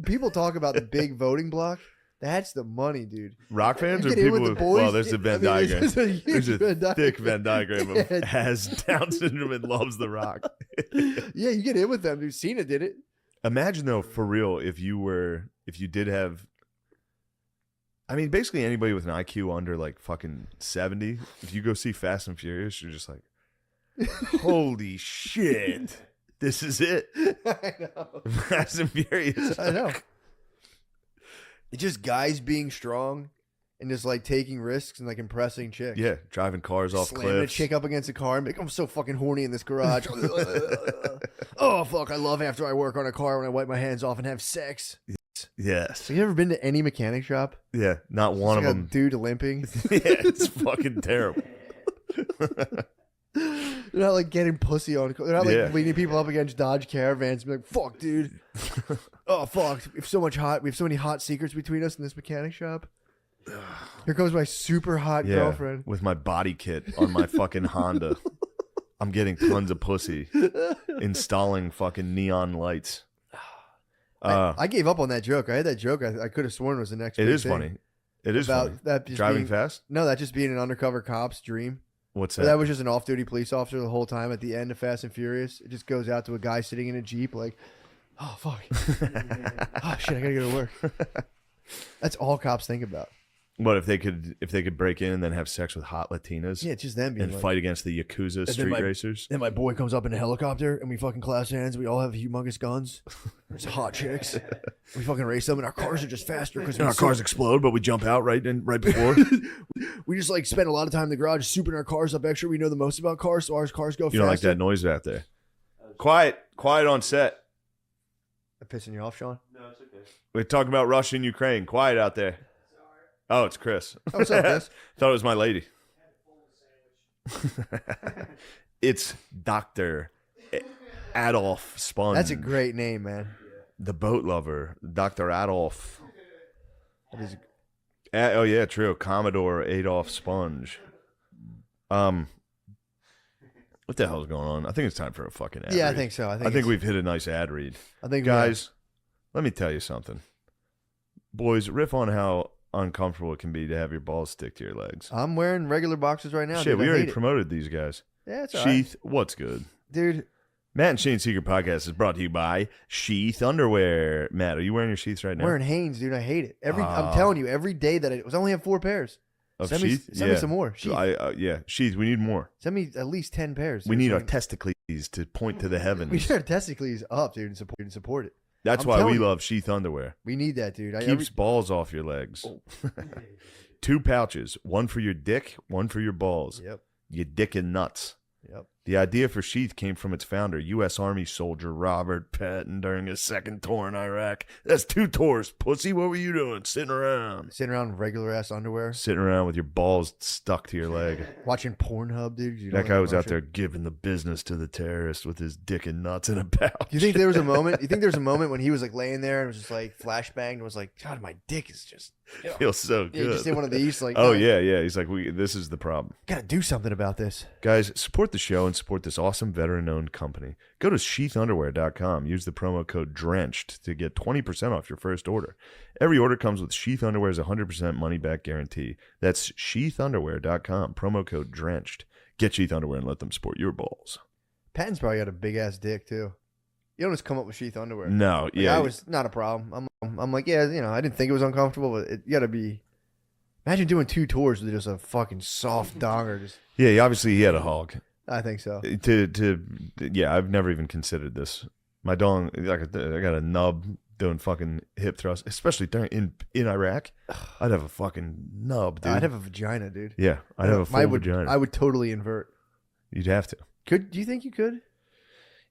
People talk about the big voting block. That's the money, dude. Rock fans You or get in people with with the boys, well, there's a Venn diagram. There's a huge There's a Venn diagram. thick Venn diagram of Yeah. has Down syndrome and loves the Rock. Yeah, you get in with them, dude. Cena did it. Imagine though, for real, if you did have, I mean, basically anybody with an IQ under like fucking 70, if you go see Fast and Furious, you're just like, holy shit, this is it. I know. Fast and Furious. I know. It's just guys being strong and just like taking risks and like impressing chicks. Yeah, driving cars off Slamming cliffs. a chick up against a car and be like, I'm so fucking horny in this garage. Oh fuck, I love after I work on a car when I wipe my hands off and have sex. Yes. Have you ever been to any mechanic shop? Yeah, not one of Just like them. a dude limping. Yeah, it's fucking terrible. They're not like getting pussy on. They're not like Yeah. leading people up against Dodge Caravans and be like, fuck, dude. Oh fuck, we have so many hot secrets between us in this mechanic shop. Here comes my super hot Yeah, girlfriend. with my body kit on my fucking Honda. I'm getting tons of pussy. Installing fucking neon lights. I gave up on that joke. I had that joke. I could have sworn was the next. It big is thing. funny. It is About funny. that just Driving being- fast? No, that just being an undercover cop's dream. What's But that? that was just an off-duty police officer the whole time. At the end of Fast and Furious, it just goes out to a guy sitting in a Jeep like, oh fuck, oh shit, I gotta go to work. That's all cops think about. What if they could break in and then have sex with hot Latinas? Yeah, it's just them being and like, fight against the Yakuza then street my- racers. Then my boy comes up in a helicopter and we fucking clasp hands. We all have humongous guns. There's hot chicks. We fucking race them and our cars are just faster because And our cars explode, but we jump out right before. we just like spend a lot of time in the garage souping our cars up extra. We know the most about cars, so our cars go faster. You don't like that noise out there? Quiet on set. I'm pissing you off, Sean? No, it's okay. We're talking about Russia and Ukraine. Quiet out there. Oh, it's Chris. Oh, what's up, Chris? Thought it was my lady. It's Dr. Adolf Sponge. That's a great name, man. The boat lover, Dr. Adolf. That is Oh yeah, true. Commodore Adolf Sponge. What the hell's going on? I think it's time for a fucking ad Yeah, I read. think so. I I think think it's- we've hit a nice ad read. I think Guys, let me tell you something. Boys, riff on how uncomfortable it can be to have your balls stick to your legs. I'm wearing regular boxers right now. Shit, dude. we I already hate it. promoted these guys. Yeah, it's all right. Sheath, what's good? Dude, Matt and Shane's Secret Podcast is brought to you by Sheath Underwear. Matt, are you wearing your sheaths right now? wearing Hanes, dude. I hate it. I'm Ah. telling you, every day that I only have 4 pairs. Of Send Sheath? me some more. Sheath. Yeah, Sheath, we need more. Send me at least 10 pairs. We dude, need so our I can- testicles to point to the We heavens. need our testicles up, dude, and support it. That's I'm why we telling you. love Sheath Underwear. We need that, dude. Keeps balls off your legs. 2 pouches, one for your dick, one for your balls. Yep. Your dick and nuts. Yep. The idea for Sheath came from its founder, U.S. Army soldier Robert Patton, during his second tour in Iraq. That's 2 tours, pussy. What were you doing? Sitting around. Sitting around in regular ass underwear, Sitting around with your balls stuck to your leg. watching Pornhub, dude. You That don't guy like was that out shit? there giving the business to the terrorist with his dick and nuts in a pouch. You think there was a moment? You think there's a moment when he was like laying there and was just like flashbanged and was like, God, my dick is just. Feels so good. Yeah, he just did one of these. Like, Oh no, yeah. He's like, this is the problem. gotta do something about this. Guys, support the show and support this awesome veteran-owned company. Go to sheathunderwear.com. Use the promo code DRENCHED to get 20% off your first order. Every order comes with Sheath Underwear's 100% money-back guarantee. That's sheathunderwear.com. Promo code DRENCHED. Get Sheath Underwear and let them sport your balls. Patton's probably got a big ass dick too. You don't just come up with sheath underwear. No, Like, yeah. I was not a problem. I'm like, yeah, you know, I didn't think it was uncomfortable, but you gotta be. Imagine doing 2 tours with just a fucking soft donger. Just, Yeah, obviously he had a hog. I think so. Yeah, I've never even considered this. My dong, like I got a nub doing fucking hip thrusts, especially during in Iraq. I'd have a fucking nub, dude. I'd have a vagina, dude. Yeah, I'd have a full vagina. I would totally invert. You'd have to Do you think you could?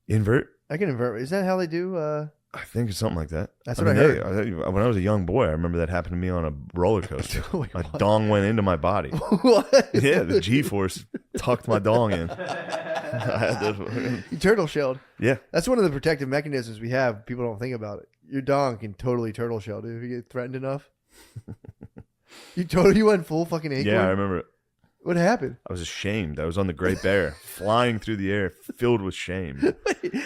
invert. I can invert. Is that how they do? I think it's something like that. That's what I heard. When I was a young boy, I remember that happened to me on a roller coaster. Wait, My what? dong went into my body. What? Yeah, the G-force tucked my dong in. I had to- You turtle shelled. yeah, That's one of the protective mechanisms we have. People don't think about it. Your dong can totally turtle shell, dude. If you get threatened enough. You went full fucking acorn? Yeah, I remember it. What happened? I was ashamed. I was on the Great Bear, flying through the air, filled with shame.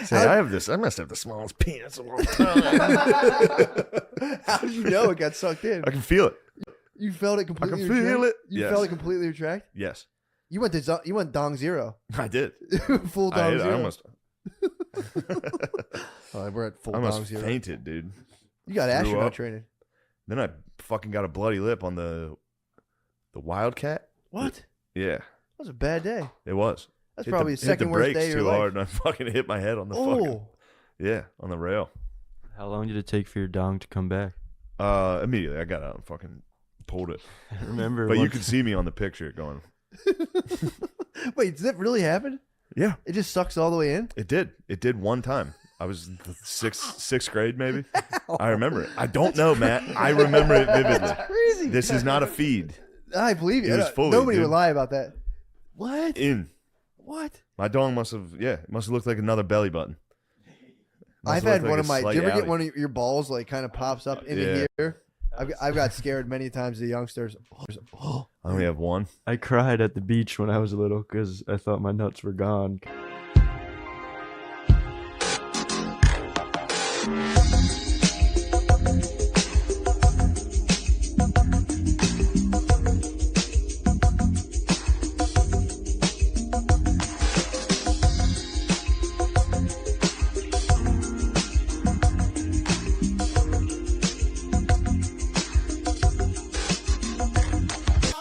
Say, I must have the smallest penis of all time. How did you know it got sucked in? I can feel it. You felt it completely. I can feel it. You Yes. felt it completely retract. Yes, You went dong zero. I did. Full dong I zero. almost. We're at full I dong almost zero. fainted, dude. You got Threw astronaut up. training. Then I fucking got a bloody lip on the Wildcat. What? Yeah, That was a bad day. it was. That's Hit probably the second hit the worst brakes day of your too life. hard, and I fucking hit my head on the fucking. Oh, Yeah, on the rail. How long did it take for your dong to come back? Immediately I got out and fucking pulled it. I remember. But you once- could see me on the picture going. wait, did that really happen? Yeah, It just sucks all the way in. it did. It did one time. I was in the sixth grade, maybe. I remember it. I don't know, Matt. I remember it vividly. Crazy. This is not a feed. I believe you. It was fully, Nobody dude. would lie about that. What? In What? my dong must have looked like another belly button. I've had one of my. Do you ever get one of your balls like kind of pops up into here? I've got scared many times. The youngsters. I only have one. I cried at the beach when I was little because I thought my nuts were gone.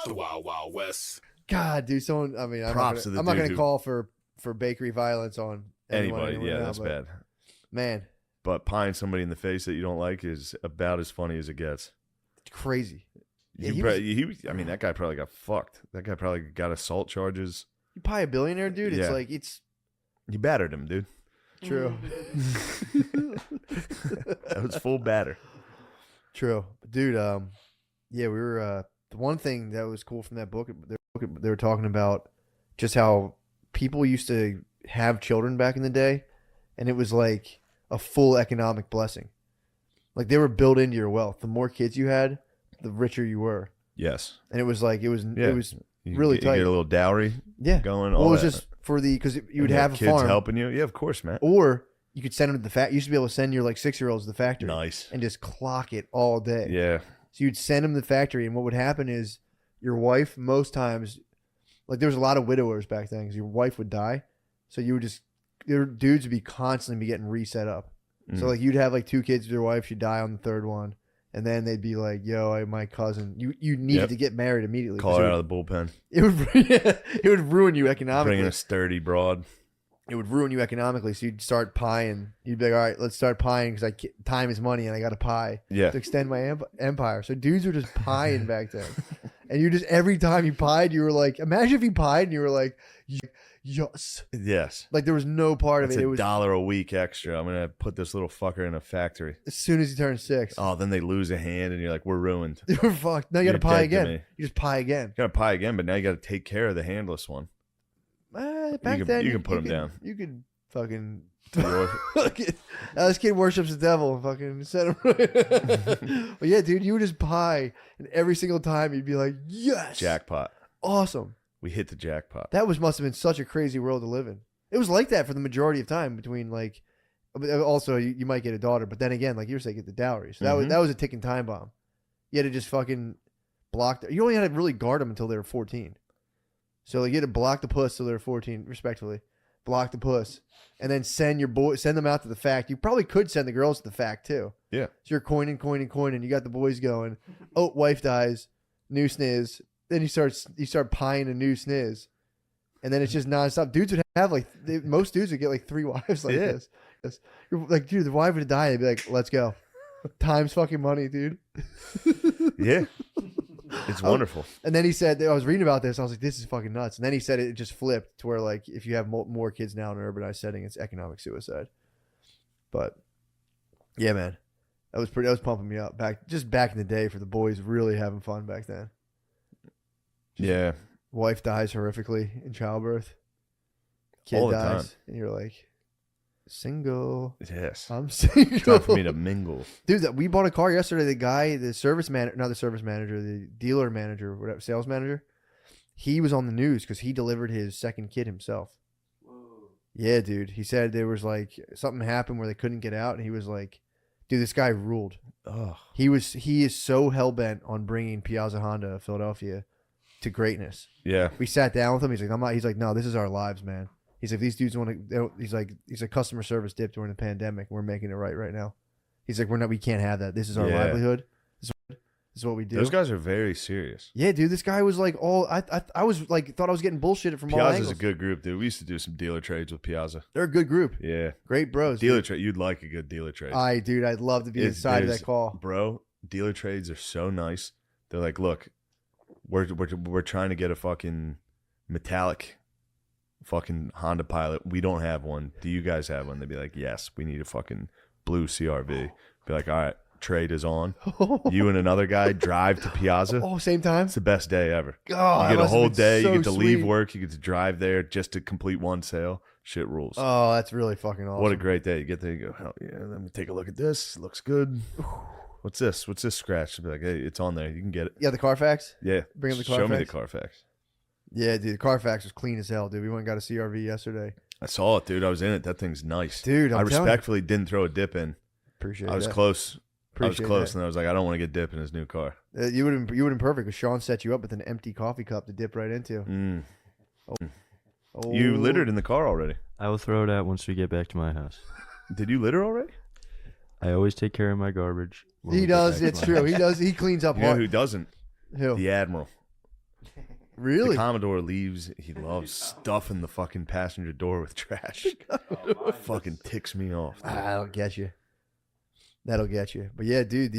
The Wild Wild West. God, dude. Someone. I mean, Props to the I'm not dude gonna who- call for bakery violence on anyone Anybody? Yeah, now, that's but, bad. Man, But pieing somebody in the face that you don't like is about as funny as it gets. it's crazy. Yeah, I mean, that guy probably got fucked. That guy probably got assault charges. You pie a billionaire, dude. It's Yeah. like it's You battered him, dude. true. That was full batter. True, dude. Yeah, we were. The one thing that was cool from that book, they were talking about just how people used to have children back in the day, and it was like a full economic blessing. Like they were built into your wealth. The more kids you had, the richer you were, Yes. and it was like it was You really get, tight. You get a little dowry Yeah, going. well, all it was that. just for because you would And have a kids farm, helping you. Yeah, of course, man. or you could send them to the factory. You used to be able to send your like 6-year-olds to the factory Nice. and just clock it all day. Yeah. So you'd send them to the factory, and what would happen is your wife, most times, like there was a lot of widowers back then because your wife would die. So you would just, your dudes would be constantly be getting reset up. So like you'd have like 2 kids with your wife, she'd die on the 3rd one. And then they'd be like, yo, my cousin, you needed Yep. to get married immediately. Call 'cause her out of the bullpen. it would ruin you economically. Bring in a sturdy broad. It would ruin you economically. So you'd start pieing. You'd be like, all right, let's start pieing because time is money and I got to pie Yeah. to extend my empire. So dudes were just pieing back then. And you just, every time you pied, you were like, imagine if you pied and you were like, yes. Yes. Like there was no part It's of it. It a was $1 a week extra. I'm gonna put this little fucker in a factory. as soon as you turn 6. Oh, then they lose a hand, and you're like, we're ruined. You were fucked. Now you got to You're pie dead to again. me. You just pie again. You gotta pie again, but now you gotta take care of the handless one. Back can- then, you can put him could- down. You could fucking. Your- This kid worships the devil. Fucking set him. But yeah, dude, you would just pie, and every single time you'd be like, "Yes, Jackpot. awesome." We hit the jackpot. That must have been such a crazy world to live in. It was like that for the majority of time. Between like, also you might get a daughter, but then again, like you were saying, get the dowry. So Mhm. that was a ticking time bomb. You had to just fucking block. You only had to really guard them until they were 14. So like, you had to block the puss till they were 14, respectfully. Block the puss, and then send them out to the fact. You probably could send the girls to the fact too. Yeah. So you're coining. You got the boys going. Oh, wife dies, new sniz. Then you start pieing a new sniz, and then it's just nonstop. Dudes would have like most dudes would get like 3 wives like Yeah. this. You're like, dude, the wife would die. They'd be like, let's go. Time's fucking money, dude. Yeah. It's wonderful. And then he said, I was reading about this. I was like, this is fucking nuts. And then he said it just flipped to where like if you have more kids now in an urbanized setting, it's economic suicide. But yeah, man, that was pumping me up back in the day for the boys really having fun back then. Yeah. Wife dies horrifically in childbirth. Kid All the dies, time. and you're like, Single. Yes. I'm It's time single. for me to mingle. Dude, we bought a car yesterday. The guy, the service man, not the service manager, the dealer manager, whatever, sales manager. He was on the news because he delivered his second kid himself. Whoa. Yeah, dude. He said there was like something happened where they couldn't get out, and he was like, "Dude, this guy ruled." Oh. He is so hell bent on bringing Piazza Honda of Philadelphia to greatness. Yeah. We sat down with him. He's like, "I'm not." He's like, "No, this is our lives, man." He's like, "These dudes want to." He's like, customer service dip during the pandemic. We're making it right now. He's like, we can't have that. This is our livelihood. This is what we do. Those guys are very serious. Yeah, dude. This guy was like I was like, thought I was getting bullshitted from all Piazza's angles. a good group, dude. We used to do some dealer trades with Piazza. They're a good group. Yeah. Great bros. Dealer trade. You'd like a good dealer trade. Dude, I'd love to be inside of that call. Bro, dealer trades are so nice. They're like, look, we're trying to get a fucking metallic fucking Honda Pilot. We don't have one. Do you guys have one? They'd be like, yes, we need a fucking blue CRV. Be like, all right, trade is on. You and another guy drive to Piazza. Oh, same time? It's the best day ever. Oh, you get a whole day. So you get to leave sweet. work. You get to drive there just to complete one sale. Shit rules. Oh, that's really fucking awesome. What a great day. You get there, you go, hell yeah, let me take a look at this. It looks good. What's this? What's this scratch? Be like, hey, it's on there. You can get it. Yeah, the Carfax? Yeah. Bring up the Show me the Carfax? Carfax. Yeah, dude, the Carfax was clean as hell, dude. We went and got a CRV yesterday. I saw it, dude. I was in it. That thing's nice. Dude, I I'm telling you. respectfully didn't throw a dip in. Appreciate I was that. close. Appreciate I was close, that. and I was like, I don't want to get dip in his new car. You would have been perfect because Sean set you up with an empty coffee cup to dip right into. Mm. Oh. You littered in the car already. I will throw it out once we get back to my house. Did you litter already? I always take care of my garbage. when we He get does. back to It's my true. house. He does. He cleans up You know hard. who doesn't? Who? The Admiral. Really? The Commodore leaves. He loves stuffing the fucking passenger door with trash. Fucking ticks me off. dude. That'll get you. That'll get you. But yeah, dude,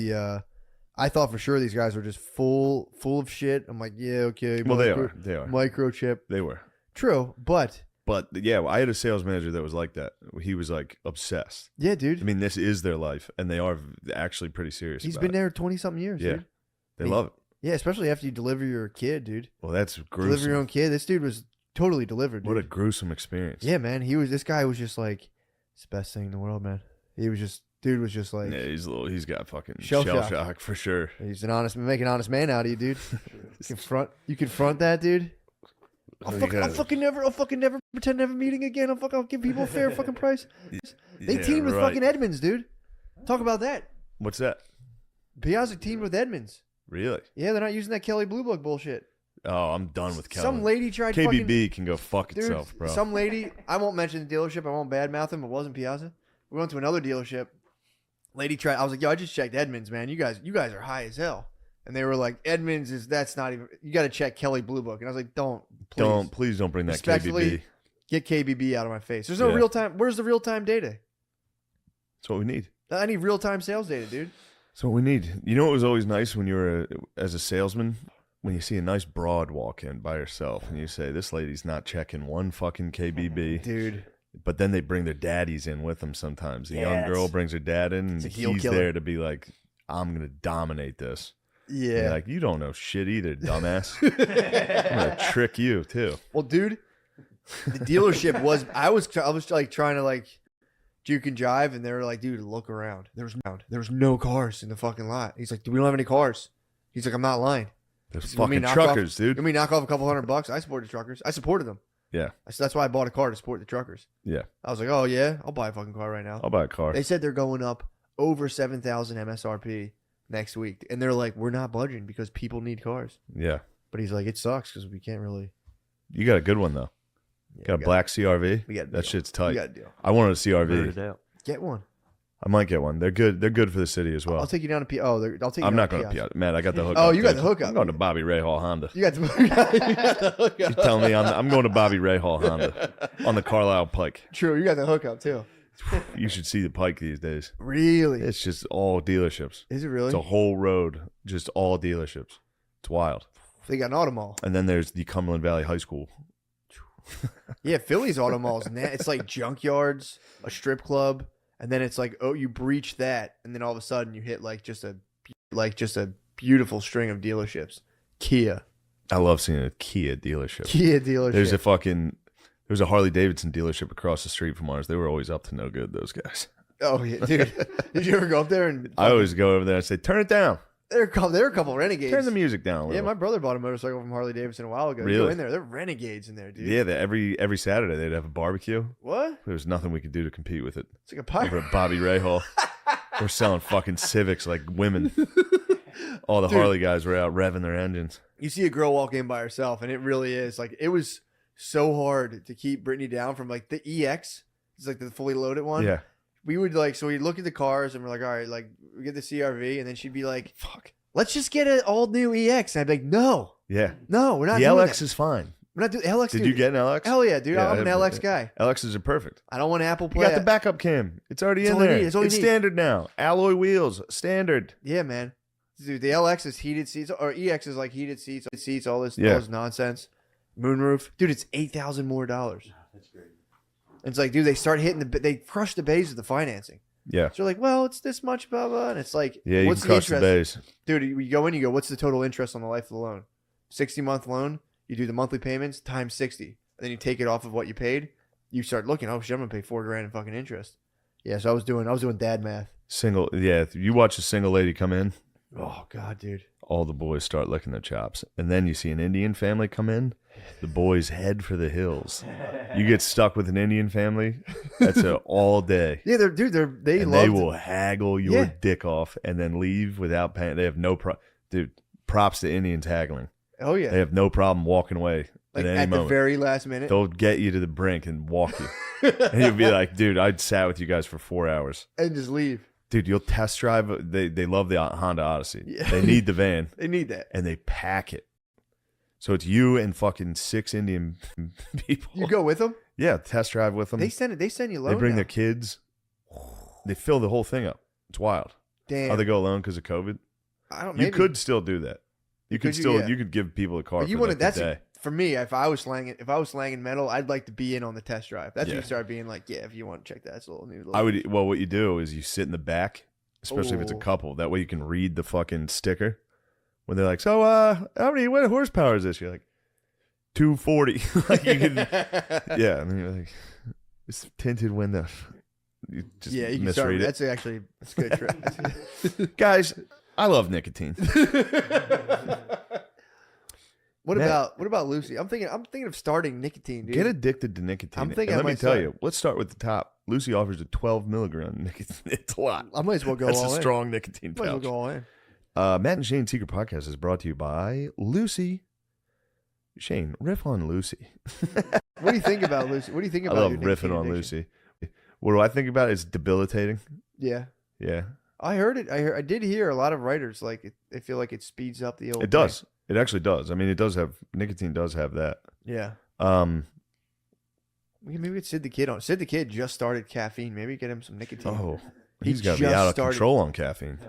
I thought for sure these guys were just full of shit. I'm like, yeah, okay. Well, they are. They are. Microchip. They were. True, but But yeah, I had a sales manager that was like that. He was like obsessed. yeah, dude. I mean, this is their life, and they are actually pretty serious. He's about been it. there 20-something years, Yeah, dude. they love it. Yeah, especially after you deliver your kid, dude. Well, that's gruesome. Deliver your own kid. This dude was totally delivered, dude. What a gruesome experience. Yeah, man. This guy was just like, it's the best thing in the world, man. Dude was just like, Yeah, he's got fucking Shell shell shock. shock for sure. he's make an honest man out of you, dude. You confront that, dude. I'll fucking never pretend never meeting again. I'll give people a fair fucking price. They Yeah, teamed with right. fucking Edmonds, dude. Talk about that. What's that? Piazza teamed with Edmonds. Really? Yeah, they're not using that Kelly Blue Book bullshit. Oh, I'm done with Kelly. Some lady tried KBB can go fuck dude, itself, bro. Some lady, I won't mention the dealership. I won't badmouth him. It wasn't Piazza. We went to another dealership. Lady tried. I was like, yo, I just checked Edmonds, man. You guys are high as hell. And they were like, Edmonds that's not even. You got to check Kelly Blue Book. And I was like, please don't bring that respectfully, KBB. get KBB out of my face. There's no Yeah. real time. Where's the real time data? That's what we need. I need real time sales data, dude. That's what we need. You know, it was always nice when you were as a salesman when you see a nice broad walk in by herself and you say, "This lady's not checking one fucking KBB." Dude. But then they bring their daddies in with them sometimes. The Yeah, young that's- girl brings her dad in, and it's a heel he's killer. there to be like, "I'm gonna dominate this." And Yeah. you're like, you don't know shit either, dumbass. I'm gonna trick you too. Well, dude, the dealership was. I was like trying to like juke and jive, and they were like, dude, look around. There was no cars in the fucking lot. He's like, dude, we don't have any cars. He's like, I'm not lying. There's He said, "Want me fucking to knock truckers, off, dude. Let me knock off a couple $100. I supported the truckers. I supported them. Yeah, So that's why I bought a car to support the truckers. yeah. I was like, oh yeah, I'll buy a fucking car right now. I'll buy a car. They said they're going up over 7,000 MSRP next week, and they're like, we're not budging because people need cars. Yeah, But he's like, it sucks because we can't really. you got a good one though. Yeah, Got a black CRV. we got a That deal. shit's We tight. got a deal. I wanted a Wrote CRV. it out. Get one. I might get one. They're good. They're good for the city as well. I'll take you down to P. Oh, I'll take you. I'm down not to going to Piazza. Piazza. Man, I got the hookup. Oh, you got dude. the hookup. I'm going to Bobby Ray Hall Honda. You got the, you got the hookup. You're telling me I'm going to Bobby Ray Hall Honda on the Carlisle Pike. True, you got the hookup too. You should see the Pike these days. Really? It's just all dealerships. Is it really? It's a whole road, just all dealerships. It's wild. They got an auto mall. And then there's the Cumberland Valley High School. Yeah, Philly's auto malls. It's like junkyards, a strip club, and then it's like, oh, you breach that, and then all of a sudden you hit like just a beautiful string of dealerships. Kia. I love seeing a Kia dealership. Kia dealership. There's There was a Harley Davidson dealership across the street from ours. They were always up to no good, those guys. Oh yeah, dude. Did you ever go up there and? I always go over there and say, turn it down. There were a couple renegades. Turn the music down a little. Yeah, my brother bought a motorcycle from Harley Davidson a while ago. You Really? go in there, they're renegades in there, dude. Yeah, every Saturday they'd have a barbecue. What? There was nothing we could do to compete with it. It's like a pirate. Over at Bobby Ray Hall. We're selling fucking Civics like women. All the Harley guys were out revving their engines. You see a girl walk in by herself, and it really is like it was so hard to keep Brittany down from like the EX. It's like the fully loaded one. Yeah. We would we'd look at the cars and we're like, all right, like we get the CRV, and then she'd be like, fuck, let's just get an all new EX. And I'd be like, no, Yeah. no, we're not. The doing LX that. is fine. We're not doing LX. Did dude. you get an LX? Hell yeah, dude. Yeah, I'm an LX guy. LXs are perfect. I don't want Apple You Play. got the backup cam. It's already It's in all you there. need. It's all you need. standard now. Alloy wheels, standard. Yeah, man. Dude, the LX is heated seats, or EX is like heated seats, all this nonsense. Moonroof, dude. It's $8,000 more. That's great. It's like, dude, they start hitting they crush the bays with the financing. Yeah. So you're like, well, it's this much, blah blah, and it's like, Yeah, you what's can crush the interest? base. Dude, you go in, you go, what's the total interest on the life of the loan? 60-month loan. You do the monthly payments times 60, and then you take it off of what you paid. You start looking, oh shit, I'm gonna pay $4,000 in fucking interest. Yeah, so I was doing dad math. Single, yeah. If you watch a single lady come in, Oh god, dude. all the boys start licking their chops, and then you see an Indian family come in. The boys head for the hills. You get stuck with an Indian family, that's all day. Yeah, they will haggle your dick off and then leave without paying. They have no dude. Props to Indians haggling. Oh yeah. They have no problem walking away Like at any at moment. the very last minute. They'll get you to the brink and walk you, and you'll be like, dude, I'd sat with you guys for 4 hours. And just leave. Dude, you'll test drive. They love the Honda Odyssey. Yeah. They need the van. They need that. And they pack it. So it's you and fucking 6 Indian people. You go with them? Yeah, test drive with them. They send you loan. They bring now. their kids. They fill the whole thing up. It's wild. Damn. Oh, they go alone because of COVID? I don't. You Maybe. could still do that. You could still. You could give people a car But you for want like that's the day. for me. If I was slanging metal, I'd like to be in on the test drive. That's when Yeah. you start being like, yeah, if you want to check that, it's a little new. I would. Well, what you do is you sit in the back, especially if it's a Oh. couple. That way you can read the fucking sticker. When they're like, so what horsepower is this? You're like, 240. Like you can, yeah. And then you're like, it's tinted windows. You just yeah, you can start. misread it. That's good. Trick. Guys, I love nicotine. What Man. about Lucy? I'm thinking of starting nicotine, dude. Get addicted to nicotine. I'm thinking And I let me might tell start. you, let's start with the top. Lucy offers a 12 milligram nicotine. It's a lot. I might as well go That's all a in. strong nicotine Might as well pouch. go all in. Matt and Shane's Secret Podcast is brought to you by Lucy. Shane, riff on Lucy. What do you think about Lucy? What do you think I about love your riffing nicotine on addiction? Lucy. What do I think about it? It's debilitating. Yeah, Yeah, I heard it. I did hear a lot of writers like they feel like it speeds up the old. it does. It actually does. I mean, it does have nicotine. Does have that. Yeah. Maybe we could Sid the Kid on. Sid the Kid just started caffeine. Maybe get him some nicotine. Oh, He he's got to be just out of started- control on caffeine.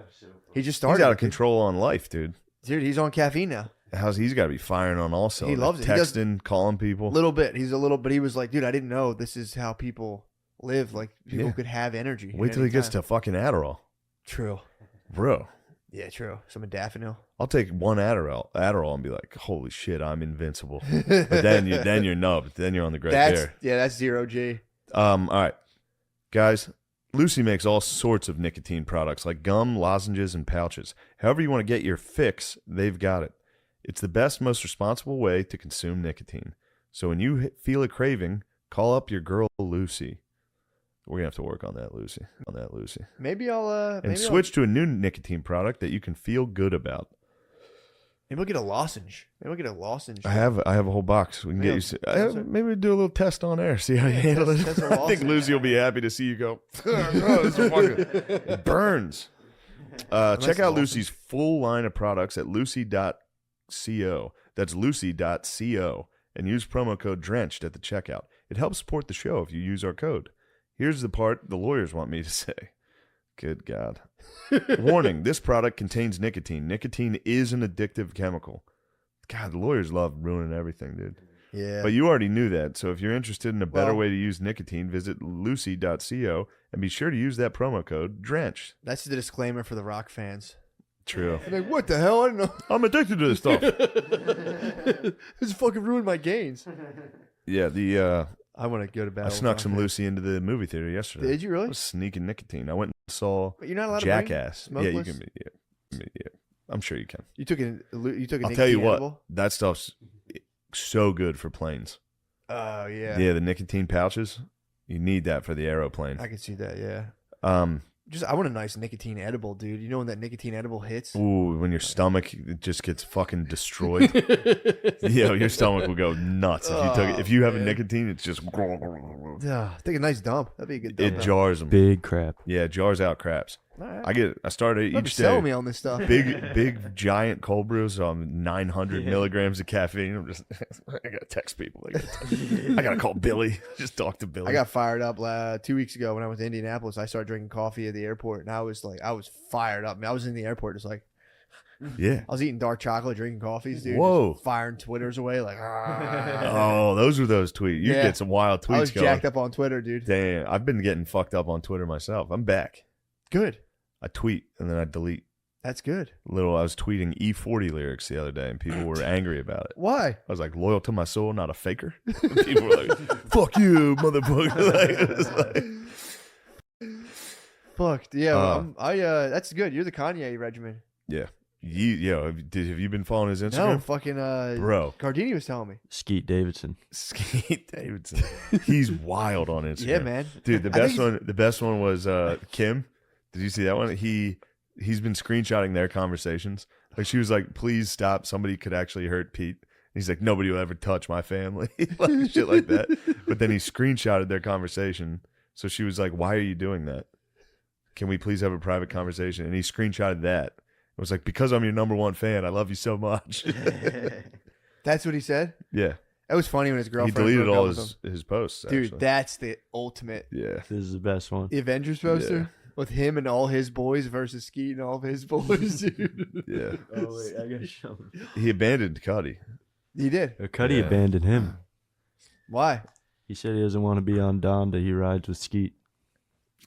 He just started. He's out of control on life, dude. Dude, he's on caffeine now. He's got to be firing on all cylinders. loves it. He does- Texting, calling people. A little bit. But he was like, dude, I didn't know this is how people live. Like people Yeah. could have energy. Wait till he gets to fucking Adderall, True. bro. Yeah, true. Some daffodil. I'll take one Adderall and be like, holy shit, I'm invincible. But then you're nubbed. Then you're on the great bear. That's 0G. All right, guys. Lucy makes all sorts of nicotine products like gum, lozenges, and pouches. However you want to get your fix, they've got it. It's the best, most responsible way to consume nicotine. So when you feel a craving, call up your girl Lucy. We're gonna have to work on that, Lucy. Maybe I'll Switch to a new nicotine product that you can feel good about. Maybe I'll get a losenge. I have a whole box. We can get you. Maybe we do a little test on air. See how you handle it. test a I think lozenge. Lucy will be happy to see you go. Oh, this is fucking, it burns. Check out Lucy's full line of products at lucy.co. That's lucy.co, and use promo code DRENCHED at the checkout. It helps support the show if you use our code. Here's the part the lawyers want me to say. Good God. Warning, this product contains nicotine. Nicotine is an addictive chemical. God, the lawyers love ruining everything, dude. Yeah. But you already knew that. So if you're interested in a better Well- way to use nicotine, visit lucy.co and be sure to use that promo code DRENCHED. That's the disclaimer for the Rock fans. True. They're like, what the hell? I don't know. I'm addicted to this stuff. This fucking ruined my gains. Yeah, I want to go to battle. I snuck some Lucy into the movie theater yesterday. Did you really? I was sneaking nicotine. I went and saw But you're not allowed Jackass. to bring Yeah, you smokeless? can. Yeah, I'm sure you can. You took a I'll tell you nicotine what, edible? that stuff's so good for planes. Oh yeah. Yeah, the nicotine pouches. You need that for the aeroplane. I can see that. Yeah. Um, I want a nice nicotine edible, dude. You know when that nicotine edible hits? ooh, when your stomach it just gets fucking destroyed. Yeah, your stomach will go nuts if you took it. If you have a nicotine, it's just Yeah, take a nice dump. That'd be a good dump. it jars them. Big crap. Yeah, it jars out craps. All right. I started Love each to sell day me on this stuff. big giant cold brews. So I'm 900 milligrams of caffeine. I'm just I gotta text people. I gotta call Billy. Just talk to Billy. I got fired up 2 weeks ago when I went to Indianapolis. I started drinking coffee at the airport, and I was fired up. I mean, I was in the airport just like, yeah. I was eating dark chocolate, drinking coffees, dude. Whoa. Just firing Twitters away like. Oh, those were those tweets. You Yeah. get some wild tweets I was going. jacked up on Twitter, dude. Damn, I've been getting fucked up on Twitter myself. I'm back. Good. I tweet and then I delete. That's good. I was tweeting E40 lyrics the other day and people were angry about it. Why? I was like, loyal to my soul, not a faker. And people were like, fuck you, motherfucker. Like, it was like, Fucked. Yeah. That's good. You're the Kanye regimen. yeah. Have you been following his Instagram? No, fucking Bro. Gardini was telling me. Skeet Davidson. Skeet Davidson. He's wild on Instagram. Yeah, man. Dude, the I think best one was Kim. Did you see that one? He's been screenshotting their conversations. Like she was like, "Please stop! Somebody could actually hurt Pete." And he's like, "Nobody will ever touch my family," like shit like that. But then he screenshotted their conversation. So she was like, "Why are you doing that? Can we please have a private conversation?" And he screenshotted that. It was like, "Because I'm your number one fan. I love you so much." That's what he said? Yeah. That was funny when his girlfriend He deleted broke all up with him. his posts. Dude, actually. that's the ultimate. Yeah. This is the best one. The Avengers poster with him and all his boys versus Skeet and all of his boys, dude. Yeah. Oh wait, I gotta show him. He abandoned Cuddy. He did. Cuddy Yeah. abandoned him. Why? He said he doesn't want to be on Donda. He rides with Skeet.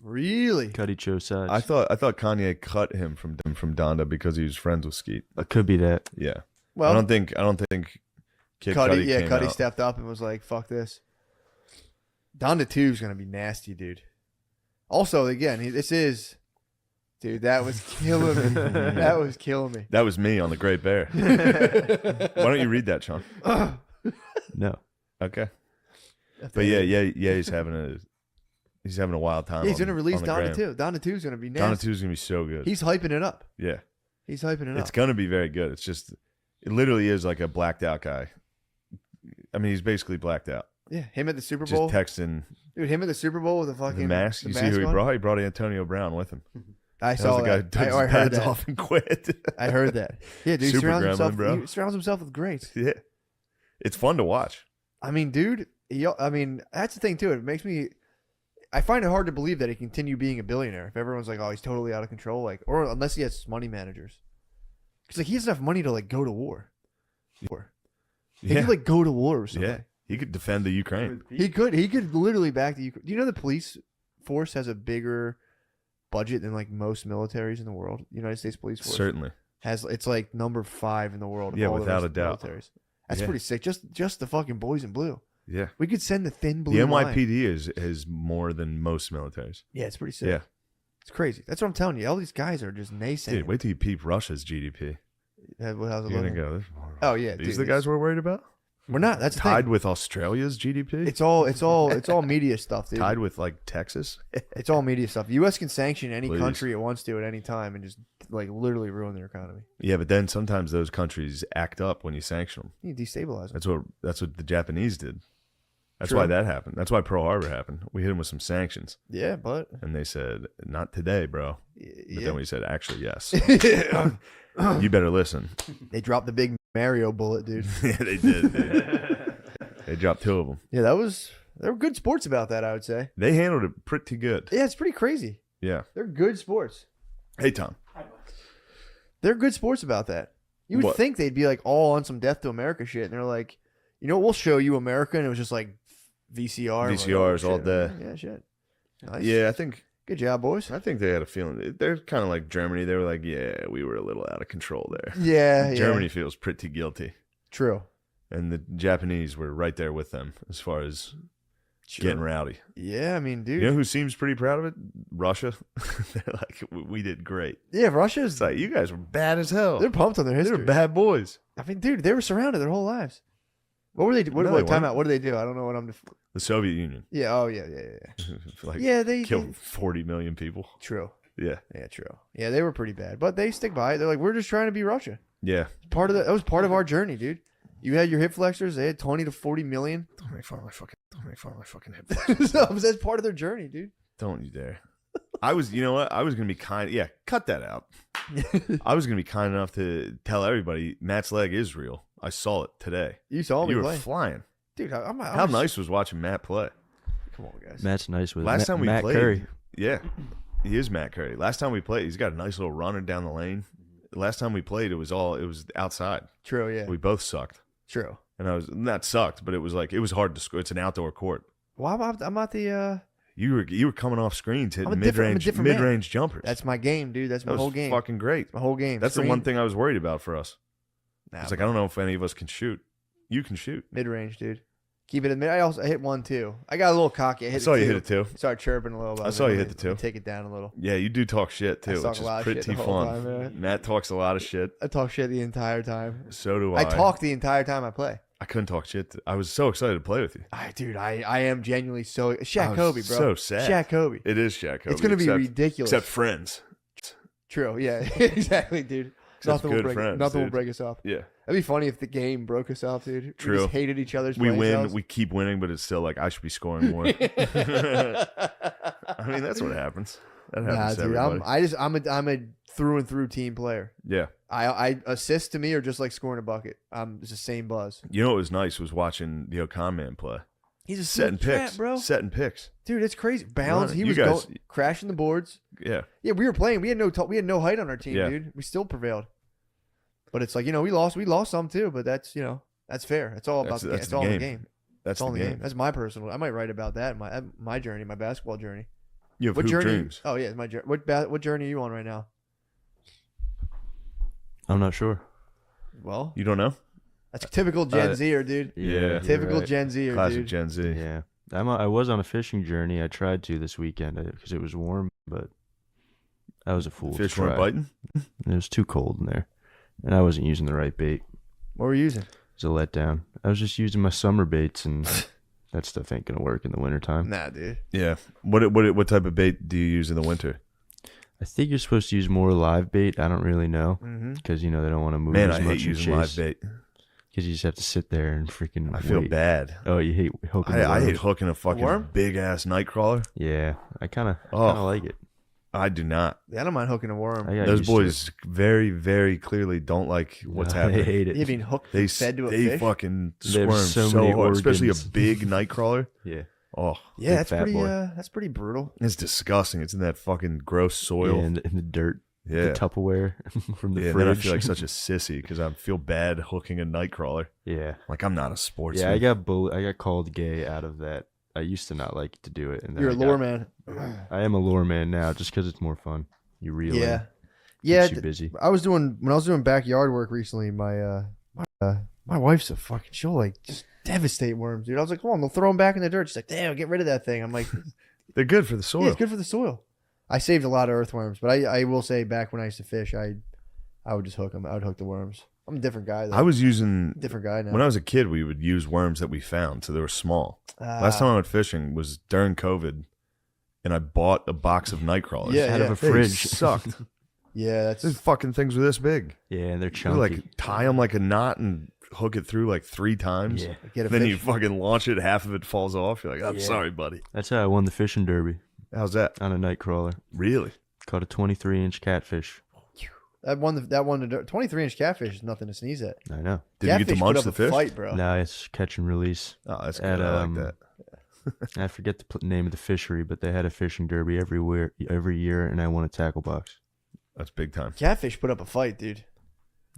Really? Cuddy chose sides. I thought Kanye cut him from Donda because he was friends with Skeet. It could be that. Yeah. Well, I don't think Kid Cudi came Cuddy out. stepped up and was like, "Fuck this." Donda 2 is gonna be nasty, dude. Also, again, dude, that was killing me. That was killing me. That was me on the Great Bear. Why don't you read that, Sean? No. Okay. But yeah, he's having a wild time. Yeah, he's gonna release on the Donda gram. 2. Donda 2 is gonna be nasty. Donda 2 is gonna be so good. He's hyping it up. Yeah. He's hyping it up. It's gonna be very good. It's just it literally is like a blacked out guy. I mean, he's basically blacked out. Yeah, him at the Super Just Bowl. texting Dude, him at the Super Bowl with the fucking the mask. You see who he on? brought? He brought Antonio Brown with him. I That saw was the guy who that. took I his heard pads that. off and quit. I heard that. Yeah, dude, he Super surrounds himself. gremlin, bro. He surrounds himself with greats. Yeah. It's fun to watch. I mean, dude. That's the thing too. It makes me. I find it hard to believe that he continue being a billionaire. If everyone's like, "Oh, he's totally out of control," or unless he has money managers, because he has enough money to go to war. He Yeah. could go to war or something. Yeah. He could defend the Ukraine. He could literally back the Ukraine. Do you know the police force has a bigger budget than most militaries in the world? The United States police force Certainly. it's like number 5 in the world. Of Yeah, all the without rest a of the doubt. militaries. That's Yeah. pretty sick. Just the fucking boys in blue. Yeah. We could send the thin blue The line. NYPD is more than most militaries. Yeah, it's pretty sick. Yeah. It's crazy. That's what I'm telling you. All these guys are just naysaying. Dude, wait till you peep Russia's GDP. How's it You're gonna looking? go. Oh yeah, These dude, the guys we're worried about? We're not. That's the Tied thing. with Australia's GDP? It's all media stuff, dude. Tied with Texas? It's all media stuff. The U.S. can sanction any Please. country it wants to at any time and just literally ruin their economy. Yeah, but then sometimes those countries act up when you sanction them. You destabilize them. That's what the Japanese did. That's True. why that happened. That's why Pearl Harbor happened. We hit them with some sanctions, Yeah, but and they said, "Not today, bro." But then we said, "Actually, yes." yeah. You better listen. They dropped the big Mario bullet, dude. Yeah, they did. Dude. They dropped 2 of them. Yeah, they were good sports about that, I would say. They handled it pretty good. Yeah, it's pretty crazy. Yeah. They're good sports. Hey, Tom. They're good sports about that. You would What? think they'd be all on some Death to America shit, and they're like, we'll show you America, and it was just VCR. I'm like, VCRs all shit. day. Yeah, shit. Nice. Yeah, I think Good job, boys. I think they had a feeling. They're kind of like Germany. They were like, yeah, we were a little out of control there. Yeah, Germany yeah. feels pretty guilty. True. And the Japanese were right there with them as far as getting rowdy. Yeah, I mean, dude. You know who seems pretty proud of it? Russia. They're like, we did great. Yeah, Russia's. It's like, you guys were bad as hell. They're pumped on their They history. were bad boys. I mean, dude, they were surrounded their whole lives. What were they? What, No, what they time weren't. out? What do they do? I don't know what I'm. The Soviet Union. Yeah. Oh, yeah. Like, Yeah, they killed 40 million people. True. Yeah. Yeah, true. Yeah, they were pretty bad, but they stick by it. They're like, we're just trying to be Russia. Yeah. That was part of our journey, dude. You had your hip flexors. They had 20 to 40 million. Don't make fun of my fucking hip flexors. No, that's part of their journey, dude. Don't you dare. I was, you know what? I was going to be kind. Yeah, cut that out. I was going to be kind enough to tell everybody Matt's leg is real. I saw it today. You saw me You were play. flying. Dude, How nice was watching Matt play? Come on, guys. Matt's nice with Last time we Matt played. Curry. Yeah, he is Matt Curry. Last time we played, he's got a nice little runner down the lane. Last time we played, it was outside. True, yeah. We both sucked. True. And I was not sucked, but it was hard to score. It's an outdoor court. Well, I'm not the. You were coming off screens, hitting I'm a different mid man. range jumpers. That's my game, dude. That's my That was whole game. fucking great. My whole game. That's the one thing I was worried about for us. Nah, It's like I don't know if any of us can shoot. You can shoot. mid range, dude. Keep it in mid. I hit one too. I got a little cocky. I saw you hit it too. Started chirping a little. But I saw you hit the let me two. Take it down a little. Yeah, you do talk shit too, talk which a lot is of shit pretty the whole fun. time, man. Matt talks a lot of shit. I talk shit the entire time. So do I. I talk the entire time I play. I couldn't talk shit. I was so excited to play with you. Dude, I am genuinely so Shaq I was Kobe, bro. so sad. Shaq Kobe. It is Shaq Kobe. It's gonna be ridiculous. Except friends. True. Yeah. Exactly, dude. Except Nothing will good break. friends, Nothing will dude. break us up. Yeah. That'd be funny if the game broke us up, dude. True. We just hated each other's. We playing win. styles. We keep winning, but it's still like I should be scoring more. I mean, that's what happens. That happens to dude. everybody. I'm a through and through team player. Yeah. I assists to me are just like scoring a bucket. It's the same buzz. You know what was nice was watching the Ocon man play. He's a Setting smooth picks, trap, bro. Setting picks. Dude, it's crazy. Bounds. Right. He You was guys- crashing the boards. Yeah. Yeah, we were playing. We had no height on our team, Yeah. dude. We still prevailed. But it's like, we lost some too, but that's that's fair. It's all about the game. That's It's the all in the game. game. That's It's all the in the game. game. That's my personal. I might write about that in my journey, my basketball journey. You have What hoop journey? dreams. Oh yeah, my journey. What journey are you on right now? I'm not sure. Well, You don't know? that's typical Gen Zer, dude. Yeah. you're Typical right. Gen Zer, Classic dude. Gen Z. Yeah, I was on a fishing journey. I tried to this weekend because it was warm, but I was a fool. Fish to weren't try. biting? It was too cold in there, and I wasn't using the right bait. What were you using? It was a letdown. I was just using my summer baits, and that stuff ain't gonna work in the wintertime. Nah, dude. Yeah. What type of bait do you use in the winter? I think you're supposed to use more live bait. I don't really know Mm-hmm. because they don't want to move Man, as I much hate and using live chase. bait. Because you just have to sit there and freaking. I feel wait. bad. Oh, you hate hooking. the I hate worms. hooking a fucking Worm? big ass night crawler. Yeah, I kind of Oh. like it. I do not. Yeah, I don't mind hooking a worm. I got Those used to it. boys very, very clearly don't like what's They happening. hate it. You being hooked, They fed to a they fish. fucking They have squirm so so, many hard, especially a organs. big night crawler. Yeah, Oh, Yeah, big that's fat pretty. boy. That's pretty brutal. it's disgusting. It's in that fucking gross soil. yeah, in the dirt. Yeah. The Tupperware from the Yeah, fridge. then I feel like such a sissy because I feel bad hooking a night crawler. yeah, Like I'm not a sportsman. yeah. I got called gay out of that. I used to not like to do it, and then You're a I lure got- man. I am a lure man now, just because it's more fun. You reel in. Yeah, yeah. Keeps you busy. when I was doing backyard work recently. My wife's she'll like just devastate worms, dude. I was like, come on, they'll throw them back in the dirt. She's like, damn, get rid of that thing. I'm like, They're good for the soil. yeah, it's good for the soil. I saved a lot of earthworms, but I will say back when I used to fish, I would just hook them. I would hook the worms. I'm a different guy though. I was using different guy now. when I was a kid. We would use worms that we found, so they were small. Last time I went fishing was during COVID, and I bought a box of night crawlers. Yeah, Out of a They fridge. sucked. yeah, that's These fucking things were this big. Yeah, and they're You chunky. like tie them like a knot and hook it through like 3 times. Yeah. get a Then fish. you fucking launch it, half of it falls off. You're like, I'm Yeah. sorry, buddy. That's how I won the fishing derby How's that? on a night crawler. Really? Caught a 23-inch catfish. That one. That one. 23-inch catfish is nothing to sneeze at. I know. Did you get to Catfish munch put the up a fish? Fight, bro. Now it's catch and release. Oh, that's good. At, I like that. I forget the name of the fishery, but they had a fishing derby every year, and I won a tackle box. That's big time. Catfish put up a fight, dude.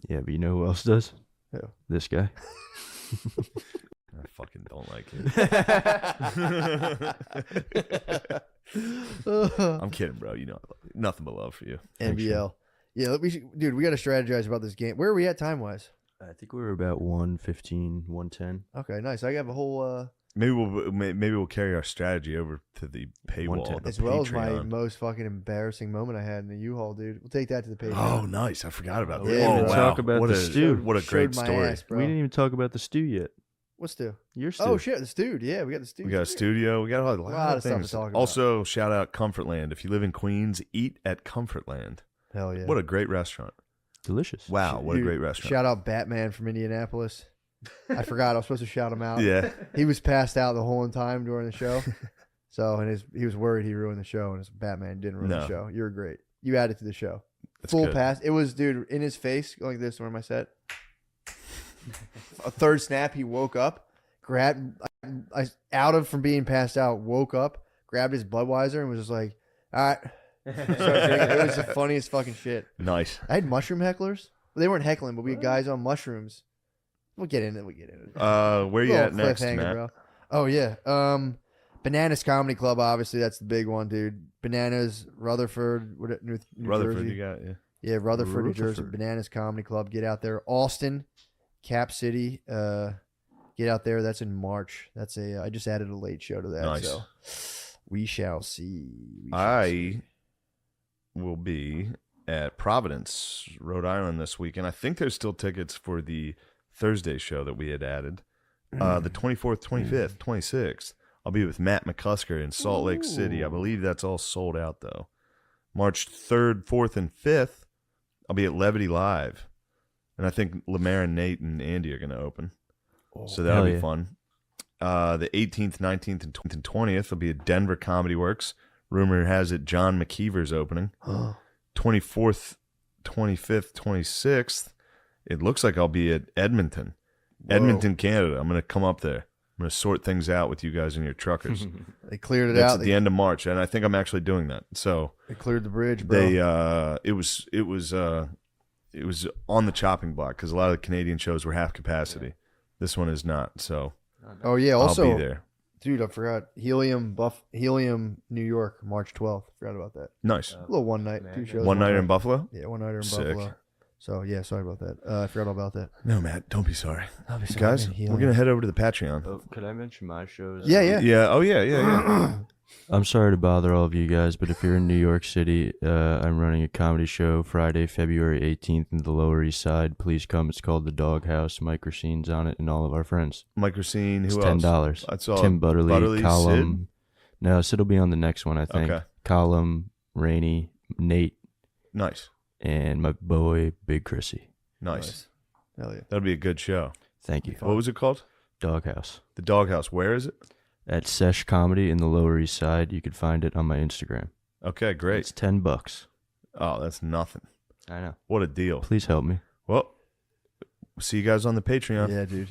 Yeah, but you know who else does? Who? This guy. I fucking don't like it. I'm kidding, bro. You know, nothing but love for you. NBL. Yeah, dude, we got to strategize about this game. Where are we at time wise? I think we were about 115, 110. Okay, nice. I have a whole maybe we'll carry our strategy over to the paywall, the as well as my Patreon. most fucking embarrassing moment I had in the U-Haul, dude. We'll take that to the Patreon. Oh, nice! I forgot about that. Yeah, oh, bro. wow! Talk about what the a stew. what a great Showed my story. ass, bro. We didn't even talk about the stew yet. What stew? Your stew. Oh shit, the stew. Yeah, we got the stew. We got a studio. We got a lot of stuff to things. talk about. Also, shout out Comfortland. If you live in Queens, eat at Comfortland. Hell yeah. What a great restaurant! Delicious. Wow, what a Dude, great restaurant! Shout out Batman from Indianapolis. I forgot I was supposed to shout him out. Yeah. He was passed out the whole time during the show. So he was worried he ruined the show, and his Batman didn't ruin the show. You were great. You added to the show. That's Full good. pass. It was, dude, in his face, going like this. Where am I set? A third snap, he woke up, grabbed, from being passed out, woke up, grabbed his Budweiser, and was just like, all right. It was the funniest fucking shit. Nice. I had mushroom hecklers. They weren't heckling, but we had guys on mushrooms. We'll get into it. Where you at next, Matt? Bro. Oh yeah. Bananas Comedy Club, obviously that's the big one, dude. Bananas, Rutherford, New Rutherford, Jersey. you got Yeah, Rutherford, New Jersey. Bananas Comedy Club. Get out there. Austin, Cap City. Get out there. That's in March. That's I just added a late show to that. Nice. So we shall see. I will be at Providence, Rhode Island this weekend. I think there's still tickets for the Thursday show that we had added. The 24th, 25th, 26th. I'll be with Matt McCusker in Salt Lake City. I believe that's all sold out, though. March 3rd, 4th, and 5th, I'll be at Levity Live. And I think Lemaire and Nate and Andy are going to open. So that'll be fun. The 18th, 19th, and 20th will be at Denver Comedy Works. Rumor has it John McKeever's opening. 24th, 25th, 26th. It looks like I'll be at Edmonton. Edmonton, Canada. I'm going to come up there. I'm going to sort things out with you guys and your truckers. They cleared it That's out. at the end of March, and I think I'm actually doing that. So they cleared the bridge, bro. It was on the chopping block because a lot of the Canadian shows were half capacity. This one is not. So oh yeah, also I'll be there. Dude, I forgot. Helium, New York, March 12th. Forgot about that. Nice. A little one night, 2 shows. One night in Buffalo? Yeah, one nighter in Sick. Buffalo. So, yeah, sorry about that. I forgot all about that. No, Matt, don't be sorry. I'll be sorry, Guys, man. we're Helium. going to head over to the Patreon. Oh, could I mention my shows? Yeah, yeah. Yeah, oh, yeah. I'm sorry to bother all of you guys, but if you're in New York City, I'm running a comedy show Friday, February 18th in the Lower East Side. Please come. It's called The Doghouse. Microscene's on it and all of our friends. Microscene, It's who $10. else? That's all. Tim Butterly, Column. Sid? No, Sid will be on the next one, I think. Okay. Column, Rainey, Nate, Nice. and my boy, Big Chrissy. Nice. Hell yeah. That'll be a good show. Thank you. What was it called? Doghouse. The Doghouse. Where is it? At Sesh Comedy in the Lower East Side. You could find it on my Instagram. Okay, great. It's $10. Oh, that's nothing. I know. What a deal. Please help me. Well, see you guys on the Patreon. Yeah, dude.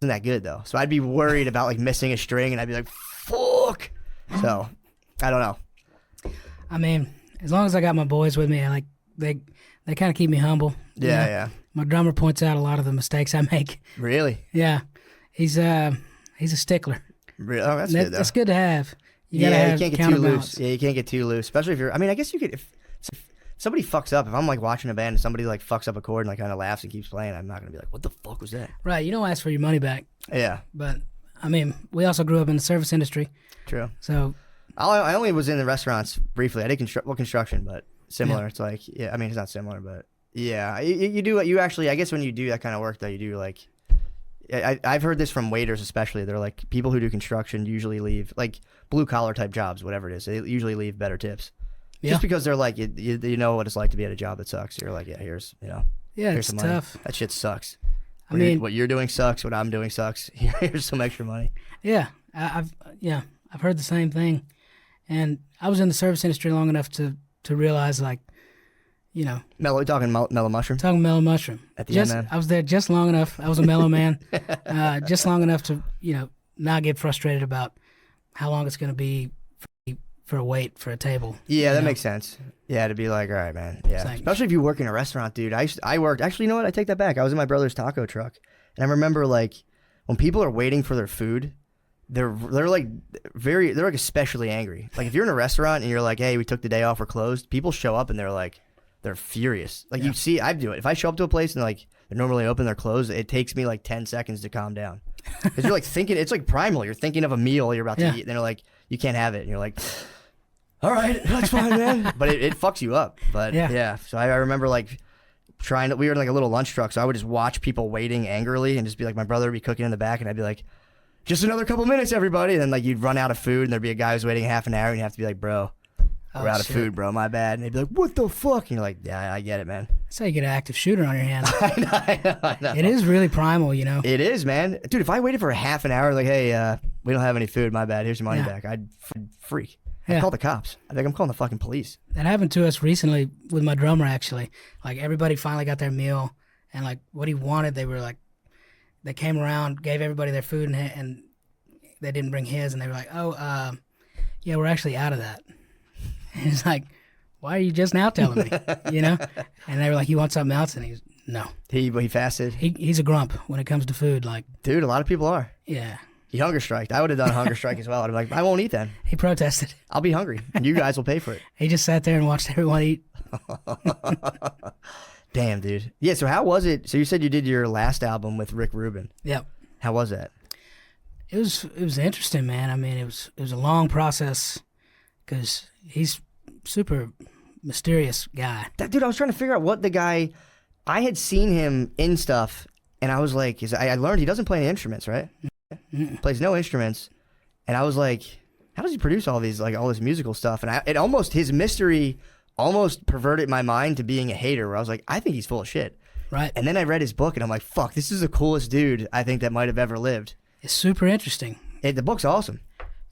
Isn't that good though? So I'd be worried about like missing a string, and I'd be like, "Fuck!" So I don't know. I mean, as long as I got my boys with me, they kind of keep me humble. Yeah, You know? yeah. My drummer points out a lot of the mistakes I make. Really? Yeah, he's a stickler. Really? Oh, that's good though. That's good to have. You gotta have you can't get too counterbalance. loose. Yeah, you can't get too loose, especially if you're. I mean, I guess you could if somebody fucks up. If I'm like watching a band and somebody like fucks up a chord and like kind of laughs and keeps playing, I'm not gonna be like, "What the fuck was that?" Right, you don't ask for your money back. Yeah, but I mean, we also grew up in the service industry. True. So I only was in the restaurants briefly. I did construction, but similar. Yeah. It's like, yeah, I mean, it's not similar, but yeah, you do. You actually, I guess, when you do that kind of work, though, you do like, I've heard this from waiters especially. They're like, people who do construction usually leave, like blue collar type jobs, whatever it is. They usually leave better tips. Yeah. Just because they're like, you know what it's like to be at a job that sucks. You're like, yeah, here's Yeah, here's it's some money. tough. That shit sucks. I mean, what you're doing sucks. What I'm doing sucks. Here's some extra money. Yeah, I've heard the same thing, and I was in the service industry long enough to realize, like, you know, Mellow, talking mellow mushroom. Talking mellow mushroom. At the end, man. I was there just long enough. I was a mellow man, just long enough to not get frustrated about how long it's going to be for a wait for a table. Yeah, that makes sense. Yeah, to be like, all right, man. Yeah, like, especially if you work in a restaurant, dude. I worked. Actually, you know what? I take that back. I was in my brother's taco truck, and I remember like when people are waiting for their food, they're like especially angry. Like if you're in a restaurant and you're like, hey, we took the day off, we're closed. People show up and they're furious. Like you see, I do it. If I show up to a place and like they're normally open, they're closed, it takes me like 10 seconds to calm down. Because you're like thinking, it's like primal. You're thinking of a meal you're about to eat, and they're like, you can't have it, and you're like, all right, that's fine, man. But it fucks you up. But yeah. So I remember like we were in like a little lunch truck, so I would just watch people waiting angrily and just be like, my brother would be cooking in the back, and I'd be like, just another couple minutes, everybody. And then like you'd run out of food, and there'd be a guy who's waiting half an hour, and you have to be like, bro, we're out of food, bro, my bad. And they'd be like, what the fuck? And you're like, yeah, I get it, man. That's how you get an active shooter on your hands. I know. It is really primal, you know. It is, man. Dude, if I waited for a half an hour, like, hey, we don't have any food, my bad, here's your money back, I'd freak. I'd call the cops. I think I'm calling the fucking police. That happened to us recently with my drummer, actually. Like, everybody finally got their meal, and like what he wanted, they came around, gave everybody their food, and they didn't bring his, and they were like, oh, yeah, we're actually out of that. And he's like, why are you just now telling me? You know? And they were like, you want something else? And he's, no. He fasted? He's a grump when it comes to food. Like, dude, a lot of people are. Yeah. He hunger striked. I would have done a hunger strike as well. I'd be like, I won't eat then. He protested. I'll be hungry. And you guys will pay for it. He just sat there and watched everyone eat. Damn, dude. Yeah, so how was it? So you said you did your last album with Rick Rubin. Yep. How was that? It was interesting, man. I mean, it was a long process because he's super mysterious guy. Dude, I was trying to figure out what the guy... I had seen him in stuff, and I was like... I learned he doesn't play any instruments, right? Plays no instruments, and I was like, how does he produce all this musical stuff? And his mystery almost perverted my mind to being a hater, where I was like, I think he's full of shit. Right. And then I read his book, and I'm like, fuck, this is the coolest dude I think that might have ever lived. It's super interesting. The book's awesome.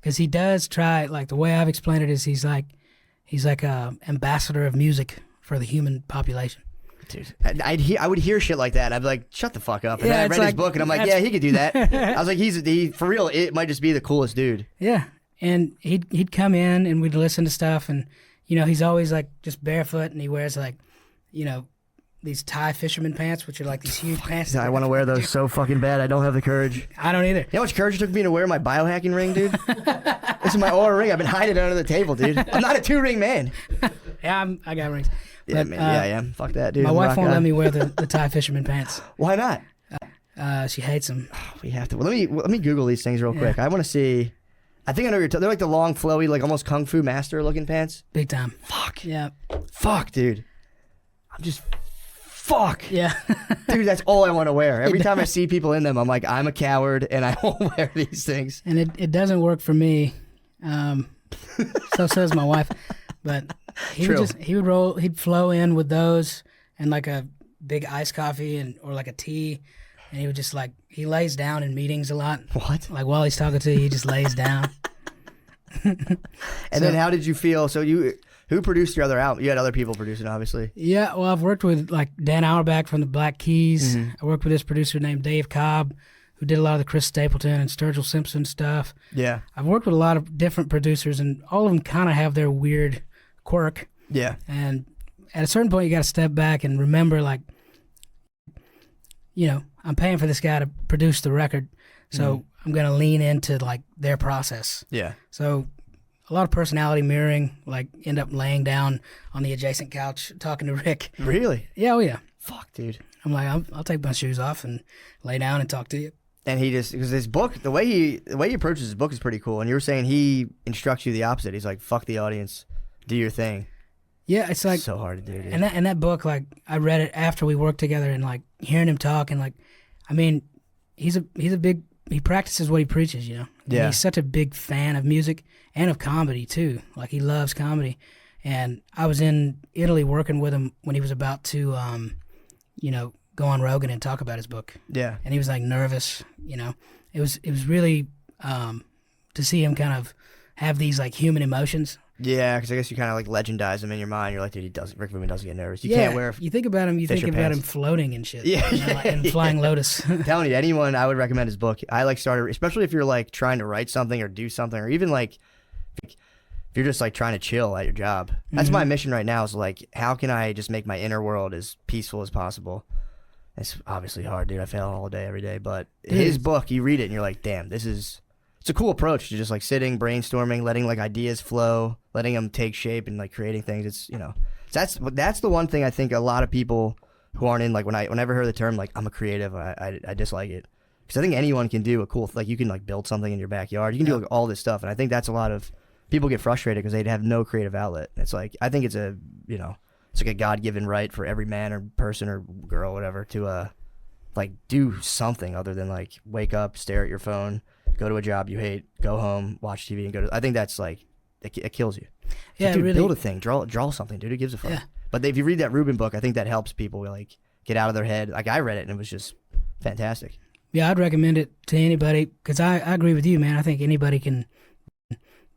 Because he does try, like, the way I've explained it is he's like a ambassador of music for the human population. Dude, I would hear shit like that. I'd be like, shut the fuck up. And then I read his book, and I'm like, yeah, he could do that. I was like, he for real, it might just be the coolest dude. Yeah. And he'd come in, and we'd listen to stuff, and, you know, he's always, like, just barefoot, and he wears, like, you know, these Thai fisherman pants, which are, like, these huge pants. I want to wear those so fucking bad. I don't have the courage. I don't either. You know how much courage it took me to wear my biohacking ring, dude? This is my Oura ring. I've been hiding it under the table, dude. I'm not a 2-ring man. Yeah, I got rings. Yeah, man. Yeah, I am. Fuck that, dude. My wife won't let me wear the Thai fisherman pants. Why not? She hates them. We have to. Well, let me Google these things real quick. I want to see. I think I know what you're they're like the long, flowy, like almost Kung Fu Master looking pants. Big time. Fuck. Yeah. Fuck, dude. I'm just. Fuck. Yeah. Dude, that's all I want to wear. Every time I see people in them, I'm like, I'm a coward, and I won't wear these things. And it doesn't work for me. So says my wife. But he'd flow in with those and like a big iced coffee or like a tea, and he would just like, he lays down in meetings a lot. What? Like while he's talking to you, he just lays down. Then how did you feel? So who produced your other album? You had other people producing, obviously. Yeah, well, I've worked with like Dan Auerbach from the Black Keys. Mm-hmm. I worked with this producer named Dave Cobb, who did a lot of the Chris Stapleton and Sturgill Simpson stuff. Yeah. I've worked with a lot of different producers, and all of them kind of have their weird quirk. Yeah. And at a certain point, you got to step back and remember, like, you know, I'm paying for this guy to produce the record, so I'm going to lean into, like, their process. Yeah. So a lot of personality mirroring, like, end up laying down on the adjacent couch talking to Rick. Really? Yeah, oh yeah. Fuck, dude. I'm like, I'll take my shoes off and lay down and talk to you. And he just, because his book, the way he approaches his book is pretty cool. And you were saying he instructs you the opposite. He's like, fuck the audience, do your thing. Yeah, it's like so hard to do, dude. And that book, like, I read it after we worked together, and like hearing him talk, and like, I mean, he's a big, he practices what he preaches, you know. Yeah. And he's such a big fan of music and of comedy too. Like he loves comedy. And I was in Italy working with him when he was about to, you know, go on Rogan and talk about his book. Yeah. And he was like nervous, you know. It was really to see him kind of have these like human emotions. Yeah, because I guess you kind of like legendize him in your mind. You're like, dude, Rick Rubin doesn't get nervous. You Yeah, can't wear. you think about him, you think Fisher about pants. him floating and shit. Yeah, you know, like, and flying lotus. I'm telling you, anyone, I would recommend his book. I like started, especially if you're like trying to write something or do something, or even like if you're just like trying to chill at your job. That's my mission right now. Is like, how can I just make my inner world as peaceful as possible? It's obviously hard, dude. I fail all day, every day. But his book, you read it and you're like, damn, it's a cool approach to just like sitting, brainstorming, letting like ideas flow, letting them take shape and like creating things. It's, you know, that's the one thing I think a lot of people who aren't in, like whenever I hear the term, like I'm a creative, I dislike it. Because I think anyone can do a cool, like you can like build something in your backyard. You can do like all this stuff. And I think that's a lot of people get frustrated because they have no creative outlet. It's like, I think it's a, you know, it's like a God-given right for every man or person or girl, whatever, to like do something other than like wake up, stare at your phone, go to a job you hate, go home, watch TV, and go to. I think that's like it kills you. It's Yeah, like, dude, really. build a thing, draw something, dude. Who gives a fuck? Yeah. But if you read that Rubin book, I think that helps people like get out of their head. Like I read it and it was just fantastic. Yeah, I'd recommend it to anybody because I agree with you, man. I think anybody can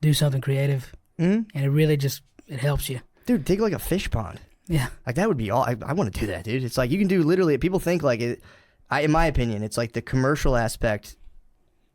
do something creative, and it really just it helps you. Dude, dig like a fish pond. Yeah. Like that would be all. I want to do that, dude. It's like you can do literally. People think like it. In my opinion, it's like the commercial aspect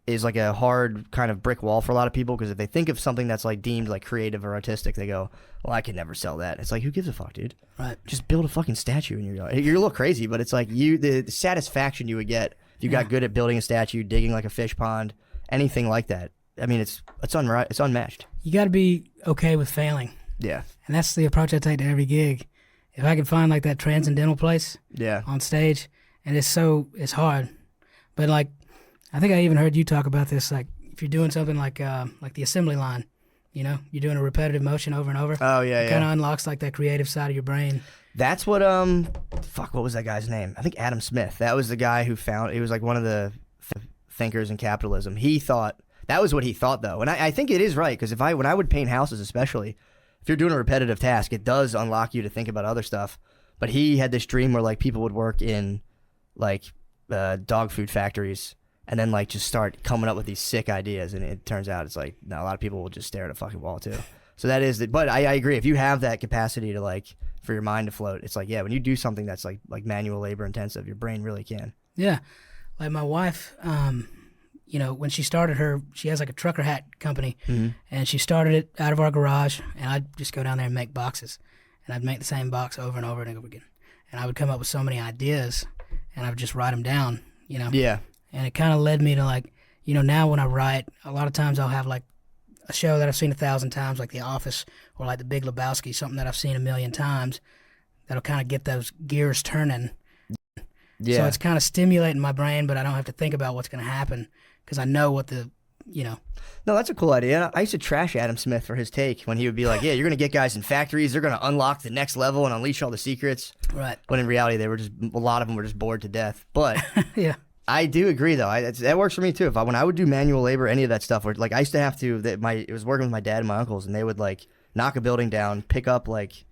is like a hard kind of brick wall for a lot of people because if they think of something that's like deemed like creative or artistic, they go, "Well, I could never sell that." It's like, who gives a fuck, dude? Right. Just build a fucking statue in your yard. You're a little crazy, but it's like the satisfaction you would get if you got good at building a statue, digging like a fish pond, anything like that. I mean, it's unmatched. You got to be okay with failing, Yeah. and that's the approach I take to every gig. If I can find like that transcendental place Yeah. on stage, and it's hard, but like I think I even heard you talk about this. Like if you're doing something like the assembly line, you know, you're doing a repetitive motion over and over. Oh yeah, it kind of unlocks like that creative side of your brain. That's what what was that guy's name? I think Adam Smith. That was the guy who found it was like one of the thinkers in capitalism. He thought that was what he thought though, and I think it is right because when I would paint houses, especially if you're doing a repetitive task, it does unlock you to think about other stuff. But he had this dream where like people would work in like dog food factories and then like just start coming up with these sick ideas, and it turns out it's like no, a lot of people will just stare at a fucking wall too. So that is but I agree, if you have that capacity to like for your mind to float, it's like, yeah, when you do something that's like manual labor intensive, your brain really can. Yeah, like my wife, you know, when she started she has like a trucker hat company, and she started it out of our garage, and I'd just go down there and make boxes, and I'd make the same box over and over and over again, and I would come up with so many ideas, and I would just write them down, you know. Yeah. And it kind of led me to like, you know, now when I write, a lot of times I'll have like a show that I've seen 1,000 times, like The Office or like The Big Lebowski, something that I've seen 1,000,000 times, that'll kind of get those gears turning. Yeah. So it's kind of stimulating my brain, but I don't have to think about what's going to happen because I know what you know. No, that's a cool idea. I used to trash Adam Smith for his take when he would be like, yeah, you're going to get guys in factories, they're going to unlock the next level and unleash all the secrets. Right. When in reality, a lot of them were just bored to death. But Yeah. I do agree, though. That works for me, too. When I would do manual labor, any of that stuff, where like I used to have to, it was working with my dad and my uncles, and they would like knock a building down, pick up like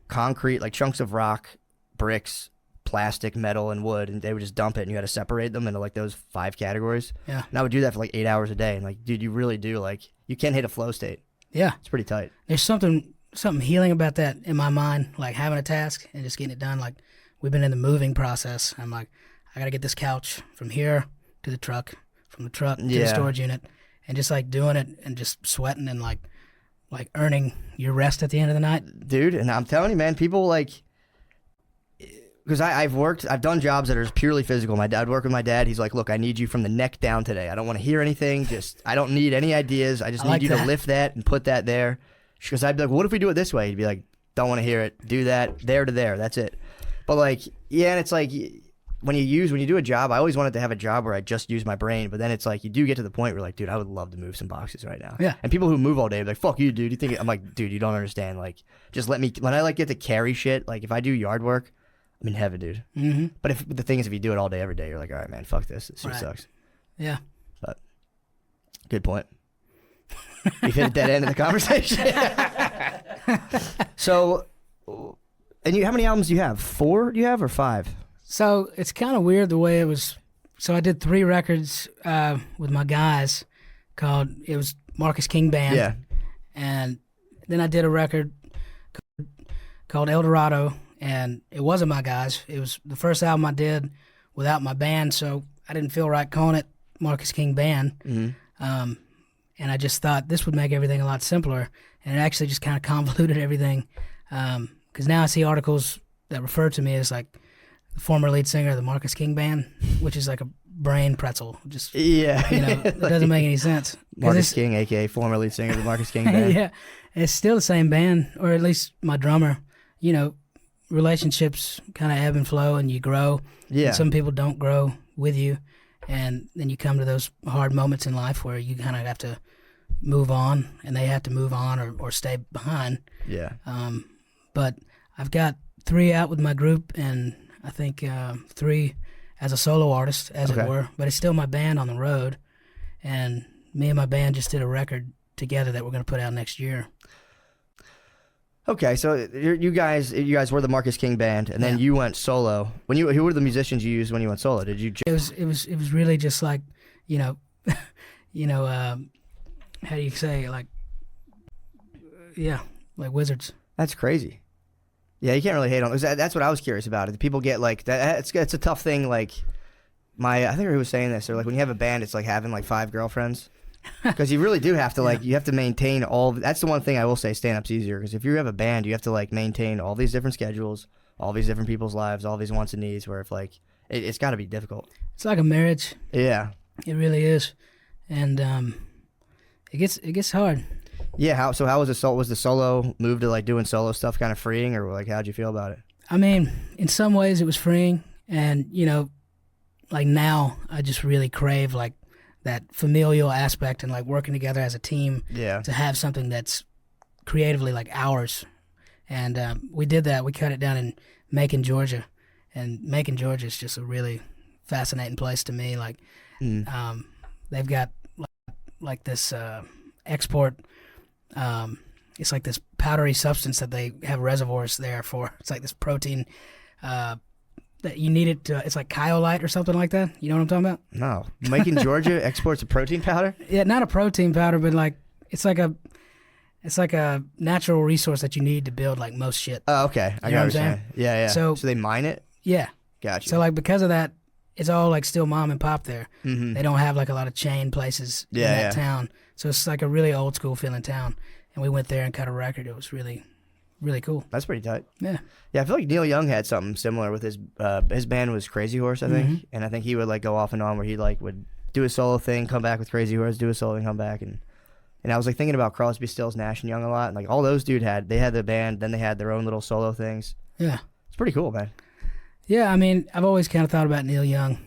concrete, like chunks of rock, bricks, plastic, metal, and wood, and they would just dump it, and you had to separate them into like those 5 categories. Yeah. And I would do that for like 8 hours a day, and like, dude, you really do, like, you can hit a flow state. Yeah. It's pretty tight. There's something healing about that in my mind, like having a task and just getting it done. Like we've been in the moving process. I'm like, I got to get this couch from here to the truck, from the truck to the storage unit, and just like doing it and just sweating and like earning your rest at the end of the night. Dude, and I'm telling you, man, people like, because I've done jobs that are purely physical. I'd work with my dad. He's like, look, I need you from the neck down today. I don't want to hear anything. I don't need any ideas. I just need you to lift that and put that there. Because I'd be like, what if we do it this way? He'd be like, don't want to hear it. Do that there to there. That's it. But like, yeah, and it's like, when you do a job, I always wanted to have a job where I just use my brain, but then it's like you do get to the point where like, dude, I would love to move some boxes right now. Yeah. And people who move all day are like, fuck you, dude. You think I'm like, dude, you don't understand. Like, just let me, when I like get to carry shit, like if I do yard work, I'm in heaven, dude. Mm-hmm. But the thing is, if you do it all day, every day, you're like, all right, man, fuck this. This shit Right. sucks. Yeah. But good point. We've hit a dead end in the conversation. So, and how many albums do you have? 4 do you have or 5? So it's kind of weird the way it was. So I did 3 records with my guys it was Marcus King Band. Yeah. And then I did a record called El Dorado, and it wasn't my guys. It was the first album I did without my band, so I didn't feel right calling it Marcus King Band. Mm-hmm. And I just thought this would make everything a lot simpler, and it actually just kind of convoluted everything. Because now I see articles that refer to me as like the former lead singer of the Marcus King Band, which is like a brain pretzel. Just Yeah. it doesn't make any sense. Marcus King, a.k.a. former lead singer of the Marcus King Band. Yeah, it's still the same band, or at least my drummer. Relationships kind of ebb and flow, and you grow. Yeah. And some people don't grow with you, and then you come to those hard moments in life where you kind of have to move on, and they have to move on or stay behind. Yeah. But I've got 3 out with my group, and I think 3 as a solo artist, as it were. But it's still my band on the road, and me and my band just did a record together that we're going to put out next year. Okay, so you guys were the Marcus King Band, and then you went solo. Who were the musicians you used when you went solo? Did you? It was really just like, how do you say, like, like wizards. That's crazy. Yeah, you can't really hate on. That's what I was curious about. Do people get like that? It's a tough thing. Like I think he was saying this, or like when you have a band, it's like having like 5 girlfriends. Because you really do have to you have to maintain all. That's the one thing I will say. Stand-up's easier because if you have a band, you have to like maintain all these different schedules, all these different people's lives, all these wants and needs. Where if like it's got to be difficult. It's like a marriage. Yeah, it really is, and it gets hard. Yeah. How was the solo move to like doing solo stuff kind of freeing, or like how'd you feel about it? I mean, in some ways it was freeing, and like now I just really crave like that familial aspect and like working together as a team. Yeah. To have something that's creatively like ours, and we did that. We cut it down in Macon, Georgia, and Macon, Georgia is just a really fascinating place to me. Like, they've got like this export. It's like this powdery substance that they have reservoirs there for. It's like this protein that you need it to. It's like Kyolite or something like that. You know what I'm talking about? No. Macon, Georgia exports a protein powder? Yeah, not a protein powder, but like it's like a natural resource that you need to build like most shit. Oh, okay. I got what you're saying. Yeah. So they mine it? Yeah. Gotcha. So like because of that, it's all like still mom and pop there. Mm-hmm. They don't have like a lot of chain places in that town. So it's like a really old school feeling town. And we went there and cut a record. It was really, really cool. That's pretty tight. Yeah. Yeah, I feel like Neil Young had something similar with his band was Crazy Horse, I think. Mm-hmm. And I think he would like go off and on where he like would do a solo thing, come back with Crazy Horse, do a solo thing, come back. And I was like thinking about Crosby, Stills, Nash and Young a lot. And like all those dudes they had the band, then they had their own little solo things. Yeah. It's pretty cool, man. Yeah, I mean, I've always kind of thought about Neil Young.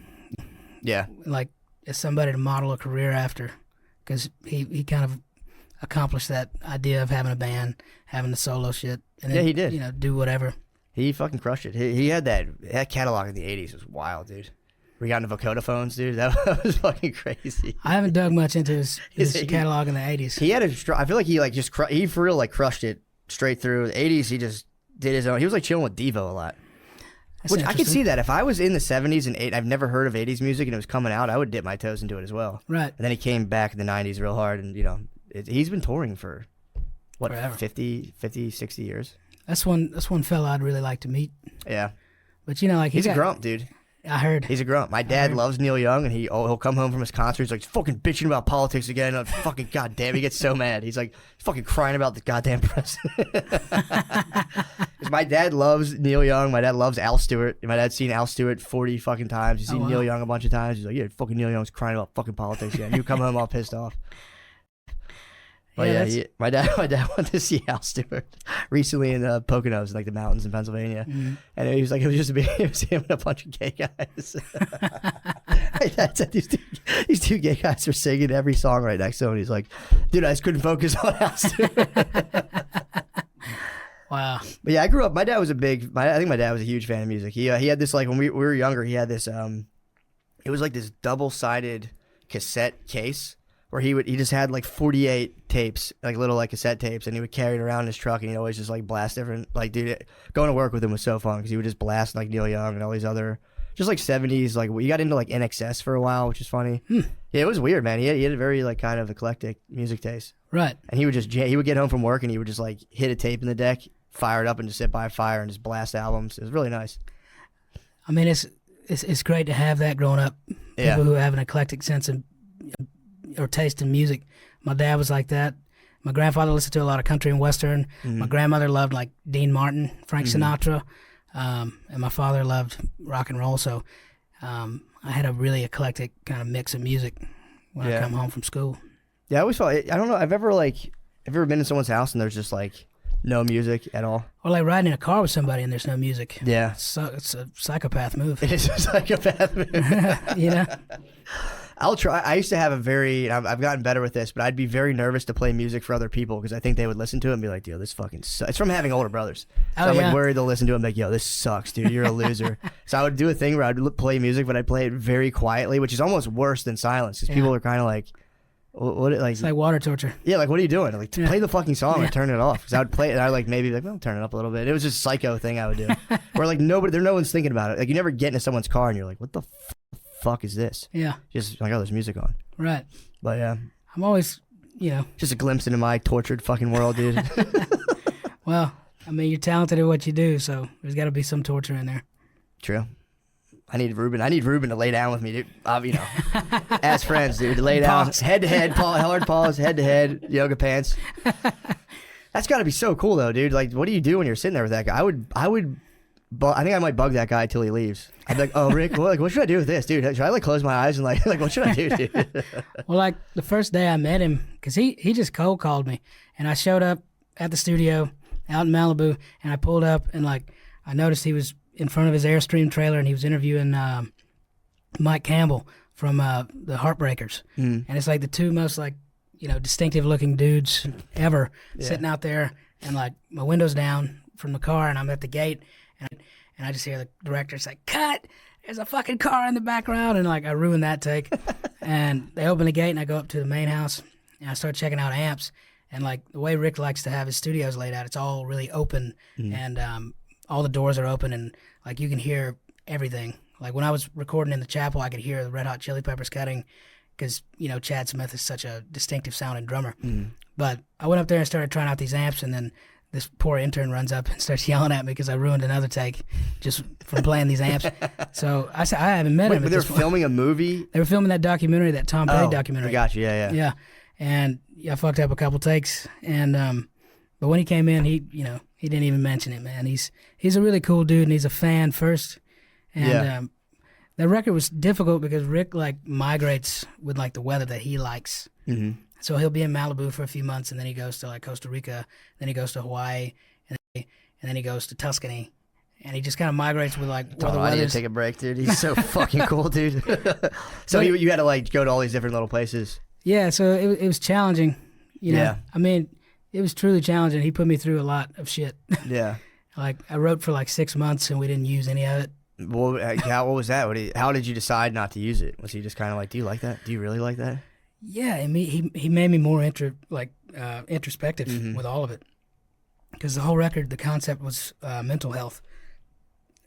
Yeah. Like as somebody to model a career after, because he kind of accomplished that idea of having a band, having the solo shit. And then, he did. Do whatever. He fucking crushed it. He had that catalog in the 80s was wild, dude. We got into Vocoder phones, dude. That was fucking crazy. I haven't dug much into his catalog in the 80s. He had I feel like he like just he for real like crushed it straight through. The 80s he just did his own. He was like chilling with Devo a lot. Which I could see that. If I was in the 70s and I've never heard of 80s music and it was coming out, I would dip my toes into it as well. Right. And then he came back in the 90s real hard and, he's been touring for, what, forever. 50, 60 years? That's one fella I'd really like to meet. Yeah. But, like... He's a grump, dude. I heard. He's a grump. My dad loves Neil Young, and he'll come home from his concert. He's like fucking bitching about politics again. And fucking goddamn, he gets so mad. He's like fucking crying about the goddamn president. My dad loves Neil Young. My dad loves Al Stewart. My dad's seen Al Stewart 40 fucking times. He's seen Neil Young a bunch of times. He's like, yeah, fucking Neil Young's crying about fucking politics again. You come home all pissed off. But my dad went to see Al Stewart recently in the Poconos, like the mountains in Pennsylvania, and he was like, it was him and a bunch of gay guys. My dad said these two gay guys were singing every song right next to him. And he's like, dude, I just couldn't focus on Al Stewart. Wow. But yeah, I grew up. My dad was I think my dad was a huge fan of music. He had this, like, when we were younger, he had this. It was like this double-sided cassette case where he just had like 48 tapes, like little like cassette tapes, and he would carry it around in his truck, and he'd always just like blast different, like, dude, going to work with him was so fun because he would just blast like Neil Young and all these other, just like 70s, like he got into like NXS for a while, which is funny. Yeah, it was weird, man. He had a very like kind of eclectic music taste. Right. And he would get home from work and he would just like hit a tape in the deck, fire it up, and just sit by a fire and just blast albums. It was really nice. I mean, it's great to have that growing up. People who have an eclectic sense of or taste in music. My dad was like that. My grandfather listened to a lot of country and western. My grandmother loved like Dean Martin, Frank Sinatra, and my father loved rock and roll. So I had a really eclectic kind of mix of music when I come home from school. Yeah, I always felt, I don't know, have you ever been in someone's house and there's just like no music at all? Or like riding in a car with somebody and there's no music. Yeah. So it's a psychopath move. It is a psychopath move. You know? I'll try. I used to have I've gotten better with this, but I'd be very nervous to play music for other people because I think they would listen to it and be like, yo, this fucking sucks. It's from having older brothers. So I'm like worried they'll listen to it and be like, yo, this sucks, dude. You're a loser. So I would do a thing where I'd play music, but I'd play it very quietly, which is almost worse than silence because people are kind of like, what, like, it's like water torture. Yeah, like, what are you doing? Like, play the fucking song or turn it off. Because I would play it and I'd like maybe like, well, turn it up a little bit. It was just a psycho thing I would do. Where like no one's thinking about it. Like you never get into someone's car and you're like, what the fuck is this? Yeah. Just like, oh, there's music on. Right. But yeah. I'm always, just a glimpse into my tortured fucking world, dude. Well, I mean, you're talented at what you do, so there's got to be some torture in there. True. I need Ruben to lay down with me, dude. As friends, dude, to lay down, head to head, hard pause, head to head, yoga pants. That's got to be so cool, though, dude. Like, what do you do when you're sitting there with that guy? I think I might bug that guy till he leaves. I'd be like, oh, Rick, what should I do with this, dude? Should I like close my eyes and like what should I do, dude? Well, like the first day I met him, because he just cold called me, and I showed up at the studio out in Malibu, and I pulled up and like I noticed he was in front of his Airstream trailer and he was interviewing Mike Campbell from the Heartbreakers, and it's like the two most like distinctive looking dudes ever sitting out there, and like my window's down from the car, and I'm at the gate. And I just hear the director say, cut, there's a fucking car in the background. And like I ruined that take. And they open the gate and I go up to the main house and I start checking out amps. And like the way Rick likes to have his studios laid out, it's all really open and all the doors are open and like you can hear everything. Like when I was recording in the chapel, I could hear the Red Hot Chili Peppers cutting because, Chad Smith is such a distinctive sounding drummer. But I went up there and started trying out these amps, and then this poor intern runs up and starts yelling at me because I ruined another take just from playing these amps. So I said, I haven't met him. But they were filming a movie? They were filming that documentary, that Tom Petty documentary. I got you, yeah. Yeah. And I fucked up a couple takes. And but when he came in, he didn't even mention it, man. He's a really cool dude, and he's a fan first. And that record was difficult because Rick like migrates with like the weather that he likes. So he'll be in Malibu for a few months, and then he goes to like Costa Rica, then he goes to Hawaii, and then he goes to Tuscany, and he just kind of migrates with like where the I need weather's. to take a break, dude. He's so fucking cool, dude. So you had to like go to all these different little places. Yeah, so it was challenging, Yeah. I mean, it was truly challenging. He put me through a lot of shit. Yeah. Like I wrote for like 6 months, and we didn't use any of it. Well, what was that? How did you decide not to use it? Was he just kind of like, do you like that? Do you really like that? Yeah, and he made me more introspective with all of it, because the whole record, the concept was mental health,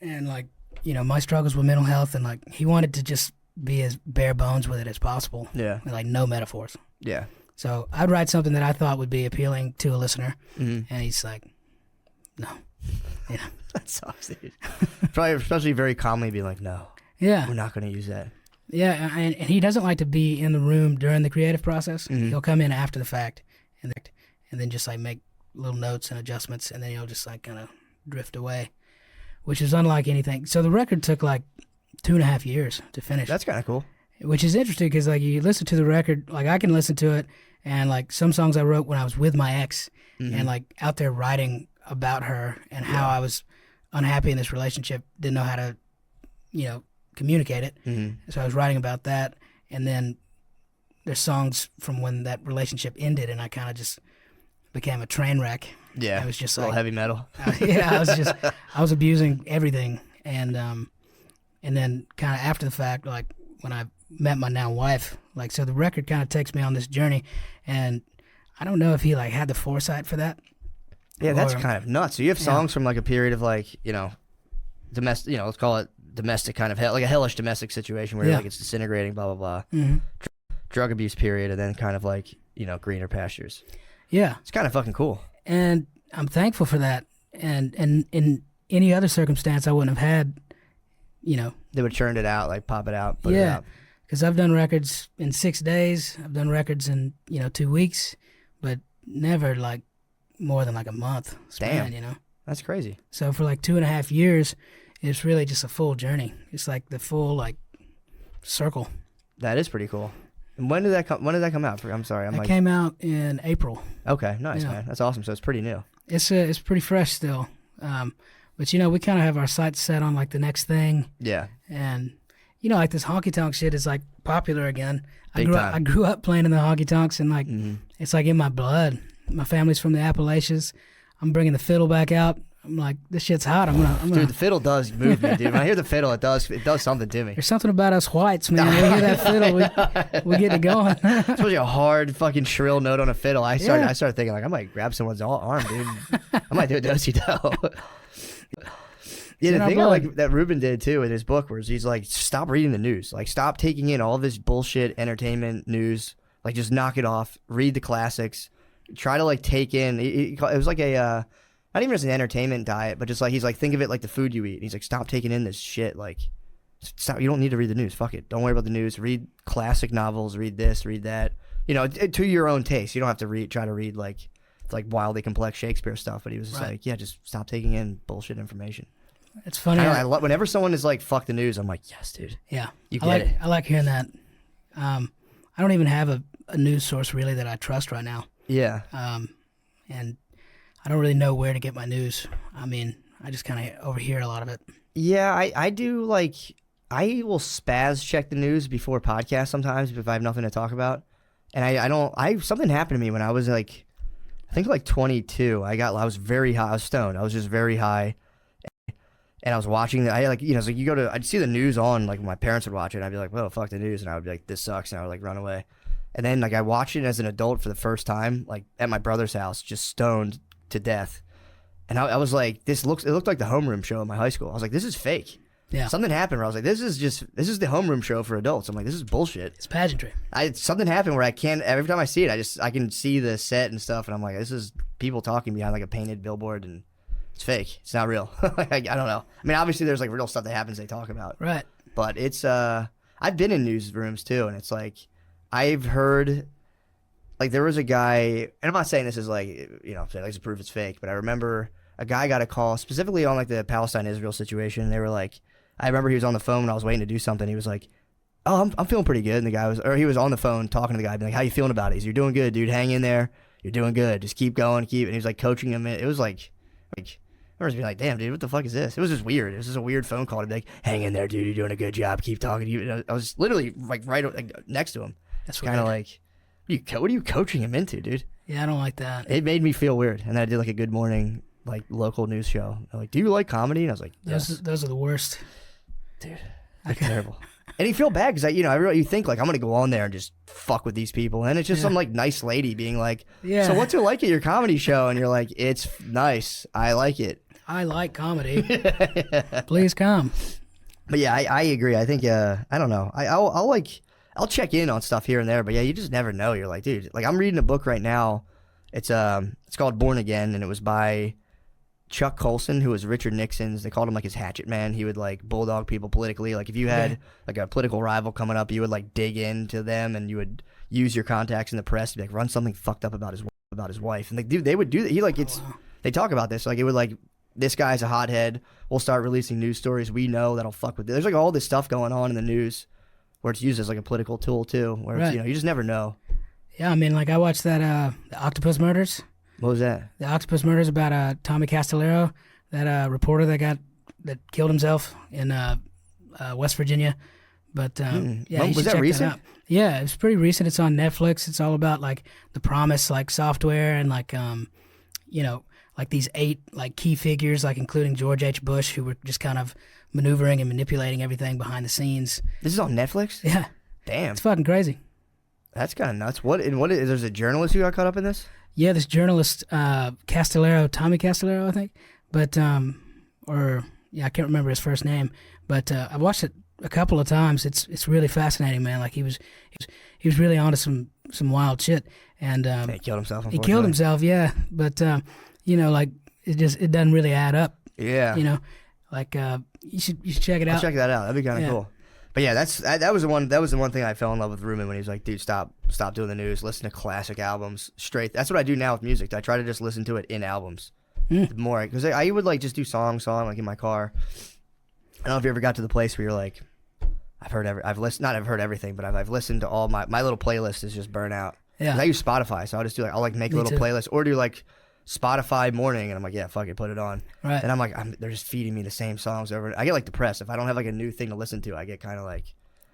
and like my struggles with mental health, and like he wanted to just be as bare bones with it as possible. Yeah, and, like no metaphors. Yeah. So I'd write something that I thought would be appealing to a listener, and he's like, no, that sucks, dude. Probably, especially very calmly being like, no, we're not going to use that. Yeah, and he doesn't like to be in the room during the creative process. He'll come in after the fact and then just like make little notes and adjustments, and then he'll just like kind of drift away, which is unlike anything. So the record took like 2.5 years to finish. That's kind of cool. Which is interesting because like you listen to the record, like I can listen to it, and like some songs I wrote when I was with my ex, and like out there writing about her and how I was unhappy in this relationship, didn't know how to, communicate it. So I was writing about that, and then there's songs from when that relationship ended, and I kind of just became a train wreck, Yeah, it was just a little like heavy metal. yeah, I was abusing everything, and then kind of after the fact, like when I met my now wife, like so the record kind of takes me on this journey, and I don't know if he like had the foresight for that. Yeah, that's kind of nuts. So you have songs from like a period of like domestic, let's call it domestic kind of hell, like a hellish domestic situation where like it's disintegrating, blah blah blah, drug abuse period, and then kind of like greener pastures. Yeah, it's kind of fucking cool, and I'm thankful for that. And in any other circumstance, I wouldn't have had, they would churn it out, like pop it out, put it yeah, out. because I've done records in 6 days. I've done records in 2 weeks, but never like more than like a month span. Damn, that's crazy. So for like 2.5 years, it's really just a full journey. It's like the full like circle. That is pretty cool. And when did that come out? I'm sorry, It came out in April. Okay, nice, man. That's awesome. So it's pretty new. It's pretty fresh still. But we kind of have our sights set on like the next thing. Yeah. And like this honky tonk shit is like popular again. Big time. I grew up playing in the honky tonks, and like it's like in my blood. My family's from the Appalachians. I'm bringing the fiddle back out. I'm like, this shit's hot. I'm gonna. Dude, the fiddle does move me, dude. When I hear the fiddle, it does something to me. There's something about us whites, man. We hear that fiddle, we get it going. Especially a hard fucking shrill note on a fiddle. I started thinking like I might grab someone's arm, dude. I might do a do-si-do. Yeah, the thing I like that Ruben did too in his book was he's like, stop reading the news. Like, stop taking in all this bullshit entertainment news. Like, just knock it off. Read the classics. Try to like take in. It was like a not even as an entertainment diet, but just like he's like, think of it like the food you eat. And he's like, stop taking in this shit. Like, stop. You don't need to read the news. Fuck it. Don't worry about the news. Read classic novels. Read this. Read that. To your own taste. You don't have to try to read like wildly complex Shakespeare stuff. But he was just like, yeah, just stop taking in bullshit information. It's funny. Whenever someone is like, fuck the news, I'm like, yes, dude. Yeah. You get it. I like hearing that. I don't even have a news source really that I trust right now. Yeah. And I don't really know where to get my news. I mean, I just kind of overhear a lot of it. Yeah, I do like, I will spaz check the news before podcasts sometimes if I have nothing to talk about. And something happened to me when I was like, I think like 22. I was very high. I was stoned. I was just very high. And I was watching I'd see the news on, like my parents would watch it, and I'd be like, well, fuck the news. And I would be like, this sucks. And I would like run away. And then like I watched it as an adult for the first time, like at my brother's house, just stoned to death. And I was like, it looked like the homeroom show in my high school. I was like, this is fake. Yeah. Something happened where I was like, this is the homeroom show for adults. I'm like, this is bullshit. It's pageantry. Something happened where I can't, every time I see it, I can see the set and stuff. And I'm like, this is people talking behind like a painted billboard, and it's fake. It's not real. I don't know. I mean, obviously there's like real stuff that happens they talk about. Right. But it's, I've been in newsrooms too, and it's like, I've heard, like there was a guy, and I'm not saying this is like, like to prove it's fake, but I remember a guy got a call specifically on like the Palestine-Israel situation. They were like, I remember he was on the phone when I was waiting to do something. He was like, oh, I'm feeling pretty good. And he was on the phone talking to the guy, being like, how you feeling about it? He's, you're doing good, dude. Hang in there. You're doing good. Just keep going, and he was like coaching him. It was like, I remember being like, damn, dude, what the fuck is this? It was just weird. It was just a weird phone call to be like, hang in there, dude. You're doing a good job. Keep talking to you. I was literally like right next to him. That's kind of like, what are you coaching him into, dude? Yeah, I don't like that. It made me feel weird. And then I did like a Good Morning, like local news show. They're like, do you like comedy? And I was like, yes. Those are the worst. Dude, they're terrible. And you feel bad because you think like, I'm going to go on there and just fuck with these people. And it's just some like nice lady being like, so what's it like at your comedy show? And you're like, it's nice. I like it. I like comedy. Please come. But yeah, I agree. I think, I don't know. I'll check in on stuff here and there, but yeah, you just never know. You're like, dude, like I'm reading a book right now. It's called Born Again, and it was by Chuck Colson, who was Richard Nixon's. They called him like his hatchet man. He would like bulldog people politically. Like if you had like a political rival coming up, you would like dig into them, and you would use your contacts in the press to be like run something fucked up about his wife. And like, dude, they would do that. They talk about this. Like it would like, this guy's a hothead. We'll start releasing news stories we know that'll fuck with it. There's like all this stuff going on in the news where it's used as like a political tool too, where it's, you just never know. Yeah, I mean, like I watched that the Octopus Murders. What was that? The Octopus Murders about Tommy Castellero, that reporter that killed himself in West Virginia. But yeah, was that recent? Yeah, it was pretty recent. It's on Netflix. It's all about like the Promise like software and like like these 8 like key figures, like including George H. Bush, who were just kind of maneuvering and manipulating everything behind the scenes. This is on Netflix? Yeah. Damn. It's fucking crazy. That's kind of nuts. What is there's a journalist who got caught up in this? Yeah, this journalist, Tommy Castellero, I think. But, I can't remember his first name. But I watched it a couple of times. It's really fascinating, man. Like he was really onto some wild shit. And he killed himself. He killed himself, yeah. But like it doesn't really add up. Yeah. Like you should check it out. I'll check that out. That'd be kind of cool. But yeah, that was the one thing I fell in love with Ruben when he was like, dude, stop doing the news. Listen to classic albums straight. That's what I do now with music. I try to just listen to it in albums. More because I would like just do song like in my car. I don't know if you ever got to the place where you're like, I've heard everything, but I've listened to all my little playlist is just burnt out. Yeah. I use Spotify, so I'll just do I'll make a little playlist or do like Spotify morning, and I'm like, yeah, fuck it, put it on. Right. And I'm like, they're just feeding me the same songs over. I get like depressed if I don't have like a new thing to listen to. I get kind of like,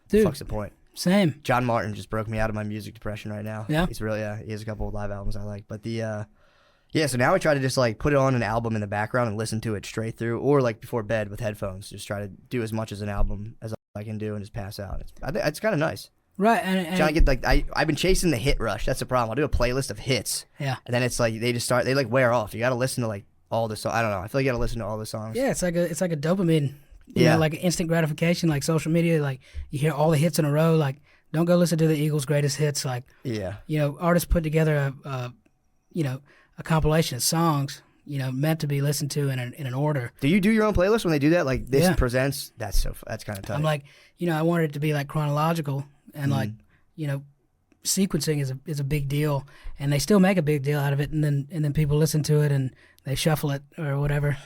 dude, fuck's the point? Same. John Martin just broke me out of my music depression right now. Yeah. He's really he has a couple of live albums I like, but so now I try to just like put it on an album in the background and listen to it straight through, or like before bed with headphones. Just try to do as much as an album as I can do and just pass out. It's kind of nice. Right, and trying to get like I've been chasing the hit rush. That's the problem. I'll do a playlist of hits. Yeah. And then it's like they like wear off. You got to listen to like all the songs. I don't know. I feel like you got to listen to all the songs. Yeah, it's like a dopamine. You know, like instant gratification, like social media. Like you hear all the hits in a row. Like don't go listen to the Eagles' greatest hits. Like artists put together a compilation of songs. Meant to be listened to in an order. Do you do your own playlist when they do that? Like this presents. That's kind of tight. I'm like, I wanted it to be like chronological. And like, sequencing is a big deal, and they still make a big deal out of it, and then people listen to it and they shuffle it or whatever,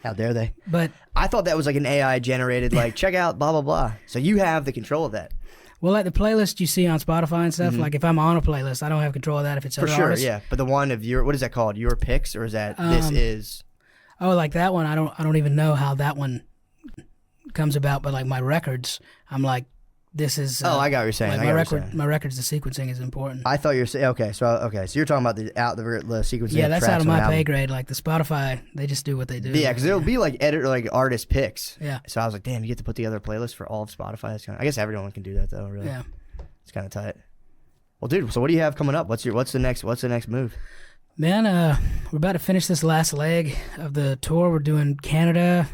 How dare they? But I thought that was like an AI generated, like check out blah blah blah. So you have the control of that. Well, like the playlist you see on Spotify and stuff, like if I'm on a playlist, I don't have control of that if it's for other sure, artists. yeah. But the one of what is that called? Your picks, or is that this is? Oh, like that one. I don't even know how that one comes about, but like my records, I'm like. This is. I got what you're saying. Like my records, the sequencing is important. I thought you were saying okay. So you're talking about the sequencing. Yeah, that's tracks out of my on pay grade. Like the Spotify, they just do what they do. Yeah, because it'll be like artist picks. Yeah. So I was like, damn, you get to put together a playlist for all of Spotify. I guess everyone can do that though. Really. Yeah. It's kind of tight. Well, dude. So what do you have coming up? What's the next move? Man, we're about to finish this last leg of the tour. We're doing Canada.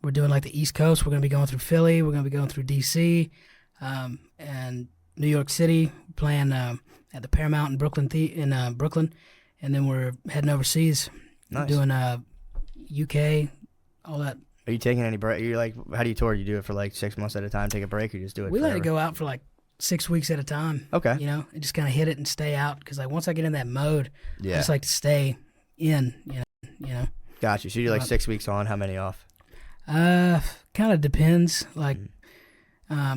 We're doing like the East Coast. We're gonna be going through Philly. We're gonna be going through DC. And New York City, playing at the Paramount in Brooklyn, and then we're heading overseas, doing UK, all that. Are you taking any break? You're like, how do you tour? You do it for like 6 months at a time, take a break, or you just do it? We forever? let it go out for like 6 weeks at a time. Okay, and just kind of hit it and stay out because like once I get in that mode, I just like to stay in. Got you. So you do like 6 weeks on. How many off? Kind of depends. Like.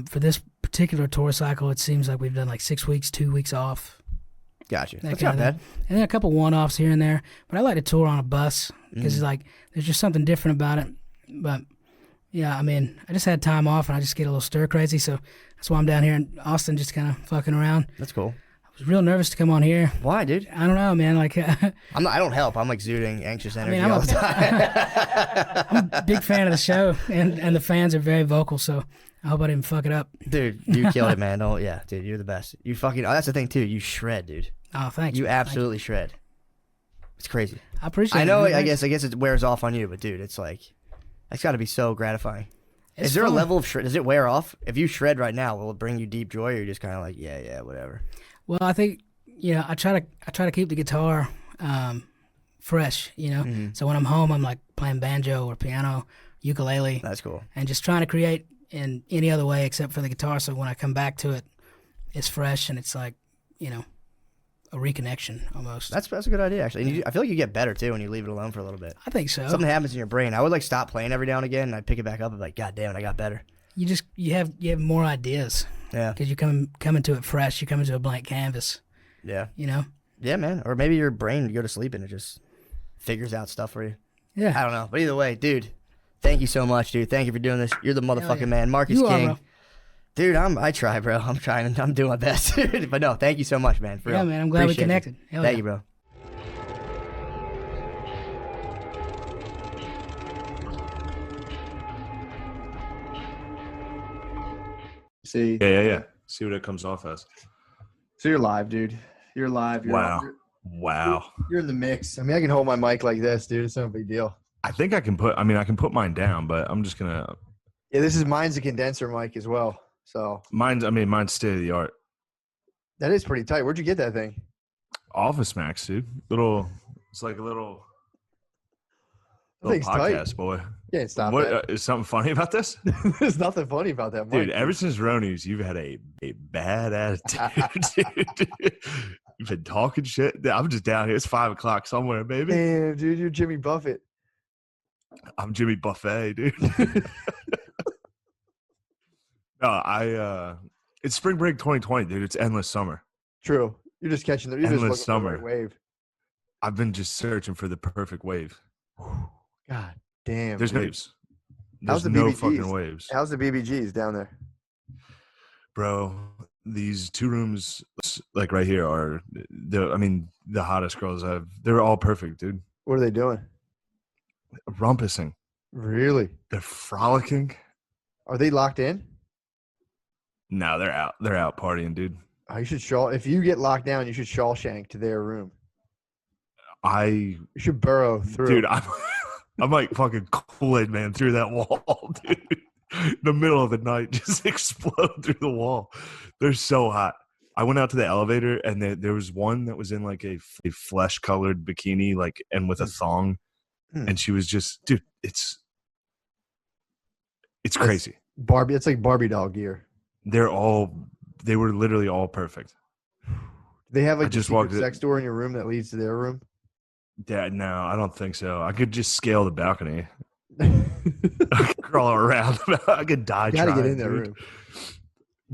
For this particular tour cycle, it seems like we've done like 6 weeks, 2 weeks off. Gotcha. That's not bad. And then a couple one-offs here and there. But I like to tour on a bus because like there's just something different about it. But yeah, I mean, I just had time off and I just get a little stir crazy, so that's why I'm down here in Austin, just kind of fucking around. That's cool. I was real nervous to come on here. Why, dude? I don't know, man. Like I don't help. I'm exuding anxious energy all the time. I'm a big fan of the show, and the fans are very vocal, so. I hope I didn't fuck it up. Dude, you killed it, man. Dude, you're the best. You fucking, that's the thing, too. You shred, dude. Oh, thanks. You absolutely shred. It's crazy. I appreciate it. I know, I guess it wears off on you, but dude, it's like, that's got to be so gratifying. Is there a level of shred? Does it wear off? If you shred right now, will it bring you deep joy, or you're just kind of like, yeah, whatever? Well, I think, I try to keep the guitar fresh, So when I'm home, I'm like playing banjo or piano, ukulele. That's cool. And just trying to create in any other way except for the guitar, so when I come back to it, it's fresh and it's like, a reconnection almost. That's a good idea, actually. And I feel like you get better, too, when you leave it alone for a little bit. I think so. Something happens in your brain. I would, like, stop playing every now and again, and I'd pick it back up and be like, God damn it, I got better. You have more ideas. Yeah. Because you come into it fresh. You come into a blank canvas. Yeah. Yeah, man. Or maybe your brain, you go to sleep and it just figures out stuff for you. Yeah. I don't know. But either way, dude. Thank you so much, dude. Thank you for doing this. You're the motherfucking man. Marcus King. Dude, I try, bro. I'm trying. I'm doing my best. But no, thank you so much, man. For real. Man. I'm glad we connected. Thank you, bro. See. Yeah. See what it comes off as. So you're live, dude. You're live. Wow. You're in the mix. I mean, I can hold my mic like this, dude. It's no big deal. I think I can put mine down, but I'm just gonna. Yeah, mine's a condenser mic as well. So mine's state of the art. That is pretty tight. Where'd you get that thing? Office Max, dude. It's like a little Thing's podcast, tight. boy. Yeah, stop What that. is something funny about this? There's nothing funny about that mic. Dude, ever since Ronies, you've had a bad attitude, dude. You've been talking shit. I'm just down here. It's 5 o'clock somewhere, baby. Damn, dude, you're Jimmy Buffett. I'm Jimmy Buffet, dude. No, it's spring break 2020, dude. It's endless summer. True. You're just catching you're Endless just looking for the summer. right wave. I've been just searching for the perfect wave. God damn. There's dude. waves. How's There's the no BBGs? fucking waves. How's the BBGs down there? Bro, these 2 rooms, like right here, are the hottest girls they're all perfect, dude. What are they doing? Rumpusing. Really? They're frolicking. Are they locked in? No, they're out. They're out partying, dude. Oh, you should if you get locked down, you should Shawshank to their room. You should burrow through. Dude, I'm like fucking Kool-Aid man through that wall, dude. In the middle of the night, just explode through the wall. They're so hot. I went out to the elevator, and there was one that was in like a flesh-colored bikini, like, and with a thong, and she was just, dude, it's crazy. Barbie, it's like Barbie doll gear. They were literally all perfect. They have like I just a walked sex door in your room that leads to their room. Yeah, no, I don't think so. I could just scale the balcony. I could crawl around. I could die You trying. gotta get in their dude. room.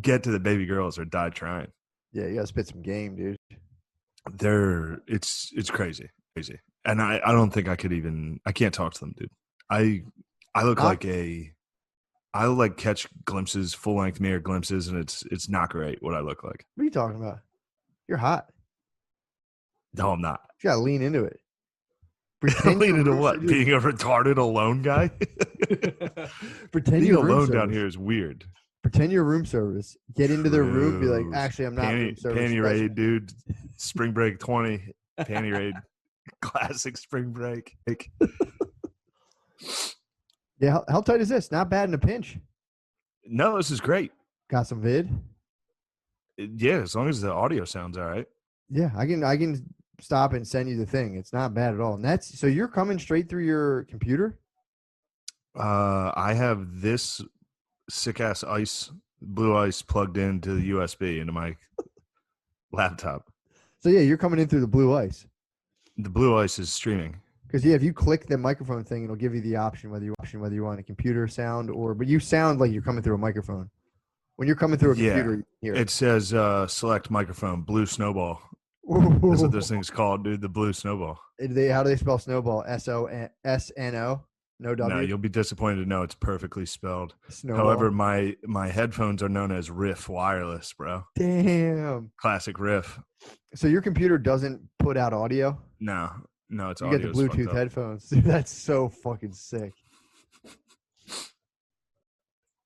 Get to the baby girls or die trying. Yeah, you gotta spit some game, dude. It's crazy. And I don't think I can't talk to them, dude. I look I like catch glimpses, full length mirror glimpses, and it's not great what I look like. What are you talking about? You're hot. No, I'm not. You gotta lean into it. Lean into what? Being a retarded alone guy? Pretend being you're room alone service. down here is weird. Pretend you're room service. Get into their room. Be like, actually, I'm not room service. Panty raid, dude. Spring break 20. Panty raid. Classic spring break. Yeah, how tight is this? Not bad in a pinch. No, this is great. Got some vid? Yeah, as long as the audio sounds all right. Yeah, I can stop and send you the thing. It's not bad at all. And so you're coming straight through your computer? I have this sick ass blue ice plugged into the USB into my laptop. So yeah, you're coming in through the blue ice. The blue ice is streaming. Because if you click the microphone thing, it'll give you the option whether you want a computer sound but you sound like you're coming through a microphone. When you're coming through a computer, you hear it says select microphone, Blue Snowball. Ooh. That's what this thing's called, dude. The Blue Snowball. How do they spell snowball? SONO? No W? No, you'll be disappointed to know it's perfectly spelled. Snowball. However, my headphones are known as Riff Wireless, bro. Damn. Classic Riff. So your computer doesn't put out audio? No, it's you audio. get the Bluetooth headphones. Dude, that's so fucking sick.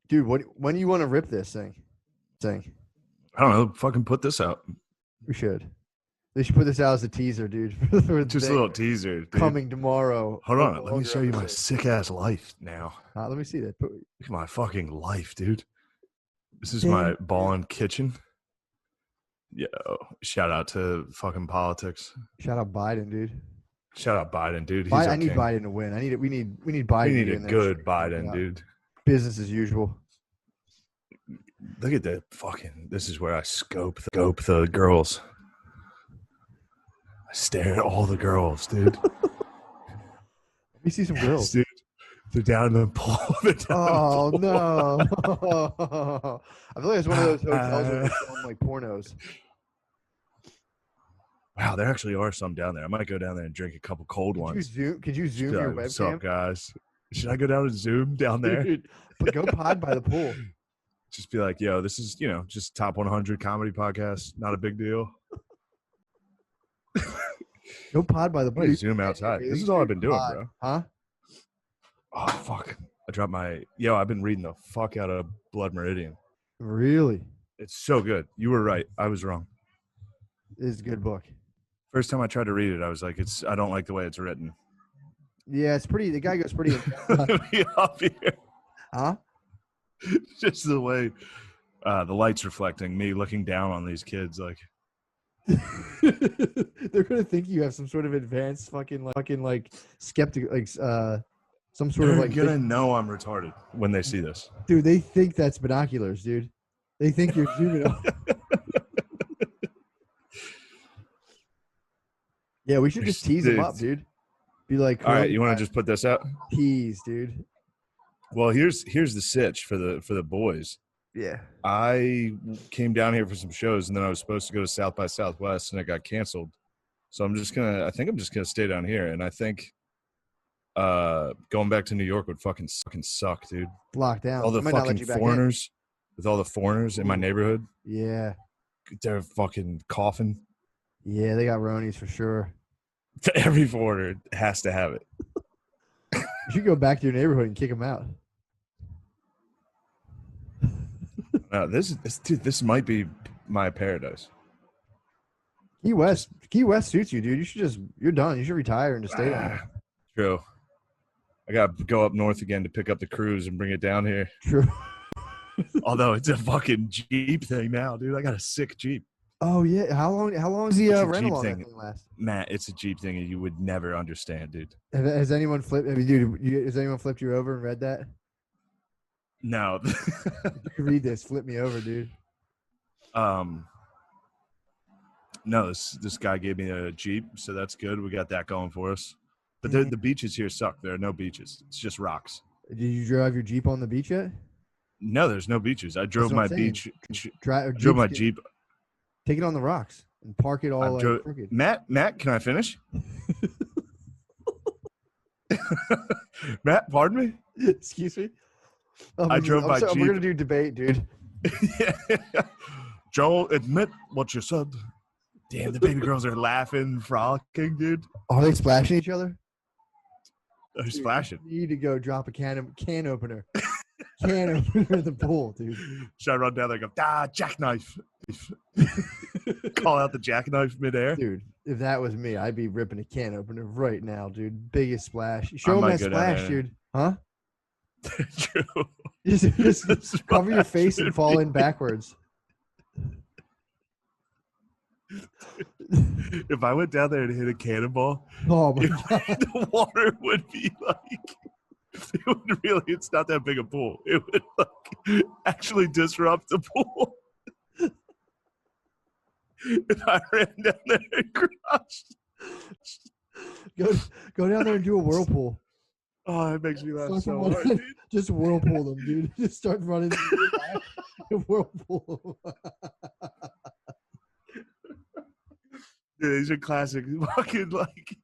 Dude, when do you want to rip this thing? I don't know. Fucking put this out. We should. They should put this out as a teaser, dude. Just a little teaser. Dude. Coming tomorrow. Hold on. Let me show you my sick ass life now. Let me see that. Look at my fucking life, dude. This is my ballin' kitchen. Yo, shout out to fucking politics. Shout out Biden, dude. Shout out Biden, dude. He's I need Biden to win. We need Biden. We need a good Biden, dude. Business as usual. Look at that fucking. This is where I scope the girls. I stare at all the girls, dude. Let me see some girls. Dude, they're down in the pool. Oh no! I feel like it's one of those hotels where they're filming like pornos. Wow, there actually are some down there. I might go down there and drink a couple cold ones. Could you zoom your webcam? What's up, guys? Should I go down and zoom down there? Dude, but go pod by the pool. Just be like, yo, this is, just top 100 comedy podcast. Not a big deal. Go pod by the pool. Zoom outside. This is all I've been doing, bro. Huh? Oh, fuck. I dropped I've been reading the fuck out of Blood Meridian. Really? It's so good. You were right. I was wrong. It's a good book. First time I tried to read it, I was like, I don't like the way it's written. Yeah, it's pretty. The guy goes pretty. Be up here. Huh? Just the way the light's reflecting, me looking down on these kids, like they're gonna think you have some sort of advanced fucking like skeptic, like some sort they're of like. gonna know I'm retarded when they see this. Dude, they think that's binoculars, dude. They think you're zooming out. Yeah, we should just tease them up, dude. Be like, all right, you want to just put this out? Tease, dude. Well, here's the sitch for the boys. Yeah. I came down here for some shows, and then I was supposed to go to South by Southwest, and it got canceled. So I think I'm just gonna stay down here, and I think going back to New York would fucking suck, dude. Locked down. All the fucking foreigners, with all the foreigners in my neighborhood. Yeah. They're fucking coughing. Yeah, they got Ronies for sure. Every foreigner has to have it. You should go back to your neighborhood and kick them out. This might be my paradise. Key West suits you, dude. You're done. You should retire and just stay there. True. I got to go up north again to pick up the cruise and bring it down here. True. Although it's a fucking Jeep thing now, dude. I got a sick Jeep. Oh yeah. How long is the rental on that thing last? Matt, it's a Jeep thing and you would never understand, dude. Has anyone flipped? Has anyone flipped you over and read that? No. You read this. Flip me over, dude. No, this guy gave me a Jeep, so that's good. We got that going for us. But the beaches here suck. There are no beaches. It's just rocks. Did you drive your Jeep on the beach yet? No, there's no beaches. I drove my beach. Drove my Jeep. Take it on the rocks and park it all crooked. Matt, can I finish? Matt, pardon me? Excuse me? I drove my Jeep. We're going to do debate, dude. Yeah. Joel, admit what you said. Damn, the baby girls are laughing, frolicking, dude. Are they splashing each other? They're splashing. You need to go drop a can opener. Can opener in the pool, dude. Should I run down there and go, jackknife? Call out the jackknife midair? Dude, if that was me, I'd be ripping a can opener right now, dude. Biggest splash. Show them that splash, dude. Huh? True. Just cover your face and fall in backwards. If I went down there and hit a cannonball, oh my God. The water would be like, it's not that big a pool. It would like actually disrupt the pool. If I ran down there and crushed. Go down there and do a whirlpool. Oh, it makes me laugh so hard, dude. Just whirlpool them, dude. Just start running. Whirlpool. Dude, these are classic fucking like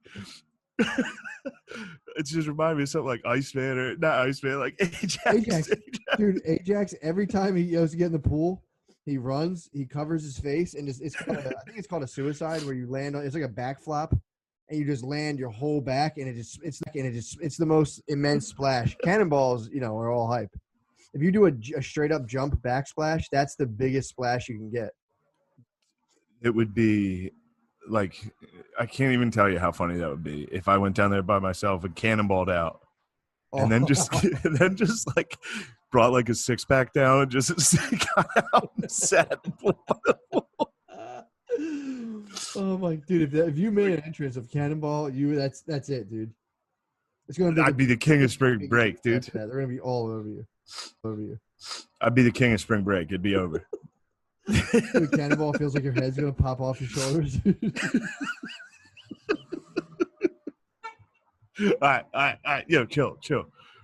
it just reminded me of something like Iceman or not Iceman, like Ajax. Dude, Ajax, every time he goes to get in the pool, he runs, he covers his face, and it's called I think it's called a suicide where you land on it's like a back flop and you just land your whole back and it's the most immense splash. Cannonballs, are all hype. If you do a straight up jump back splash, that's the biggest splash you can get. It would be like I can't even tell you how funny that would be if I went down there by myself and cannonballed out, and then just like brought like a 6-pack down and just got out and sat. Oh my dude! If you made an entrance of cannonball, that's it, dude. It's gonna be. I'd be the king of spring break, dude. They're gonna be all over you. I'd be the king of spring break. It'd be over. Dude, cannonball feels like your head's gonna pop off your shoulders. All right. Yo, chill.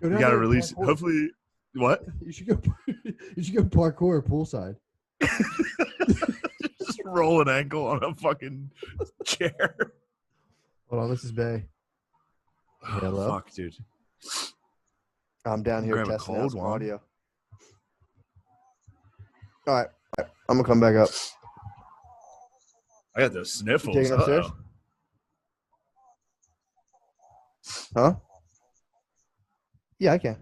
We gotta release it. Hopefully, what? You should go parkour poolside. Just roll an ankle on a fucking chair. Hold on, this is Bay. Hello? Fuck, dude. I'm down here Grab a testing out cold some one. audio. All right, I'm gonna come back up. I got those sniffles. You taking upstairs? Huh? Yeah, I can.